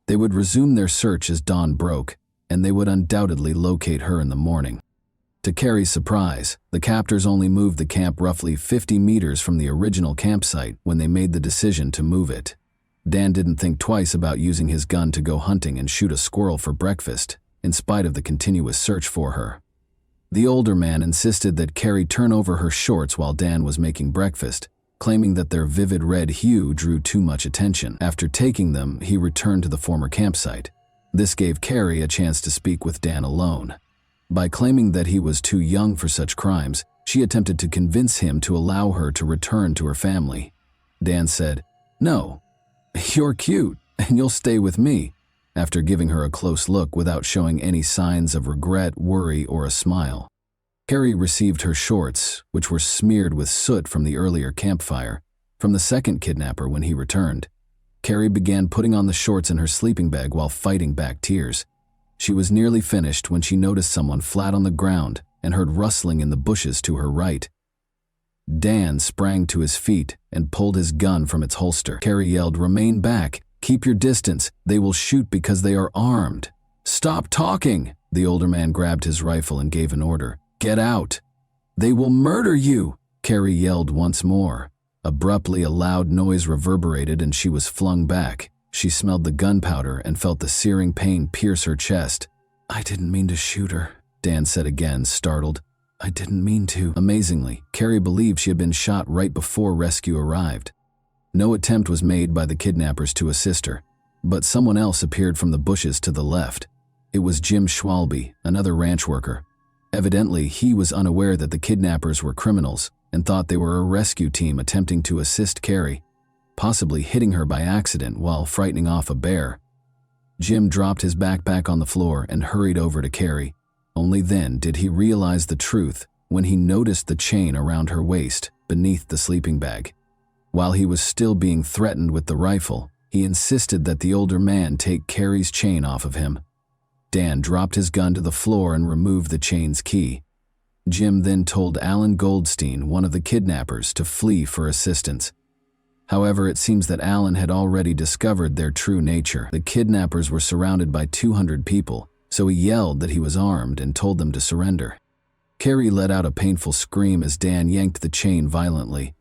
They would resume their search as dawn broke, and they would undoubtedly locate her in the morning. To Carrie's surprise, the captors only moved the camp roughly 50 meters from the original campsite when they made the decision to move it. Dan didn't think twice about using his gun to go hunting and shoot a squirrel for breakfast, in spite of the continuous search for her. The older man insisted that Carrie turn over her shorts while Dan was making breakfast, claiming that their vivid red hue drew too much attention. After taking them, he returned to the former campsite. This gave Carrie a chance to speak with Dan alone. By claiming that he was too young for such crimes, she attempted to convince him to allow her to return to her family. Dan said, "No, you're cute, and you'll stay with me," after giving her a close look without showing any signs of regret, worry, or a smile. Carrie received her shorts, which were smeared with soot from the earlier campfire, from the second kidnapper when he returned. Carrie began putting on the shorts in her sleeping bag while fighting back tears. She was nearly finished when she noticed someone flat on the ground and heard rustling in the bushes to her right. Dan sprang to his feet and pulled his gun from its holster. Carrie yelled, "Remain back! Keep your distance! They will shoot because they are armed!" "Stop talking!" The older man grabbed his rifle and gave an order. "Get out! They will murder you!" Carrie yelled once more. Abruptly, a loud noise reverberated and she was flung back. She smelled the gunpowder and felt the searing pain pierce her chest. "I didn't mean to shoot her," Dan said again, startled. "I didn't mean to." Amazingly, Carrie believed she had been shot right before rescue arrived. No attempt was made by the kidnappers to assist her, but someone else appeared from the bushes to the left. It was Jim Schwalbe, another ranch worker. Evidently, he was unaware that the kidnappers were criminals and thought they were a rescue team attempting to assist Carrie, possibly hitting her by accident while frightening off a bear. Jim dropped his backpack on the floor and hurried over to Carrie. Only then did he realize the truth when he noticed the chain around her waist beneath the sleeping bag. While he was still being threatened with the rifle, he insisted that the older man take Carrie's chain off of him. Dan dropped his gun to the floor and removed the chain's key. Jim then told Alan Goldstein, one of the kidnappers, to flee for assistance. However, it seems that Alan had already discovered their true nature. The kidnappers were surrounded by 200 people, so he yelled that he was armed and told them to surrender. Carrie let out a painful scream as Dan yanked the chain violently.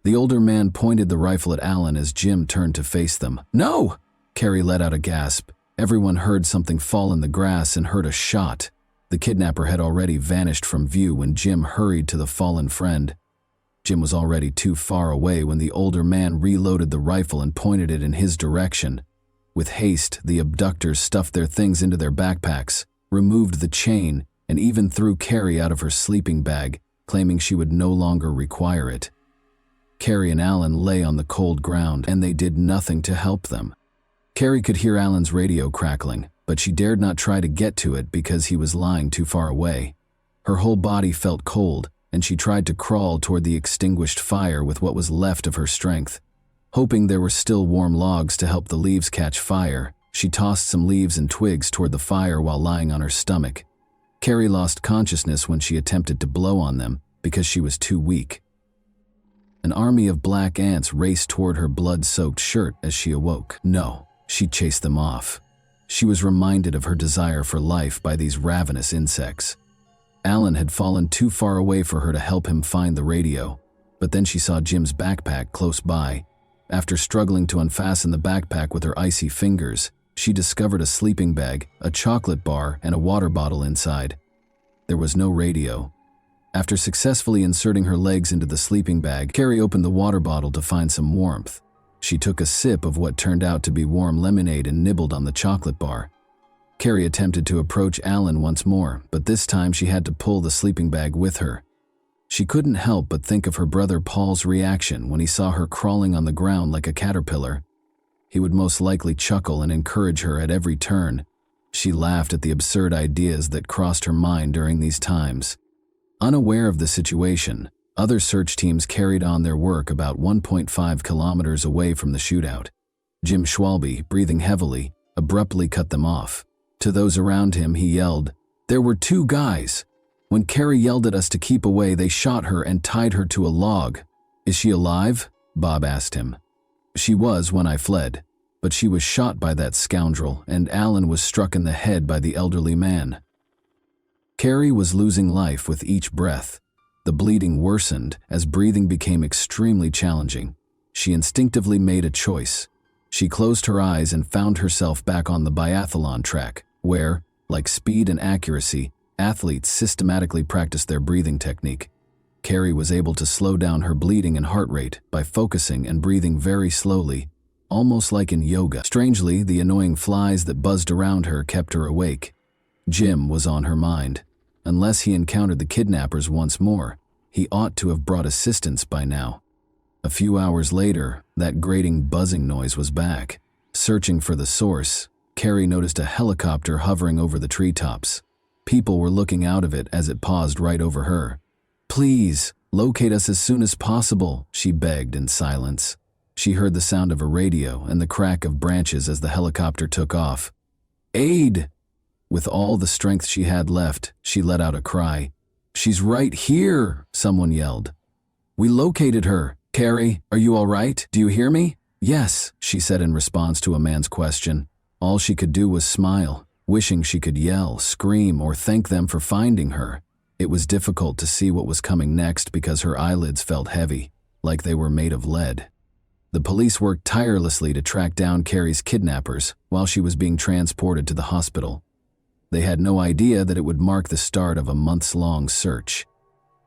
The older man pointed the rifle at Alan as Jim turned to face them. "No!" Carrie let out a gasp. Everyone heard something fall in the grass and heard a shot. The kidnapper had already vanished from view when Jim hurried to the fallen friend. Jim was already too far away when the older man reloaded the rifle and pointed it in his direction. With haste, the abductors stuffed their things into their backpacks, removed the chain, and even threw Carrie out of her sleeping bag, claiming she would no longer require it. Carrie and Alan lay on the cold ground, and they did nothing to help them. Carrie could hear Alan's radio crackling, but she dared not try to get to it because he was lying too far away. Her whole body felt cold, and she tried to crawl toward the extinguished fire with what was left of her strength. Hoping there were still warm logs to help the leaves catch fire, she tossed some leaves and twigs toward the fire while lying on her stomach. Carrie lost consciousness when she attempted to blow on them because she was too weak. An army of black ants raced toward her blood-soaked shirt as she awoke. No, she chased them off. She was reminded of her desire for life by these ravenous insects. Alan had fallen too far away for her to help him find the radio, but then she saw Jim's backpack close by. After struggling to unfasten the backpack with her icy fingers, she discovered a sleeping bag, a chocolate bar, and a water bottle inside. There was no radio. After successfully inserting her legs into the sleeping bag, Carrie opened the water bottle to find some warmth. She took a sip of what turned out to be warm lemonade and nibbled on the chocolate bar. Carrie attempted to approach Alan once more, but this time she had to pull the sleeping bag with her. She couldn't help but think of her brother Paul's reaction when he saw her crawling on the ground like a caterpillar. He would most likely chuckle and encourage her at every turn. She laughed at the absurd ideas that crossed her mind during these times. Unaware of the situation, other search teams carried on their work about 1.5 kilometers away from the shootout. Jim Schwalbe, breathing heavily, abruptly cut them off. To those around him, he yelled, "There were two guys. When Carrie yelled at us to keep away, they shot her and tied her to a log." "Is she alive?" Bob asked him. "She was when I fled, but she was shot by that scoundrel, and Alan was struck in the head by the elderly man." Carrie was losing life with each breath. The bleeding worsened as breathing became extremely challenging. She instinctively made a choice. She closed her eyes and found herself back on the biathlon track, where, like speed and accuracy, athletes systematically practiced their breathing technique. Carrie was able to slow down her bleeding and heart rate by focusing and breathing very slowly, almost like in yoga. Strangely, the annoying flies that buzzed around her kept her awake. Jim was on her mind. Unless he encountered the kidnappers once more, he ought to have brought assistance by now. A few hours later, that grating buzzing noise was back. Searching for the source, Carrie noticed a helicopter hovering over the treetops. People were looking out of it as it paused right over her. "Please, locate us as soon as possible," she begged in silence. She heard the sound of a radio and the crack of branches as the helicopter took off. "Aid!" With all the strength she had left, she let out a cry. "She's right here," someone yelled. "We located her. Carrie, are you all right? Do you hear me?" "Yes," she said in response to a man's question. All she could do was smile, wishing she could yell, scream, or thank them for finding her. It was difficult to see what was coming next because her eyelids felt heavy, like they were made of lead. The police worked tirelessly to track down Carrie's kidnappers while she was being transported to the hospital. They had no idea that it would mark the start of a months-long search.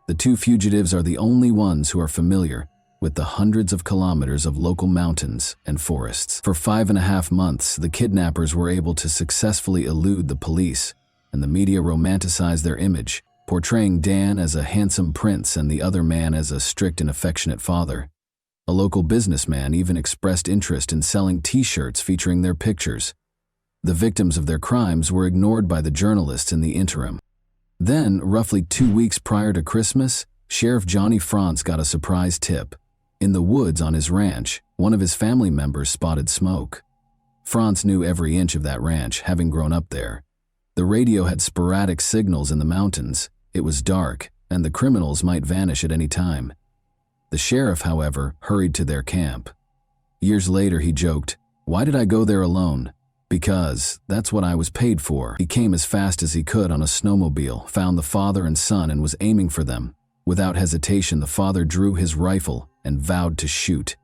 The two fugitives are the only ones who are familiar with the hundreds of kilometers of local mountains and forests. For 5.5 months, the kidnappers were able to successfully elude the police, and the media romanticized their image, portraying Dan as a handsome prince and the other man as a strict and affectionate father. A local businessman even expressed interest in selling T-shirts featuring their pictures. The victims of their crimes were ignored by the journalists in the interim. Then, roughly 2 weeks prior to Christmas, Sheriff Johnny Franz got a surprise tip. In the woods on his ranch, one of his family members spotted smoke. Franz knew every inch of that ranch, having grown up there. The radio had sporadic signals in the mountains. It was dark, and the criminals might vanish at any time. The sheriff, however, hurried to their camp. Years later, he joked, "Why did I go there alone? Because that's what I was paid for." He came as fast as he could on a snowmobile, found the father and son, and was aiming for them. Without hesitation, the father drew his rifle and vowed to shoot.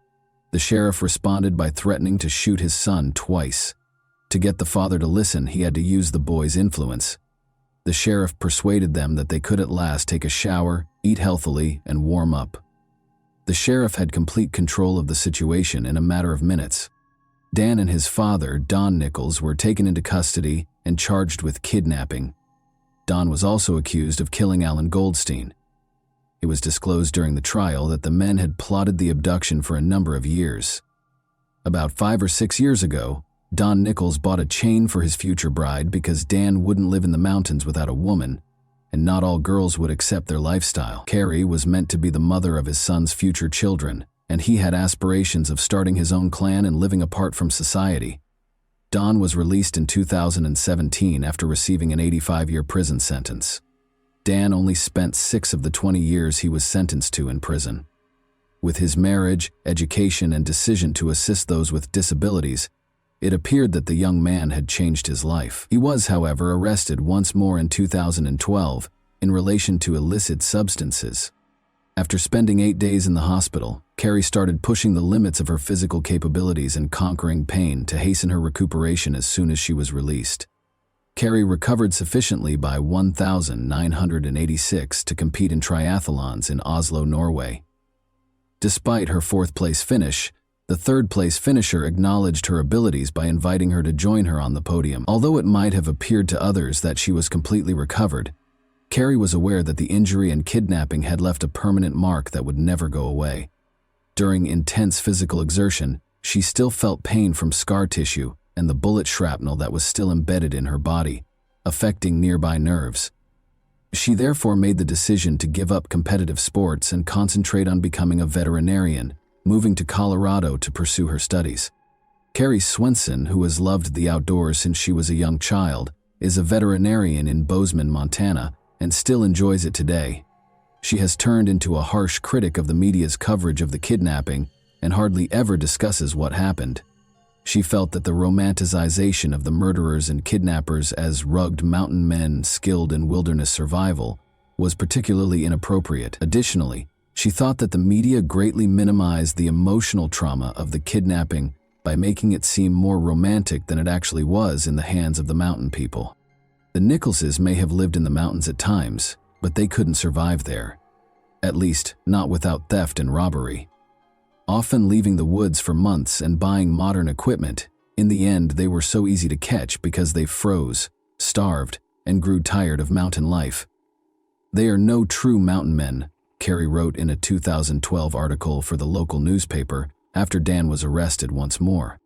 The sheriff responded by threatening to shoot his son twice. To get the father to listen, he had to use the boy's influence. The sheriff persuaded them that they could at last take a shower, eat healthily, and warm up. The sheriff had complete control of the situation in a matter of minutes. Dan and his father, Don Nichols, were taken into custody and charged with kidnapping. Don was also accused of killing Alan Goldstein. It was disclosed during the trial that the men had plotted the abduction for a number of years. About 5 or 6 years ago, Don Nichols bought a chain for his future bride because Dan wouldn't live in the mountains without a woman, and not all girls would accept their lifestyle. Carrie was meant to be the mother of his son's future children, and he had aspirations of starting his own clan and living apart from society. Don was released in 2017 after receiving an 85-year prison sentence. Dan only spent 6 of the 20 years he was sentenced to in prison. With his marriage, education, and decision to assist those with disabilities, it appeared that the young man had changed his life. He was, however, arrested once more in 2012 in relation to illicit substances. After spending 8 days in the hospital, Carrie started pushing the limits of her physical capabilities and conquering pain to hasten her recuperation as soon as she was released. Carrie recovered sufficiently by 1986 to compete in triathlons in Oslo, Norway. Despite her fourth-place finish, the third-place finisher acknowledged her abilities by inviting her to join her on the podium. Although it might have appeared to others that she was completely recovered, Carrie was aware that the injury and kidnapping had left a permanent mark that would never go away. During intense physical exertion, she still felt pain from scar tissue and the bullet shrapnel that was still embedded in her body, affecting nearby nerves. She therefore made the decision to give up competitive sports and concentrate on becoming a veterinarian, moving to Colorado to pursue her studies. Carrie Swenson, who has loved the outdoors since she was a young child, is a veterinarian in Bozeman, Montana, and still enjoys it today. She has turned into a harsh critic of the media's coverage of the kidnapping and hardly ever discusses what happened. She felt that the romanticization of the murderers and kidnappers as rugged mountain men skilled in wilderness survival was particularly inappropriate. Additionally, she thought that the media greatly minimized the emotional trauma of the kidnapping by making it seem more romantic than it actually was in the hands of the mountain people. The Nicholses may have lived in the mountains at times, but they couldn't survive there. At least, not without theft and robbery. Often leaving the woods for months and buying modern equipment, in the end they were so easy to catch because they froze, starved, and grew tired of mountain life. They are no true mountain men, Carrie wrote in a 2012 article for the local newspaper after Dan was arrested once more.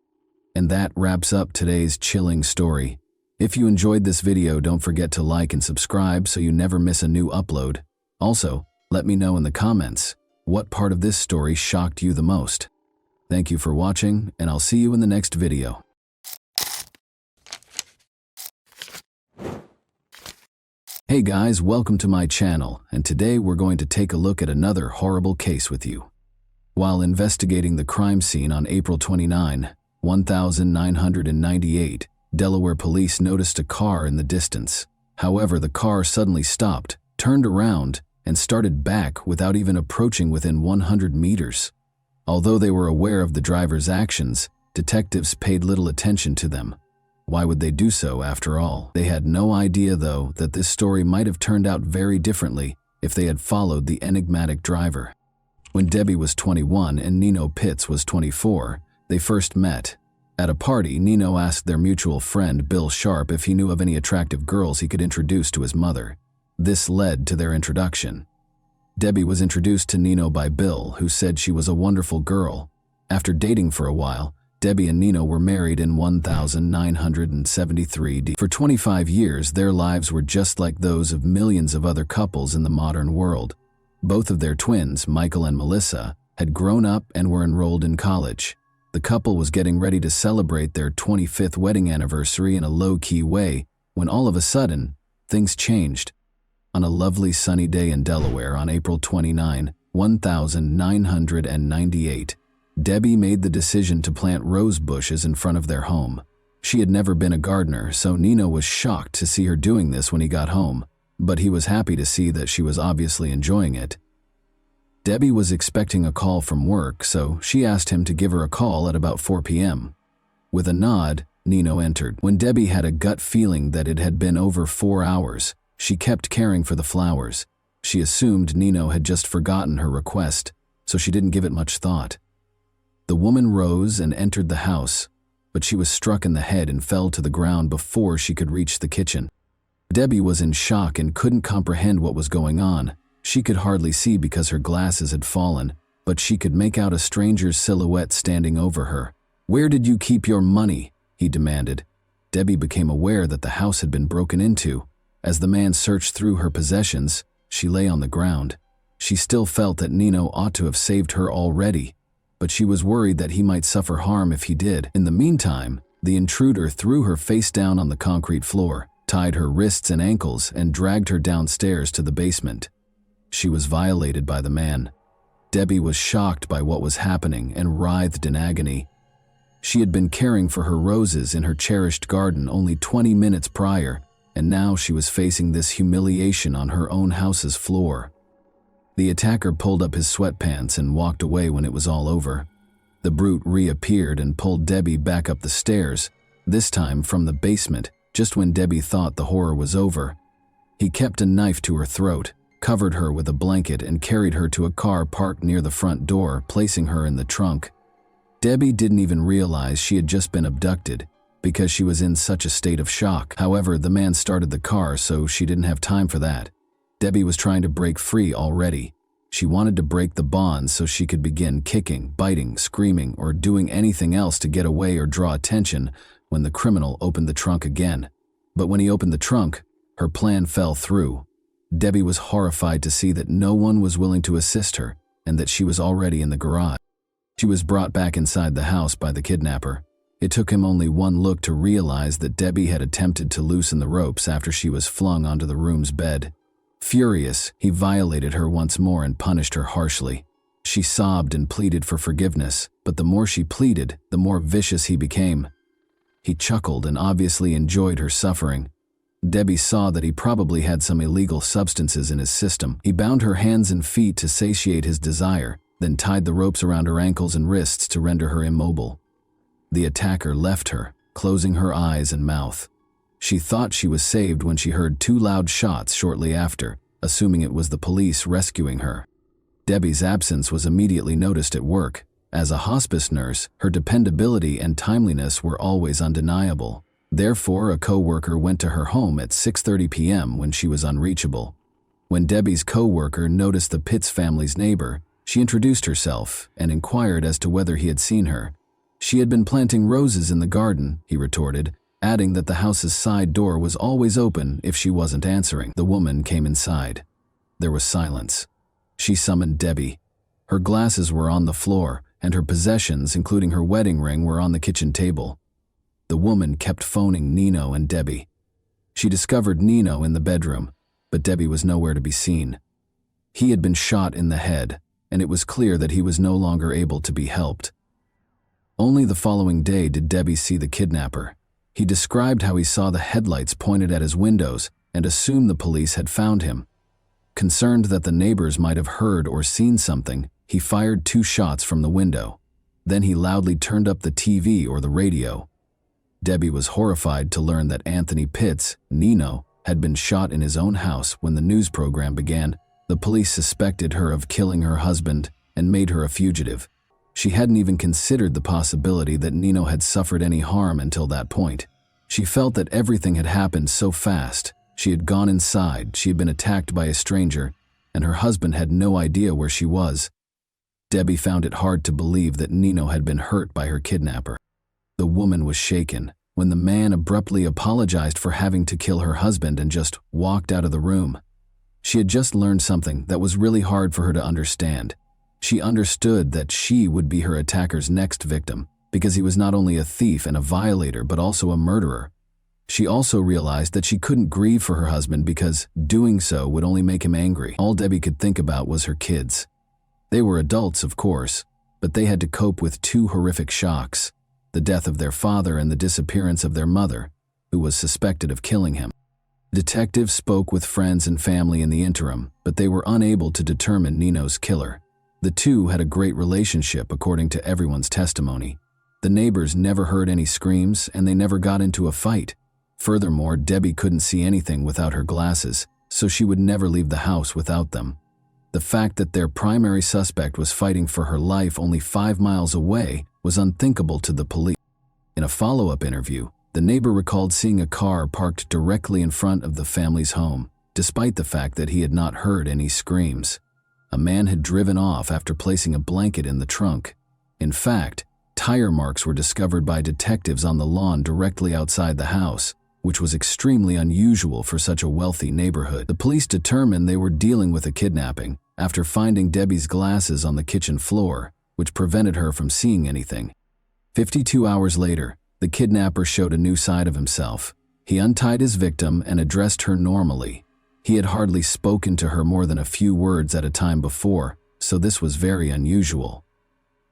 And that wraps up today's chilling story. If you enjoyed this video, don't forget to like and subscribe so you never miss a new upload. Also, let me know in the comments what part of this story shocked you the most. Thank you for watching, and I'll see you in the next video. Hey guys, welcome to my channel, and today we're going to take a look at another horrible case with you. While investigating the crime scene on April 29, 1998, Delaware police noticed a car in the distance. However, the car suddenly stopped, turned around, and started back without even approaching within 100 meters. Although they were aware of the driver's actions, detectives paid little attention to them. Why would they do so after all? They had no idea, though, that this story might have turned out very differently if they had followed the enigmatic driver. When Debbie was 21 and Nino Pitts was 24, they first met. At a party, Nino asked their mutual friend Bill Sharp if he knew of any attractive girls he could introduce to his mother. This led to their introduction. Debbie was introduced to Nino by Bill, who said she was a wonderful girl. After dating for a while, Debbie and Nino were married in 1973. For 25 years, their lives were just like those of millions of other couples in the modern world. Both of their twins, Michael and Melissa, had grown up and were enrolled in college. The couple was getting ready to celebrate their 25th wedding anniversary in a low-key way when all of a sudden, things changed. On a lovely sunny day in Delaware on April 29, 1998, Debbie made the decision to plant rose bushes in front of their home. She had never been a gardener, so Nino was shocked to see her doing this when he got home, but he was happy to see that she was obviously enjoying it. Debbie was expecting a call from work, so she asked him to give her a call at about 4 p.m. With a nod, Nino entered. When Debbie had a gut feeling that it had been over 4 hours, she kept caring for the flowers. She assumed Nino had just forgotten her request, so she didn't give it much thought. The woman rose and entered the house, but she was struck in the head and fell to the ground before she could reach the kitchen. Debbie was in shock and couldn't comprehend what was going on. She could hardly see because her glasses had fallen, but she could make out a stranger's silhouette standing over her. "Where did you keep your money?" he demanded. Debbie became aware that the house had been broken into. As the man searched through her possessions, she lay on the ground. She still felt that Nino ought to have saved her already, but she was worried that he might suffer harm if he did. In the meantime, the intruder threw her face down on the concrete floor, tied her wrists and ankles, and dragged her downstairs to the basement. She was violated by the man. Debbie was shocked by what was happening and writhed in agony. She had been caring for her roses in her cherished garden only 20 minutes prior, and now she was facing this humiliation on her own house's floor. The attacker pulled up his sweatpants and walked away when it was all over. The brute reappeared and pulled Debbie back up the stairs, this time from the basement, just when Debbie thought the horror was over. He kept a knife to her throat, covered her with a blanket, and carried her to a car parked near the front door, placing her in the trunk. Debbie didn't even realize she had just been abducted, because she was in such a state of shock. However, the man started the car, so she didn't have time for that. Debbie was trying to break free already. She wanted to break the bonds so she could begin kicking, biting, screaming, or doing anything else to get away or draw attention when the criminal opened the trunk again. But when he opened the trunk, her plan fell through. Debbie was horrified to see that no one was willing to assist her and that she was already in the garage. She was brought back inside the house by the kidnapper. It took him only one look to realize that Debbie had attempted to loosen the ropes after she was flung onto the room's bed. Furious, he violated her once more and punished her harshly. She sobbed and pleaded for forgiveness, but the more she pleaded, the more vicious he became. He chuckled and obviously enjoyed her suffering. Debbie saw that he probably had some illegal substances in his system. He bound her hands and feet to satiate his desire, then tied the ropes around her ankles and wrists to render her immobile. The attacker left her, closing her eyes and mouth. She thought she was saved when she heard 2 loud shots shortly after, assuming it was the police rescuing her. Debbie's absence was immediately noticed at work. As a hospice nurse, her dependability and timeliness were always undeniable. Therefore, a co-worker went to her home at 6:30 p.m. when she was unreachable. When Debbie's co-worker noticed the Pitts family's neighbor, she introduced herself and inquired as to whether he had seen her. She had been planting roses in the garden, he retorted, adding that the house's side door was always open if she wasn't answering. The woman came inside. There was silence. She summoned Debbie. Her glasses were on the floor, and her possessions, including her wedding ring, were on the kitchen table. The woman kept phoning Nino and Debbie. She discovered Nino in the bedroom, but Debbie was nowhere to be seen. He had been shot in the head, and it was clear that he was no longer able to be helped. Only the following day did Debbie see the kidnapper. He described how he saw the headlights pointed at his windows and assumed the police had found him. Concerned that the neighbors might have heard or seen something, he fired 2 shots from the window. Then he loudly turned up the TV or the radio. Debbie was horrified to learn that Anthony Pitts, Nino, had been shot in his own house when the news program began. The police suspected her of killing her husband and made her a fugitive. She hadn't even considered the possibility that Nino had suffered any harm until that point. She felt that everything had happened so fast. She had gone inside, she had been attacked by a stranger, and her husband had no idea where she was. Debbie found it hard to believe that Nino had been hurt by her kidnapper. The woman was shaken when the man abruptly apologized for having to kill her husband and just walked out of the room. She had just learned something that was really hard for her to understand. She understood that she would be her attacker's next victim, because he was not only a thief and a violator but also a murderer. She also realized that she couldn't grieve for her husband because doing so would only make him angry. All Debbie could think about was her kids. They were adults, of course, but they had to cope with 2 horrific shocks: the death of their father and the disappearance of their mother, who was suspected of killing him. Detectives spoke with friends and family in the interim, but they were unable to determine Nino's killer. The 2 had a great relationship according to everyone's testimony. The neighbors never heard any screams and they never got into a fight. Furthermore, Debbie couldn't see anything without her glasses, so she would never leave the house without them. The fact that their primary suspect was fighting for her life only 5 miles away was unthinkable to the police. In a follow-up interview, the neighbor recalled seeing a car parked directly in front of the family's home, despite the fact that he had not heard any screams. A man had driven off after placing a blanket in the trunk. In fact, tire marks were discovered by detectives on the lawn directly outside the house, which was extremely unusual for such a wealthy neighborhood. The police determined they were dealing with a kidnapping after finding Debbie's glasses on the kitchen floor, which prevented her from seeing anything. 52 hours later, the kidnapper showed a new side of himself. He untied his victim and addressed her normally. He had hardly spoken to her more than a few words at a time before, so this was very unusual.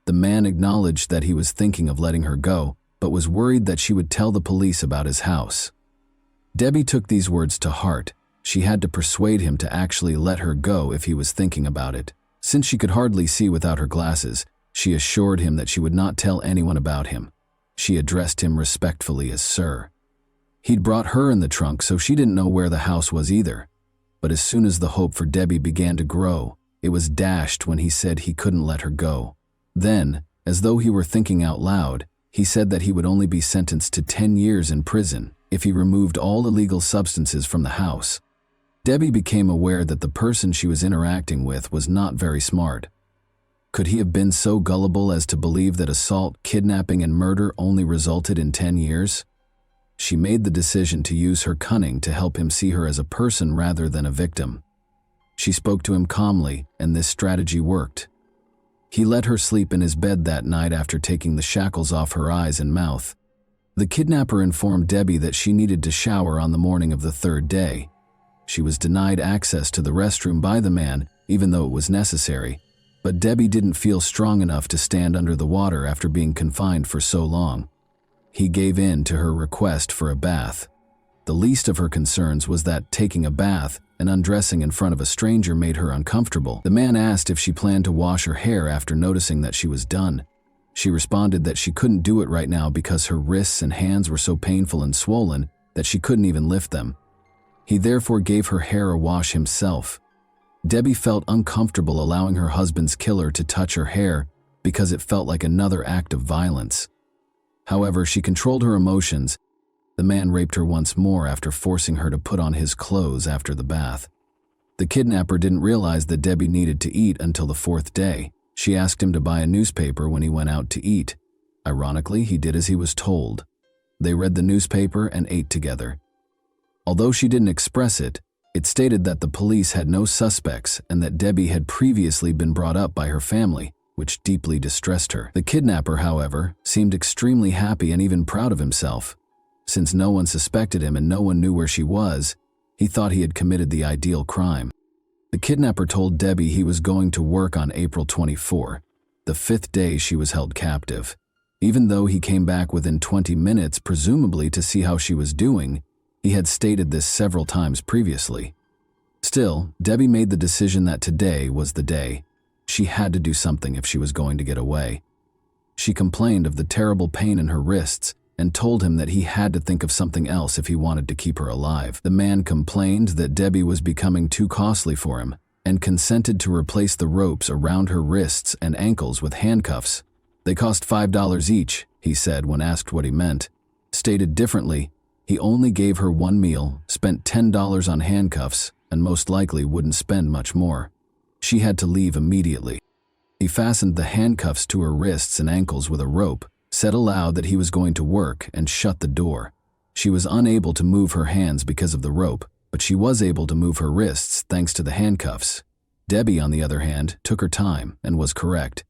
The man acknowledged that he was thinking of letting her go, but was worried that she would tell the police about his house. Debbie took these words to heart. She had to persuade him to actually let her go if he was thinking about it. Since she could hardly see without her glasses, she assured him that she would not tell anyone about him. She addressed him respectfully as Sir. He'd brought her in the trunk, so she didn't know where the house was either. But as soon as the hope for Debbie began to grow, it was dashed when he said he couldn't let her go. Then, as though he were thinking out loud, he said that he would only be sentenced to 10 years in prison if he removed all illegal substances from the house. Debbie became aware that the person she was interacting with was not very smart. Could he have been so gullible as to believe that assault, kidnapping, and murder only resulted in 10 years? She made the decision to use her cunning to help him see her as a person rather than a victim. She spoke to him calmly, and this strategy worked. He let her sleep in his bed that night after taking the shackles off her eyes and mouth. The kidnapper informed Debbie that she needed to shower on the morning of the third day. She was denied access to the restroom by the man, even though it was necessary, but Debbie didn't feel strong enough to stand under the water after being confined for so long. He gave in to her request for a bath. The least of her concerns was that taking a bath and undressing in front of a stranger made her uncomfortable. The man asked if she planned to wash her hair after noticing that she was done. She responded that she couldn't do it right now because her wrists and hands were so painful and swollen that she couldn't even lift them. He therefore gave her hair a wash himself. Debbie felt uncomfortable allowing her husband's killer to touch her hair because it felt like another act of violence. However, she controlled her emotions. The man raped her once more after forcing her to put on his clothes after the bath. The kidnapper didn't realize that Debbie needed to eat until the fourth day. She asked him to buy a newspaper when he went out to eat. Ironically, he did as he was told. They read the newspaper and ate together. Although she didn't express it, it stated that the police had no suspects and that Debbie had previously been brought up by her family, which deeply distressed her. The kidnapper, however, seemed extremely happy and even proud of himself. Since no one suspected him and no one knew where she was, he thought he had committed the ideal crime. The kidnapper told Debbie he was going to work on April 24, the fifth day she was held captive. Even though he came back within 20 minutes, presumably to see how she was doing, he had stated this several times previously. Still, Debbie made the decision that today was the day. She had to do something if she was going to get away. She complained of the terrible pain in her wrists and told him that he had to think of something else if he wanted to keep her alive. The man complained that Debbie was becoming too costly for him and consented to replace the ropes around her wrists and ankles with handcuffs. They cost $5 each, he said when asked what he meant. Stated differently, he only gave her one meal, spent $10 on handcuffs, and most likely wouldn't spend much more. She had to leave immediately. He fastened the handcuffs to her wrists and ankles with a rope, said aloud that he was going to work, and shut the door. She was unable to move her hands because of the rope, but she was able to move her wrists thanks to the handcuffs. Debbie, on the other hand, took her time and was correct.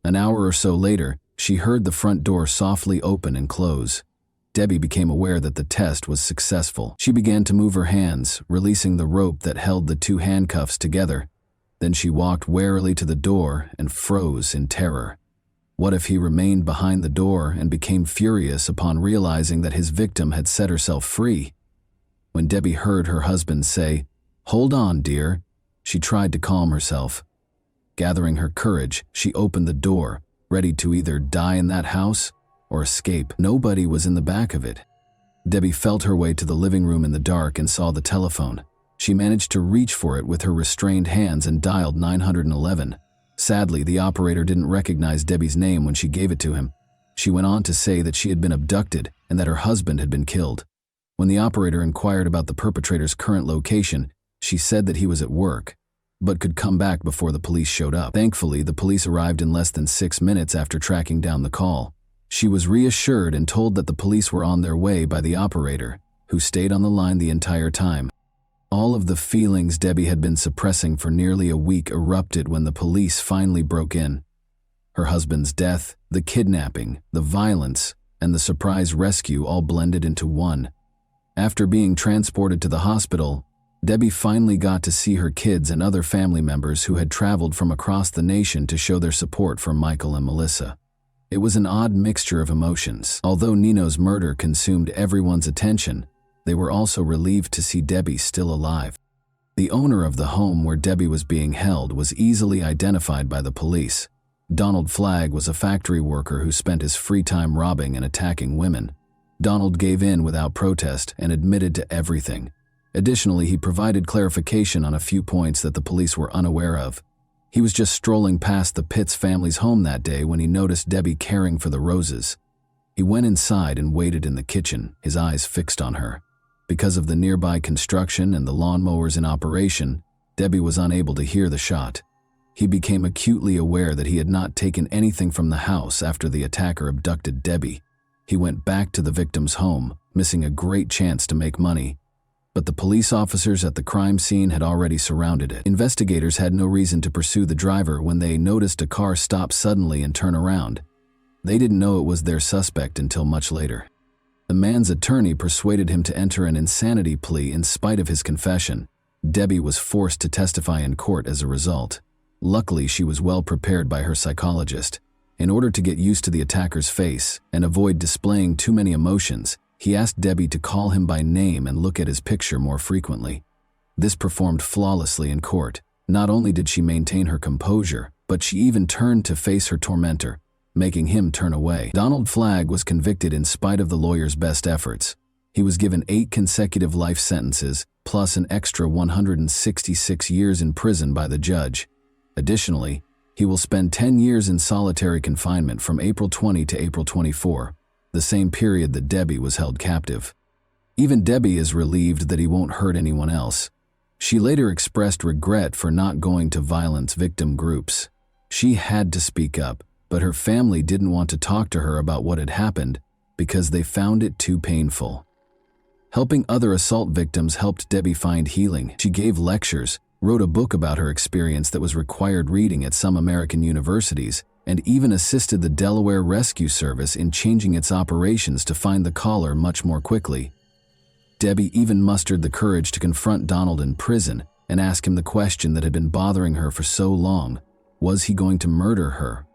An hour or so later, she heard the front door softly open and close. Debbie became aware that the test was successful. She began to move her hands, releasing the rope that held the two handcuffs together. Then she walked warily to the door and froze in terror. What if he remained behind the door and became furious upon realizing that his victim had set herself free? When Debbie heard her husband say, "Hold on, dear," she tried to calm herself. Gathering her courage, she opened the door, ready to either die in that house or escape. Nobody was in the back of it. Debbie felt her way to the living room in the dark and saw the telephone. She managed to reach for it with her restrained hands and dialed 911. Sadly, the operator didn't recognize Debbie's name when she gave it to him. She went on to say that she had been abducted and that her husband had been killed. When the operator inquired about the perpetrator's current location, she said that he was at work, but could come back before the police showed up. Thankfully, the police arrived in less than 6 minutes after tracking down the call. She was reassured and told that the police were on their way by the operator, who stayed on the line the entire time. All of the feelings Debbie had been suppressing for nearly a week erupted when the police finally broke in. Her husband's death, the kidnapping, the violence, and the surprise rescue all blended into one. After being transported to the hospital, Debbie finally got to see her kids and other family members who had traveled from across the nation to show their support for Michael and Melissa. It was an odd mixture of emotions. Although Nino's murder consumed everyone's attention, they were also relieved to see Debbie still alive. The owner of the home where Debbie was being held was easily identified by the police. Donald Flagg was a factory worker who spent his free time robbing and attacking women. Donald gave in without protest and admitted to everything. Additionally, he provided clarification on a few points that the police were unaware of. He was just strolling past the Pitts family's home that day when he noticed Debbie caring for the roses. He went inside and waited in the kitchen, his eyes fixed on her. Because of the nearby construction and the lawnmowers in operation, Debbie was unable to hear the shot. He became acutely aware that he had not taken anything from the house after the attacker abducted Debbie. He went back to the victim's home, missing a great chance to make money. But the police officers at the crime scene had already surrounded it. Investigators had no reason to pursue the driver when they noticed a car stop suddenly and turn around. They didn't know it was their suspect until much later. The man's attorney persuaded him to enter an insanity plea in spite of his confession. Debbie was forced to testify in court as a result. Luckily, she was well prepared by her psychologist. In order to get used to the attacker's face and avoid displaying too many emotions, he asked Debbie to call him by name and look at his picture more frequently. This performed flawlessly in court. Not only did she maintain her composure, but she even turned to face her tormentor, making him turn away. Donald Flagg was convicted in spite of the lawyer's best efforts. He was given 8 consecutive life sentences, plus an extra 166 years in prison by the judge. Additionally, he will spend 10 years in solitary confinement from April 20 to April 24, the same period that Debbie was held captive. Even Debbie is relieved that he won't hurt anyone else. She later expressed regret for not going to violence victim groups. She had to speak up, but her family didn't want to talk to her about what had happened because they found it too painful. Helping other assault victims helped Debbie find healing. She gave lectures, wrote a book about her experience that was required reading at some American universities, and even assisted the Delaware Rescue Service in changing its operations to find the caller much more quickly. Debbie even mustered the courage to confront Donald in prison and ask him the question that had been bothering her for so long. Was he going to murder her?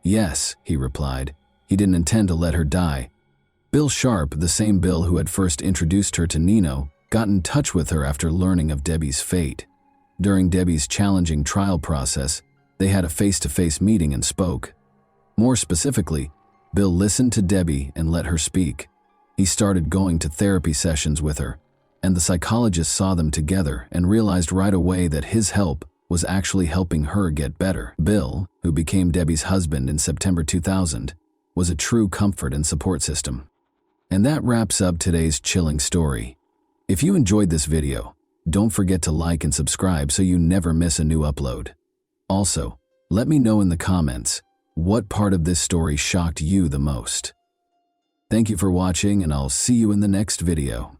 Yes, he replied. He didn't intend to let her die. Bill Sharp, the same Bill who had first introduced her to Nino, got in touch with her after learning of Debbie's fate. During Debbie's challenging trial process, they had a face-to-face meeting and spoke. More specifically, Bill listened to Debbie and let her speak. He started going to therapy sessions with her, and the psychologist saw them together and realized right away that his help was actually helping her get better. Bill, who became Debbie's husband in September 2000, was a true comfort and support system. And that wraps up today's chilling story. If you enjoyed this video, don't forget to like and subscribe so you never miss a new upload. Also, let me know in the comments what part of this story shocked you the most. Thank you for watching, and I'll see you in the next video.